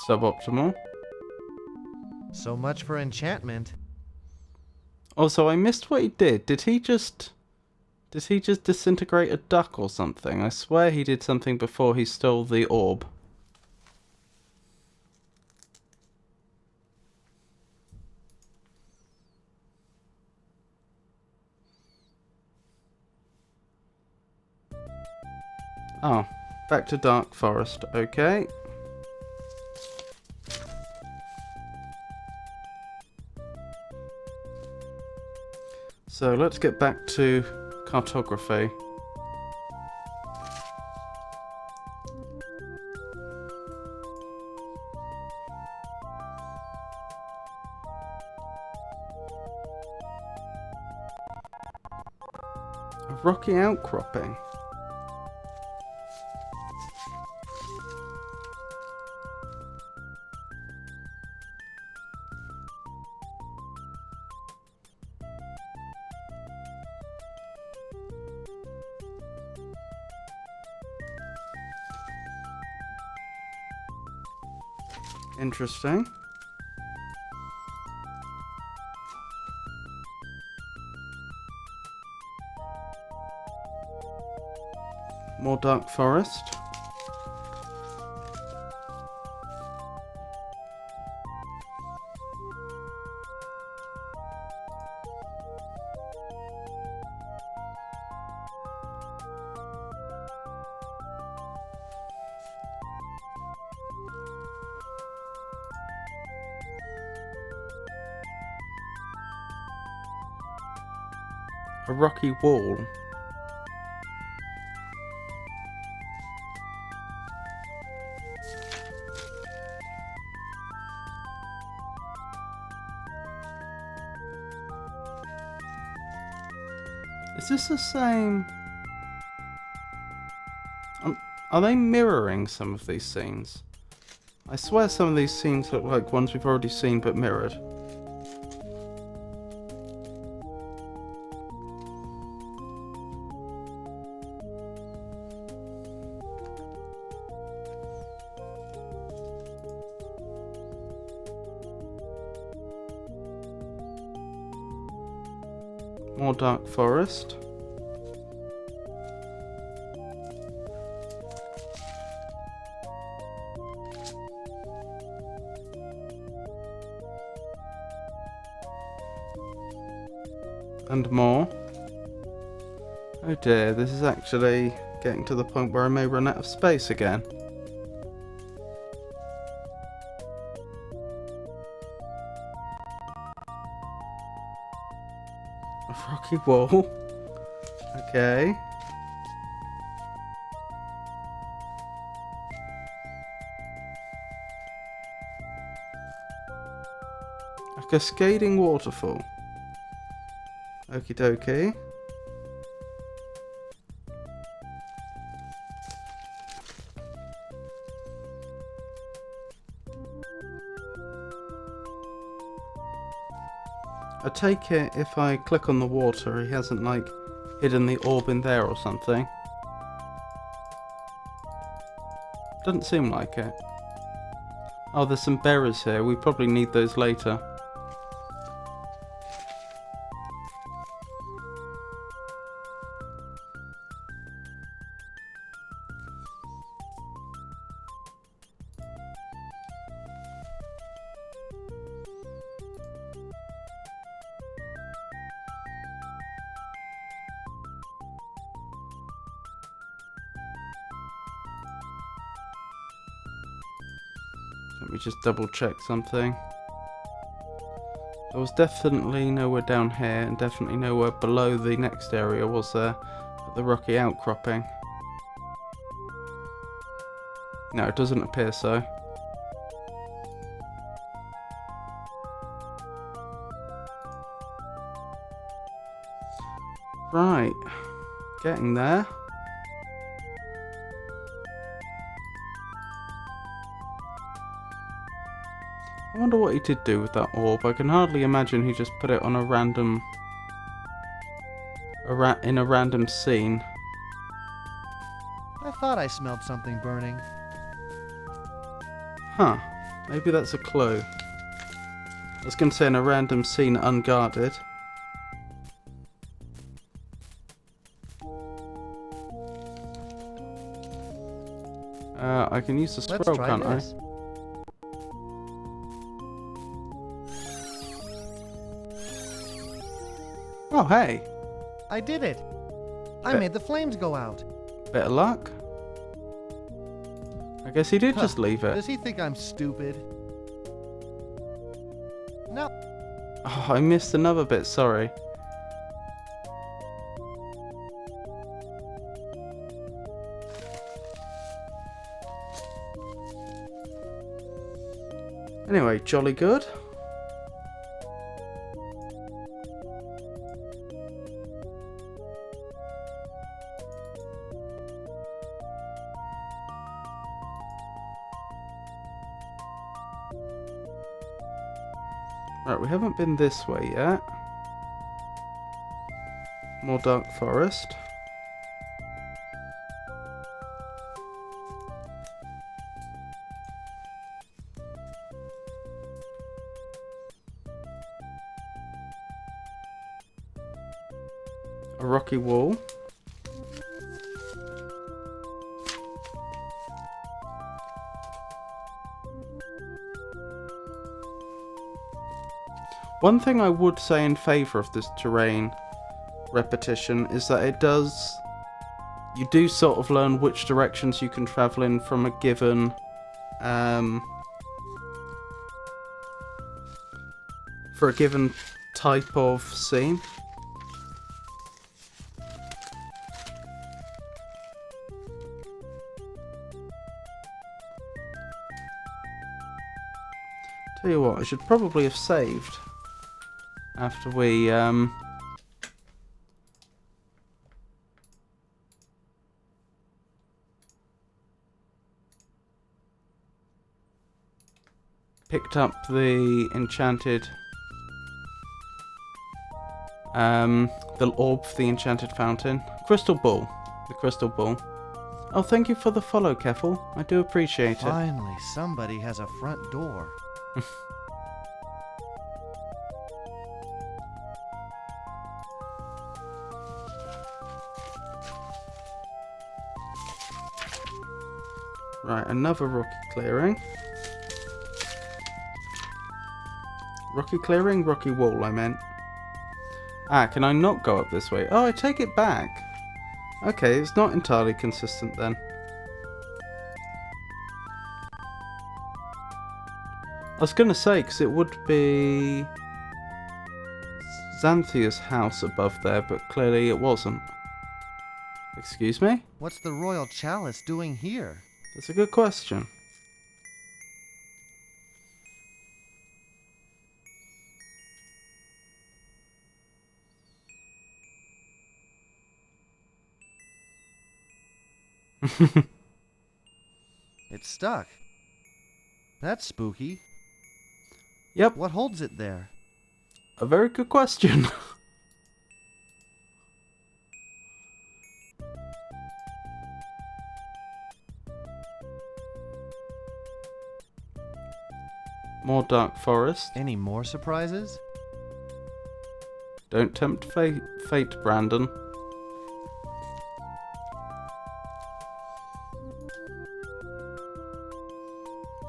Suboptimal.
So much for enchantment.
Also, I missed what he did. Did he just disintegrate a duck or something? I swear he did something before he stole the orb. Oh, back to Dark Forest. Okay. So let's get back to cartography. A rocky outcropping. Interesting. More dark forest. A rocky wall. Is this the same? Are they mirroring some of these scenes? I swear some of these scenes look like ones we've already seen but mirrored. More dark forest. And more. Oh dear, this is actually getting to the point where I may run out of space again. A rocky wall. Okay. A cascading waterfall. Okie dokie. I take it if I click on the water, he hasn't like hidden the orb in there or something. Doesn't seem like it. Oh, there's some berries here. We probably need those later. Let me just double check something. There was definitely nowhere down here and definitely nowhere below the next area, was there? At the rocky outcropping. No, it doesn't appear so. Right. Getting there. I wonder what he did do with that orb. I can hardly imagine he just put it on a random... in a random scene.
I thought I smelled something burning.
Huh. Maybe that's a clue. I was going to say in a random scene unguarded. I can use the scroll, can't I? Oh, hey!
I did it! I made the flames go out.
Bit of luck. I guess he did just leave it.
Does he think I'm stupid? No.
Oh, I missed another bit, sorry. Anyway, jolly good. Right, we haven't been this way yet. More dark forest. A rocky wall. One thing I would say in favour of this terrain repetition is that you do sort of learn which directions you can travel in from a given for a given type of scene. Tell you what, I should probably have saved after we picked up the enchanted the orb for the enchanted fountain. Crystal ball. The crystal ball. Oh, thank you for the follow, Keffel. I do appreciate it.
Finally, somebody has a front door.
Right, another rocky clearing. Rocky clearing, rocky wall, I meant. Ah, can I not go up this way? Oh, I take it back. Okay, it's not entirely consistent then. I was going to say, because it would be Xanthia's house above there, but clearly it wasn't. Excuse me?
What's the royal chalice doing here?
That's a good question.
It's stuck. That's spooky.
Yep.
What holds it there?
A very good question. More dark forest.
Any more surprises?
Don't tempt fate, Brandon.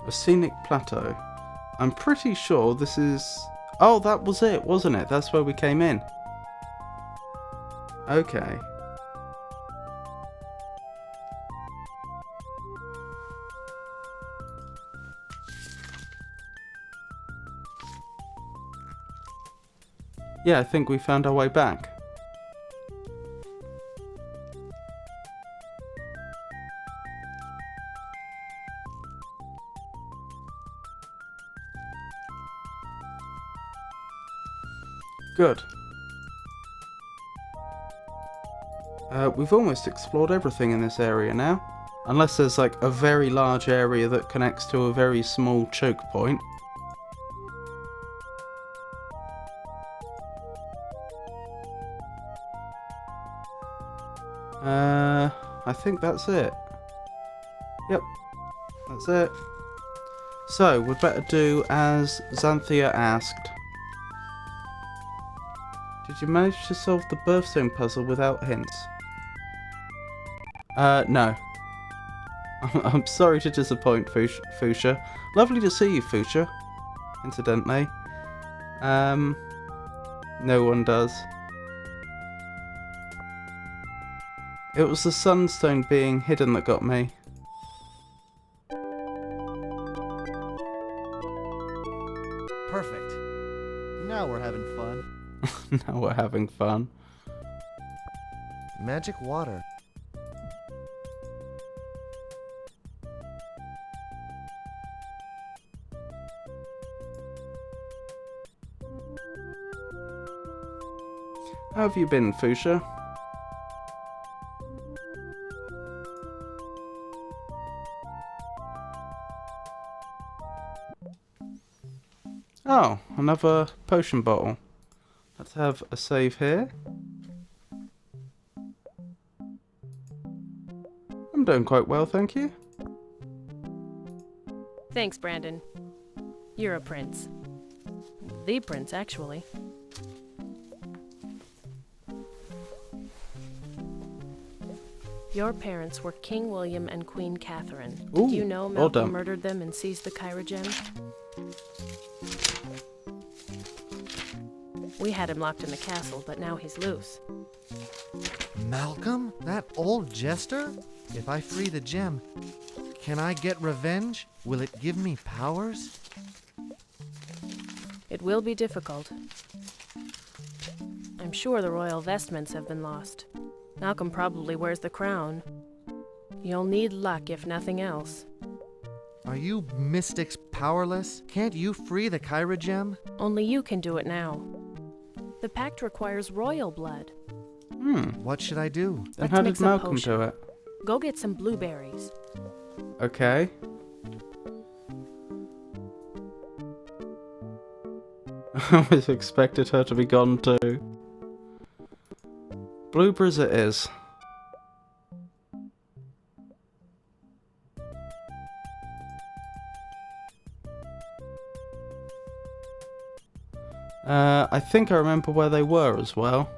A scenic plateau. I'm pretty sure this is... Oh, that was it, wasn't it? That's where we came in. Okay. Yeah, I think we found our way back. Good. We've almost explored everything in this area now. Unless there's like a very large area that connects to a very small choke point. I think that's it. Yep, that's it. So, we'd better do as Xanthia asked. Did you manage to solve the birthstone puzzle without hints? No. I'm sorry to disappoint, Fuchsia. Lovely to see you, Fuchsia. Incidentally. No one does. It was the sunstone being hidden that got me.
Perfect. Now we're having fun.
Now we're having fun.
Magic water.
How have you been, Fuchsia? Oh, another potion bottle. Let's have a save here. I'm doing quite well, thank you.
Thanks, Brandon. You're a prince. The prince, actually. Your parents were King William and Queen Catherine.
Ooh,
Do you know
well
Malcolm
done.
murdered them and seized the Kyra gem? We had him locked in the castle, but now he's loose.
Malcolm? That old jester? If I free the gem, can I get revenge? Will it give me powers?
It will be difficult. I'm sure the royal vestments have been lost. Malcolm probably wears the crown. You'll need luck, if nothing else.
Are you mystics powerless? Can't you free the Kyra gem?
Only you can do it now. The pact requires royal blood.
What should I do?
Then
Let's
how
mix
did
a
Malcolm
potion.
do it?
Go get some blueberries.
Okay. I always expected her to be gone too. Blueberries it is. I think I remember where they were as well.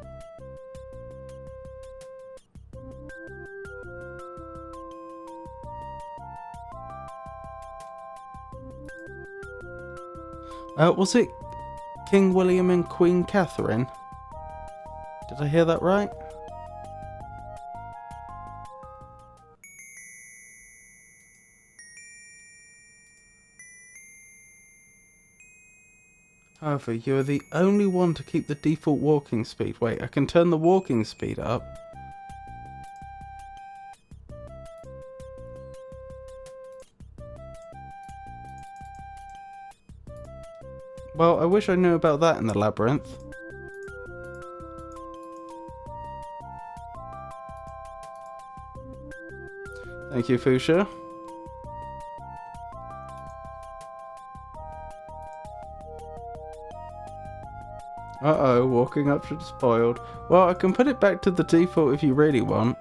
Was it King William and Queen Catherine? Did I hear that right? However, you're the only one to keep the default walking speed. Wait, I can turn the walking speed up. Well, I wish I knew about that in the labyrinth. Thank you, Fuchsia. Uh-oh, walking up should spoiled. Well, I can put it back to the default if you really want.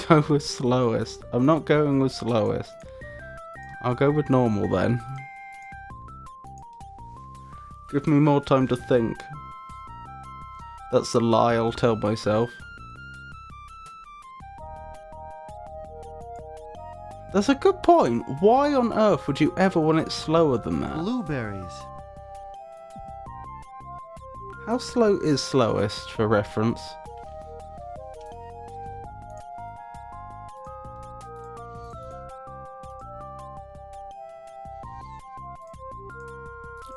Go with slowest. I'm not going with slowest. I'll go with normal then. Give me more time to think. That's the lie I'll tell myself. That's a good point. Why on earth would you ever want it slower than that?
Blueberries.
How slow is slowest, for reference?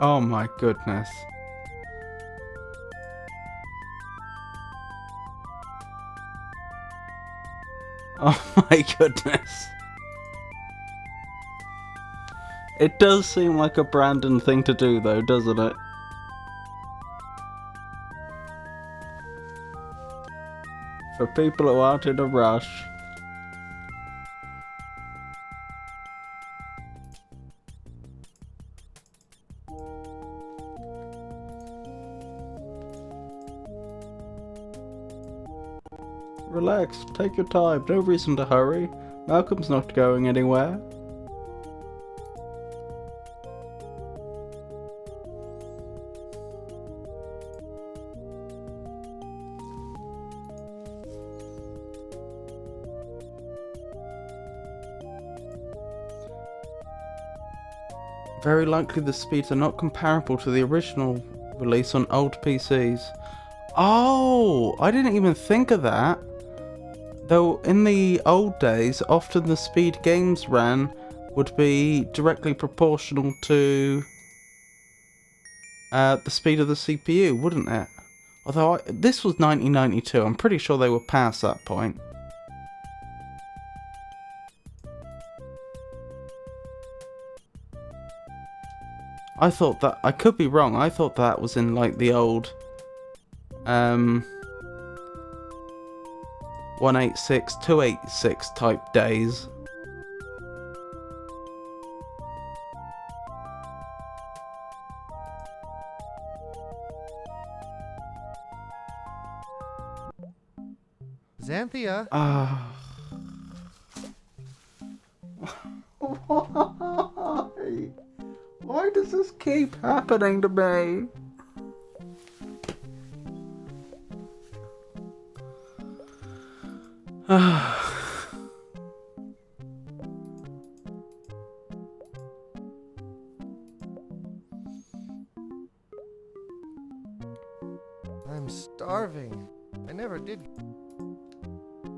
Oh my goodness. Oh my goodness. It does seem like a Brandon thing to do though, doesn't it? For people who aren't in a rush. Relax, take your time, no reason to hurry. Malcolm's not going anywhere. Very likely the speeds are not comparable to the original release on old PCs. Oh, I didn't even think of that. Though in the old days, often the speed games ran would be directly proportional to the speed of the CPU, wouldn't it? Although this was 1992, I'm pretty sure they were past that point. I thought that, I could be wrong, I thought that was in like the old 186, 286 type days.
Xanthia?
Why? Why does this keep happening to me?
I'm starving. I never did.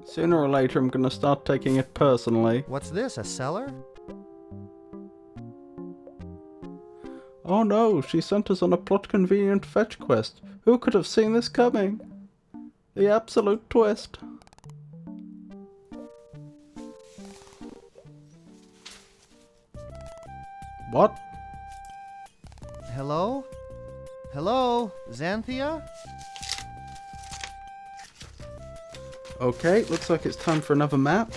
Sooner or later I'm gonna start taking it personally.
What's this, a cellar?
Oh no, she sent us on a plot convenient fetch quest. Who could have seen this coming? The absolute twist. What?
Hello? Hello? Xanthia?
Okay, looks like it's time for another map.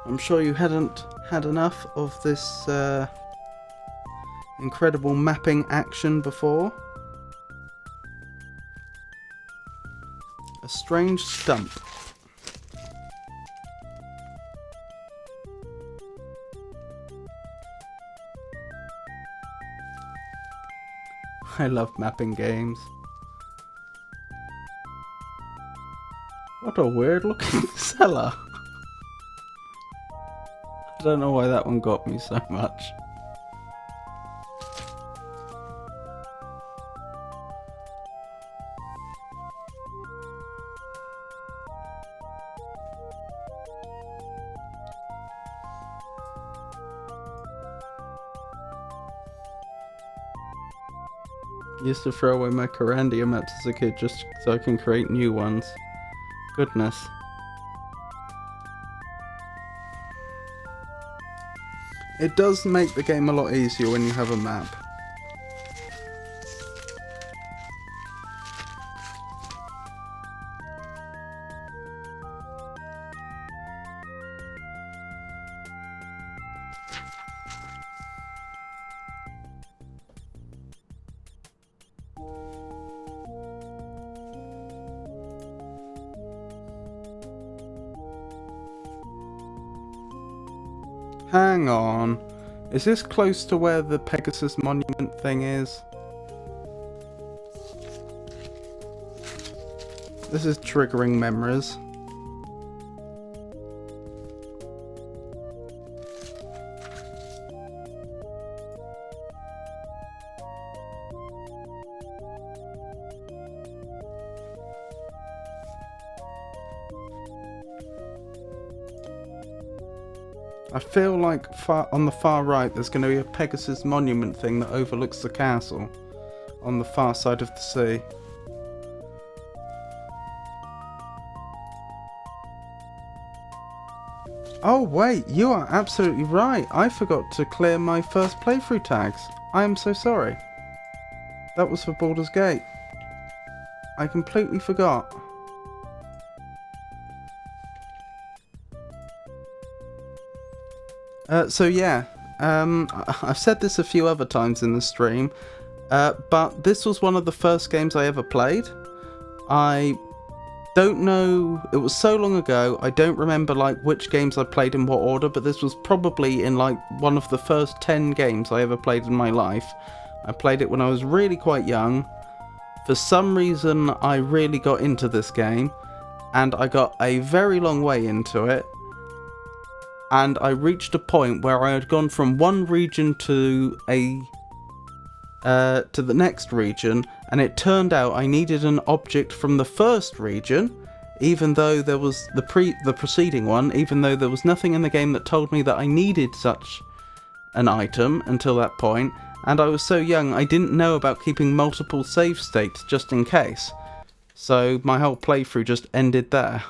I'm sure you hadn't had enough of this incredible mapping action before. A strange stump. I love mapping games. What a weird looking cellar. I don't know why that one got me so much. Used to throw away my Kyrandia maps as a kid just so I can create new ones. Goodness. It does make the game a lot easier when you have a map. Hang on. Is this close to where the Pegasus Monument thing is? This is triggering memories. I feel like on the far right there's going to be a Pegasus Monument thing that overlooks the castle on the far side of the sea. Oh wait, you are absolutely right. I forgot to clear my first playthrough tags. I am so sorry. That was for Baldur's Gate. I completely forgot. So yeah, I've said this a few other times in the stream, but this was one of the first games I ever played. I don't know, it was so long ago, I don't remember like which games I played in what order, but this was probably in like one of the first 10 games I ever played in my life. I played it when I was really quite young, For some reason, I really got into this game, and I got a very long way into it, and I reached a point where I had gone from one region to the next region, and it turned out I needed an object from the first region, even though there was the preceding one, even though there was nothing in the game that told me that I needed such an item until that point, and I was so young I didn't know about keeping multiple save states just in case. So my whole playthrough just ended there.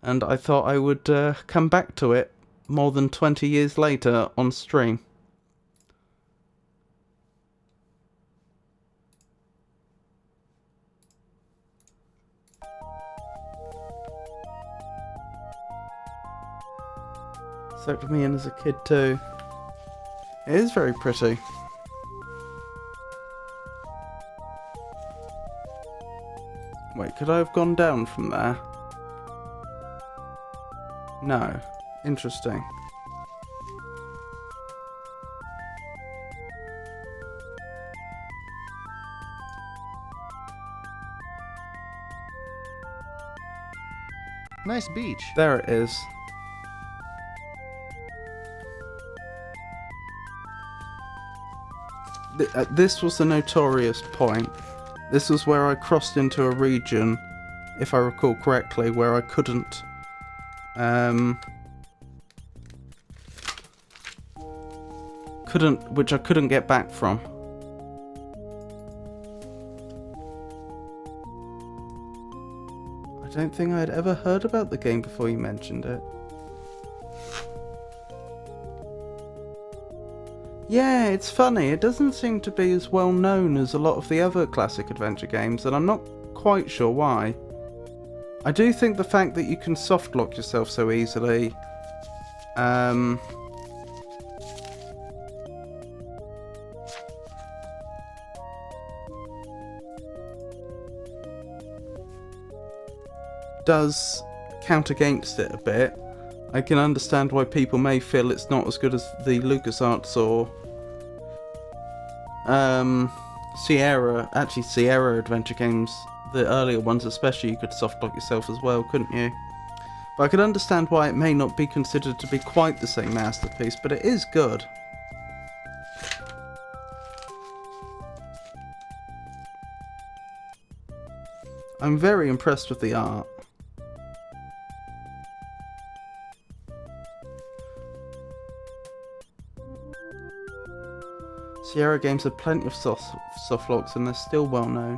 And I thought I would come back to it more than 20 years later on stream. Sucked me in as a kid too. It is very pretty. Wait, could I have gone down from there? No. Interesting.
Nice beach.
There it is. This was the notorious point. This was where I crossed into a region, if I recall correctly, where I couldn't which I couldn't get back from. I don't think I had ever heard about the game before you mentioned it. Yeah, it's funny, it doesn't seem to be as well known as a lot of the other classic adventure games, and I'm not quite sure why. I do think the fact that you can soft lock yourself so easily does count against it a bit. I can understand why people may feel it's not as good as the LucasArts or Sierra adventure games. The earlier ones especially, you could soft lock yourself as well, couldn't you? But I could understand why it may not be considered to be quite the same masterpiece, but it is good. I'm very impressed with the art. Sierra games have plenty of soft locks and they're still well known.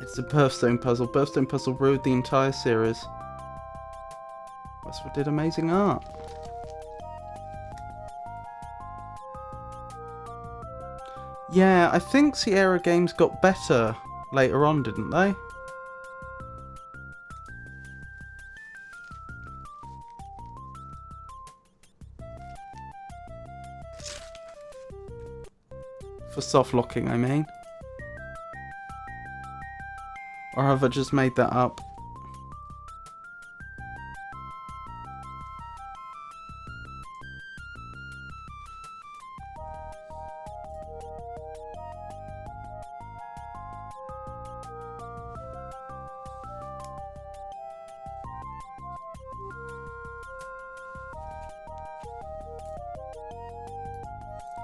It's the Birthstone Puzzle. Birthstone Puzzle ruled the entire series. Westwood did amazing art. Yeah, I think Sierra games got better later on, didn't they? For soft locking, I mean. Or have I just made that up?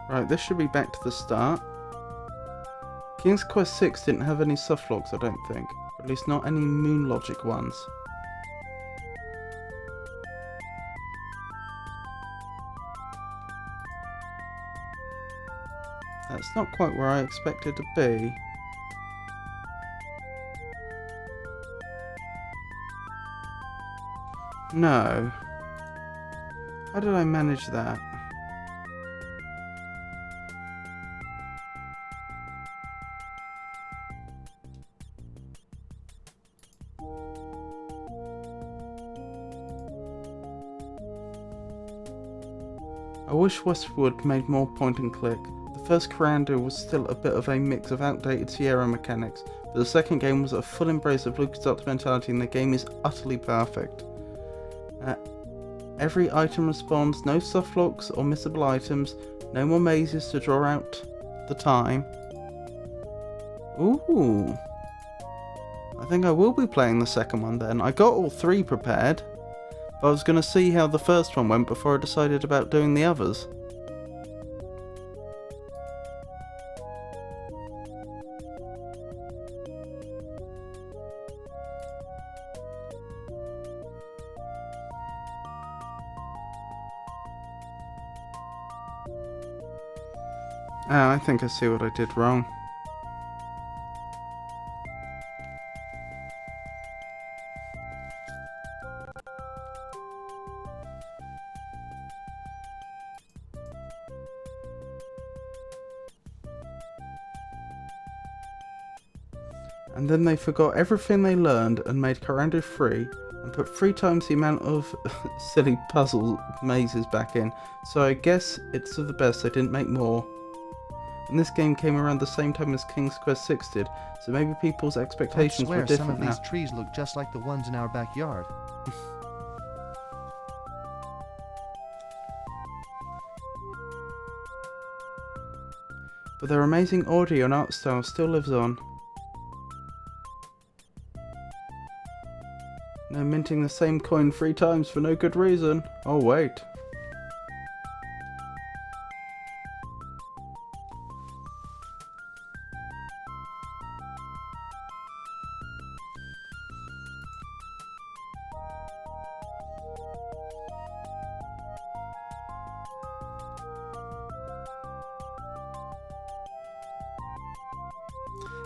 Right, this should be back to the start. King's Quest 6 didn't have any soft locks, I don't think. Or at least not any Moon Logic ones. That's not quite where I expected to be. No. How did I manage that? I wish Westwood made more point and click. The first Kyrandia was still a bit of a mix of outdated Sierra mechanics, but the second game was a full embrace of LucasArts mentality and the game is utterly perfect. Every item responds, no soft locks or missable items, no more mazes to draw out the time. Ooh. I think I will be playing the second one then. I got all 3 prepared. But I was going to see how the first one went before I decided about doing the others. I think I see what I did wrong. And then they forgot everything they learned and made Kyrandia free and put 3 times the amount of silly puzzle mazes back in. So I guess it's for the best they didn't make more. And this game came around the same time as King's Quest 6 did, so maybe people's expectations were different
some of
now.
these trees look just like the ones in our backyard.
But their amazing audio and art style still lives on. No minting the same coin 3 times for no good reason. Oh wait.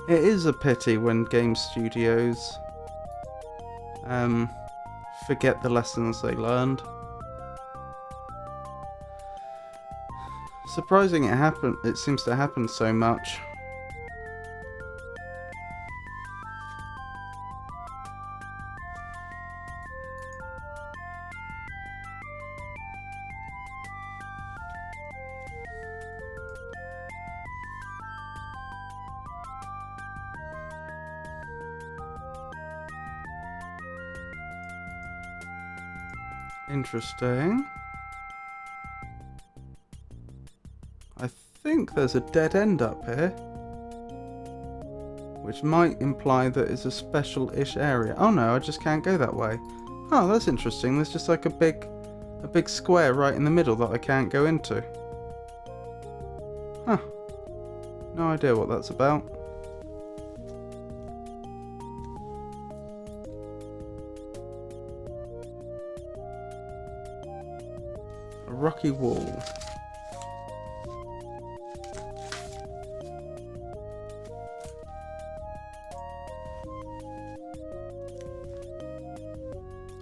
It is a pity when game studios forget the lessons they learned. Surprising it seems to happen so much. Interesting. I think there's a dead end up here, which might imply that it's a special-ish area. Oh no, I just can't go that way. Oh, that's interesting. There's just like a big square right in the middle that I can't go into. Huh. No idea what that's about. A rocky wall.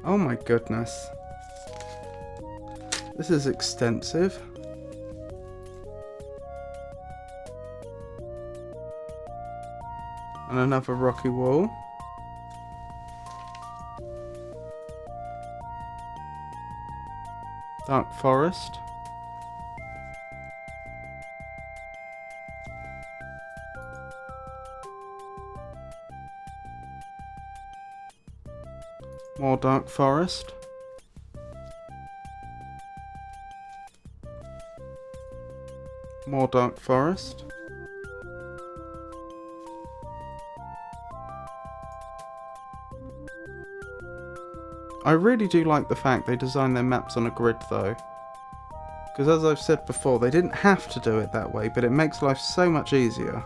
Oh my goodness. This is extensive. And another rocky wall. Dark forest. More dark forest. More dark forest. I really do like the fact they designed their maps on a grid though. Because as I've said before, they didn't have to do it that way, but it makes life so much easier.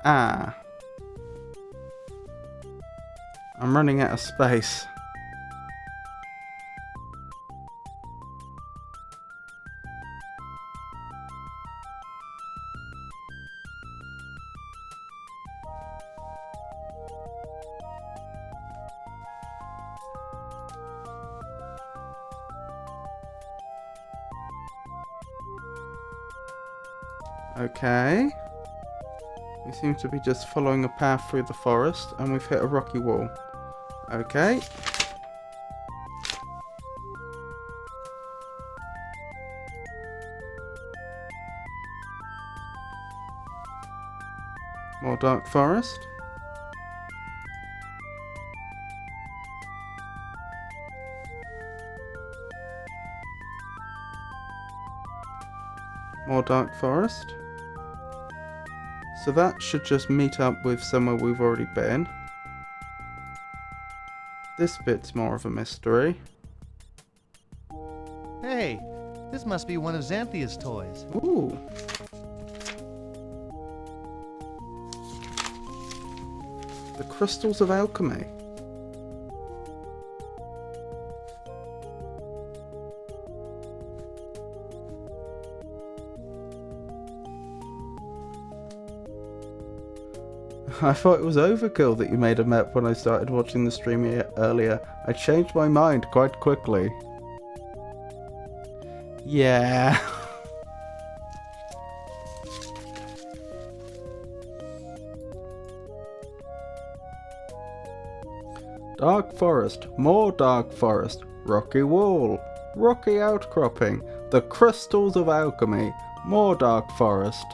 Ah. I'm running out of space. Okay. We seem to be just following a path through the forest, and we've hit a rocky wall. Okay. More dark forest. more dark forest. So that should just meet up with somewhere we've already been. This bit's more of a mystery.
Hey, this must be one of Xanthia's toys.
Ooh. The crystals of alchemy. I thought it was overkill that you made a map when I started watching the stream earlier. I changed my mind quite quickly. Yeah. Dark forest, more dark forest, rocky wall, rocky outcropping, the crystals of alchemy, more dark forest.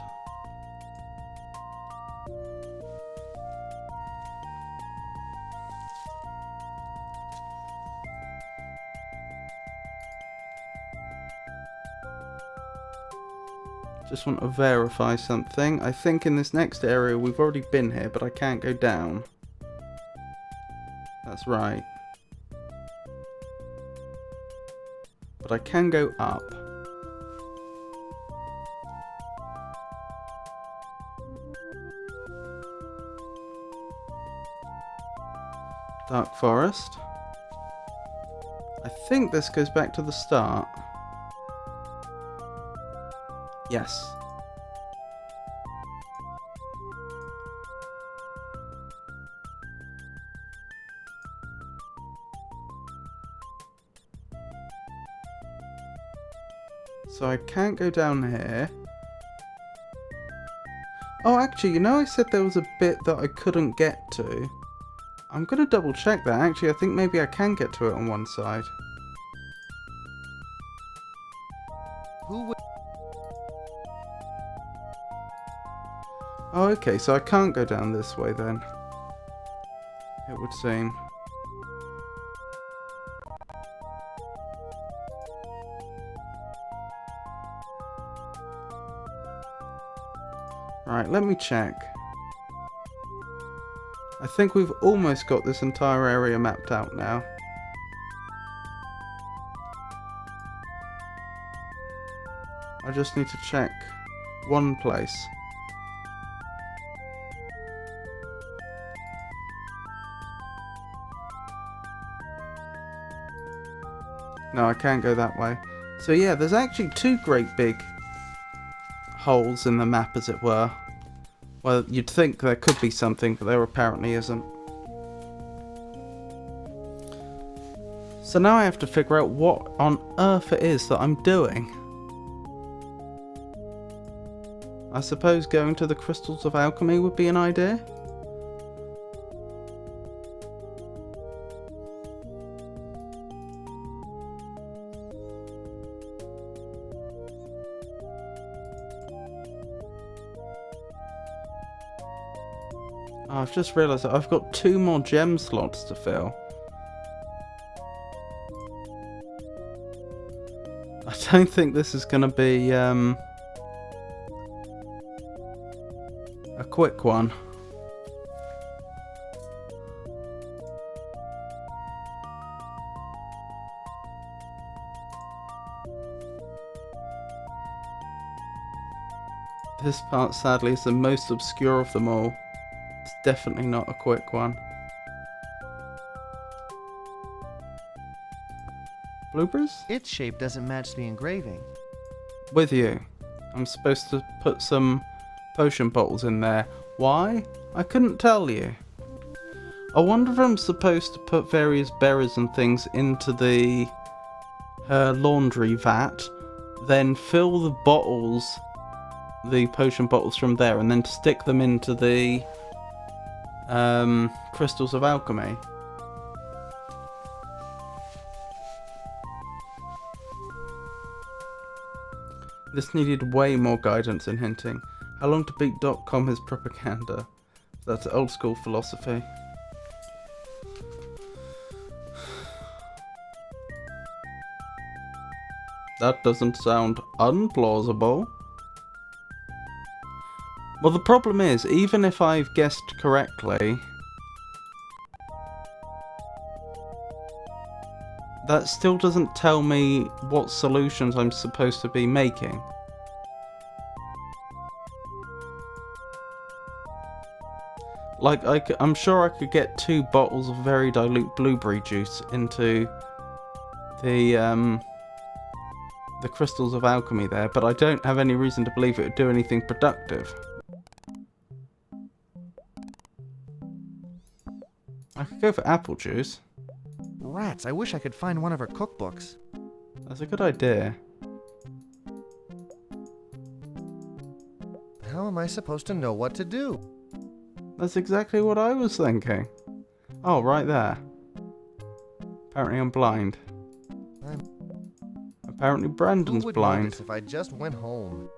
Just want to verify something. I think in this next area we've already been here, but I can't go down. That's right. But I can go up. Dark forest. I think this goes back to the start. Yes. So I can't go down here. Oh, actually, you know I said there was a bit that I couldn't get to. I'm going to double check that. Actually, I think maybe I can get to it on one side.
Who would...
Oh, okay, so I can't go down this way then. It would seem. Right, let me check. I think we've almost got this entire area mapped out now. I just need to check one place. No, I can't go that way. So yeah, there's actually two great big holes in the map, as it were. Well, you'd think there could be something, but there apparently isn't. So now I have to figure out what on earth it is that I'm doing. I suppose going to the crystals of alchemy would be an idea. Oh, I've just realised that I've got 2 more gem slots to fill. I don't think this is going to be a quick one. This part, sadly, is the most obscure of them all. It's definitely not a quick one. Bloopers?
Its shape doesn't match the engraving.
With you. I'm supposed to put some potion bottles in there. Why? I couldn't tell you. I wonder if I'm supposed to put various berries and things into the laundry vat, then fill the bottles, the potion bottles from there, and then stick them into the crystals of alchemy. This needed way more guidance and hinting. How long to beat.com is propaganda. That's old school philosophy. That doesn't sound unplausible. Well, the problem is, even if I've guessed correctly, that still doesn't tell me what solutions I'm supposed to be making. Like, I'm sure I could get 2 bottles of very dilute blueberry juice into the crystals of alchemy there, but I don't have any reason to believe it would do anything productive. I could go for apple juice.
Rats, I wish I could find one of her cookbooks.
That's a good idea.
How am I supposed to know what to do?
That's exactly what I was thinking. Oh, right there. Apparently I'm blind. Apparently Brandon's
Who would
blind.
notice if I just went home?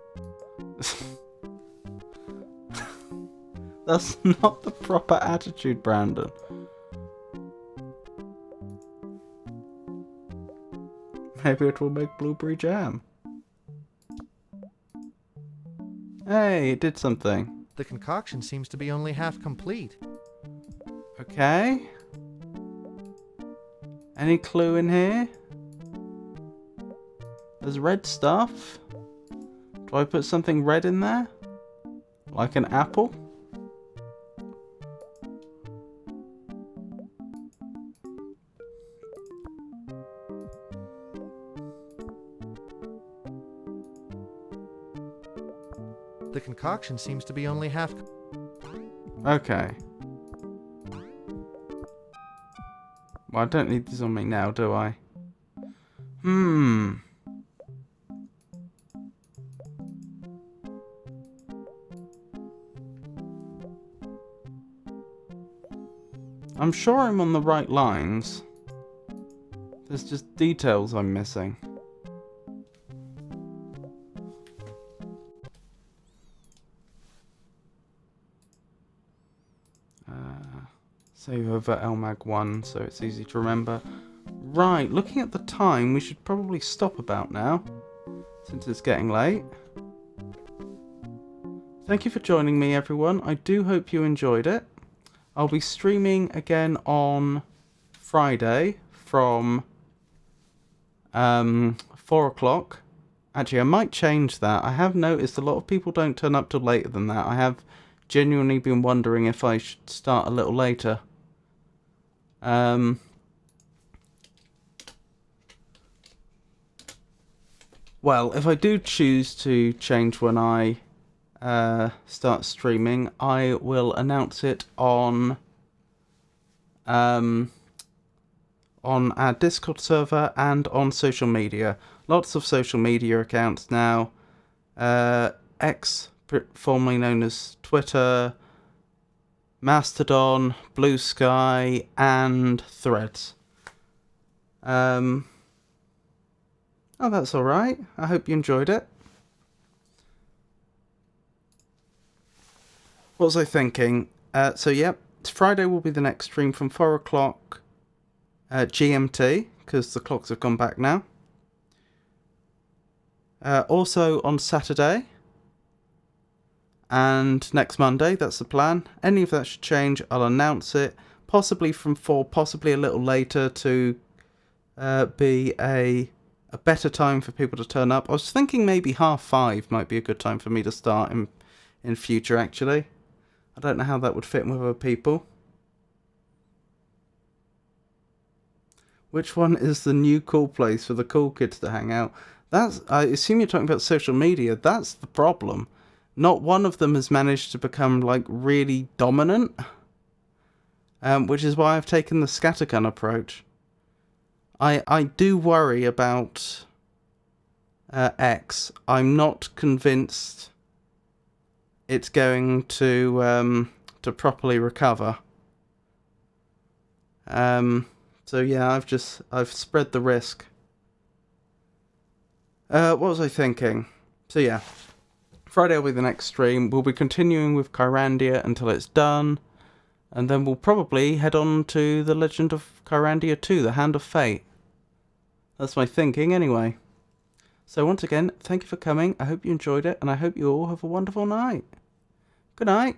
That's not the proper attitude, Brandon. Maybe it will make blueberry jam. Hey, it did something.
The concoction seems to be only half complete.
Okay. Any clue in here? There's red stuff. Do I put something red in there? Like an apple?
The concoction seems to be only half...
Okay. Well, I don't need this on me now, do I? I'm sure I'm on the right lines. There's just details I'm missing. Save over LMAG 1 so it's easy to remember. Right, looking at the time, we should probably stop about now, since it's getting late. Thank you for joining me, everyone. I do hope you enjoyed it. I'll be streaming again on Friday from 4 o'clock. Actually, I might change that. I have noticed a lot of people don't turn up till later than that. I have genuinely been wondering if I should start a little later. Well, if I do choose to change when I start streaming, I will announce it on our Discord server and on social media. Lots of social media accounts now. X, formerly known as Twitter, Mastodon, Blue Sky, and Threads. Oh, that's alright. I hope you enjoyed it. What was I thinking? So, yep, Friday will be the next stream from 4 o'clock GMT, because the clocks have gone back now. Also on Saturday and next Monday, that's the plan. Any of that should change, I'll announce it. Possibly from 4, possibly a little later to be a better time for people to turn up. I was thinking maybe 5:30 might be a good time for me to start in future, actually. I don't know how that would fit with other people. Which one is the new cool place for the cool kids to hang out? I assume you're talking about social media. That's the problem. Not one of them has managed to become, like, really dominant. Which is why I've taken the scattergun approach. I do worry about X. I'm not convinced it's going to properly recover. So yeah, I've spread the risk. What was I thinking? So yeah, Friday will be the next stream. We'll be continuing with Kyrandia until it's done. And then we'll probably head on to The Legend of Kyrandia 2, The Hand of Fate. That's my thinking anyway. So once again, thank you for coming. I hope you enjoyed it, and I hope you all have a wonderful night. Good night.